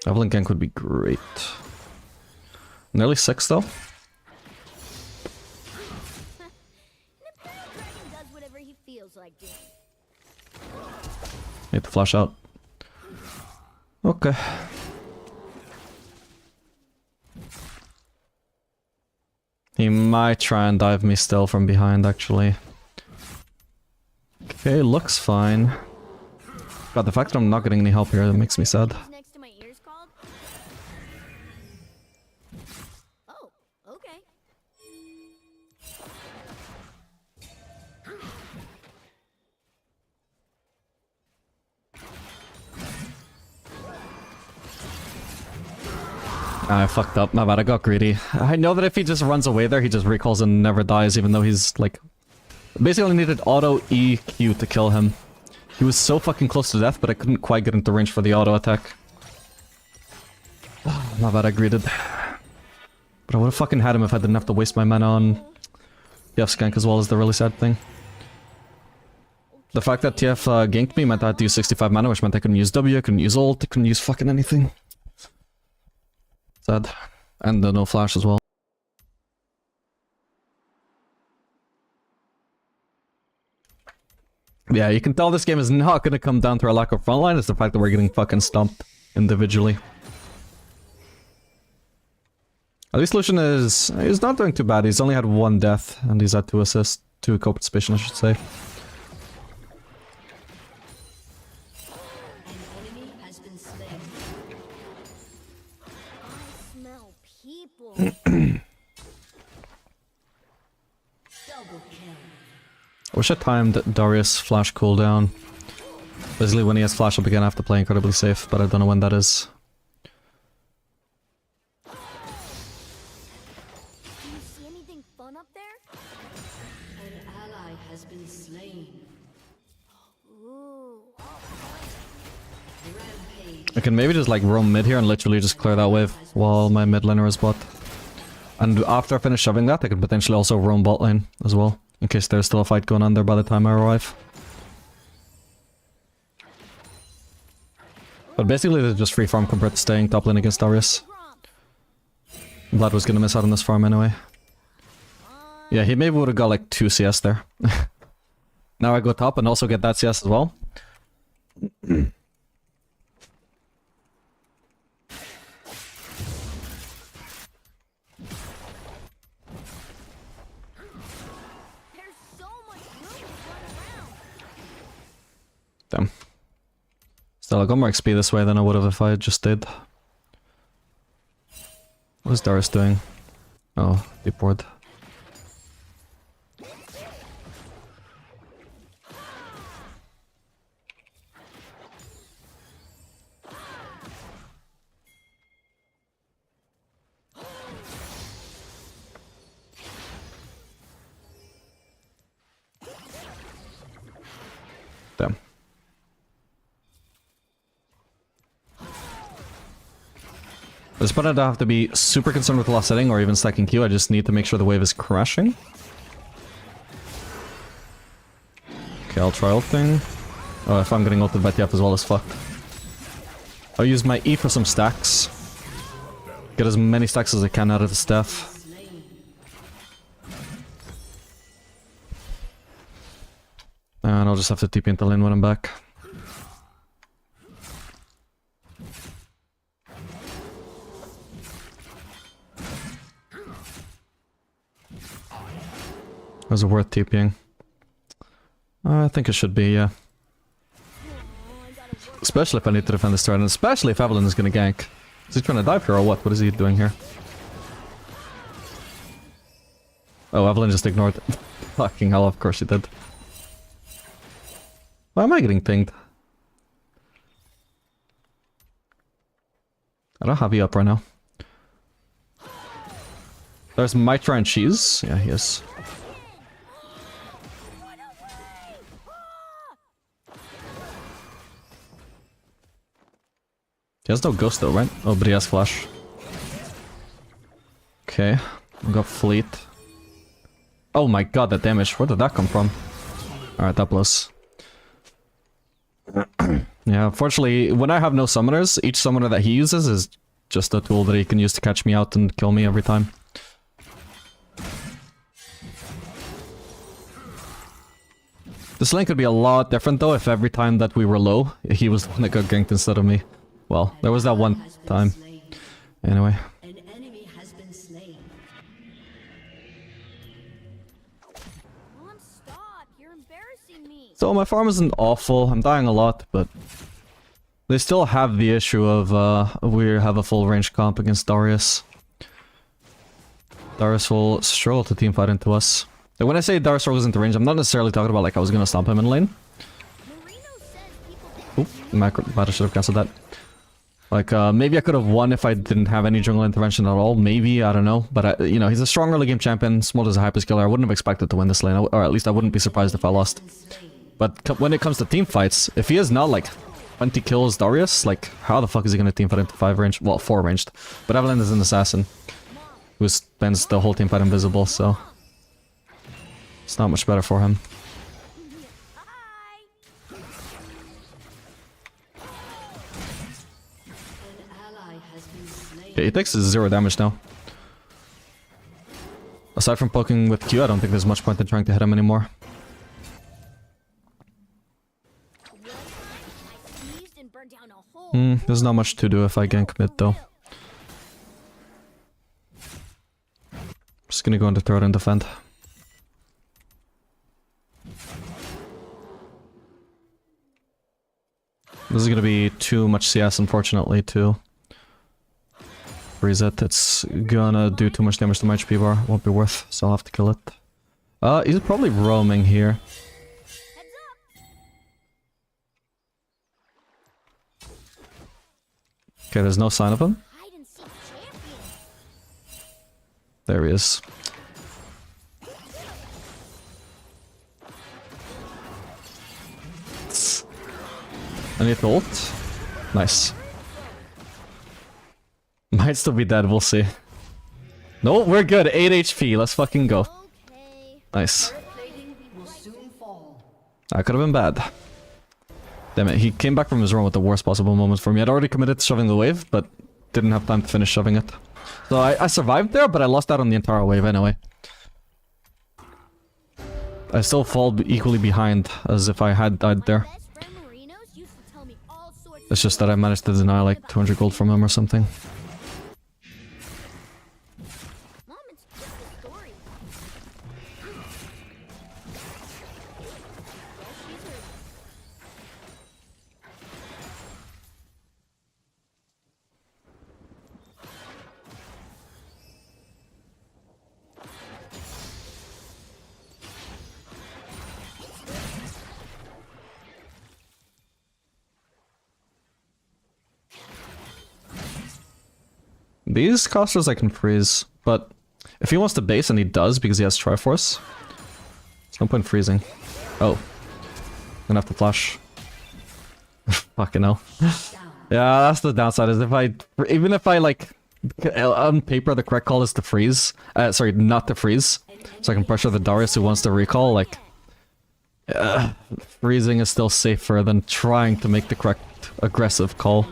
Evelyn gank would be great. Nearly 6 though. The Imperial Dragon does whatever he feels like doing. Need to flash out. Okay. He might try and dive me still from behind, actually. Okay, looks fine. God, the fact that I'm not getting any help here, that makes me sad. What's next to my ears called? Oh, okay. I fucked up, my bad, I got greedy. I know that if he just runs away there, he just recalls and never dies, even though he's, like... Basically needed auto EQ to kill him. He was so fucking close to death, but I couldn't quite get into range for the auto attack. My bad, I greeted. But I would've fucking had him if I didn't have to waste my mana on... Skank as well, is the really sad thing. The fact that TF ganked me meant I had to use 65 mana, which meant I couldn't use W, I couldn't use ult, I couldn't use fucking anything. Sad. And no flash as well. Yeah, you can tell this game is not gonna come down to our lack of frontline, it's the fact that we're getting fucking stumped individually. At least Lucian he's not doing too bad, he's only had 1 death, and he's had 2 assists, 2 co-participation I should say. Smell people. I wish I timed Darius' flash cooldown. Basically when he has flash up again I have to play incredibly safe, but I don't know when that is. Do you see anything fun up there? An ally has been slain. Ooh. Rampage. I can maybe just like roam mid here and literally just clear that wave while my mid laner is bot. And after I finish shoving that I can potentially also roam bot lane as well, in case there's still a fight going on there by the time I arrive. But basically they're just free farm compared to staying top lane against Darius. Vlad was gonna miss out on this farm anyway. Yeah, he maybe would've got like 2 CS there. Now I go top and also get that CS as well. There's so much room to run around. Damn. Still, I got more XP this way than I would have if I just did. What is Darius doing? Oh, deep ward. Damn. At this point I don't have to be super concerned with last setting or even stacking Q, I just need to make sure the wave is crashing. Okay, I'll try ulting. Oh, if I'm getting ulted by TF as well as fucked. I'll use my E for some stacks. Get as many stacks as I can out of the staff. And I'll just have to TP into lane when I'm back. Was it worth TPing? I think it should be, yeah. Especially if I need to defend this turn, and especially if Evelyn is gonna gank. Is he trying to dive here or what? What is he doing here? Oh, Evelyn just ignored it. Fucking hell, of course she did. Why am I getting pinged? I don't have you up right now. There's Mitra and Cheese. Yeah, he is. He has no ghost though, right? Oh, but he has flash. Okay, we got fleet. Oh my god, that damage. Where did that come from? Alright, that blows. Yeah, unfortunately, when I have no summoners, each summoner that he uses is just a tool that he can use to catch me out and kill me every time. This lane could be a lot different though if every time that we were low, he was the one that got ganked instead of me. Well, there was that one time. Anyway. An enemy has been slain. Mom, stop. You're embarrassing me. So my farm isn't awful, I'm dying a lot, but they still have the issue of we have a full range comp against Darius. Darius will struggle to teamfight into us. And when I say Darius struggles into range, I'm not necessarily talking about like I was gonna stomp him in lane. Oop, might have should have cancelled that. Like, maybe I could have won if I didn't have any jungle intervention at all. Maybe, I don't know. But, you know, he's a strong early game champion. Smolder is a hyperskiller. I wouldn't have expected to win this lane. Or at least I wouldn't be surprised if I lost. But when it comes to team fights, if he is not, like, 20 kills Darius, like, how the fuck is he gonna team fight into 5 range? Well, 4 ranged. But Evelyn is an assassin. Who spends the whole team fight invisible, so... it's not much better for him. Hi. Okay, he takes 0 damage now. Aside from poking with Q, I don't think there's much point in trying to hit him anymore. There's not much to do if I gank mid though. Just gonna go into turret and defend. This is gonna be too much CS, unfortunately, to freeze it. It's gonna do too much damage to my HP bar. Won't be worth, so I'll have to kill it. He's probably roaming here. Okay, there's no sign of him. There he is. I need to ult. Nice. Might still be dead, we'll see. No, we're good. 8 HP, let's fucking go. Nice. That could have been bad. Damn it, he came back from his run with the worst possible moment for me. I'd already committed to shoving the wave, but didn't have time to finish shoving it. So I survived there, but I lost out on the entire wave anyway. I still fall equally behind as if I had died there. It's just that I managed to deny like 200 gold from him or something. These casters I can freeze, but if he wants to base, and he does because he has Triforce, there's no point freezing. Oh. I'm gonna have to flash. Fucking hell. Yeah, that's the downside, is if I... Even if I, like... On paper, the correct call is to freeze. Sorry, not to freeze. So I can pressure the Darius who wants to recall, like... freezing is still safer than trying to make the correct aggressive call.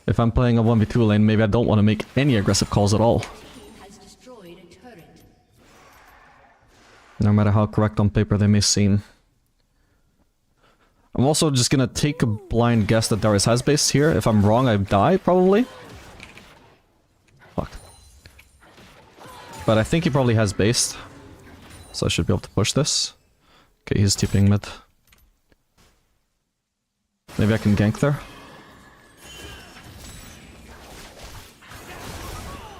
If I'm playing a 1v2 lane, maybe I don't want to make any aggressive calls at all. No matter how correct on paper they may seem. I'm also just gonna take a blind guess that Darius has base here. If I'm wrong, I die, probably. Fuck. But I think he probably has based. So I should be able to push this. Okay, he's TPing mid. Maybe I can gank there.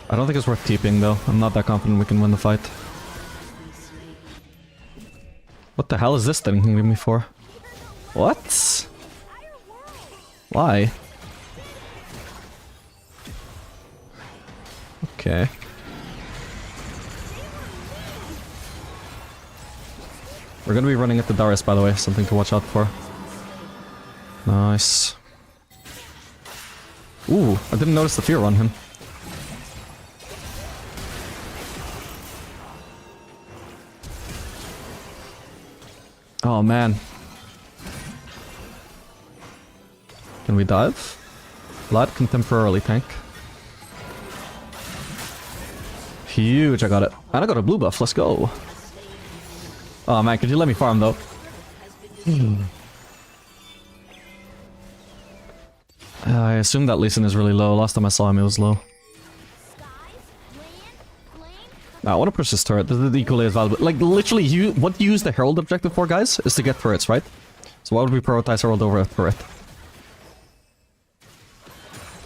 I don't think it's worth TPing though. I'm not that confident we can win the fight. What the hell is this thing hitting me for? What? Why? Okay. We're gonna be running at the Darius, by the way. Something to watch out for. Nice. Ooh, I didn't notice the fear on him. Oh man. Can we dive? Vlad can temporarily tank. Huge, I got it. And I got a blue buff, let's go. Oh man, could you let me farm though? I assume that Lee Sin is really low. Last time I saw him, it was low. Now, I want to push this turret. This is equally as valuable. Like, literally, what you use the Herald objective for, guys, is to get turrets, right? So why would we prioritize Herald over a turret?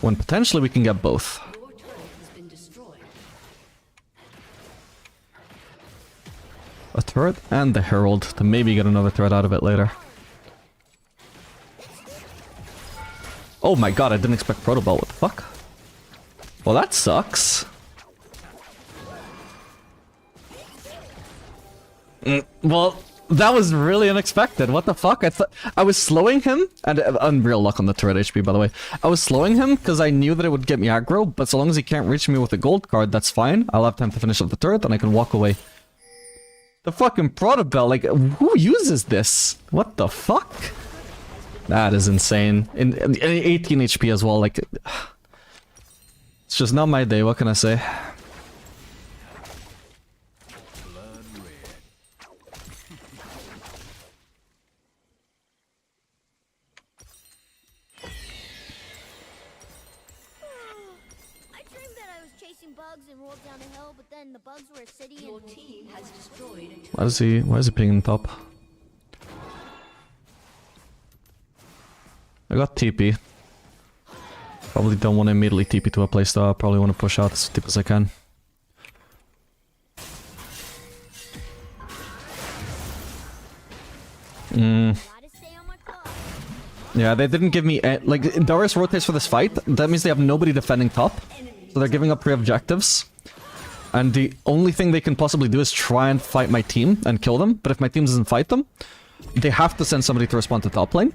When potentially we can get both. A turret and the Herald to maybe get another turret out of it later. Oh my god, I didn't expect Protoball. What the fuck? Well, that sucks. Well, that was really unexpected. What the fuck? I was slowing him, and unreal luck on the turret HP, by the way. I was slowing him because I knew that it would get me aggro, but so long as he can't reach me with a gold card, that's fine. I'll have time to finish up the turret, and I can walk away. The fucking Protobell, like, who uses this? What the fuck? That is insane. And 18 HP as well, like... It's just not my day, what can I say? I dreamed that I was chasing bugs and rolled down a hill, but then the bugs were a city Your and... team has destroyed a Why is he pinging top? I got TP. Probably don't want to immediately TP to a place though. I probably want to push out as deep as I can. Gotta stay on my toes. Yeah, they didn't give me... like, Darius rotates for this fight. That means they have nobody defending top. So they're giving up 3 objectives. And the only thing they can possibly do is try and fight my team and kill them. But if my team doesn't fight them, they have to send somebody to respond to top lane.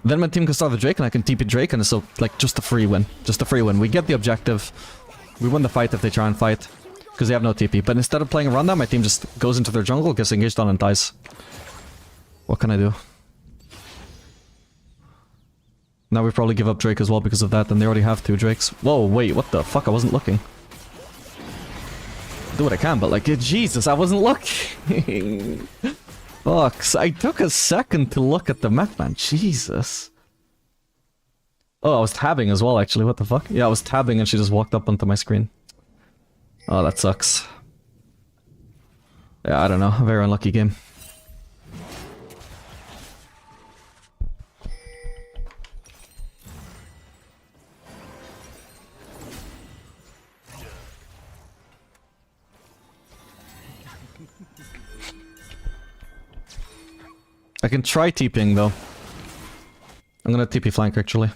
Then my team can start the Drake and I can TP Drake and it's so, like, just a free win. Just a free win. We get the objective. We win the fight if they try and fight. Because they have no TP. But instead of playing a rundown, my team just goes into their jungle, gets engaged on and dies. What can I do? Now we probably give up Drake as well because of that, and they already have 2 Drakes. Whoa, wait, what the fuck? I wasn't looking. Do what I can, but like, Jesus, I wasn't looking. Fuck, I took a second to look at the map, man. Jesus. Oh, I was tabbing as well, actually. What the fuck? Yeah, I was tabbing and she just walked up onto my screen. Oh, that sucks. Yeah, I don't know. A very unlucky game. I can try TPing though. I'm gonna TP flank actually.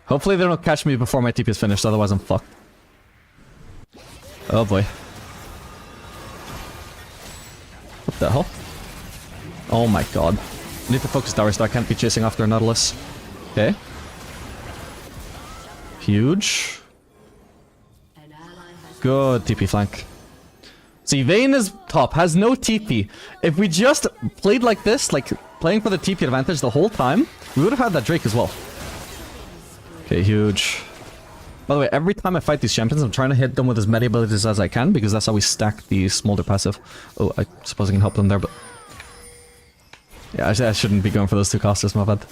Hopefully they don't catch me before my TP is finished, otherwise I'm fucked. Oh boy. What the hell? Oh my god. I need to focus Darius, I can't be chasing after a Nautilus. Okay. Huge. Good TP flank. See, Vayne is top, has no TP. If we just played like this, like playing for the TP advantage the whole time, we would have had that Drake as well. Okay, huge. By the way, every time I fight these champions, I'm trying to hit them with as many abilities as I can, because that's how we stack the smolder passive. Oh, I suppose I can help them there, but... yeah, I shouldn't be going for those 2 casters, my bad.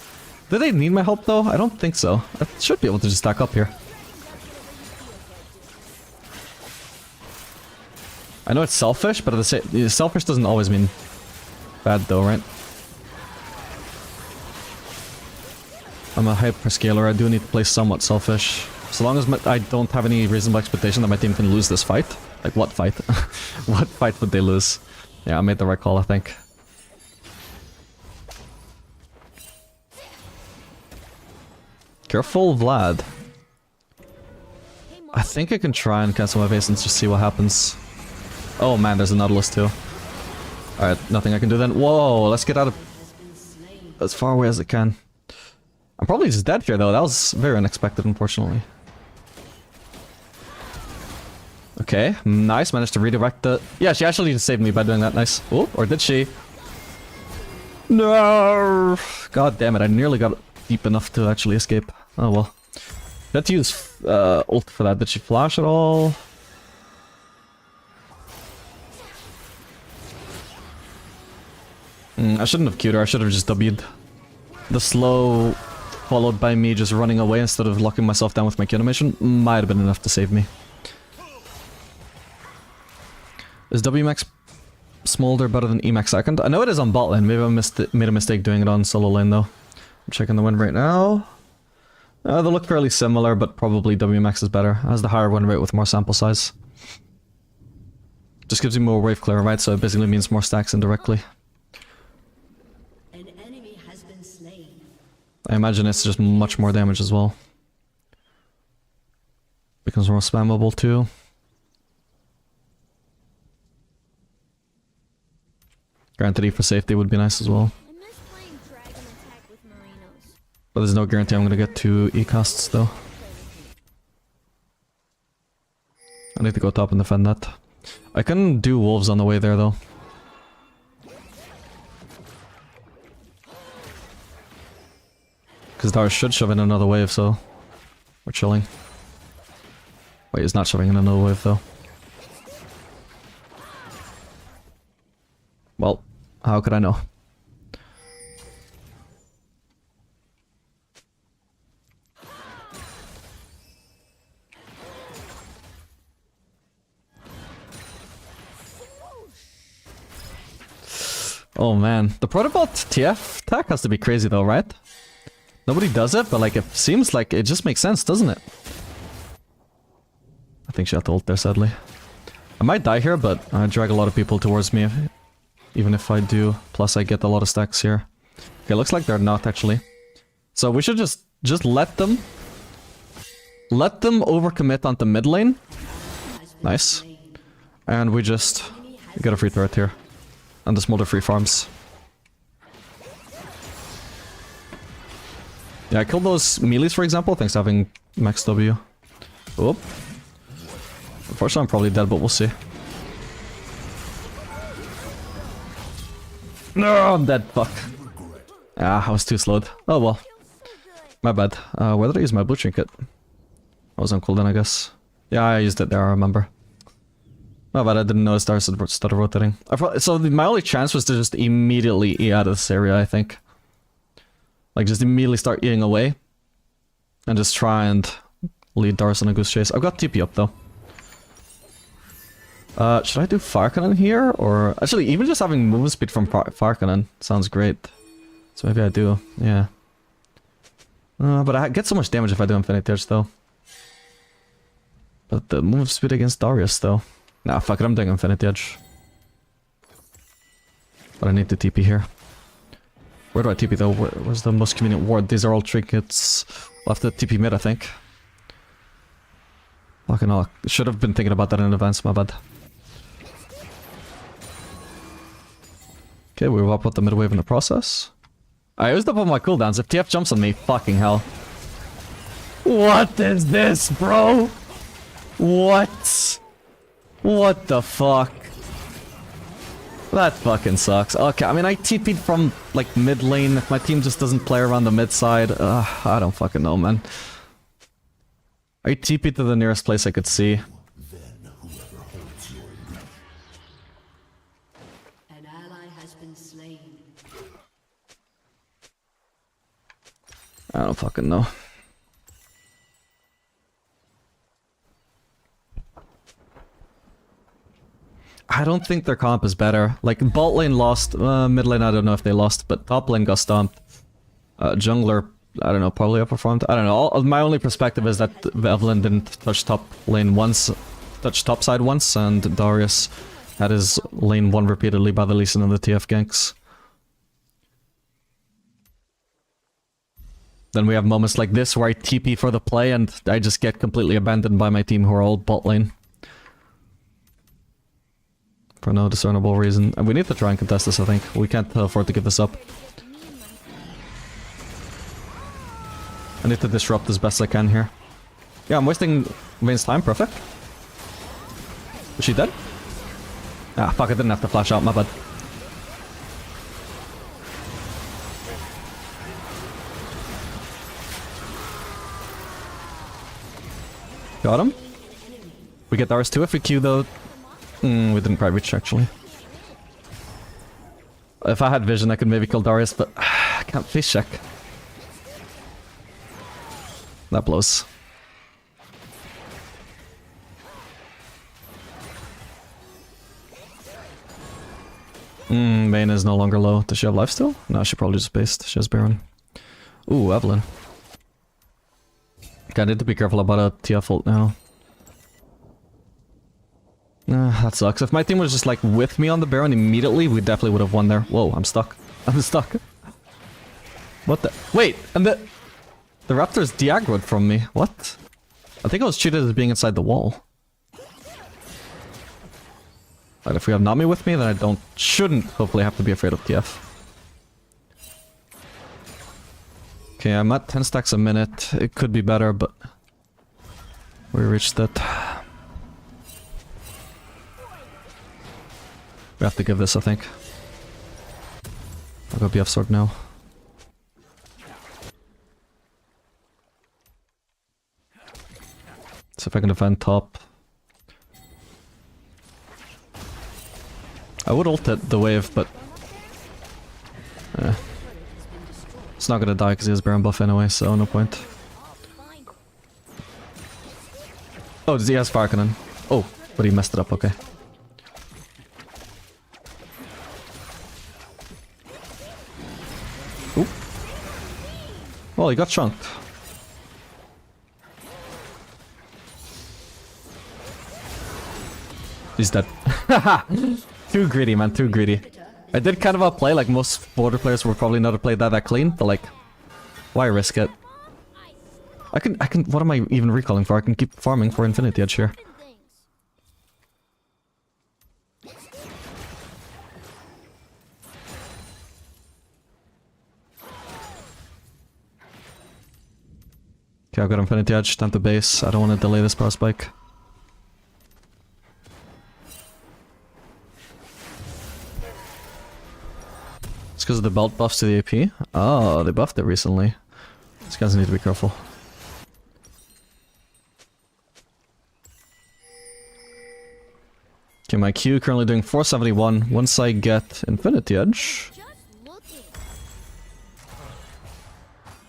Do they need my help though? I don't think so. I should be able to just stack up here. I know it's selfish, but at the same, selfish doesn't always mean bad though, right? I'm a hyperscaler, I do need to play somewhat selfish. So long as I don't have any reasonable expectation that my team can lose this fight. Like, what fight? What fight would they lose? Yeah, I made the right call, I think. Careful, Vlad. I think I can try and cancel my base and just see what happens. Oh man, there's a Nautilus too. Alright, nothing I can do then. Whoa, let's get out of... as far away as I can. I'm probably just dead here though, that was very unexpected unfortunately. Okay, nice, managed to redirect the... yeah, she actually just saved me by doing that, nice. Oh, or did she? No! God damn it, I nearly got deep enough to actually escape. Oh well. Had to use ult for that, did she flash at all? I shouldn't have queued her, I should have just W'd. The slow, followed by me just running away instead of locking myself down with my Q animation, might have been enough to save me. Is WMAX Smolder better than EMAX second? I know it is on bot lane, maybe I made a mistake doing it on solo lane though. I'm checking the win rate now. They look fairly similar, but probably WMAX is better. Has the higher win rate with more sample size. Just gives you more wave clear, right? So it basically means more stacks indirectly. An enemy has been slain. I imagine it's just much more damage as well. Becomes more spammable too. Granted E for safety would be nice as well. I miss playing Dragon Attack with Marinos. But there's no guarantee I'm gonna get 2 E casts though. I need to go top and defend that. I can do wolves on the way there though. Because Darius should shove in another wave, so we're chilling. Wait, he's not shoving in another wave though. Well, how could I know? Oh man, the protobot TF tech has to be crazy though, right? Nobody does it, but like it seems like it just makes sense, doesn't it? I think she had to ult there, sadly. I might die here, but I drag a lot of people towards me, even if I do. Plus I get a lot of stacks here. Okay, looks like they're not actually. So we should just let them overcommit onto mid lane. Nice. And we just get a free turret here. And the smolder free farms. Yeah, I killed those melees, for example, thanks to having max W. Oop. Unfortunately, I'm probably dead, but we'll see. No, I'm dead. Fuck. Ah, I was too slowed. Oh well. My bad. Where did I use my blue trinket? I was on cooldown, I guess. Yeah, I used it there, I remember. My bad, I didn't notice Darius started rotating. So my only chance was to just immediately E out of this area, I think. Like, just immediately start eating away. And just try and lead Darius on a goose chase. I've got TP up, though. Should I do Fire Cannon here? Or... Actually, even just having movement speed from Fire Cannon sounds great. So maybe I do, yeah. But I get so much damage if I do Infinity Edge, though. But the movement speed against Darius, though. Nah, fuck it, I'm doing Infinity Edge. But I need to TP here. Where do I TP though? Where's the most convenient ward? These are all trinkets. I'll have to TP mid, I think. Fucking hell, I should have been thinking about that in advance, my bad. Okay, we were up with the mid wave in the process. I used up all my cooldowns. If TF jumps on me, fucking hell. What is this, bro? What? What the fuck? That fucking sucks. Okay, I mean, I TP'd from, like, mid lane. If my team just doesn't play around the mid side, I don't fucking know, man. I TP'd to the nearest place I could see. Then whoever holds your An ally has been slain. I don't fucking know. I don't think their comp is better. Like, bot lane lost, mid lane I don't know if they lost, but top lane got stomped. Jungler, I don't know, probably outperformed. I don't know, my only perspective is that Evelyn didn't touch top lane once, touch top side once, and Darius had his lane won repeatedly by the Lee Sin and the TF ganks. Then we have moments like this where I TP for the play and I just get completely abandoned by my team who are all bot lane. For no discernible reason. And we need to try and contest this, I think. We can't afford to give this up. I need to disrupt as best I can here. Yeah, I'm wasting Vayne's time. Perfect. Is she dead? Ah, fuck, I didn't have to flash out. My bad. Got him. We get Darius 2 if we Q though. We didn't quite reach, actually. If I had vision, I could maybe kill Darius, but I can't face check. That blows. Vayne is no longer low. Does she have life still? No, she probably just based. She has Baron. Ooh, Evelyn. Okay, I need to be careful about a TF ult now. That sucks. If my team was just like with me on the Baron immediately, we definitely would have won there. Whoa, I'm stuck. I'm stuck. What the? Wait, and the Raptors de-aggroed from me. What? I think I was treated as being inside the wall. But if we have Nami with me, then I shouldn't hopefully have to be afraid of TF. Okay, I'm at 10 stacks a minute. It could be better, but we reached it. We have to give this, I think. I'll go BF sword now. See if I can defend top. I would ult it, the wave, but... It's not gonna die because he has Baron buff anyway, so no point. Oh, he has Fire Cannon. Oh, but he messed it up, okay. Oop. Well, he got chunked. He's dead. Too greedy, man, too greedy. I did kind of outplay, like most border players would probably not have played that clean, but like, why risk it? I can, what am I even recalling for? I can keep farming for Infinity Edge here. Okay, I've got Infinity Edge, time to base. I don't want to delay this power spike. It's because of the belt buffs to the AP? Oh, they buffed it recently. These guys need to be careful. Okay, my Q currently doing 471. Once I get Infinity Edge...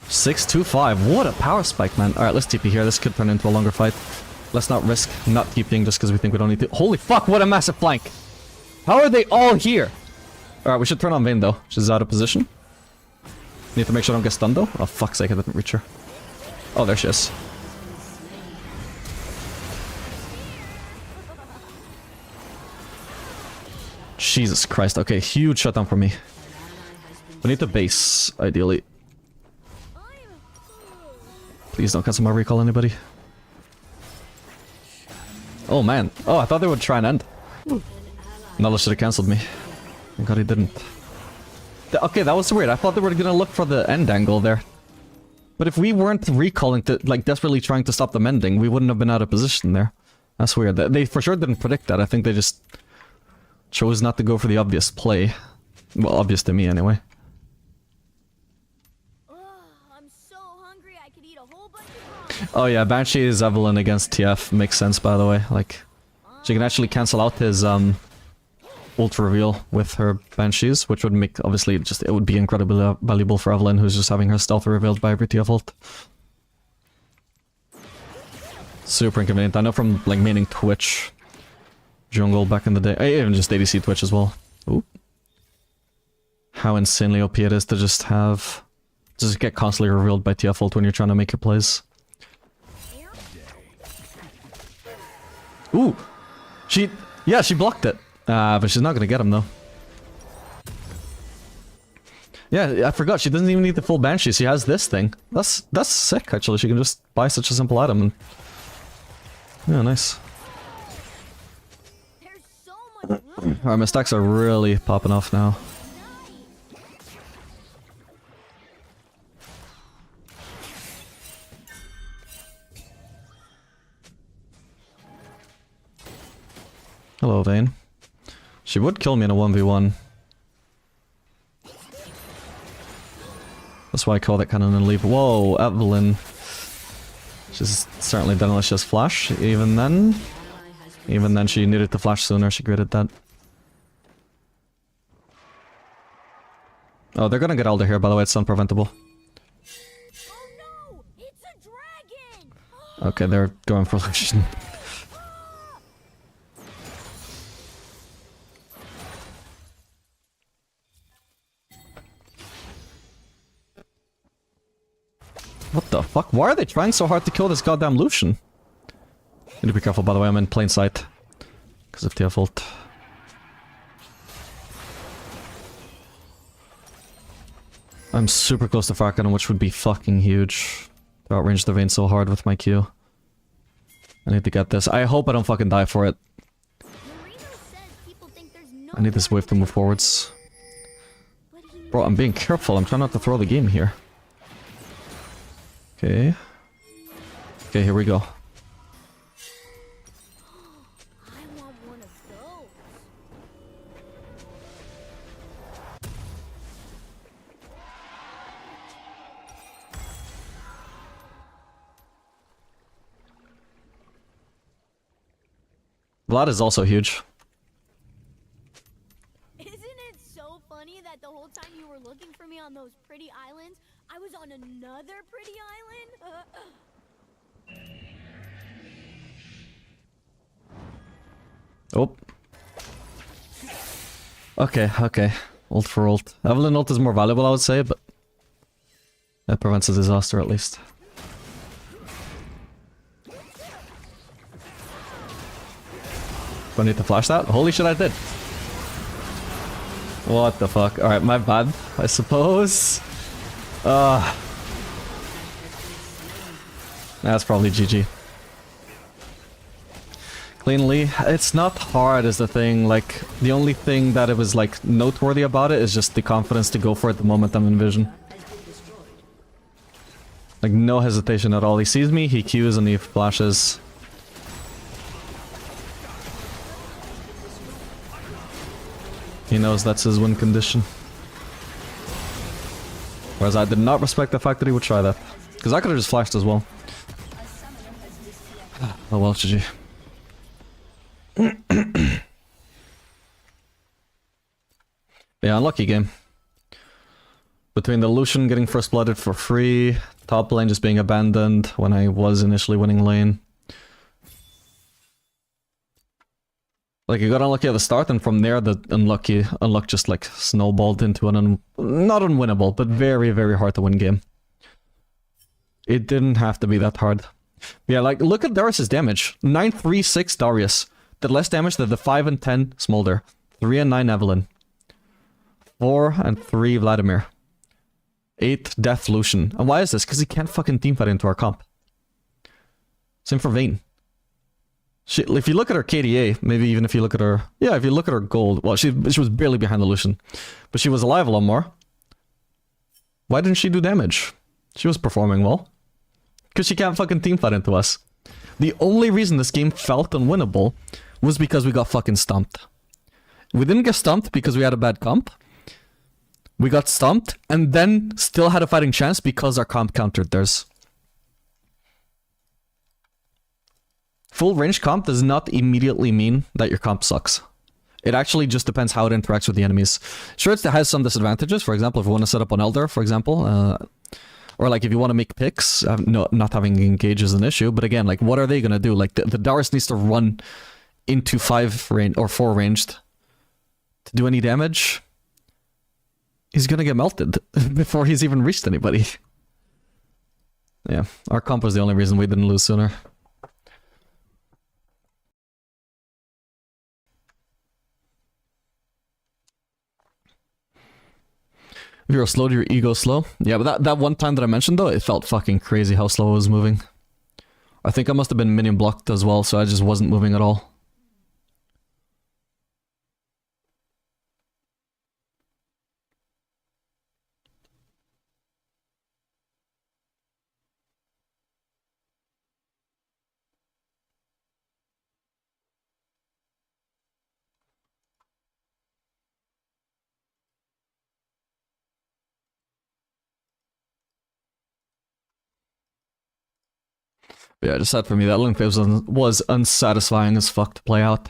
625. What a power spike, man. Alright, let's TP here. This could turn into a longer fight. Let's not risk not TPing just because we think we don't need to. Holy fuck, what a massive flank! How are they all here? Alright, we should turn on Vayne though. She's out of position. Need to make sure I don't get stunned though. Oh, fuck's sake, I didn't reach her. Oh, there she is. Jesus Christ. Okay, huge shutdown for me. We need to base, ideally. Please don't cancel my recall, anybody. Oh man. Oh, I thought they would try and end. Nala should have cancelled me. Thank God he didn't. Okay, that was weird. I thought they were gonna look for the end angle there. But if we weren't recalling to, like, desperately trying to stop them ending, we wouldn't have been out of position there. That's weird. They for sure didn't predict that. I think they just chose not to go for the obvious play. Well, obvious to me anyway. Oh yeah, Banshee is Evelyn against TF. Makes sense, by the way. Like, she can actually cancel out his ult reveal with her Banshees, which would make, obviously, just, it would be incredibly valuable for Evelyn, who's just having her stealth revealed by every TF ult. Super inconvenient. I know from, like, maining Twitch jungle back in the day. Even just ADC Twitch as well. Ooh. How insanely OP it is to just have... just get constantly revealed by TF ult when you're trying to make your plays. Ooh! Yeah, she blocked it. But she's not gonna get him, though. Yeah, I forgot, she doesn't even need the full Banshee, she has this thing. That's sick, actually, she can just buy such a simple item and... yeah, nice. Alright, my stacks are really popping off now. Hello, Vayne. She would kill me in a 1v1. That's why I call that cannon and leave. Whoa, Evelyn. She's certainly done unless she has flash. Even then she needed to flash sooner, she gritted that. Oh, they're gonna get Elder here, by the way, it's unpreventable. Okay, they're going for Lucian. What the fuck? Why are they trying so hard to kill this goddamn Lucian? Need to be careful, by the way, I'm in plain sight. Because of TF ult. I'm super close to Fire Cannon, which would be fucking huge. To outrange the Vayne so hard with my Q. I need to get this. I hope I don't fucking die for it. I need this wave to move forwards. Bro, I'm being careful. I'm trying not to throw the game here. Okay. Okay, here we go. Vlad is also huge. Isn't it so funny that the whole time you were looking for me on those pretty islands, I was on another pretty island? Oh. Okay, okay. Ult for ult. Evelyn ult is more valuable, I would say, but that prevents a disaster at least. Do I need to flash that? Holy shit, I did. What the fuck? Alright, my bad, I suppose. That's probably GG. Cleanly, it's not hard is the thing, like, the only thing that it was, like, noteworthy about it is just the confidence to go for it the moment I'm in vision. Like, no hesitation at all. He sees me, he Qs and he flashes. He knows that's his win condition. Whereas I did not respect the fact that he would try that. Because I could have just flashed as well. Oh well, GG. Yeah, unlucky game. Between the Lucian getting first blooded for free, top lane just being abandoned when I was initially winning lane. Like, you got unlucky at the start, and from there the unluck just like snowballed into an not unwinnable, but very, very hard to win game. It didn't have to be that hard. Yeah, like, look at Darius' damage. 936 Darius. Did less damage than the 5 and 10 Smolder. 3 and 9 Evelyn. 4 and 3 Vladimir. 8 Death Lucian. And why is this? Because he can't fucking teamfight into our comp. Same for Vayne. If you look at her KDA, maybe even if you look at her... Yeah, if you look at her gold... Well, she was barely behind the Lucian. But she was alive a lot more. Why didn't she do damage? She was performing well. Because she can't fucking teamfight into us. The only reason this game felt unwinnable was because we got fucking stumped. We didn't get stumped because we had a bad comp. We got stumped and then still had a fighting chance because our comp countered theirs. Full range comp does not immediately mean that your comp sucks. It actually just depends how it interacts with the enemies. Sure, it has some disadvantages. For example, if you want to set up on Elder, for example, or like if you want to make picks, no, not having engage is an issue. But again, like, what are they gonna do? Like, the Darius needs to run into 5 range or 4 ranged to do any damage. He's gonna get melted before he's even reached anybody. Yeah, our comp was the only reason we didn't lose sooner. If you're slow, your ego slow. Yeah, but that one time that I mentioned though, it felt fucking crazy how slow I was moving. I think I must have been minion blocked as well, so I just wasn't moving at all. But yeah, just sad for me. That lane phase was unsatisfying as fuck to play out.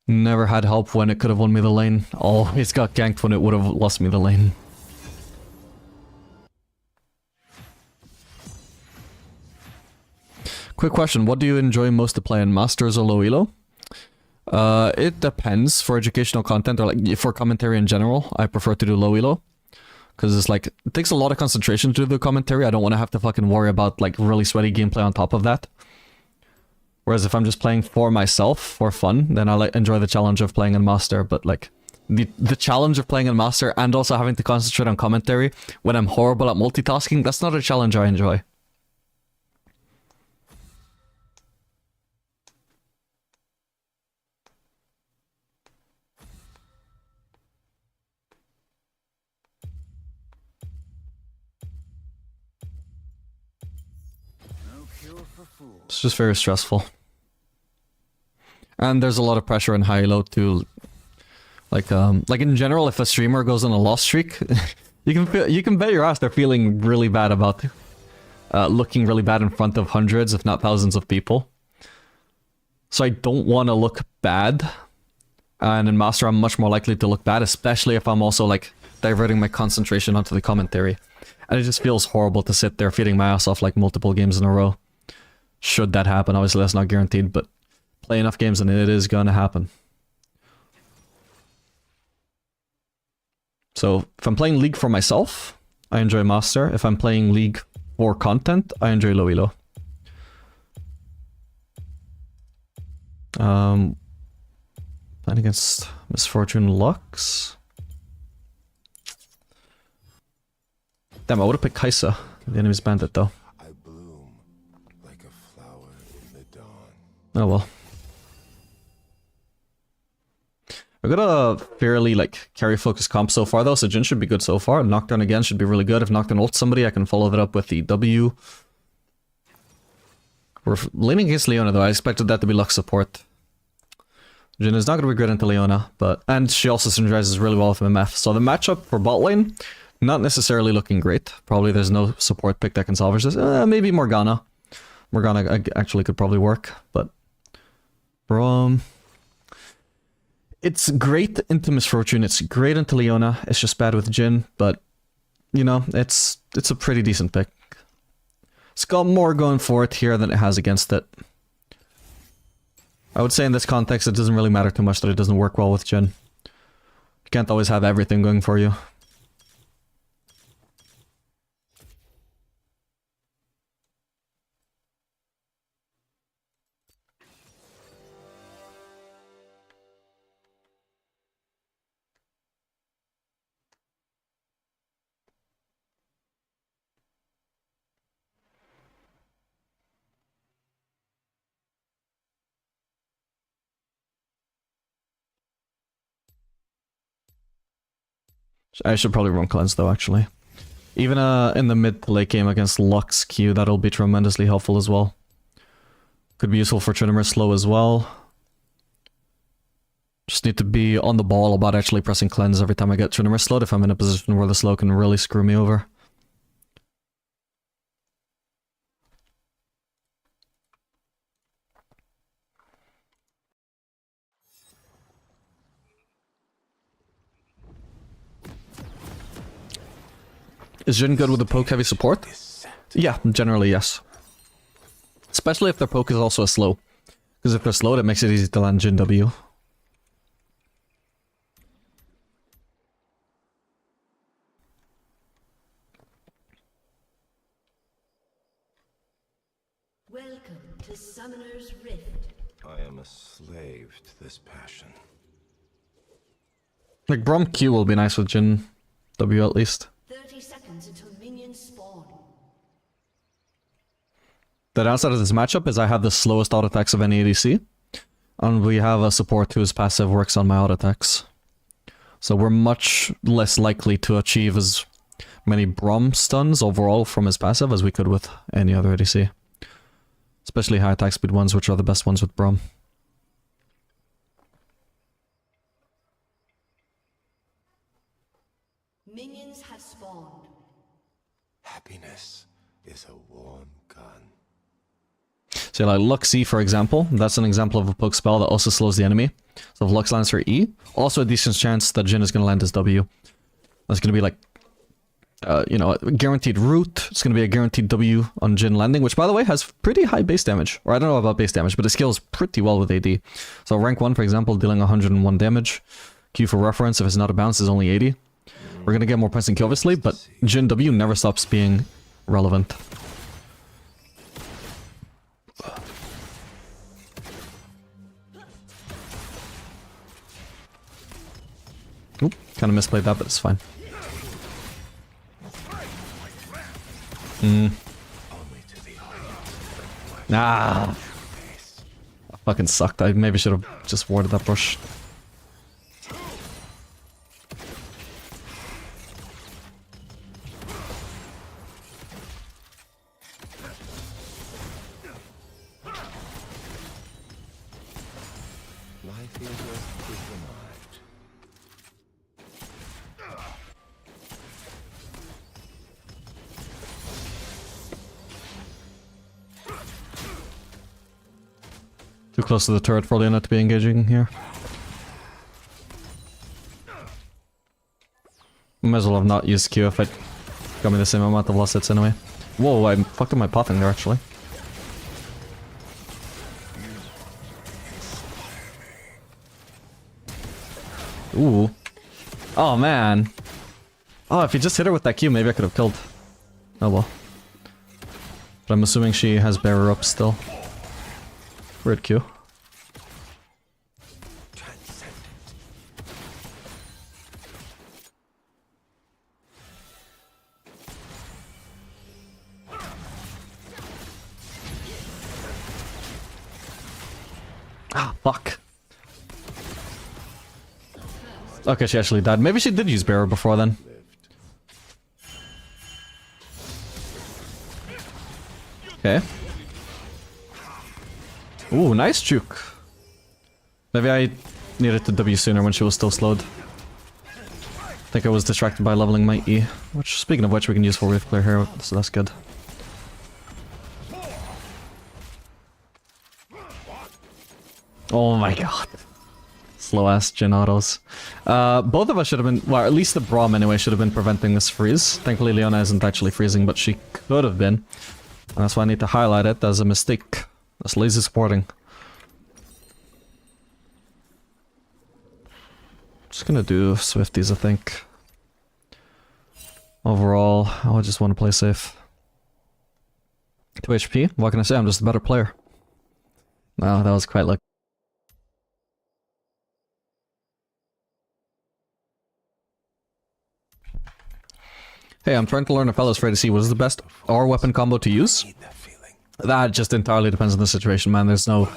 Never had help when it could have won me the lane. Always got ganked when it would have lost me the lane. Quick question, what do you enjoy most to play in Masters or low elo? It depends. For educational content or like for commentary in general, I prefer to do low elo. Because it's like, it takes a lot of concentration to do the commentary. I don't want to have to fucking worry about like really sweaty gameplay on top of that. Whereas if I'm just playing for myself, for fun, then I like enjoy the challenge of playing in Master. But like, the challenge of playing in Master and also having to concentrate on commentary when I'm horrible at multitasking, that's not a challenge I enjoy. It's just very stressful. And there's a lot of pressure on high elo to like in general, if a streamer goes on a loss streak, you can bet your ass they're feeling really bad about looking really bad in front of hundreds if not thousands of people. So I don't want to look bad. And in Master, I'm much more likely to look bad, especially if I'm also, like, diverting my concentration onto the commentary. And it just feels horrible to sit there feeding my ass off, like, multiple games in a row. Should that happen, obviously that's not guaranteed, but play enough games and it is gonna happen. So, if I'm playing League for myself, I enjoy Master. If I'm playing League for content, I enjoy Elo. Playing against Misfortune Lux. Damn, I would have picked Kaisa. The enemy's bandit, though. I bloom like a flower in the dawn. Oh well. I got a fairly, like, carry-focused comp so far, though, so Jhin should be good so far. Knockdown again should be really good. If Knockdown ults somebody, I can follow that up with the W. We're leaning against Leona, though. I expected that to be Lux support. Jhin is not going to be great into Leona, but... And she also synergizes really well with MF. So the matchup for bot lane, not necessarily looking great. Probably there's no support pick that can salvage this. Maybe Morgana. Morgana actually could probably work, but... It's great into Misfortune, it's great into Leona, it's just bad with Jhin, but, you know, it's a pretty decent pick. It's got more going for it here than it has against it. I would say in this context it doesn't really matter too much that it doesn't work well with Jhin. You can't always have everything going for you. I should probably run cleanse though, actually. Even in the mid to late game against Lux Q, that'll be tremendously helpful as well. Could be useful for Tryndamere slow as well. Just need to be on the ball about actually pressing cleanse every time I get Tryndamere slowed if I'm in a position where the slow can really screw me over. Is Jhin good with the poke heavy support? Yeah, generally yes. Especially if their poke is also a slow. Because if they're slowed, it makes it easy to land Jhin W. Welcome to Summoner's Rift. I am a slave to this passion. Like, Brom Q will be nice with Jhin W at least. 30 seconds until minions spawn. The downside of this matchup is I have the slowest auto attacks of any ADC. And we have a support whose passive works on my auto attacks. So we're much less likely to achieve as many Brom stuns overall from his passive as we could with any other ADC. Especially high attack speed ones, which are the best ones with Brom. Minions have spawned. Happiness is a warm gun. So like Lux E, for example, that's an example of a poke spell that also slows the enemy. So if Lux lands her E, also a decent chance that Jhin is going to land his W. That's going to be like, you know, a guaranteed root. It's going to be a guaranteed W on Jhin landing, which by the way has pretty high base damage. Or I don't know about base damage, but it scales pretty well with AD. So rank 1, for example, dealing 101 damage. Q for reference, if it's not a bounce, is only 80. We're going to get more points in Q obviously, but Jhin W never stops being relevant. Oop, kind of misplayed that, but it's fine. Ah, that fucking sucked. I maybe should have just warded that brush. Life is the mind. Too close to the turret for Leona to be engaging here. Might as well have not used Q if it got me the same amount of lost hits anyway. Whoa, I fucked up my pathing there actually. Ooh. Oh man. Oh, if you just hit her with that Q, maybe I could have killed. Oh well. But I'm assuming she has bearer up still. Weird Q. Ah, fuck. Okay, she actually died. Maybe she did use bearer before then. Okay. Ooh, nice juke. Maybe I needed to W sooner when she was still slowed. I think I was distracted by leveling my E. Which, speaking of which, we can use for Replay here, so that's good. Oh my god. Slow ass Jhin autos. Both of us should have been, well, at least the Braum anyway, should have been preventing this freeze. Thankfully Leona isn't actually freezing, but she could have been. And that's why I need to highlight it as a mistake. That's lazy sporting. Just gonna do Swifties, I think. Overall, I just want to play safe. 2 HP? What can I say? I'm just a better player. No, that was quite lucky. Hey, I'm trying to learn a fellows for ADC. What is the best R weapon combo to use? That just entirely depends on the situation, man. There's no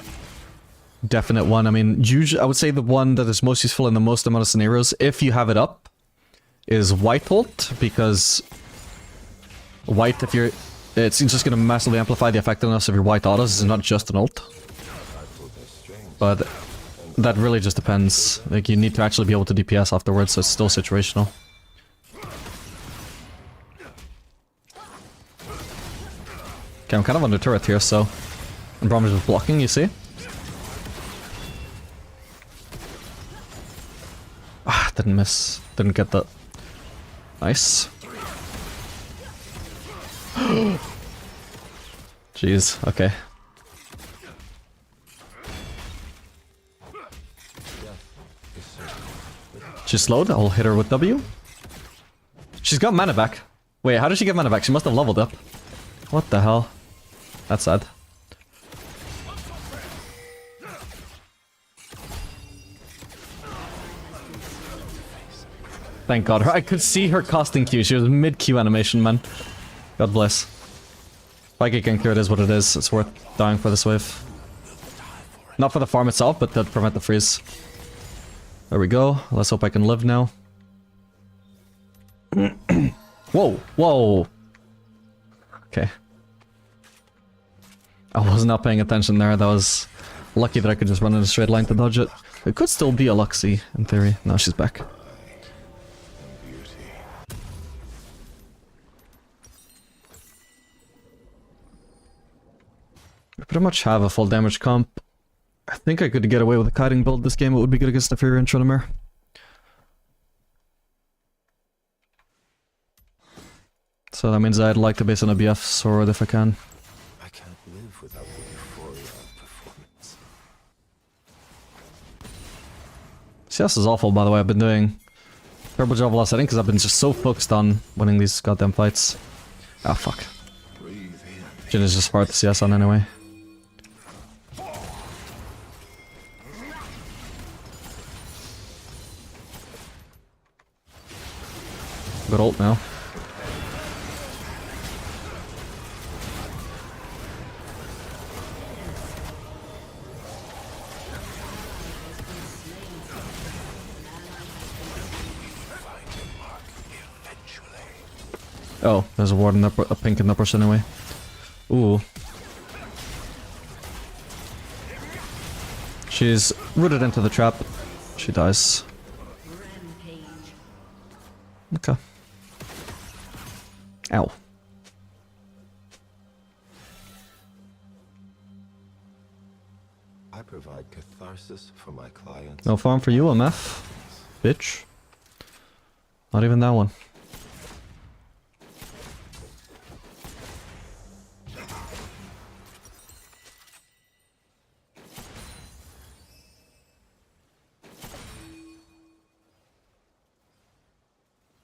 definite one. I mean, usually, I would say the one that is most useful in the most amount of scenarios, if you have it up, is White Ult, because White, if you're... It's just going to massively amplify the effectiveness of your White autos. It's not just an ult. But that really just depends. Like, you need to actually be able to DPS afterwards, so it's still situational. Okay, I'm kind of under turret here, so... And Braum is just blocking, you see? Ah, didn't miss. Didn't get that. Nice. Jeez, okay. She's slowed, I'll hit her with W. She's got mana back. Wait, how did she get mana back? She must have leveled up. What the hell? That's sad. Thank god. I could see her casting Q. She was mid-Q animation, man. God bless. Spike can clear, it is what it is. It's worth dying for this wave. Not for the farm itself, but to prevent the freeze. There we go. Let's hope I can live now. Whoa! Whoa! Okay. I was not paying attention there. That was lucky that I could just run in a straight line to dodge it. It could still be a Luxie, in theory. No, she's back. We pretty much have a full damage comp. I think I could get away with a kiting build this game. It would be good against the Fury and Trinamere. So that means I'd like to base on a BF sword if I can. I can't live without the euphoria of performance. CS is awful, by the way. I've been doing a terrible job of last setting because I've been just so focused on winning these goddamn fights. Ah, fuck. Jhin is just hard to CS on anyway. Good ult now. Oh, there's a ward in the a pink in the brush anyway. Ooh. She's rooted into the trap. She dies. Okay. Ow. I provide catharsis for my clients. No farm for you, MF. Bitch. Not even that one.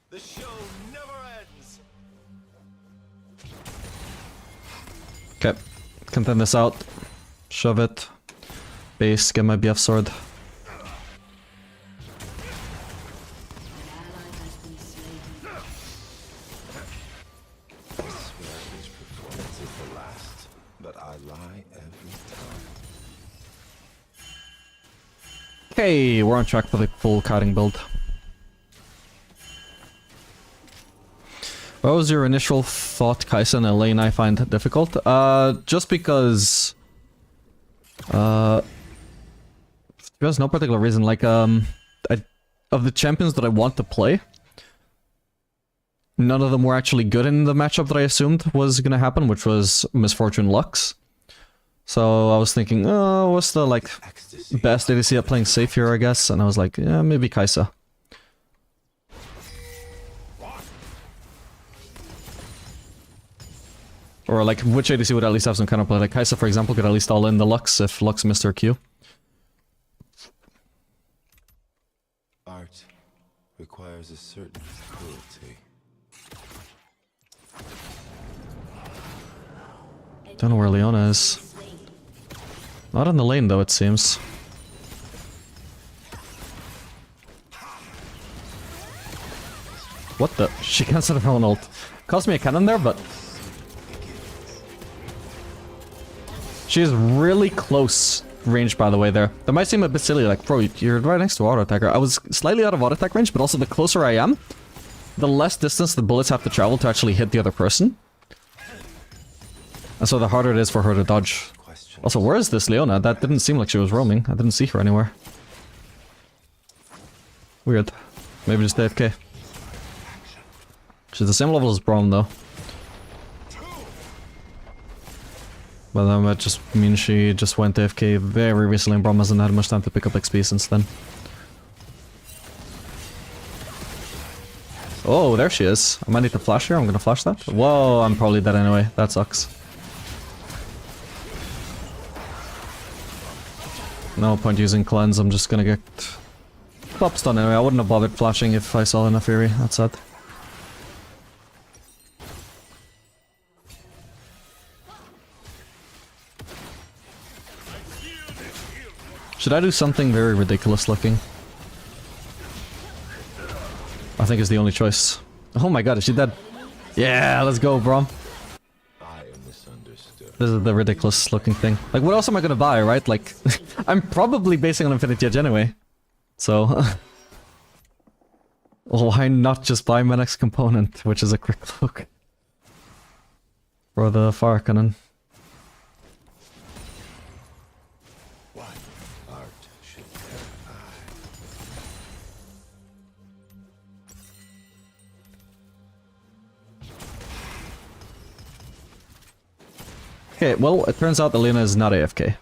The show never ends. Okay. Contend this out. Shove it. Base, get my BF sword. I swear each performance is the last, but I lie every time. Okay, we're on track for the full kiting build. What was your initial thought, Kaisa, in a lane I find difficult? Just because... there's no particular reason, like, of the champions that I want to play, none of them were actually good in the matchup that I assumed was gonna happen, which was Misfortune Lux. So I was thinking, oh, what's the, like, best ADC at playing safe here, I guess? And I was like, yeah, maybe Kaisa. Or, like, which ADC would at least have some kind of play? Like, Kaisa, for example, could at least all in the Lux if Lux missed her Q. Art requires a certain cruelty. Don't know where Leona is. Not in the lane, though, it seems. What the? She cancelled her own ult. Cost me a cannon there, but... She is really close range, by the way, there. That might seem a bit silly, like, bro, you're right next to auto attacker. I was slightly out of auto attack range, but also the closer I am, the less distance the bullets have to travel to actually hit the other person. And so the harder it is for her to dodge. Also, where is this Leona? That didn't seem like she was roaming. I didn't see her anywhere. Weird. Maybe just AFK. She's the same level as Braum, though. But that might just mean she just went AFK very recently and Braum hasn't had much time to pick up XP since then. Oh, there she is. I might need to flash here. I'm gonna flash that. Whoa, I'm probably dead anyway. That sucks. No point using cleanse. I'm just gonna get pop stun anyway. I wouldn't have bothered flashing if I saw enough Fury. That's sad. Should I do something very ridiculous looking? I think is the only choice. Oh my god, is she dead? Yeah, let's go, bro. I am misunderstood. This is the ridiculous looking thing. Like, what else am I gonna buy, right? Like, I'm probably basing on Infinity Edge anyway. So... why not just buy my next component, which is a quick cloak? For the fire cannon. Art should terrify. Okay, well, it turns out that Lena is not AFK.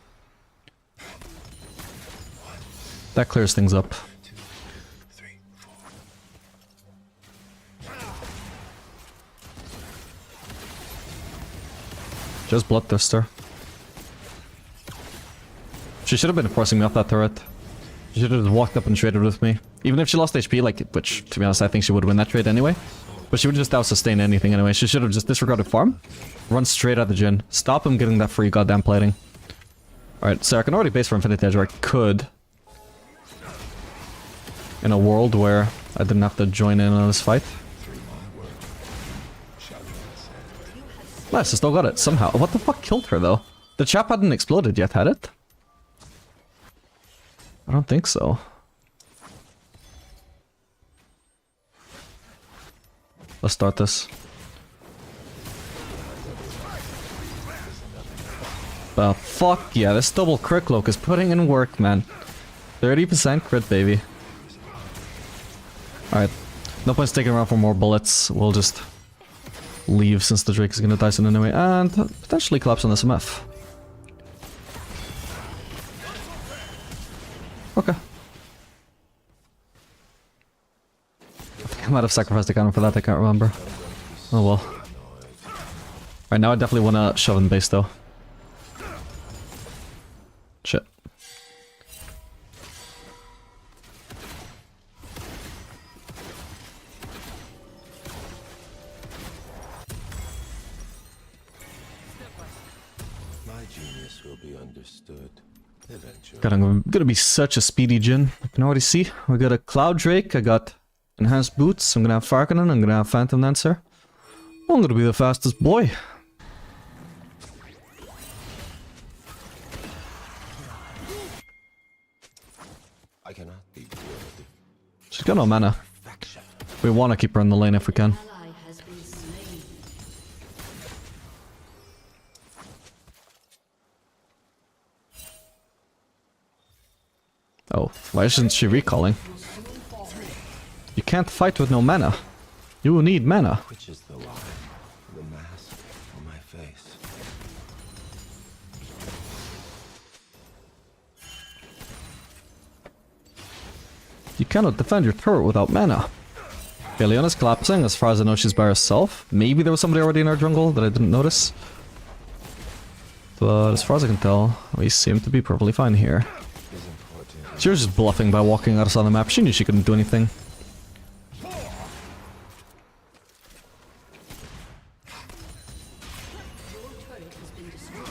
That clears things up. 2, 3, 4. Just Bloodthirster. She should have been forcing me off that turret. She should have just walked up and traded with me. Even if she lost HP, like, which, to be honest, I think she would win that trade anyway. But she would just out-sustain anything anyway. She should have just disregarded farm, run straight at the Jhin, stop him getting that free goddamn plating. Alright, so I can already base for Infinity Edge, or I could. In a world where I didn't have to join in on this fight. Nice, I still got it, somehow. What the fuck killed her, though? The chap hadn't exploded yet, had it? I don't think so. Let's start this. But fuck yeah, this double crit cloak is putting in work, man. 30% crit, baby. Alright. No point sticking around for more bullets. We'll just leave since the Drake is gonna die soon anyway. And potentially collapse on this MF. Okay. I might have sacrificed the cannon for that, I can't remember. Oh well. Right now I definitely want to shove in base though. Shit. My genius will be understood eventually. God, I'm gonna be such a speedy Jhin. I can already see. We got a Cloud Drake, I got enhanced boots, I'm gonna have Farkanen, I'm gonna have Phantom Dancer. I'm gonna be the fastest boy. I cannot be good. She's got no mana. Perfection. We wanna keep her in the lane if we can. Ally has been slain. Oh, why isn't she recalling? You can't fight with no mana. You need mana. Which is the lie? The mask or my face? You cannot defend your turret without mana. Okay, Leona's collapsing. As far as I know, she's by herself. Maybe there was somebody already in our jungle that I didn't notice. But as far as I can tell, we seem to be perfectly fine here. Is important. She was just bluffing by walking out us on the map. She knew she couldn't do anything. Your turret has been destroyed.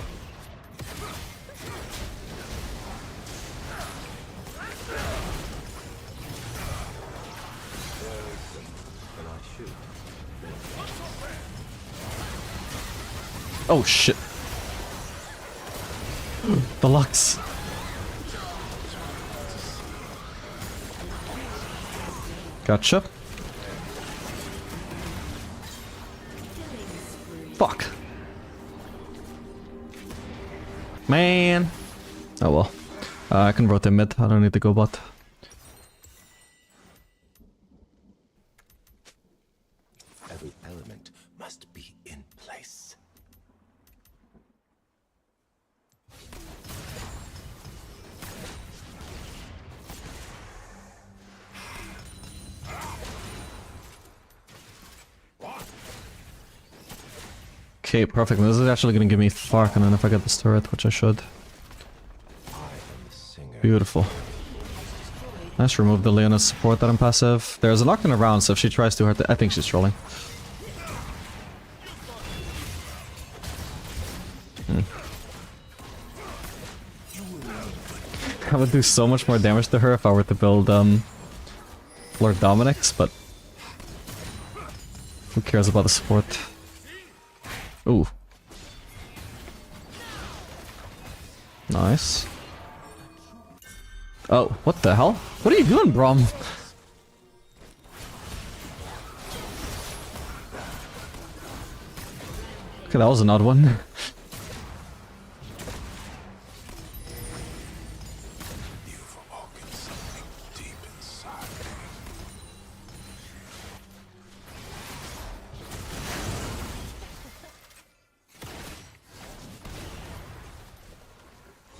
Can I shoot? Oh shit. The Lux. Gotcha. Fuck. Man. Oh well. I can rotate mid. I don't need to go bot. Every element must be in place. Okay, perfect. This is actually gonna give me Farkanen if I get this turret, which I should. I am the singer. Beautiful. Nice, remove the Leona's support that I'm passive. There's a knockdown around, so if she tries to hurt I think she's trolling. I would do so much more damage to her if I were to build Lord Dominic's, but who cares about the support? Ooh. Nice. Oh, what the hell? What are you doing, Brom? Okay, that was an odd one. You've awoken something deep inside me.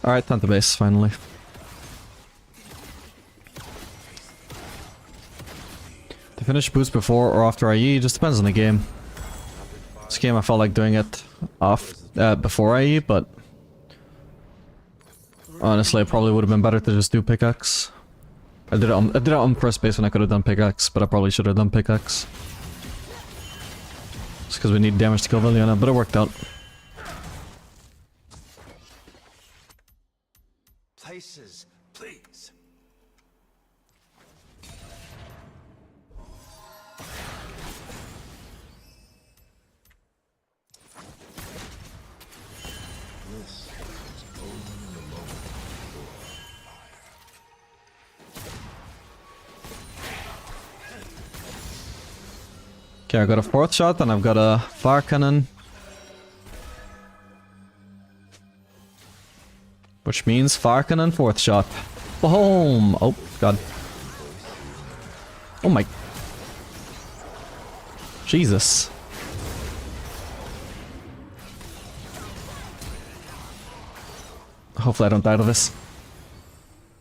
Alright, time to base, finally. To finish boost before or after IE, just depends on the game. This game I felt like doing it before IE, but honestly it probably would have been better to just do pickaxe. I did it on first base when I could have done pickaxe, but I probably should have done pickaxe. Just because we need damage to kill Viliana, but it worked out. Places, please. This is only the moment before fire. Okay, I got a fourth shot and I've got a fire cannon. Which means fire cannon fourth shot. Boom! Oh, god. Oh my... Jesus. Hopefully I don't die to this.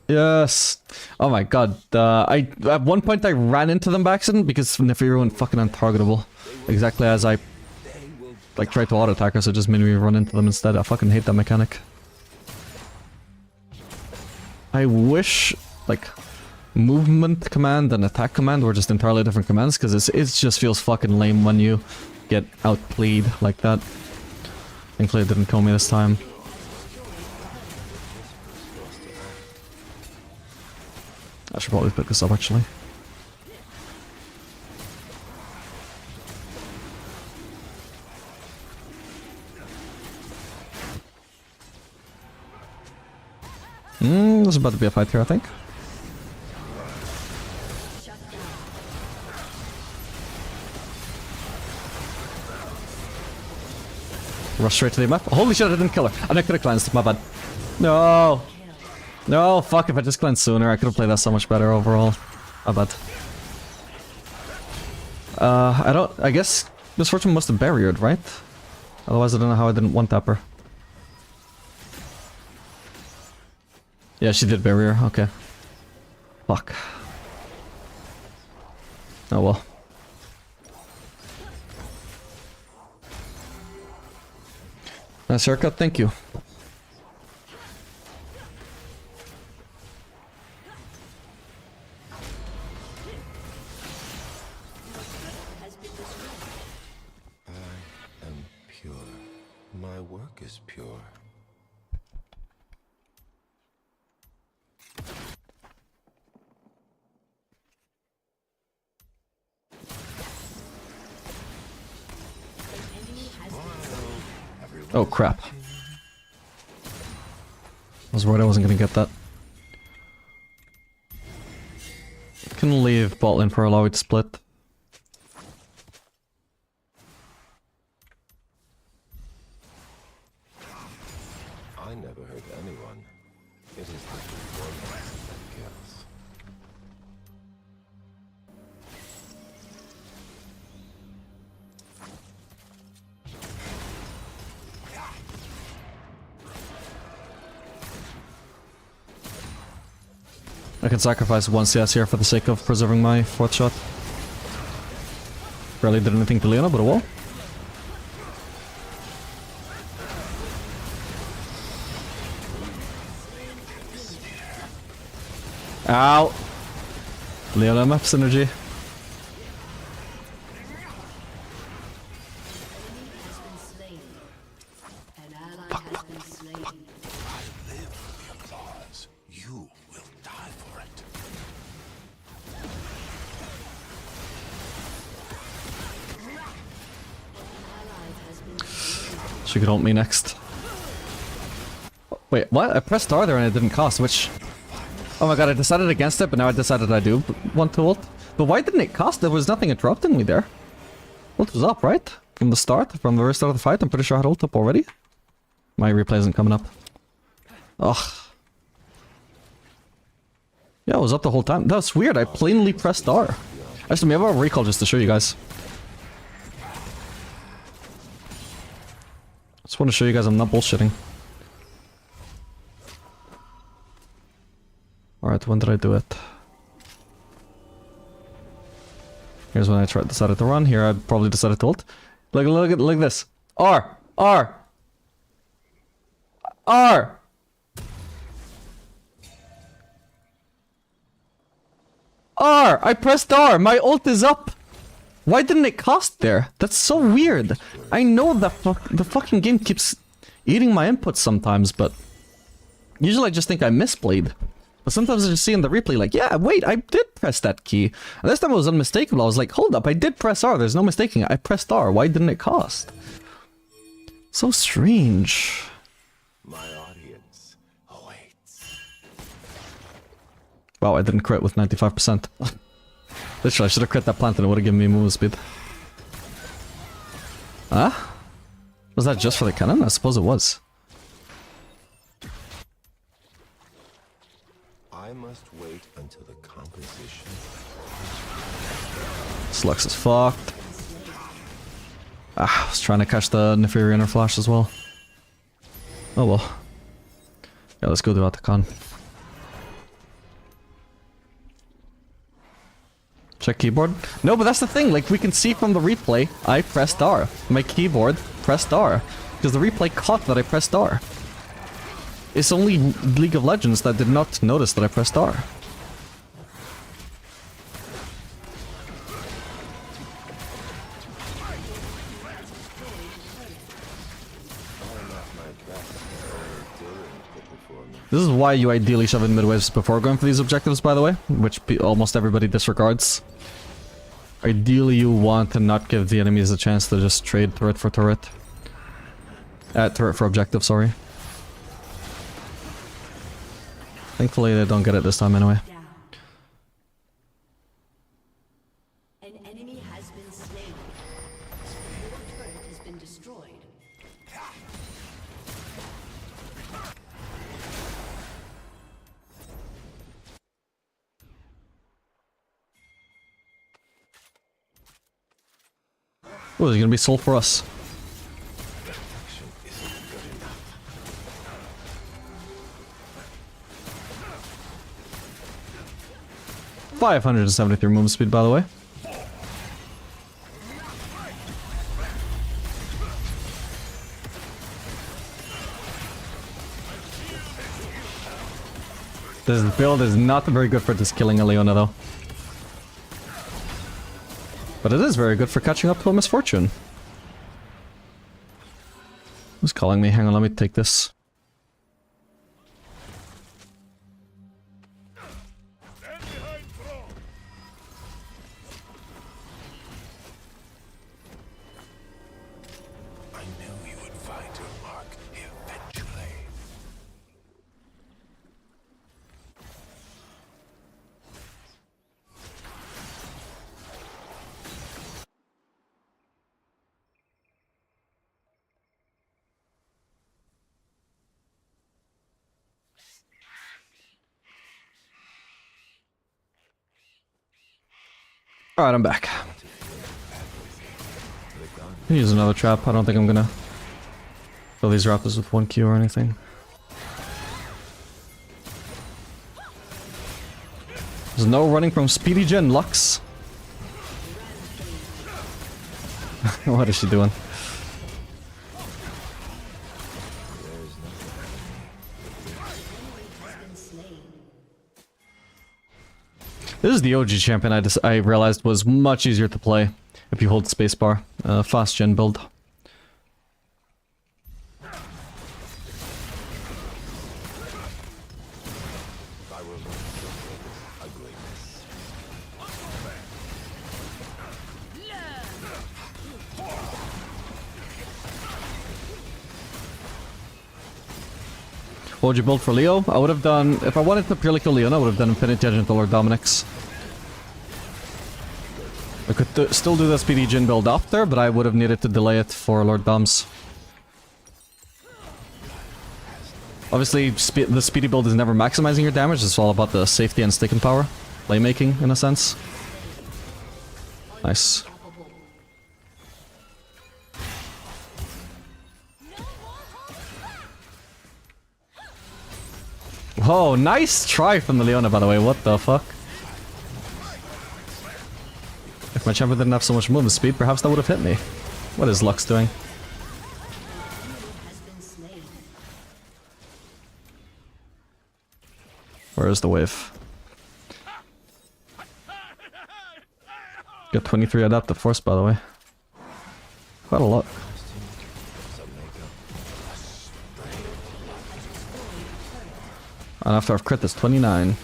Yes. Oh my god. I at one point I ran into them by accident because Nefiri went fucking untargetable. Exactly as I like tried to auto attack her, so it just made me run into them instead. I fucking hate that mechanic. I wish like movement command and attack command were just entirely different commands, because it just feels fucking lame when you get outplayed like that. Thankfully it didn't kill me this time. I should probably pick this up actually. There's about to be a fight here, I think. Rush straight to the map. Holy shit, I didn't kill her. And I could have cleansed, my bad. No! No, fuck, if I just cleansed sooner, I could have played that so much better overall. My bad. I guess Misfortune must have barriered, right? Otherwise I don't know how I didn't one-tap her. Yeah, she did barrier, okay. Fuck. Oh well. Nice haircut, thank you. I am pure. My work is pure. Oh crap. I was worried I wasn't gonna get that. Can leave bot lane for a low to split. I never hurt anyone. It is the performance that kills. I can sacrifice one CS here for the sake of preserving my 4th shot. Barely did anything to Leona, but a wall. Ow! Leona map synergy. You will die for it. She could ult me next. Wait, what? I pressed R there and it didn't cost, which... Oh my god, I decided against it, but now I decided I do want to ult. But why didn't it cost? There was nothing interrupting me there. Ult was up, right? From the start? From the very start of the fight? I'm pretty sure I had ult up already. My replay isn't coming up. Ugh. Yeah, it was up the whole time. That's weird, I plainly pressed R. Actually, maybe I'll recall just to show you guys. Just want to show you guys I'm not bullshitting. Alright, when did I do it? Here's when I decided to run. Here I probably decided to ult. Look at this. R! R! R! R! I pressed R! My ult is up! Why didn't it cost there? That's so weird. I know that the fucking game keeps eating my inputs sometimes, but... Usually I just think I misplayed. But sometimes I just see in the replay like, yeah, wait, I did press that key. And this time it was unmistakable. I was like, hold up, I did press R. There's no mistaking it. I pressed R. Why didn't it cost? So strange. My audience awaits. Wow, I didn't crit with 95%. Literally, I should have crit that plant and it would have given me movement speed. Huh? Was that just for the cannon? I suppose it was. I must wait until the composition. This Lux is fucked. Ah, I was trying to catch the Nefiri inner flash as well. Oh well. Yeah, let's go do out the con. Check keyboard. No, but that's the thing. Like, we can see from the replay, I pressed R. My keyboard pressed R. Because the replay caught that I pressed R. It's only League of Legends that did not notice that I pressed R. This is why you ideally shove in midwaves before going for these objectives, by the way, which almost everybody disregards. Ideally, you want to not give the enemies a chance to just trade turret for turret. Turret for objective, sorry. Thankfully, they don't get it this time anyway. An enemy has been slain. Your turret has been destroyed. Oh, is he gonna be sold for us? 573 movement speed, by the way. This build is not very good for just killing a Leona, though. But it is very good for catching up to a misfortune. Who's calling me? Hang on, let me take this. I knew you would find your mark eventually. Alright, I'm back. Use another trap. I don't think I'm gonna fill these raptors with 1Q or anything. There's no running from Speedy Gen Lux. What is she doing? This is the OG champion I realized was much easier to play if you hold spacebar. Fast gen build. What would you build for Leo? I would have done, if I wanted to purely kill Leon, I would have done Infinity Edge into Lord Dominic's. I could still do the Speedy Jin build after, but I would have needed to delay it for Lord Dom's. Obviously, the Speedy build is never maximizing your damage, it's all about the safety and sticking power. Playmaking, in a sense. Nice. Oh, nice try from the Leona, by the way. What the fuck? If my champion didn't have so much movement speed, perhaps that would have hit me. What is Lux doing? Where is the wave? Got 23 adaptive force, by the way. Quite a lot. And after I've crit, that's 29.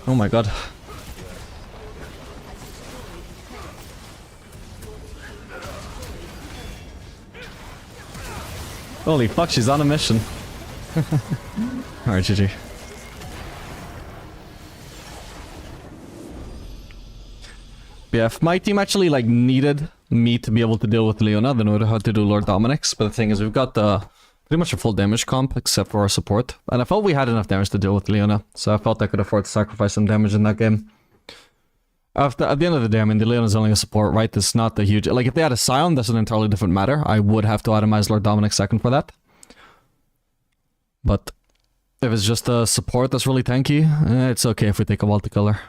Oh my god. Holy fuck, she's on a mission. Alright, GG. Yeah, if my team actually needed me to be able to deal with Leona, then we would have had to do Lord Dominic's. But the thing is, we've got the Pretty much a full damage comp, except for our support. And I felt we had enough damage to deal with Leona, so I felt I could afford to sacrifice some damage in that game. At the end of the day, I mean, the Leona's only a support, right? It's not the huge... Like, if they had a Scion, that's an entirely different matter. I would have to itemize Lord Dominic second for that. But if it's just a support that's really tanky, it's okay if we take a while to kill her.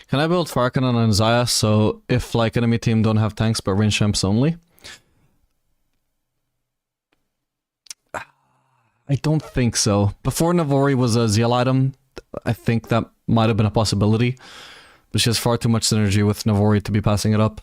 Can I build Farkan on Anzaya so if like enemy team don't have tanks but range champs only? I don't think so. Before Navori was a Zeal item, I think that might have been a possibility. But she has far too much synergy with Navori to be passing it up.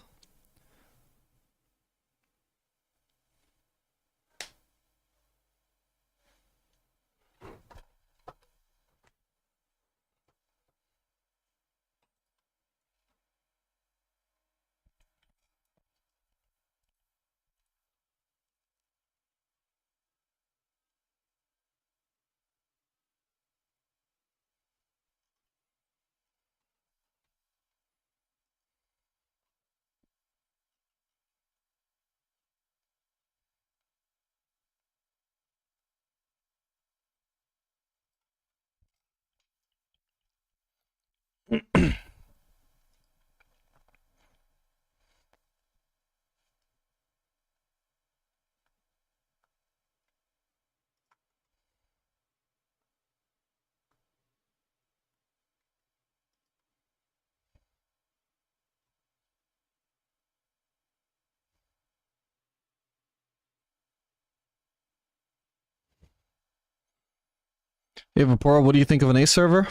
Hey Vapora, what do you think of an A server?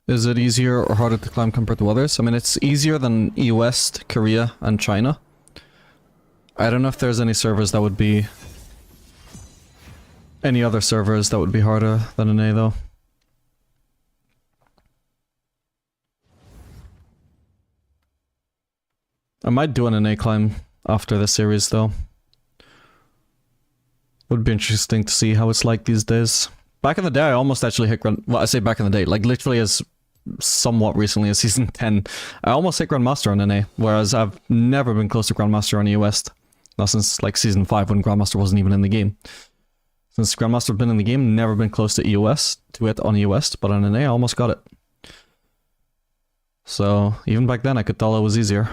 Is it easier or harder to climb compared to others? I mean, it's easier than EU West, Korea, and China. I don't know if there's any servers that would be... Any other servers that would be harder than an A, though. I might do an A climb after this series, though. Would be interesting to see how it's like these days. Back in the day, I almost actually hit Grand... Well, I say back in the day, like literally as somewhat recently as Season 10, I almost hit Grandmaster on NA, whereas I've never been close to Grandmaster on EU West. Not since like Season 5 when Grandmaster wasn't even in the game. Since Grandmaster have been in the game, never been close to EU West, to it on EU West, but on NA I almost got it. So, even back then I could tell it was easier.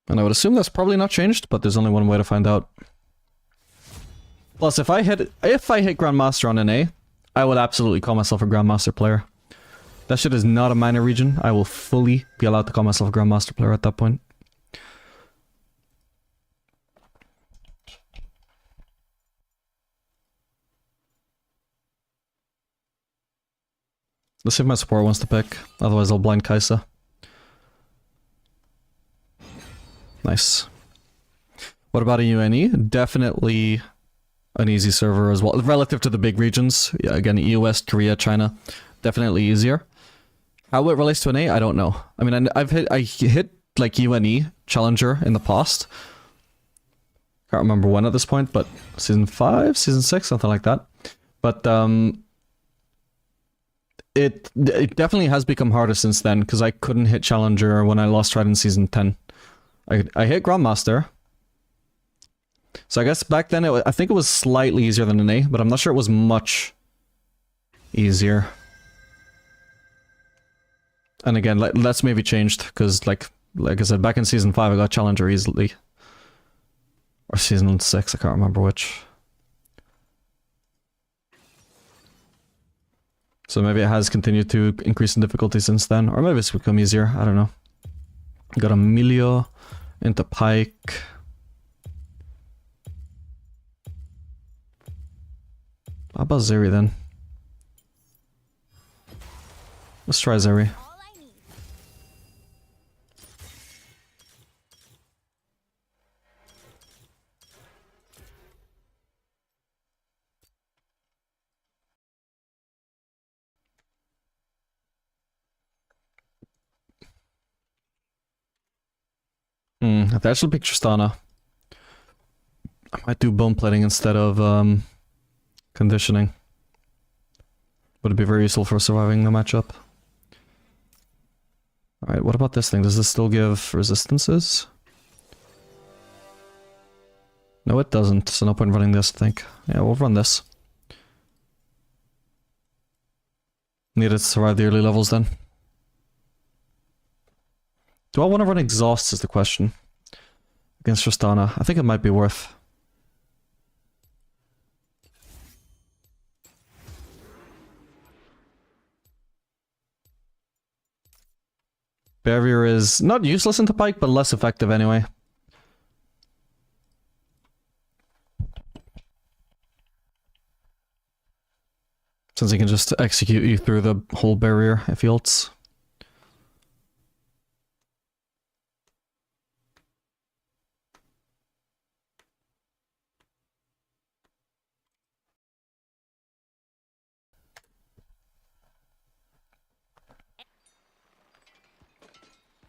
And I would assume that's probably not changed, but there's only one way to find out. Plus, if I hit Grandmaster on NA, I would absolutely call myself a Grandmaster player. That shit is not a minor region. I will fully be allowed to call myself a Grandmaster player at that point. Let's see if my support wants to pick, otherwise I'll blind Kaisa. Nice. What about a UNE? Definitely an easy server as well. Relative to the big regions, yeah, again, EU West, Korea, China, definitely easier. How it relates to an A, I don't know. I mean, I hit like UNE Challenger in the past. Can't remember when at this point, but Season 5, Season 6, something like that. But it definitely has become harder since then, because I couldn't hit Challenger when I lost tried in Season 10. I hit Grandmaster. So I guess back then, I think it was slightly easier than an A, but I'm not sure it was much easier. And again, that's maybe changed, because like I said, back in Season 5 I got Challenger easily. Or Season 6, I can't remember which. So maybe it has continued to increase in difficulty since then, or maybe it's become easier, I don't know. Got Emilio into Pike. How about Zeri then? Let's try Zeri. All I need. If I actually pick Tristana, I might do bone plating instead of conditioning. Would be very useful for surviving the matchup. Alright, what about this thing? Does this still give resistances? No, it doesn't, so no point in running this, I think. Yeah, we'll run this. Need it to survive the early levels then. Do I want to run Exhaust is the question. Against Tristana. I think it might be worth. Barrier is not useless into Pike, but less effective anyway. Since he can just execute you through the whole barrier if he ults.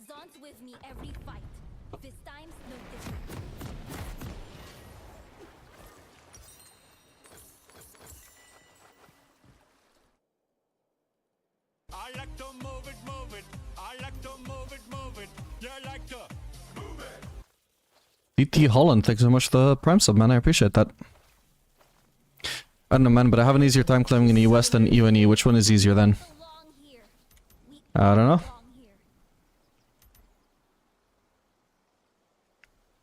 Zon's with me every fight. This time's no different. I like to move it, move it. I like to move it, move it. You like to move it. DT Holland, thanks so much for the Prime sub, man. I appreciate that. I don't know, man, but I have an easier time climbing in the US than UNE. Which one is easier then? So long here. We I don't know. belong here.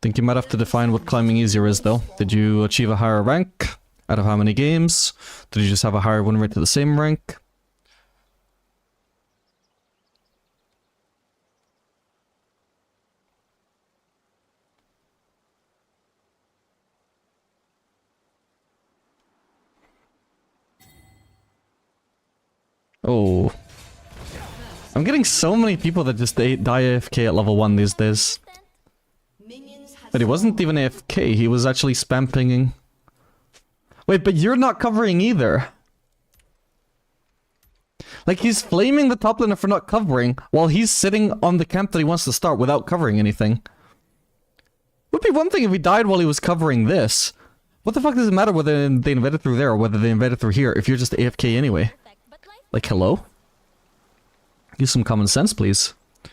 Think you might have to define what climbing easier is, though. Did you achieve a higher rank? Out of how many games? Did you just have a higher win rate to the same rank? Oh. I'm getting so many people that just die AFK at level 1 these days. But he wasn't even AFK, he was actually spam pinging. Wait, but you're not covering either. Like, he's flaming the top laner for not covering, while he's sitting on the camp that he wants to start without covering anything. Would be one thing if he died while he was covering this. What the fuck does it matter whether they invaded through there or whether they invaded through here if you're just AFK anyway? But life Like, hello? Use some common sense, please. Hey,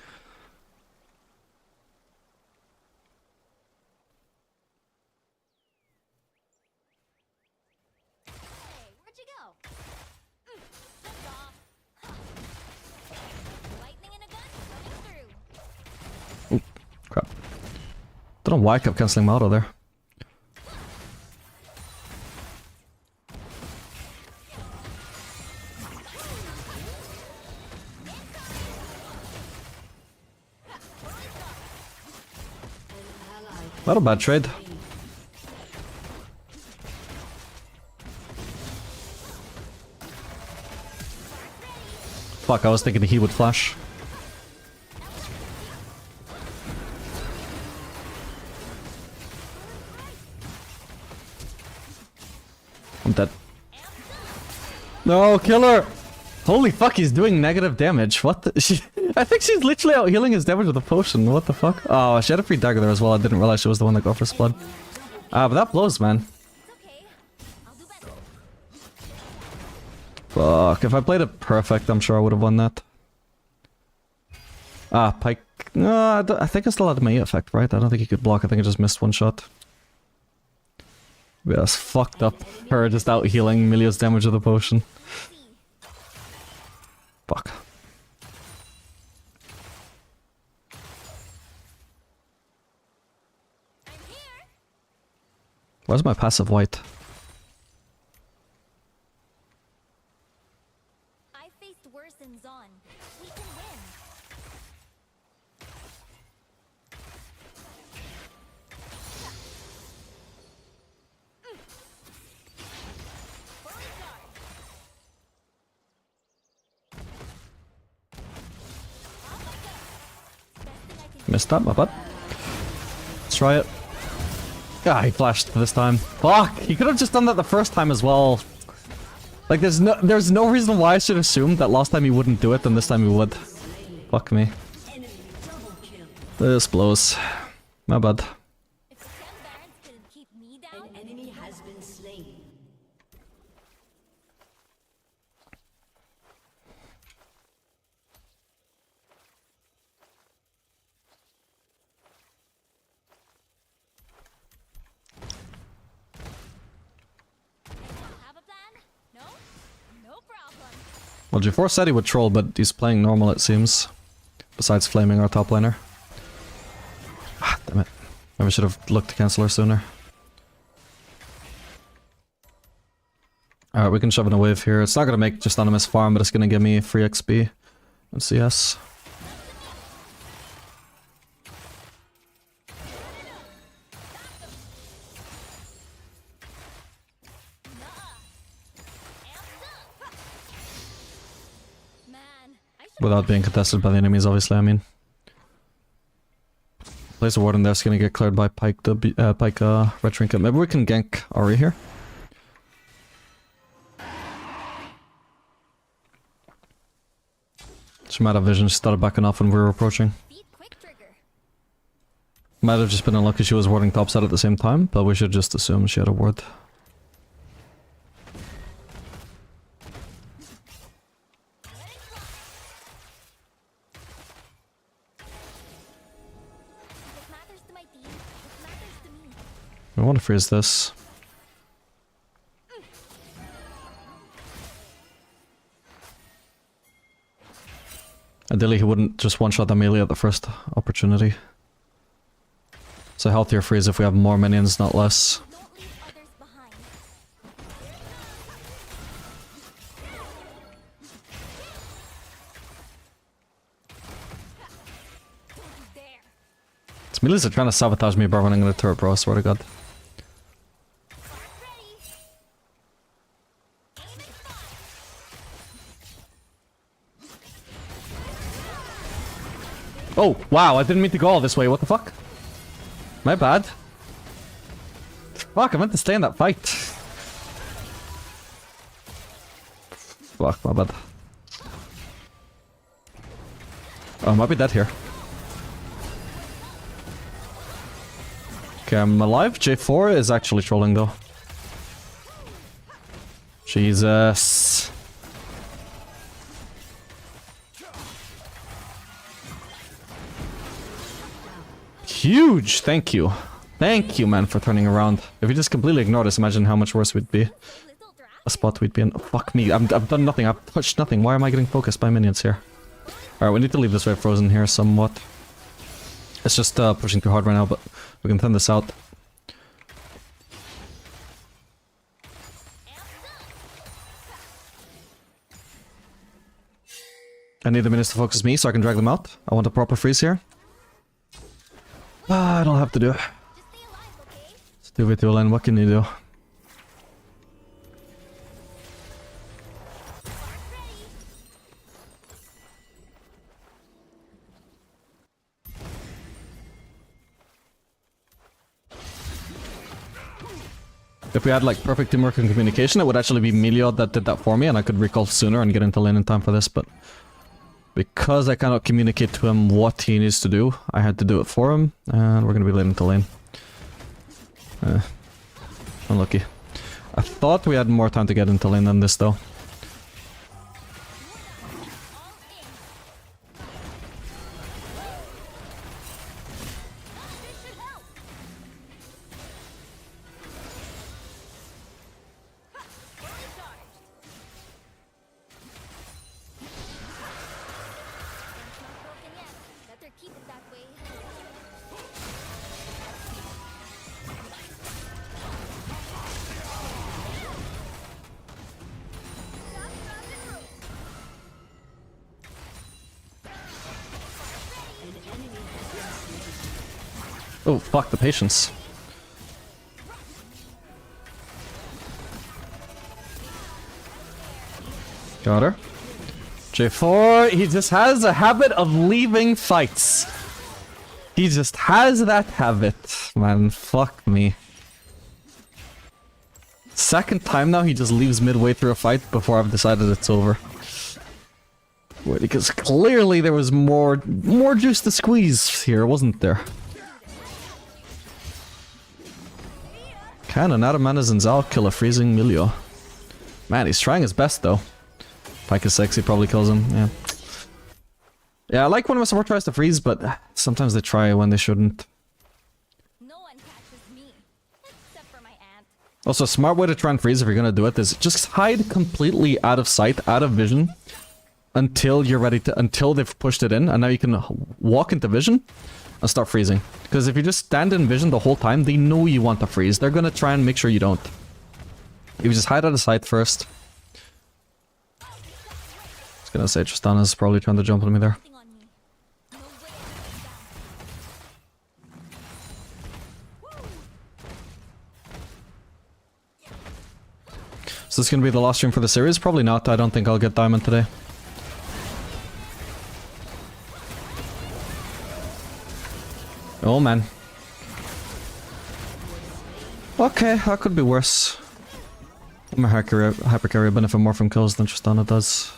where'd you go? That's off. Lightning in a gun coming through. Crap. Don't know why I kept cancelling my auto there. Not a bad trade. Fuck, I was thinking he would flash. I'm dead. No, killer! Holy fuck, he's doing negative damage. What the? I think she's literally out healing his damage with a potion. What the fuck? Oh, she had a free dagger there as well. I didn't realize she was the one that got first blood. But that blows, man. It's okay. I'll do better. Fuck, if I played it perfect, I'm sure I would have won that. Ah, Pike. No, I think I still had the Mei effect, right? I don't think he could block. I think I just missed one shot. Yeah, it's fucked up. Her just out healing Milia's damage of the potion. Fuck. Where's my passive white? I faced worse than Zon. We can win. Missed that, my bad. Let's try it. Ah, he flashed this time. Fuck! He could have just done that the first time as well. Like, there's no reason why I should assume that last time he wouldn't do it, and this time he would. Fuck me. This blows. My bad. If the 10 barons couldn't keep me down, An enemy has been slain. have a plan? No? No problem. Well, G4 said he would troll, but he's playing normal, it seems. Besides flaming our top laner. Ah, damn it. Maybe I should have looked to cancel her sooner. Alright, we can shove in a wave here. It's not gonna make just Animus farm, but it's gonna give me free XP and CS. Man, I should Without being contested by the enemies, obviously, I mean. Place a ward in there, it's gonna get cleared by Pike, Red Trinket. Maybe we can gank Ari here. She might have vision, she started backing off when we were approaching. beat quick trigger. Might have just been unlucky she was warding topside at the same time, but we should just assume she had a ward. This matters to my team. This matters to me. I want to freeze this. Ideally, he wouldn't just one-shot Amelia at the first opportunity. It's a healthier freeze if we have more minions, not less. Don't leave others behind. Don't you dare. It's Melissa trying to sabotage me by running in the turret, bro, I swear to god. Oh, wow, I didn't mean to go all this way, what the fuck? My bad. Fuck, I meant to stay in that fight. Fuck, my bad. Oh, I might be dead here. Okay, I'm alive. J4 is actually trolling though. Jesus. Huge! Thank you. Thank you, man, for turning around. If we just completely ignored us, imagine how much worse we'd be. Little draft. A spot we'd be in. Oh, fuck me, I've done nothing. I've touched nothing. Why am I getting focused by minions here? Alright, we need to leave this wave frozen here somewhat. It's just pushing too hard right now, but we can thin this out. I need the minions to focus me so I can drag them out. I want a proper freeze here. Ah, I don't have to do it. Just stay alive, okay? It's 2v2 lane, what can you do? If we had like perfect teamwork and communication, it would actually be Melio that did that for me and I could recall sooner and get into lane in time for this, but because I cannot communicate to him what he needs to do, I had to do it for him, and we're gonna be late into lane. Unlucky. I thought we had more time to get into lane than this though. Oh, fuck the patience. Got her. J4, he just has a habit of leaving fights. He just has that habit. Man, fuck me. Second time now he just leaves midway through a fight before I've decided it's over. Wait, because clearly there was more juice to squeeze here, wasn't there? Cannon out of mana Zenzel kill a freezing Milio. Man, he's trying his best though. Pike is sexy, probably kills him, yeah. Yeah, I like when my support tries to freeze, but sometimes they try when they shouldn't. No one catches me, except for my aunt. Also, a smart way to try and freeze if you're gonna do it is just hide completely out of sight, out of vision, until you're ready to, until they've pushed it in, and now you can walk into vision and start freezing. Because if you just stand in vision the whole time, they know you want to freeze. They're gonna try and make sure you don't. If you just hide out of sight first. I was gonna say Tristana's probably trying to jump on me there. Nothing on me. No way I'm down. So this is gonna be the last stream for the series? Probably not. I don't think I'll get diamond today. Oh man. Okay, that could be worse. My hypercarry benefit more from kills than Tristana does.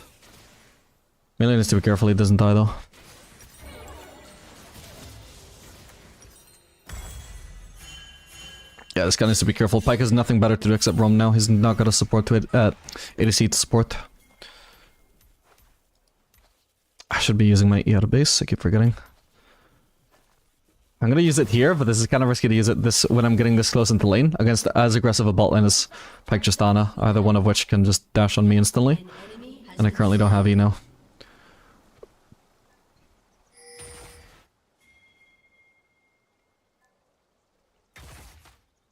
Melee needs to be careful he doesn't die though. Yeah, this guy needs to be careful. Pyke has nothing better to do except roam now. He's not got a support to it. ADC to support. I should be using my E out of base. I keep forgetting. I'm gonna use it here, but this is kind of risky to use it this when I'm getting this close into lane against as aggressive a bot lane as Pyke Tristana, either one of which can just dash on me instantly. And I currently don't have E now.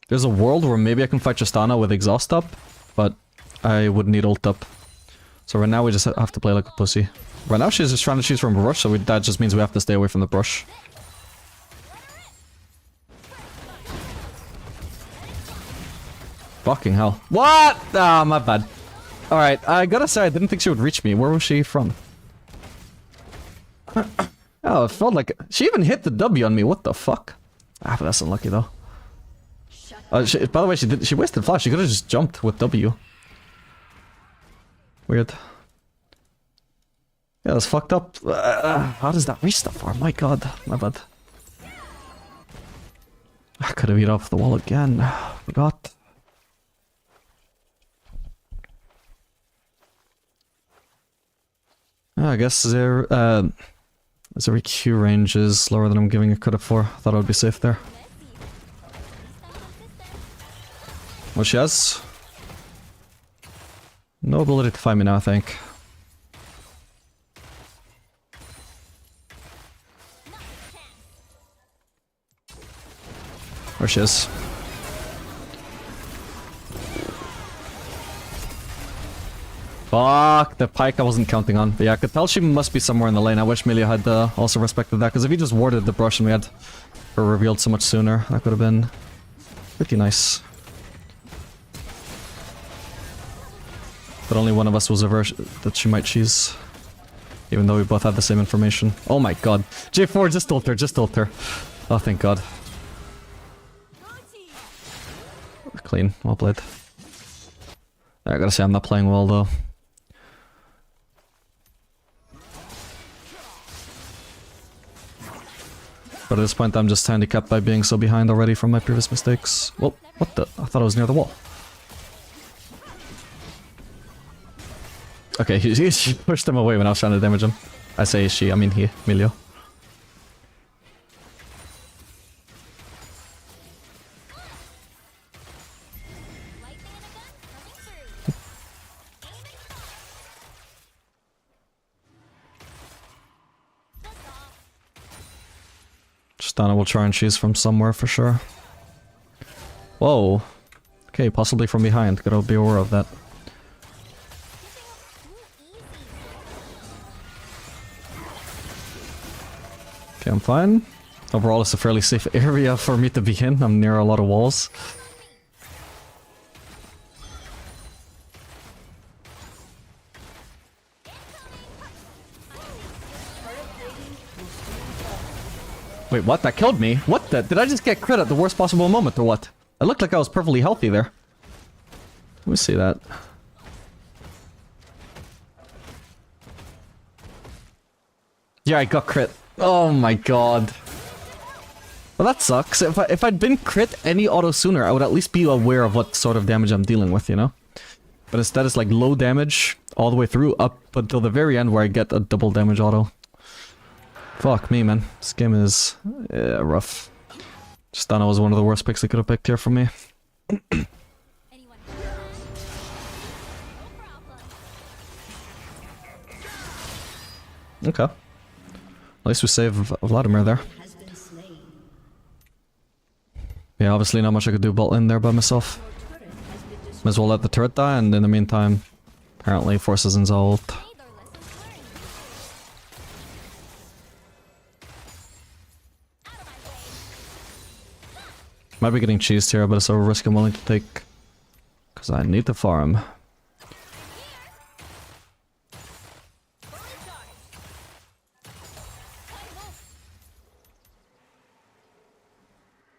There's a world where maybe I can fight Tristana with exhaust up, but I would need ult up. So right now we just have to play like a pussy. Right now she's just trying to choose from a brush, so that just means we have to stay away from the brush. Fucking hell. What? Ah, my bad. Alright, I gotta say, I didn't think she would reach me. Where was she from? Oh, it felt like... She even hit the W on me. What the fuck? Ah, but that's unlucky though. By the way, she wasted flash. She could have just jumped with W. Weird. Yeah, that's fucked up. How does that reach that far? My god, my bad. I could have eat off the wall again. Forgot. I guess their EQ range is lower than I'm giving it credit for. Thought I would be safe there. What she has? No ability to find me now, I think. There she is. Fuck, the Pyke I wasn't counting on. But yeah, I could tell she must be somewhere in the lane. I wish Melia had also respected that, because if he just warded the brush and we had her revealed so much sooner, that could have been pretty nice. But only one of us was aware that she might cheese. Even though we both had the same information. Oh my god. J4, just ult her, just ult her. Oh, thank god. Clean, well played. I gotta say, I'm not playing well though. But at this point, I'm just handicapped by being so behind already from my previous mistakes. Well, what the? I thought I was near the wall. Okay, she pushed him away when I was trying to damage him. I say she, I mean he, Emilio. Tristana will try and cheese from somewhere for sure. Whoa. Okay, possibly from behind. Gotta be aware of that. Okay, I'm fine. Overall, it's a fairly safe area for me to be in. I'm near a lot of walls. Wait, what? That killed me? What the? Did I just get crit at the worst possible moment or what? It looked like I was perfectly healthy there. Let me see that. Yeah, I got crit. Oh my god. Well, that sucks. If I'd been crit any auto sooner, I would at least be aware of what sort of damage I'm dealing with, you know? But instead it's like low damage all the way through up until the very end where I get a double damage auto. Fuck me, man. This game is rough. Just thought it was one of the worst picks I could have picked here for me. Anyone? No problem. Okay. At least we save Vladimir there. Has been slain. Yeah, obviously not much I could do bot in there by myself. Turret has been destroyed. Might as well let the turret die, and in the meantime, apparently forces in ult. Hey, they're lessons learned. Out of my way. Might be getting cheesed here, but it's a risk I'm willing to take. Because I need to farm.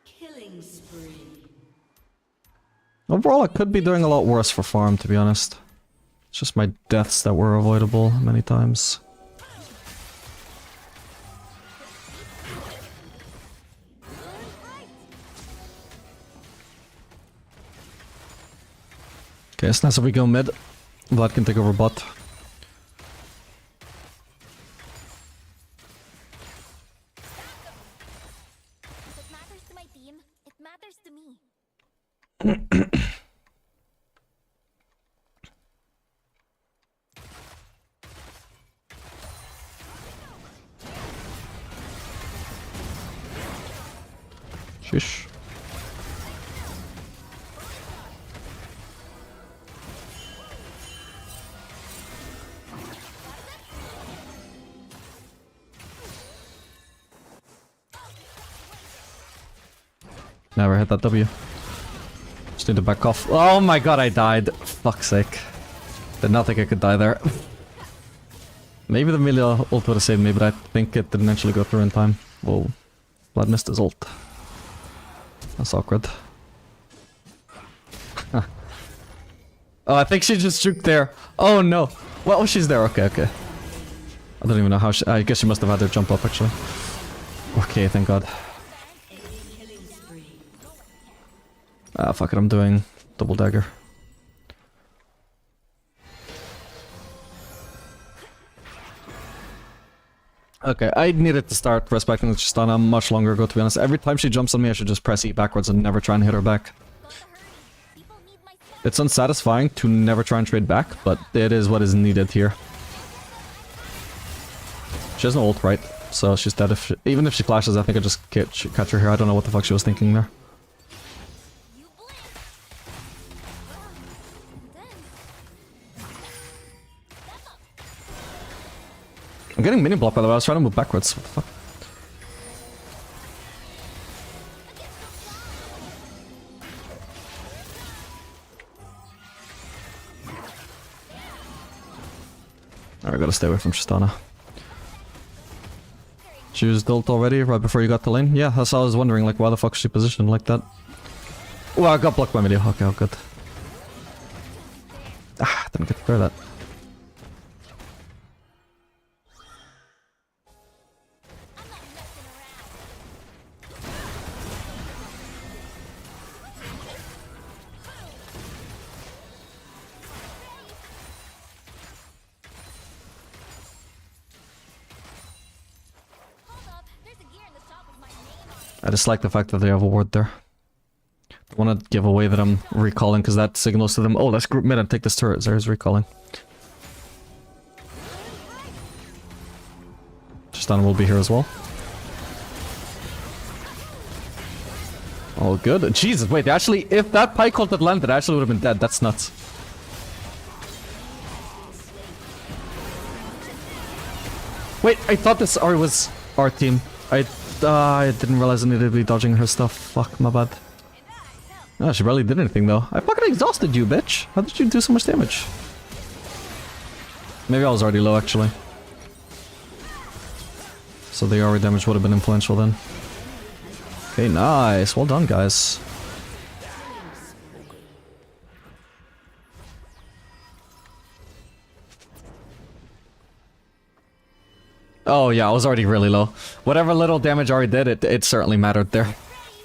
Killing spree. Overall, I could be doing a lot worse for farm, to be honest. It's just my deaths that were avoidable many times. Okay, it's nice if we go mid. Vlad can take over bot. If it matters to my team, it matters to me. Shish. Never hit that W. Just need to back off. Oh my god, I died. Fuck's sake. Did not think I could die there. Maybe the melee ult would have saved me, but I think it didn't actually go through in time. Whoa. Vlad missed his ult. That's awkward. Oh, I think she just juked there. Oh no. Well, she's there. Okay, okay. I don't even know how she... I guess she must have had her jump up, actually. Okay, thank god. Ah, fuck it, I'm doing double dagger. Okay, I needed to start respecting the Tristana much longer ago, to be honest. Every time she jumps on me, I should just press E backwards and never try and hit her back. Got to hurry. People need my stuff. It's unsatisfying to never try and trade back, but it is what is needed here. She has no ult, right? So she's dead. If even if she flashes, I think I just catch her here. I don't know what the fuck she was thinking there. You blink. Then step up. I'm getting mini block, by the way. I was trying to move backwards. What the fuck? Alright, gotta stay away from Tristana. She used ult already, right before you got to lane? Yeah, that's what I was wondering, like, why the fuck is she positioned like that? Oh, I got blocked by melee. Okay, oh, good. Ah, didn't get to clear that. Hold up. There's a gear in the shop with my name on it. I just like the fact that they have a ward there. I want to give away that I'm recalling, because that signals to them, oh, let's group mid and take this turret. There's recalling. Tristana will be here as well. Oh, good. Jesus, wait, actually, if that pike ult had landed, I actually would have been dead. That's nuts. Wait, I thought this was our team. I didn't realize I needed to be dodging her stuff. Fuck, my bad. No, she barely did anything though. I fucking exhausted you, bitch. How did you do so much damage? Maybe I was already low, actually. So the AoE damage would have been influential then. Okay, nice. Well done, guys. Oh yeah, I was already really low. Whatever little damage Ari did, it certainly mattered there.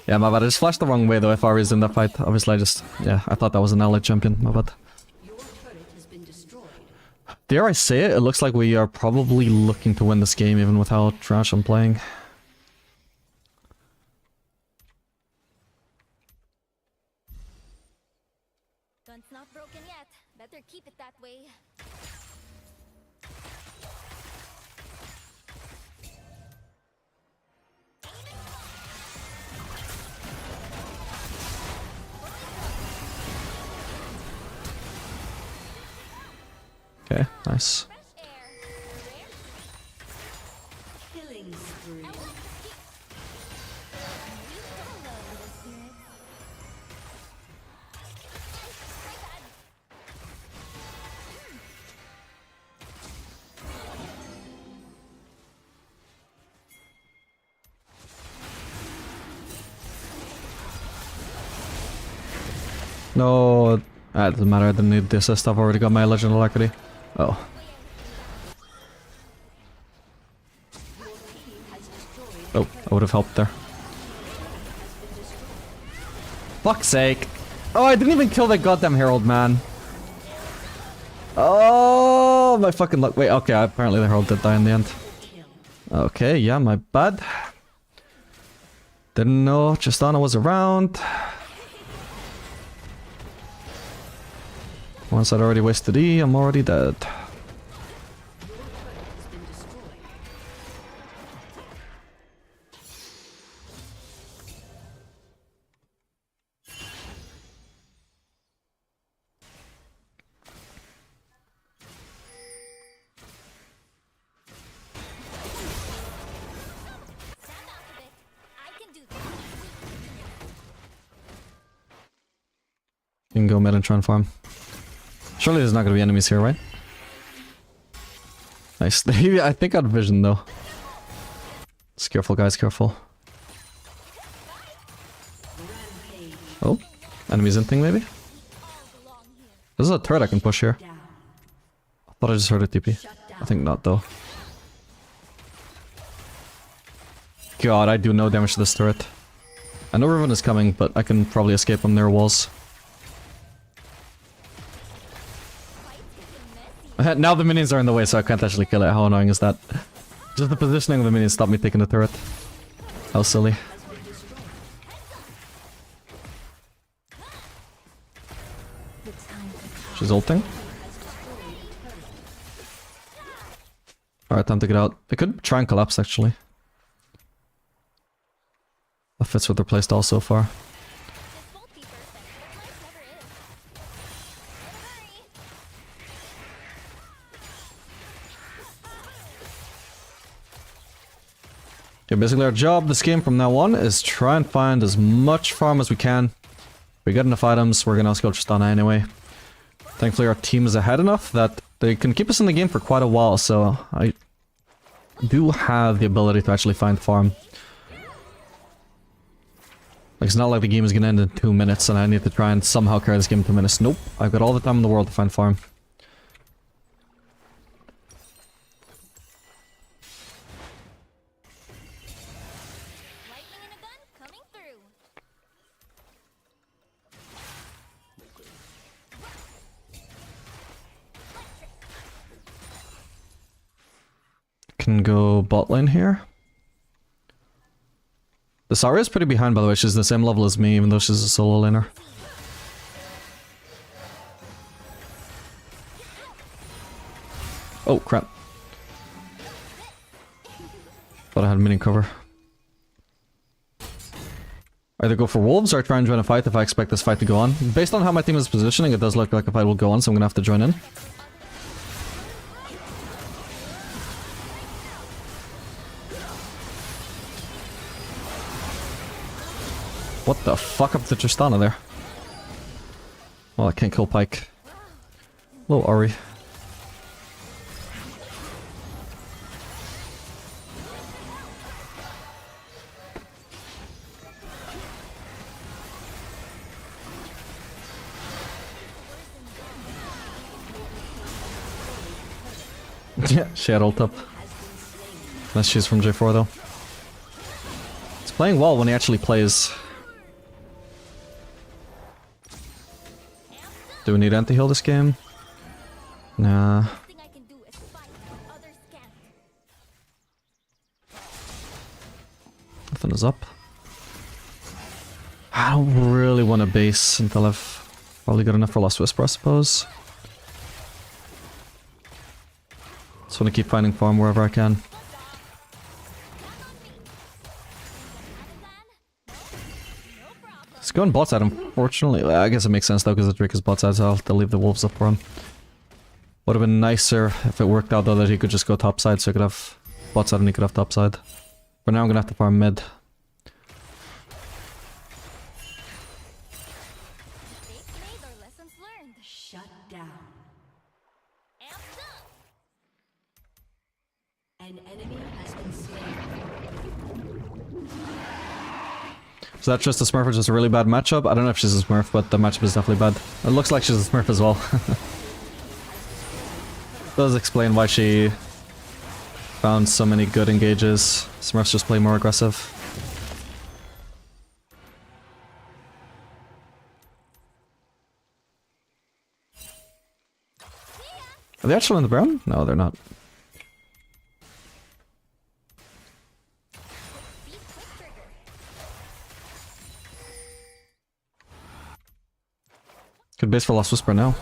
Yeah, my bad. I just flashed the wrong way though if Ari's in that fight. Obviously I just... yeah, I thought that was an ally champion. My bad. Your turret has been destroyed. Dare I say it, it looks like we are probably looking to win this game even with how trash I'm playing. Gun's not broken yet. Better keep it that way. Okay, nice. Fresh air. Killing spree. No, it doesn't matter. I didn't need the assist. I've already got my legend alacrity. Oh. Oh, I would have helped there. Fuck's sake. Oh, I didn't even kill that goddamn Herald, man. Oh, my fucking luck. Wait, okay, apparently the Herald did die in the end. Okay, yeah, my bad. Didn't know Tristana was around. Once I'd already wasted E, I'm already dead. You can go mid and try and farm. Surely there's not going to be enemies here, right? Nice. I think I had vision though. Just careful, guys, careful. Oh, enemies in thing maybe? This is a turret I can push here. I thought I just heard a TP. I think not though. God, I do no damage to this turret. I know Riven is coming, but I can probably escape from their walls. Now the minions are in the way, so I can't actually kill it. How annoying is that? Just the positioning of the minions stopped me taking the turret. How silly. She's ulting. Alright, time to get out. They could try and collapse, actually. That fits with their playstyle so far. Okay, basically our job this game from now on is try and find as much farm as we can. We get enough items, we're gonna outskill Tristana anyway. Thankfully our team is ahead enough that they can keep us in the game for quite a while, so I do have the ability to actually find farm. Like, it's not like the game is gonna end in 2 minutes and I need to try and somehow carry this game in 2 minutes. Nope, I've got all the time in the world to find farm. Can go bot lane here. The Sari is pretty behind, by the way. She's the same level as me, even though she's a solo laner. Oh, crap. Thought I had minion cover. Either go for wolves or try and join a fight if I expect this fight to go on. Based on how my team is positioning, it does look like a fight will go on, so I'm gonna have to join in. What the fuck up to Tristana there? Well, I can't kill Pike. Hello, Ori. Yeah, she had ult up. Unless she's from J4 though. It's playing well when he actually plays. Do we need anti-heal this game? Nah. Thing I can do is fight, others can't. Nothing is up. I don't really want to base until I've probably got enough for Lost Whisper, I suppose. Just want to keep finding farm wherever I can. He's going bot side, unfortunately. I guess it makes sense though, because the Drake is bot side, so I'll have to leave the wolves up for him. Would have been nicer if it worked out though that he could just go top side, so he could have bot side and he could have top side. For now I'm gonna have to farm mid. Mistakes made or lessons learned. Shut down. Amped up. An enemy has been slain. So that's just a Smurf, which is a really bad matchup. I don't know if she's a Smurf, but the matchup is definitely bad. It looks like she's a Smurf as well. Does explain why she found so many good engages. Smurfs just play more aggressive. Are they actually on the ground? No, they're not. Good base for Lost Whisper now.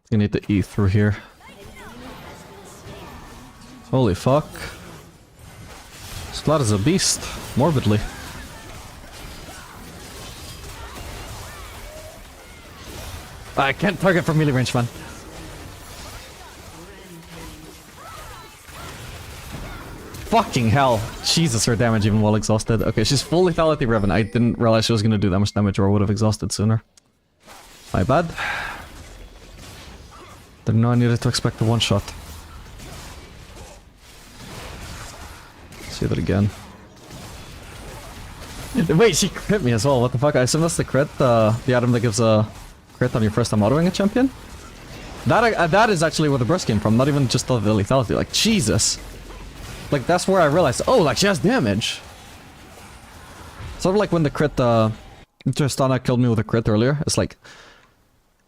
You need to E through here. Holy fuck. Splat is a beast, morbidly. I can't target from melee range, man. Fucking hell. Jesus, her damage even while exhausted. Okay, she's full lethality Revan. I didn't realize she was gonna do that much damage or I would have exhausted sooner. My bad. Didn't know I needed to expect the one shot. See that again. Wait, she crit me as well. What the fuck? I assume that's the crit, the item that gives a crit on your first time autoing a champion. That is actually where the burst came from. Not even just the lethality. Like Jesus. Like that's where I realized. Oh, like she has damage. Sort of like when the crit, Tristana killed me with a crit earlier. It's like,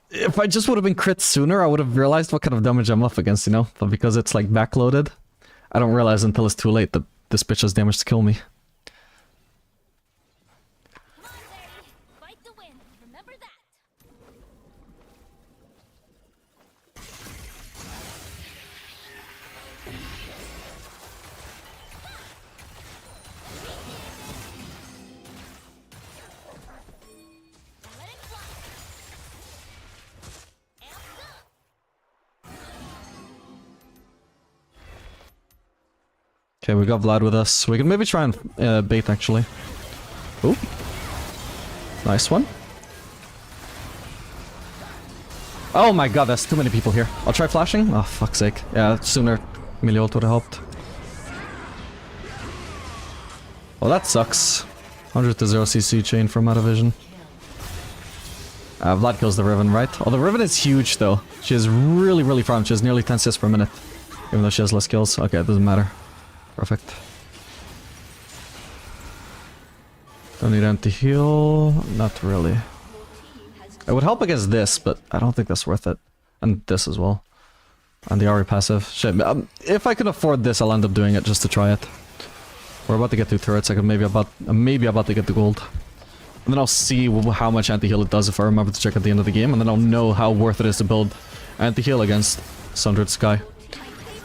if I just would have been crit sooner, I would have realized what kind of damage I'm up against, you know? But because it's like backloaded, I don't realize until it's too late that this bitch has damage to kill me. Come on, Zeri. Fight to win. Remember that. Let it fly. Amped up. Okay, we got Vlad with us. We can maybe try and bait, actually. Ooh. Nice one. Oh my god, there's too many people here. I'll try flashing. Oh, fuck's sake. Yeah, sooner melee ult would have helped. Well, that sucks. 100 to 0 CC chain from out of vision. Vlad kills the Riven, right? Oh, the Riven is huge, though. She is really, really farmed. She has nearly 10 assists per minute. Even though she has less kills. Okay, it doesn't matter. Perfect. Don't need anti-heal. Not really. It would help against this, but I don't think that's worth it. And this as well. And the Ari passive. Shit. If I can afford this, I'll end up doing it just to try it. We're about to get 2 turrets. I'm maybe about to get the gold. And then I'll see how much anti-heal it does if I remember to check at the end of the game. And then I'll know how worth it is to build anti-heal against Sundered Sky.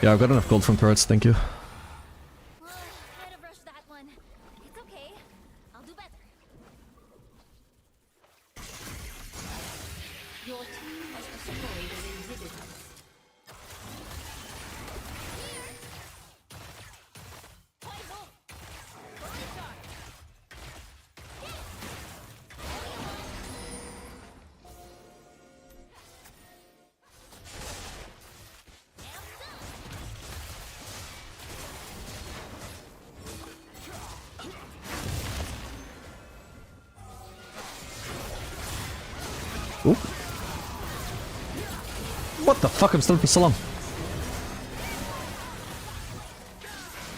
Yeah, I've got enough gold from turrets, thank you. Well, might have rushed that one. It's okay. I'll do better. Your team has destroyed an inhibitor. Ooh. What the fuck? I'm still for so long.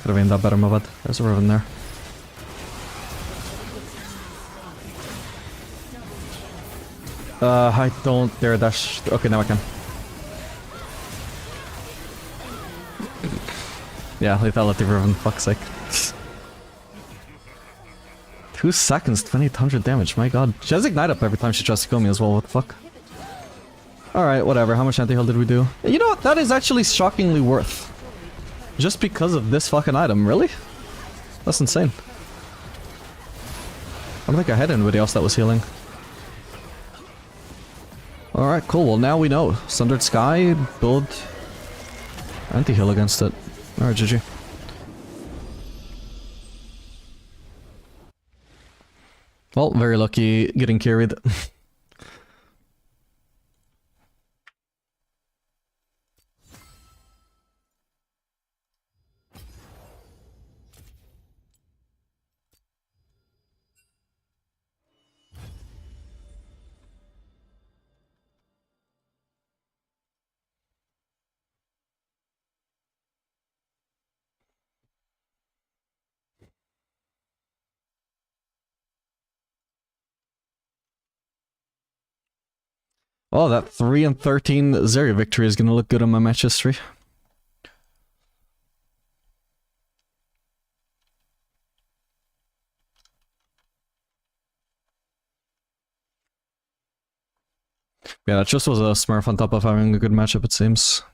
Could have aimed that better, my bad. There's a riven there. I don't dare dash. Okay, now I can. Yeah, lethality riven, fuck's sake. 2 seconds, 2800 damage, my god. She has ignite up every time she tries to kill me as well, what the fuck? Alright, whatever, how much anti-heal did we do? You know what, that is actually shockingly worth. Just because of this fucking item, really? That's insane. I don't think I had anybody else that was healing. Alright, cool, well now we know. Sundered Sky, build anti-heal against it. Alright, GG. Well, very lucky getting carried. Oh, that 3 and 13 Zarya victory is gonna look good on my match history. Yeah, that just was a smurf on top of having a good matchup, it seems.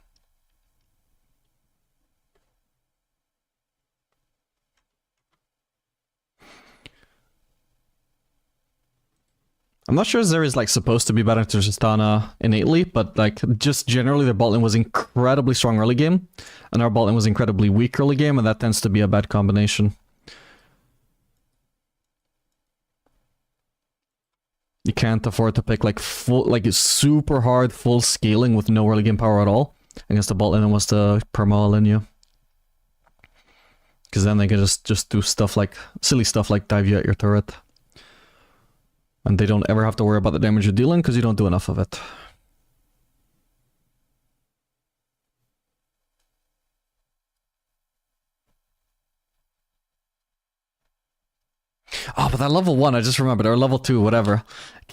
I'm not sure Zarya is like supposed to be better to Tristana innately, but like just generally their bot lane was incredibly strong early game, and our bot lane was incredibly weak early game, and that tends to be a bad combination. You can't afford to pick like full, like super hard full scaling with no early game power at all against the bot lane and wants to perma all in you. Because then they can just do stuff like silly stuff like dive you at your turret. And they don't ever have to worry about the damage you're dealing because you don't do enough of it. Oh, but that level 1, I just remembered, or level 2, whatever.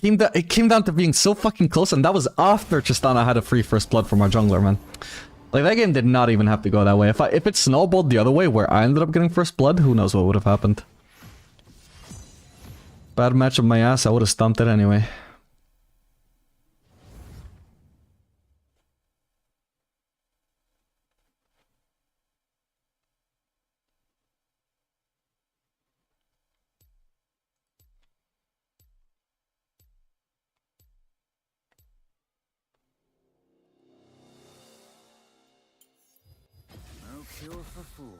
It came down to being so fucking close, and that was after Tristana had a free first blood from our jungler, man. Like, that game did not even have to go that way. If it snowballed the other way, where I ended up getting first blood, who knows what would have happened. Bad match of my ass, I would have stumped it anyway. No cure for fools.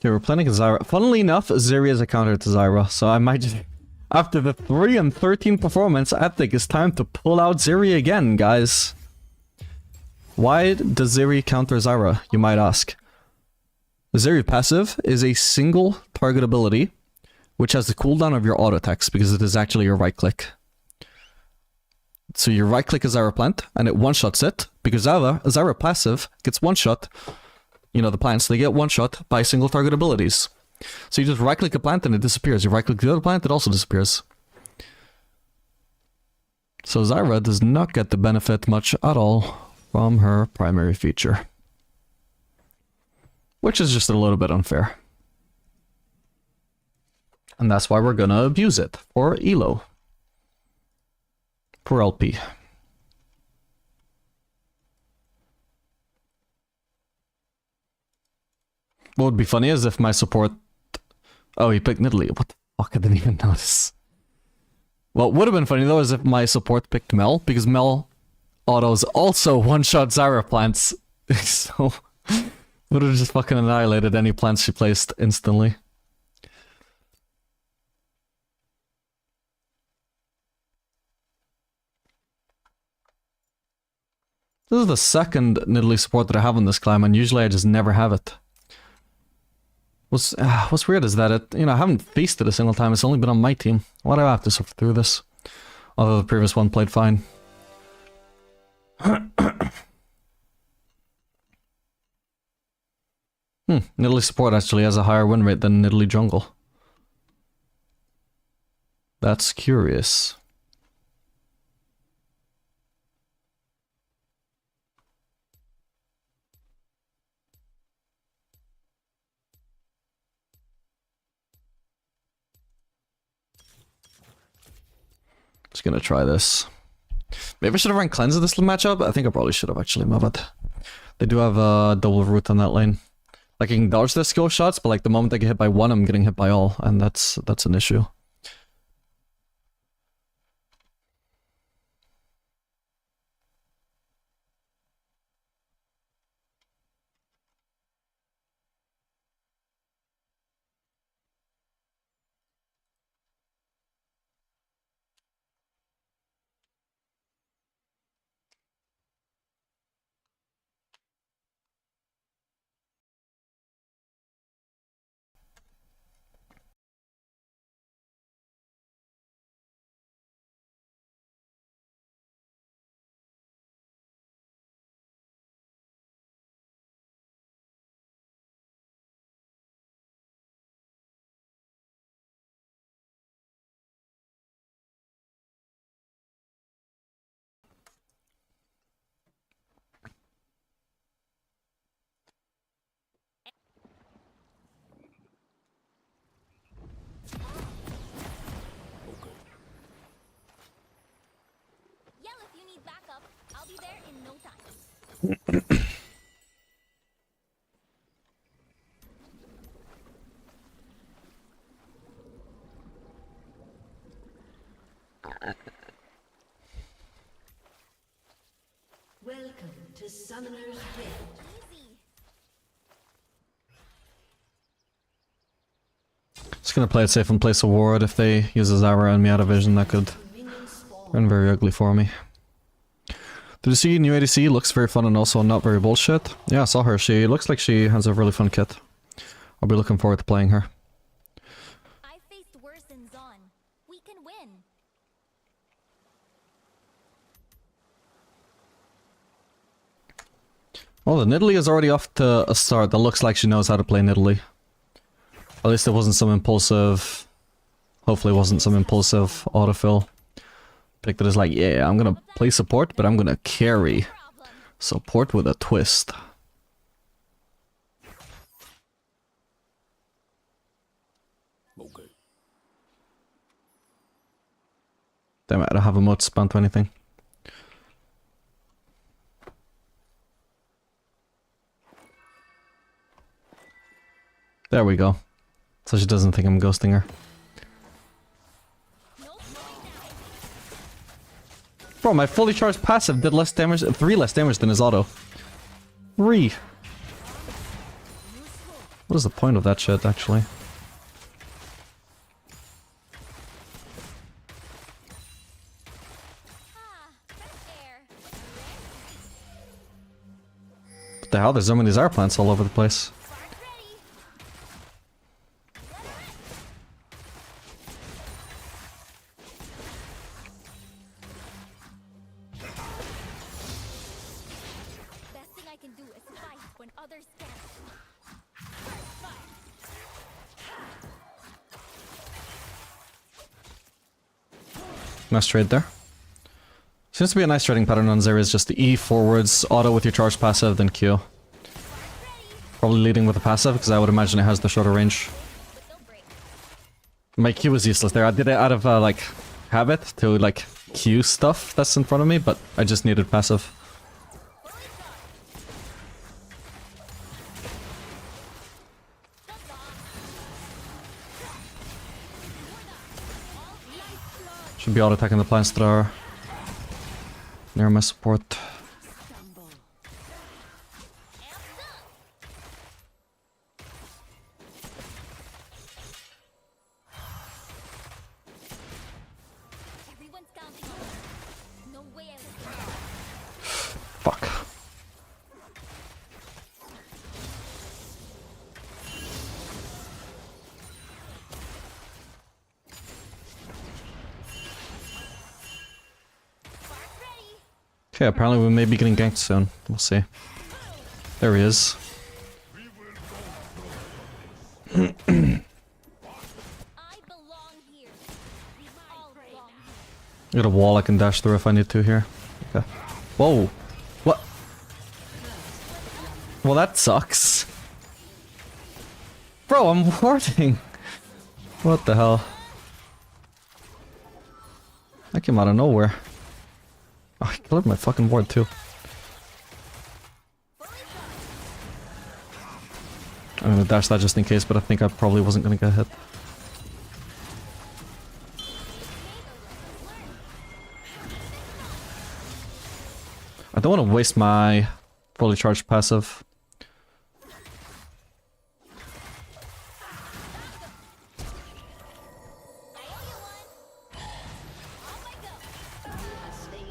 Okay, we're planning a Zyra. Funnily enough, Zeri is a counter to Zyra, so I might just... After the 3 and 13 performance, I think it's time to pull out Zeri again, guys. Why does Zeri counter Zyra, you might ask? The Zeri passive is a single target ability, which has the cooldown of your auto attacks, because it is actually your right click. So you right click a Zyra plant, and it one-shots it, because Zyra passive gets one-shot. You know, the plants, they get one-shot by single target abilities. So you just right-click a plant and it disappears. You right-click the other plant, it also disappears. So Zyra does not get the benefit much at all from her primary feature. Which is just a little bit unfair. And that's why we're gonna abuse it for Elo. For LP. What would be funny is if my support... Oh, he picked Nidalee. What the fuck? I didn't even notice. What would have been funny though is if my support picked Mel, because Mel autos also one-shot Zyra plants. So, would have just fucking annihilated any plants she placed instantly. This is the second Nidalee support that I have on this climb, and usually I just never have it. What's weird is that I haven't feasted a single time. It's only been on my team. Why do I have to suffer through this? Although the previous one played fine. Nidalee support actually has a higher win rate than Nidalee jungle. That's curious. Just gonna try this. Maybe I should have run Cleanse of this matchup. I think I probably should have actually, my bad. They do have a double root on that lane. Like, I can dodge their skill shots, but like the moment I get hit by one, I'm getting hit by all, and that's an issue. Yell if you need backup. I'll be there in no time. Welcome to Summoner's Rift. Easy. Just gonna play it safe and place a ward. If they use a Zyra and me out of vision, that could turn very ugly for me. Did you see new ADC? Looks very fun and also not very bullshit. Yeah, I saw her. She looks like she has a really fun kit. I'll be looking forward to playing her. I faced worse than Zon. We can win. Oh, the Nidalee is already off to a start. That looks like she knows how to play Nidalee. At least it wasn't some impulsive... Hopefully it wasn't some impulsive autofill. Picked it as like, yeah, I'm gonna play support, but I'm gonna carry. Support with a twist. Okay. Damn it, I don't have a mode to spam to anything. There we go. So she doesn't think I'm ghosting her. Bro, my fully charged passive did less damage, 3 less damage than his auto. 3. What is the point of that shit, actually? What the hell? There's so many Zara plants all over the place. Best thing I can do is fight when others can't. Nice trade there. Seems to be a nice trading pattern on Zera, is just the E forwards, auto with your charge passive, then Q. Probably leading with the passive, because I would imagine it has the shorter range. My Q was useless there. I did it out of, like, habit to, like, Q stuff that's in front of me, but I just needed passive. Should be auto-attacking the plants that are near my support. Everyone's counting on us. No way I was Fuck. Okay, apparently we may be getting ganked soon. We'll see. There he is. I belong here. We all belong here. Got a wall I can dash through if I need to here. Okay. Whoa! What? Well, that sucks. Bro, I'm warding! What the hell? That came out of nowhere. Oh, I killed my fucking ward too. I'm gonna dash that just in case, but I think I probably wasn't gonna get hit. I don't want to waste my fully charged passive.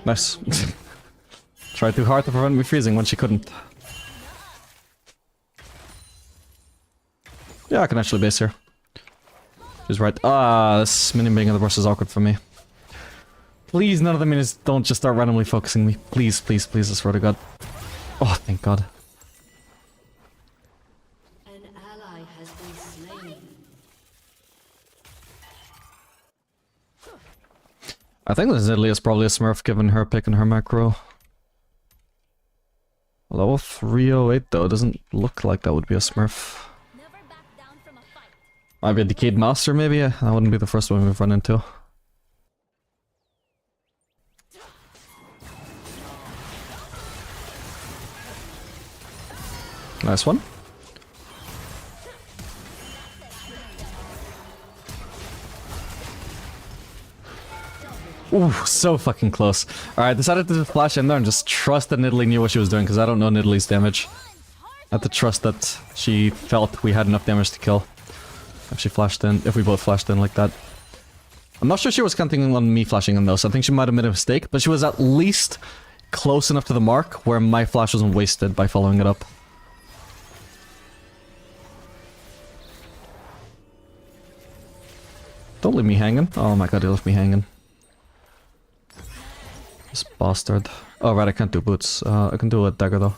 Nice. Tried too hard to prevent me freezing when she couldn't. Yeah, I can actually base here. She's right. Ah, this minion being in the brush is awkward for me. Please, none of the minions don't just start randomly focusing me. Please, please, please, I swear to God. Oh, thank God. An ally has been slain. I think this Italy is probably a smurf given her picking her macro. Level 308 though, doesn't look like that would be a smurf. Never back down from a fight. Might be a decayed master maybe? That wouldn't be the first one we've run into. Nice one. Ooh, so fucking close. Alright, decided to just flash in there and just trust that Nidalee knew what she was doing, because I don't know Nidalee's damage. I had to trust that she felt we had enough damage to kill. If she flashed in, if we both flashed in like that. I'm not sure she was counting on me flashing in though, so I think she might have made a mistake, but she was at least close enough to the mark where my flash wasn't wasted by following it up. Don't leave me hanging. Oh my god, he left me hanging. This bastard. Oh right, I can't do boots. I can do a dagger though.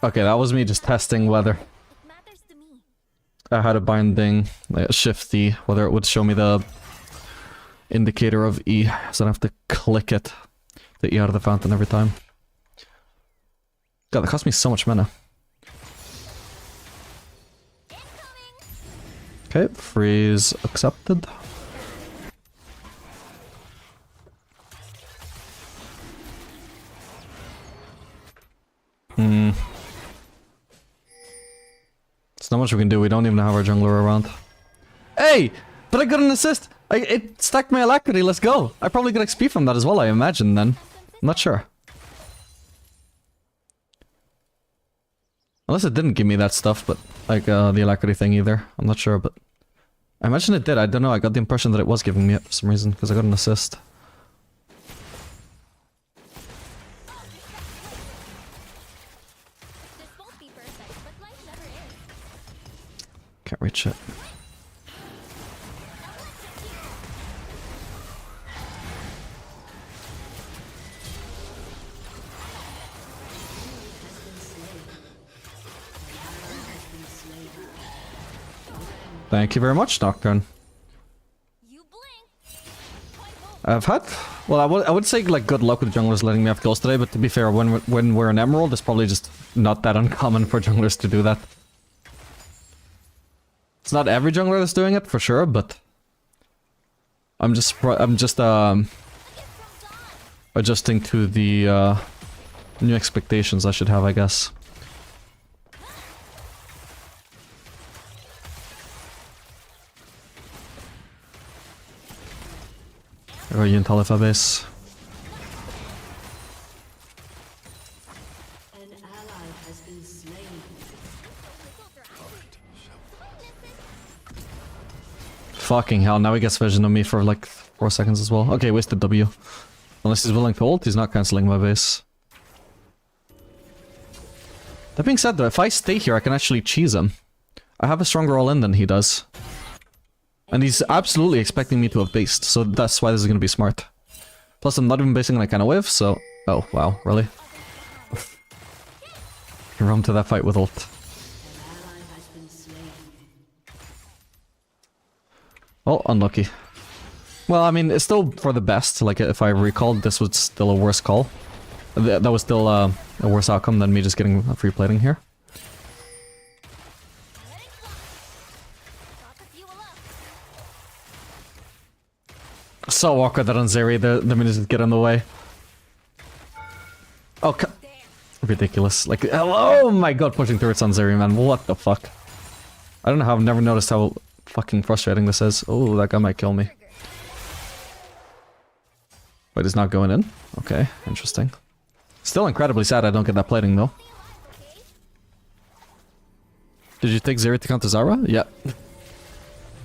Okay, that was me just testing whether It matters to me. I had a binding, like a shift E, whether it would show me the indicator of E, so I don't have to click it to E out of the fountain every time. God, that cost me so much mana. Okay, freeze accepted. There's not much we can do, we don't even have our jungler around. Hey! But I got an assist! It stacked my alacrity, let's go! I probably got XP from that as well, I imagine, then. I'm not sure. Unless it didn't give me that stuff, but... Like, the alacrity thing either. I'm not sure, but... I imagine it did, I don't know, I got the impression that it was giving me it for some reason, because I got an assist. This won't be perfect, but life never is. Can't reach it. Thank you very much, Nocturne. You blink. I've had... Well, I would say, like, good luck with junglers letting me have kills today, but to be fair, when we're an Emerald, it's probably just not that uncommon for junglers to do that. It's not every jungler that's doing it, for sure, but... I'm just adjusting to the, new expectations I should have, I guess. I got Yun Talifa base. An ally has been slain. Fucking hell, now he gets vision on me for like 4 seconds as well. Okay, wasted W. Unless he's willing to ult, he's not cancelling my base. That being said though, if I stay here I can actually cheese him. I have a stronger all-in than he does. And he's absolutely expecting me to have based, so that's why this is gonna be smart. Plus I'm not even basing on a kind of wave, so... Oh, wow, really? You run to that fight with ult. Well, unlucky. Well, I mean, it's still for the best. Like, if I recalled, this was still a worse call. That was still a worse outcome than me just getting a free plating here. So awkward that on Zeri, the minutes get in the way. Oh, ridiculous. Like, oh my god, pushing turrets on Zeri, man. What the fuck? I don't know how I've never noticed how fucking frustrating this is. Oh, that guy might kill me. Wait, he's not going in? Okay, interesting. Still incredibly sad I don't get that plating, though. Did you take Zeri to counter Zara? Yeah.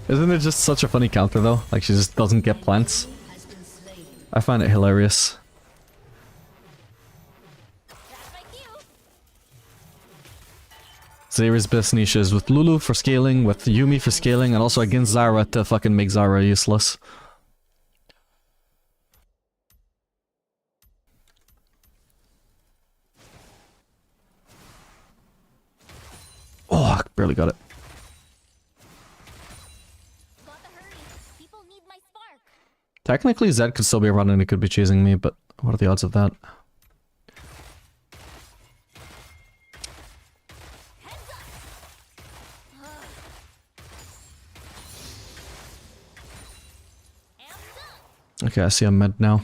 Isn't it just such a funny counter, though? Like, she just doesn't get plants. I find it hilarious. Zeri's best niche is with Lulu for scaling, with Yumi for scaling, and also against Zara to fucking make Zara useless. Oh, I barely got it. Technically, Zed could still be running, he could be chasing me, but what are the odds of that? Okay, I see a mid now.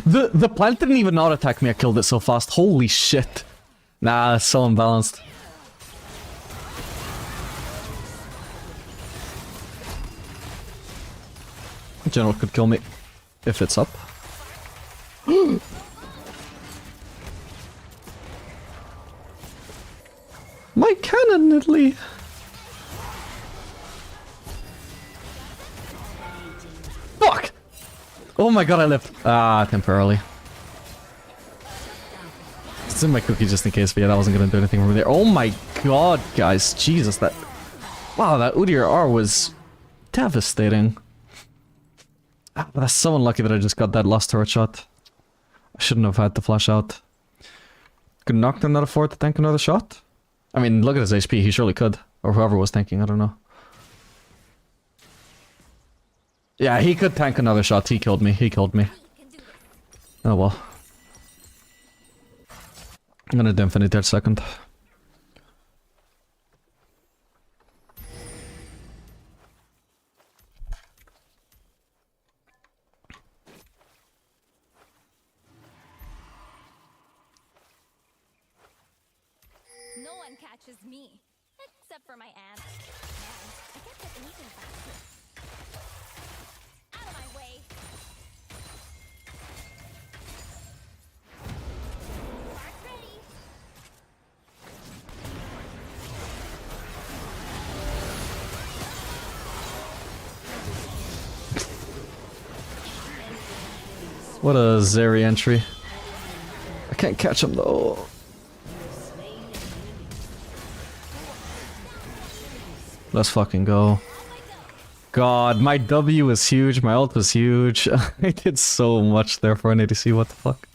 The plant didn't even auto-attack me, I killed it so fast. Holy shit. Nah, it's so unbalanced. General could kill me if it's up. My cannon, Italy! Fuck! Oh my god, I lived. Ah, temporarily. It's in my cookie just in case, but yeah, that wasn't gonna do anything from there. Oh my god, guys. Jesus, that... Wow, that Udyr R was devastating. Ah, but that's so unlucky that I just got that last turret shot. I shouldn't have had to flash out. Could Nocturne not afford to tank another shot? I mean, look at his HP, he surely could. Or whoever was tanking, I don't know. Yeah, he could tank another shot, he killed me, Oh well. I'm gonna do Infinity that second. catches me. Except for my aunt. Man, I can't get anything faster. Out of my way. Spark ready. What a Zeri entry. I can't catch him though. Let's fucking go. God, my W is huge, my ult was huge. I did so much there for an ADC, what the fuck?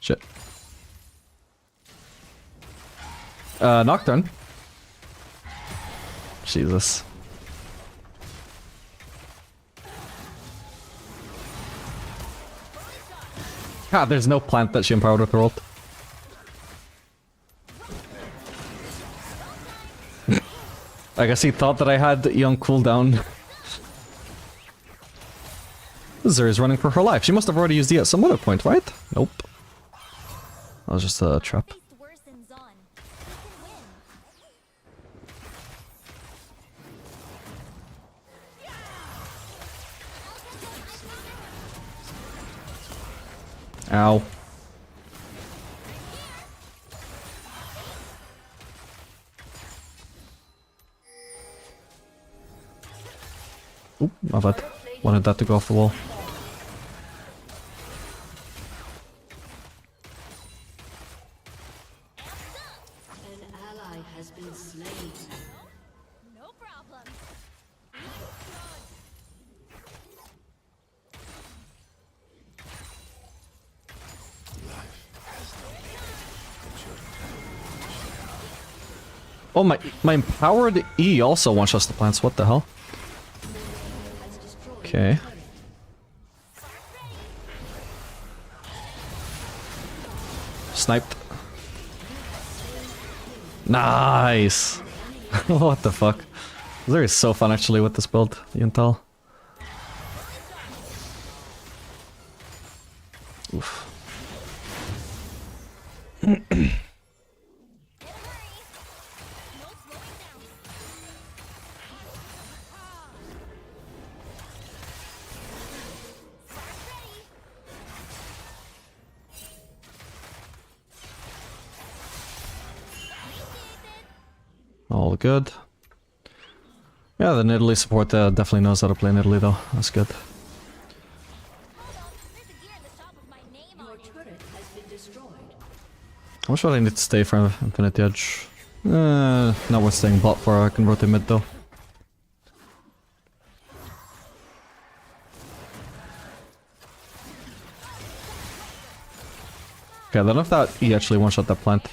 Shit. Nocturne. Jesus. God, there's no plant that she empowered with her ult. I guess he thought that I had young cooldown. Zeri's running for her life. She must have already used E at some other point, right? Nope. That was just a trap. Ow. Oop, my bad. Wanted that to go off the wall. An ally has been slain. No problem. Oh, my empowered E also one-shots the plants. What the hell? Okay. Sniped. Nice. What the fuck? Zeri is so fun actually with this build, you can tell. Oof. All good. Yeah, the Italy support definitely knows how to play in Italy though. That's good. How much would I need to stay for Infinity Edge? Not worth staying bot for. I can rotate mid though. Okay, I don't know if that E actually one-shot that plant.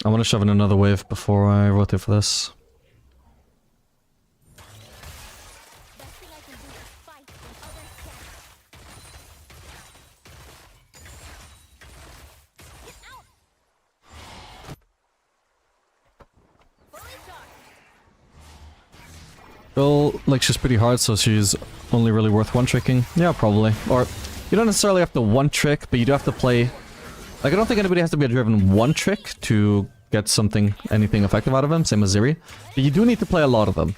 I want to shove in another wave before I rotate for this. Well, like she's pretty hard, so she's only really worth one-tricking. Yeah, probably. Or, you don't necessarily have to one-trick, but you do have to play... Like, I don't think anybody has to be a driven one-trick to get something, anything effective out of him, same as Zeri. But you do need to play a lot of them.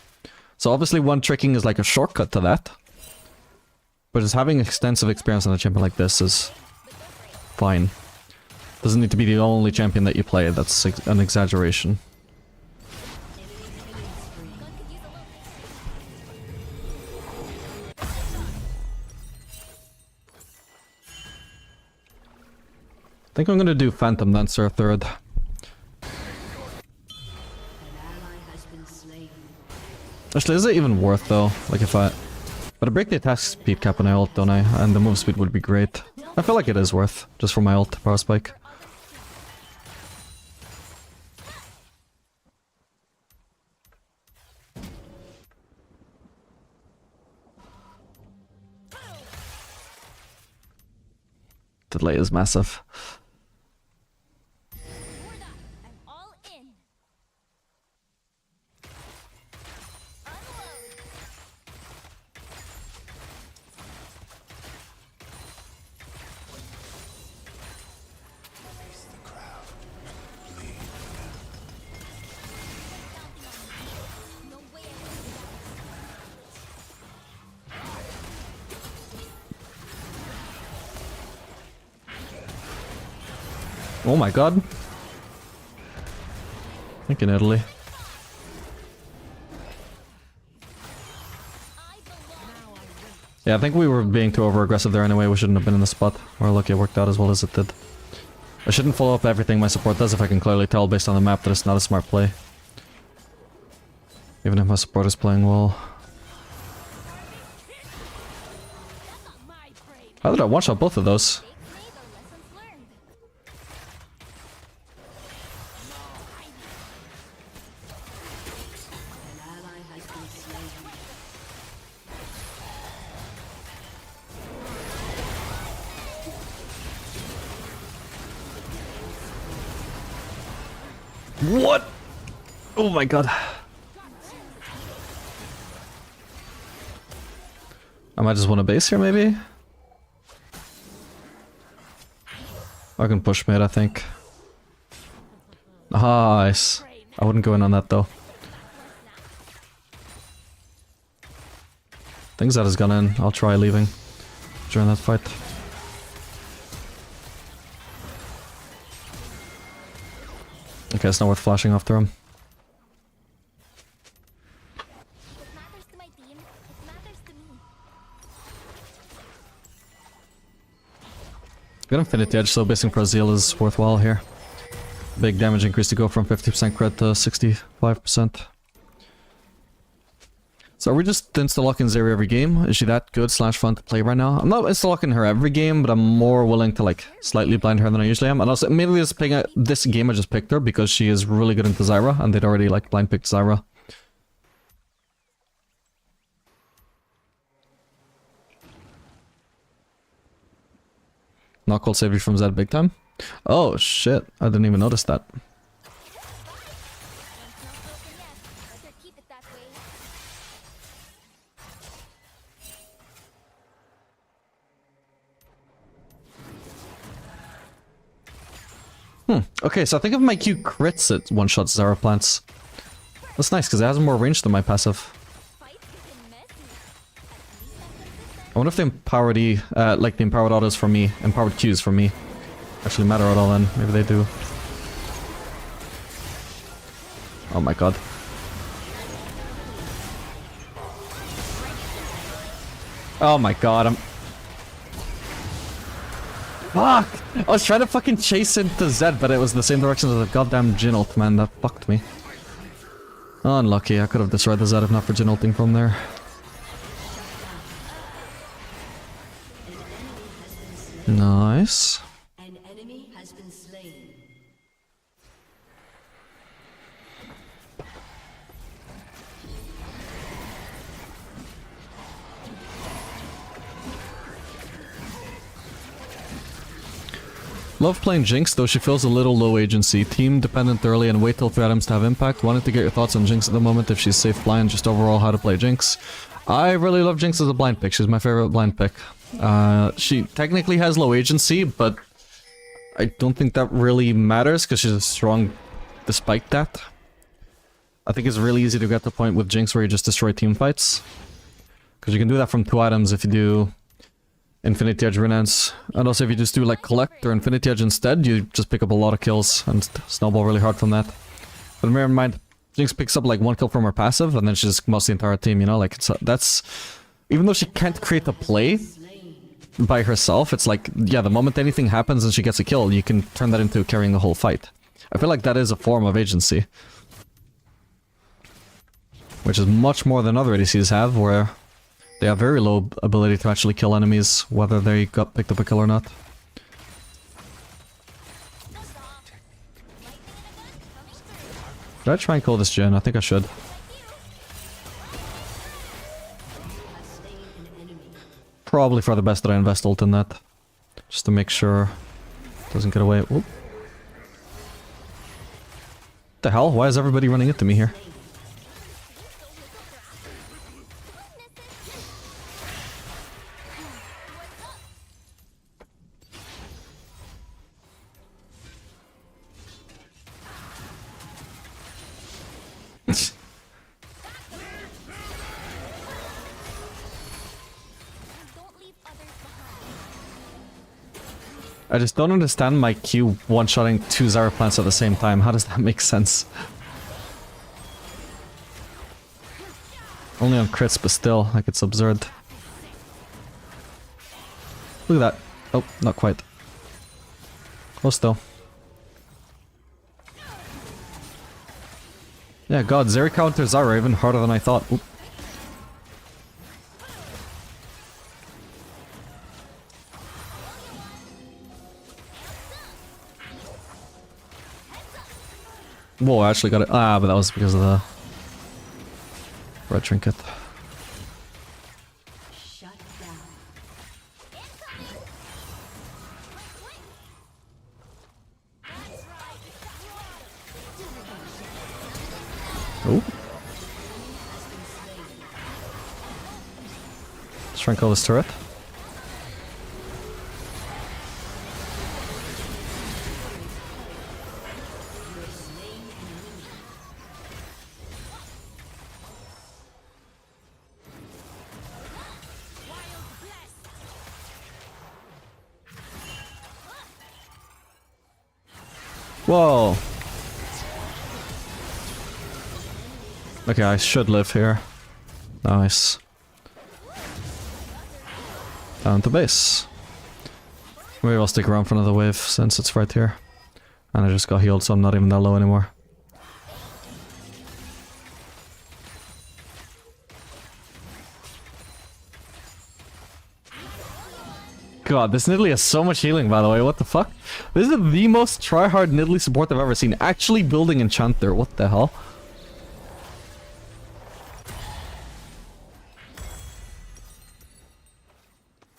So obviously one-tricking is like a shortcut to that. But just having extensive experience on a champion like this is... fine. Doesn't need to be the only champion that you play, that's an exaggeration. I think I'm gonna do Phantom Dancer third. Actually, is it even worth though? Like if I break the attack speed cap on my ult, don't I? And the move speed would be great. I feel like it is worth, just for my ult power spike. Delay is massive. I'm all in. Oh my god. I think in Italy. Yeah, I think we were being too over-aggressive there anyway. We shouldn't have been in the spot. We're lucky it worked out as well as it did. I shouldn't follow up everything my support does if I can clearly tell based on the map that it's not a smart play. Even if my support is playing well. How did I one-shot both of those? What? Oh my god. I might just want a base here, maybe? I can push mid, I think. Nice. I wouldn't go in on that, though. Things that has gone in. I'll try leaving during that fight. Okay, it's not worth flashing after him. What matters to my team, it matters to me. Got Infinity Edge, so basing for Azil is worthwhile here. Big damage increase to go from 50% crit to 65%. So are we just insta-locking Zeri every game? Is she that good / fun to play right now? I'm not insta-locking her every game, but I'm more willing to like slightly blind her than I usually am. And also, mainly just picking this game I just picked her because she is really good into Zyra, and they'd already like blind picked Zyra. Not called saved you from Zed big time? Oh shit, I didn't even notice that. Better keep it that way. Okay, so I think if my Q crits it one-shot Zyra plants. That's nice, because it has more range than my passive. Fights get messy. At least I'm consistent. I wonder if the empowered E, like the empowered autos for me, empowered Qs for me, actually matter at all then. Maybe they do. Oh my god. Oh my god, I'm... Fuck! I was trying to fucking chase into Zed, but it was the same direction as the goddamn Jhin ult, man. That fucked me. Unlucky, I could have destroyed the Zed if not for Jhin ulting from there. Nice. An enemy has been slain. Love playing Jinx, though she feels a little low agency. Team dependent early and wait till 3 items to have impact. Wanted to get your thoughts on Jinx at the moment, if she's safe blind, just overall how to play Jinx. I really love Jinx as a blind pick. She's my favorite blind pick. She technically has low agency, but I don't think that really matters because she's strong despite that. I think it's really easy to get to the point with Jinx where you just destroy team fights. Because you can do that from 2 items if you do Infinity Edge Renance. And also if you just do like Collect or Infinity Edge instead, you just pick up a lot of kills and snowball really hard from that. But bear in mind, Jinx picks up like 1 kill from her passive and then she just mows the entire team, you know? Like, that's... Even though she can't create a play by herself, it's like, yeah, the moment anything happens and she gets a kill, you can turn that into carrying the whole fight. I feel like that is a form of agency. Which is much more than other ADCs have, where they have very low ability to actually kill enemies, whether they got picked up a kill or not. Should I try and kill this Jhin? I think I should. Probably for the best that I invest ult in that. Just to make sure it doesn't get away. Oop. What the hell? Why is everybody running into me here? Don't leave others behind. I just don't understand my Q one-shotting 2 Zyra plants at the same time. How does that make sense? Only on crits, but still, like, it's absurd. Look at that. Oh, not quite. Close though. Yeah, god, Zeri counters are even harder than I thought. Oop. Whoa, I actually got it. Ah, but that was because of the red trinket. Shut down. Oh. Shrink all this turret. Whoa. Okay, I should live here. Nice. Down to base. Maybe I'll stick around for another wave since it's right here. And I just got healed, so I'm not even that low anymore. God, this Nidalee has so much healing, by the way. What the fuck? This is the most try-hard Nidalee support I've ever seen. Actually building Enchanter. What the hell?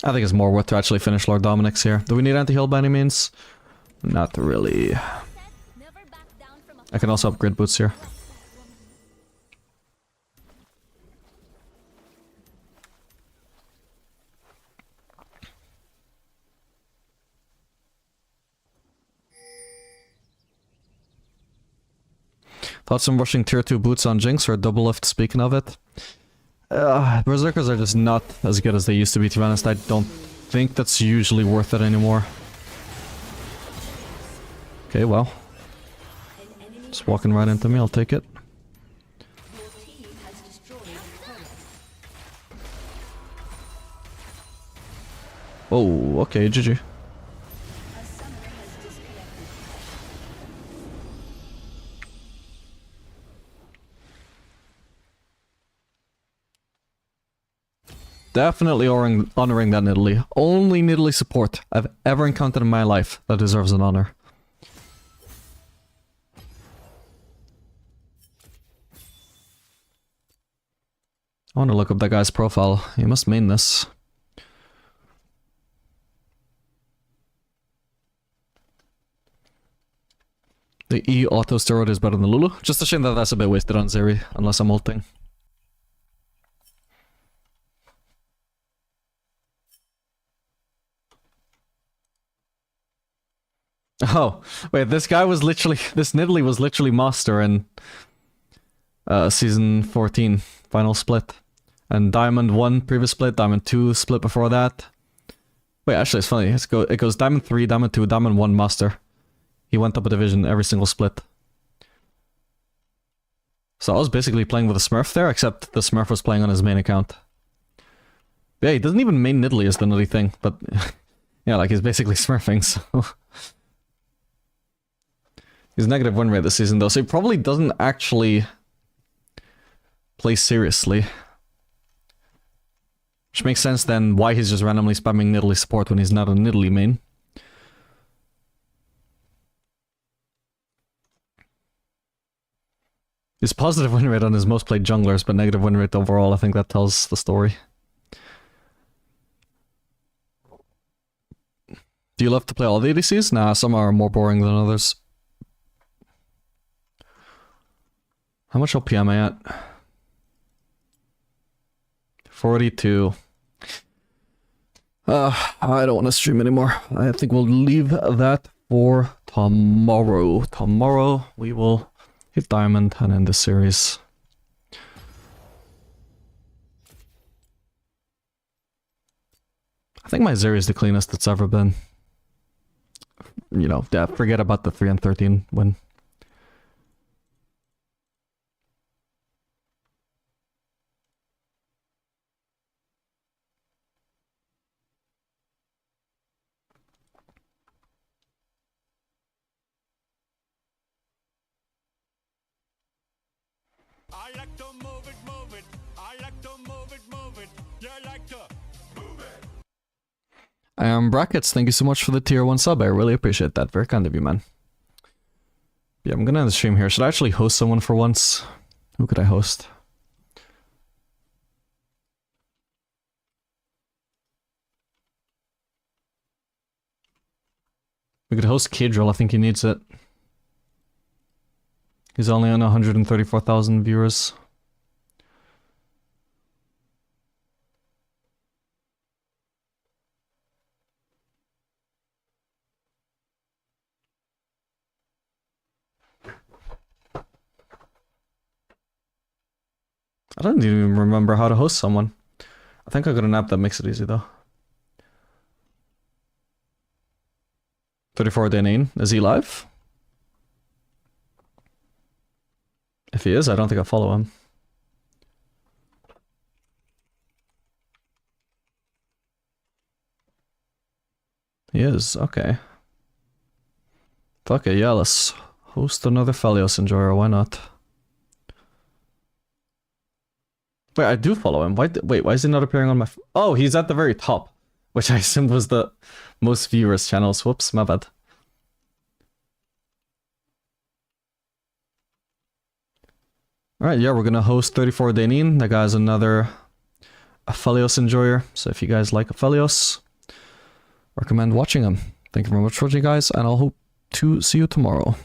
I think it's more worth to actually finish Lord Dominic's here. Do we need anti-heal by any means? Not really. Never back down from a I can also upgrade boots here. Thoughts on rushing tier 2 boots on Jinx or a double lift, speaking of it? Berserkers are just not as good as they used to be honest. I don't think that's usually worth it anymore. Okay, well. Just walking right into me, I'll take it. Your team has destroyed a turret. Oh, okay, GG. A summoner has disconnected. Definitely honoring that Nidalee. Only Nidalee support I've ever encountered in my life that deserves an honor. I want to look up that guy's profile. He must mean this. The E auto steroid is better than Lulu. Just a shame that that's a bit wasted on Zeri, unless I'm ulting. Oh, wait, this guy was literally, this Nidalee was literally master in season 14, final split. And Diamond 1 previous split, Diamond 2 split before that. Wait, actually it's funny, it goes Diamond 3, Diamond 2, Diamond 1 master. He went up a division every single split. So I was basically playing with a Smurf there, except the Smurf was playing on his main account. Yeah, he doesn't even main Nidalee is the nutty thing, but yeah, like he's basically smurfing, so... He's negative win rate this season though, so he probably doesn't actually play seriously. Which makes sense then why he's just randomly spamming Nidalee support when he's not a Nidalee main. His positive win rate on his most played junglers, but negative win rate overall, I think that tells the story. Do you love to play all the ADCs? Nah, some are more boring than others. How much LP am I at? 42. I don't want to stream anymore. I think we'll leave that for tomorrow. Tomorrow we will hit Diamond and end the series. I think my Zeri is the cleanest it's ever been. you know, yeah, forget about the 3 and 13 win. I like to move it, move it. I like to move it, move it. You like to move it. Brackets, thank you so much for the tier 1 sub. I really appreciate that. Very kind of you, man. Yeah, I'm gonna end the stream here. Should I actually host someone for once? Who could I host? We could host Kidril, I think he needs it. He's only on 134,000 viewers. I don't even remember how to host someone. I think I got an app that makes it easy though. 34 Danine, is he live? If he is, I don't think I follow him. He is, okay. Fuck it, yeah, let's host another Phelios enjoyer, why not? Wait, I do follow him. Wait, why is he not appearing on my... Oh, he's at the very top, which I assumed was the most viewers channels. Whoops, my bad. Alright, yeah, we're gonna host 34 Danine. That guy's another Aphelios enjoyer. So if you guys like Aphelios, recommend watching him. Thank you very much for watching, guys, and I'll hope to see you tomorrow.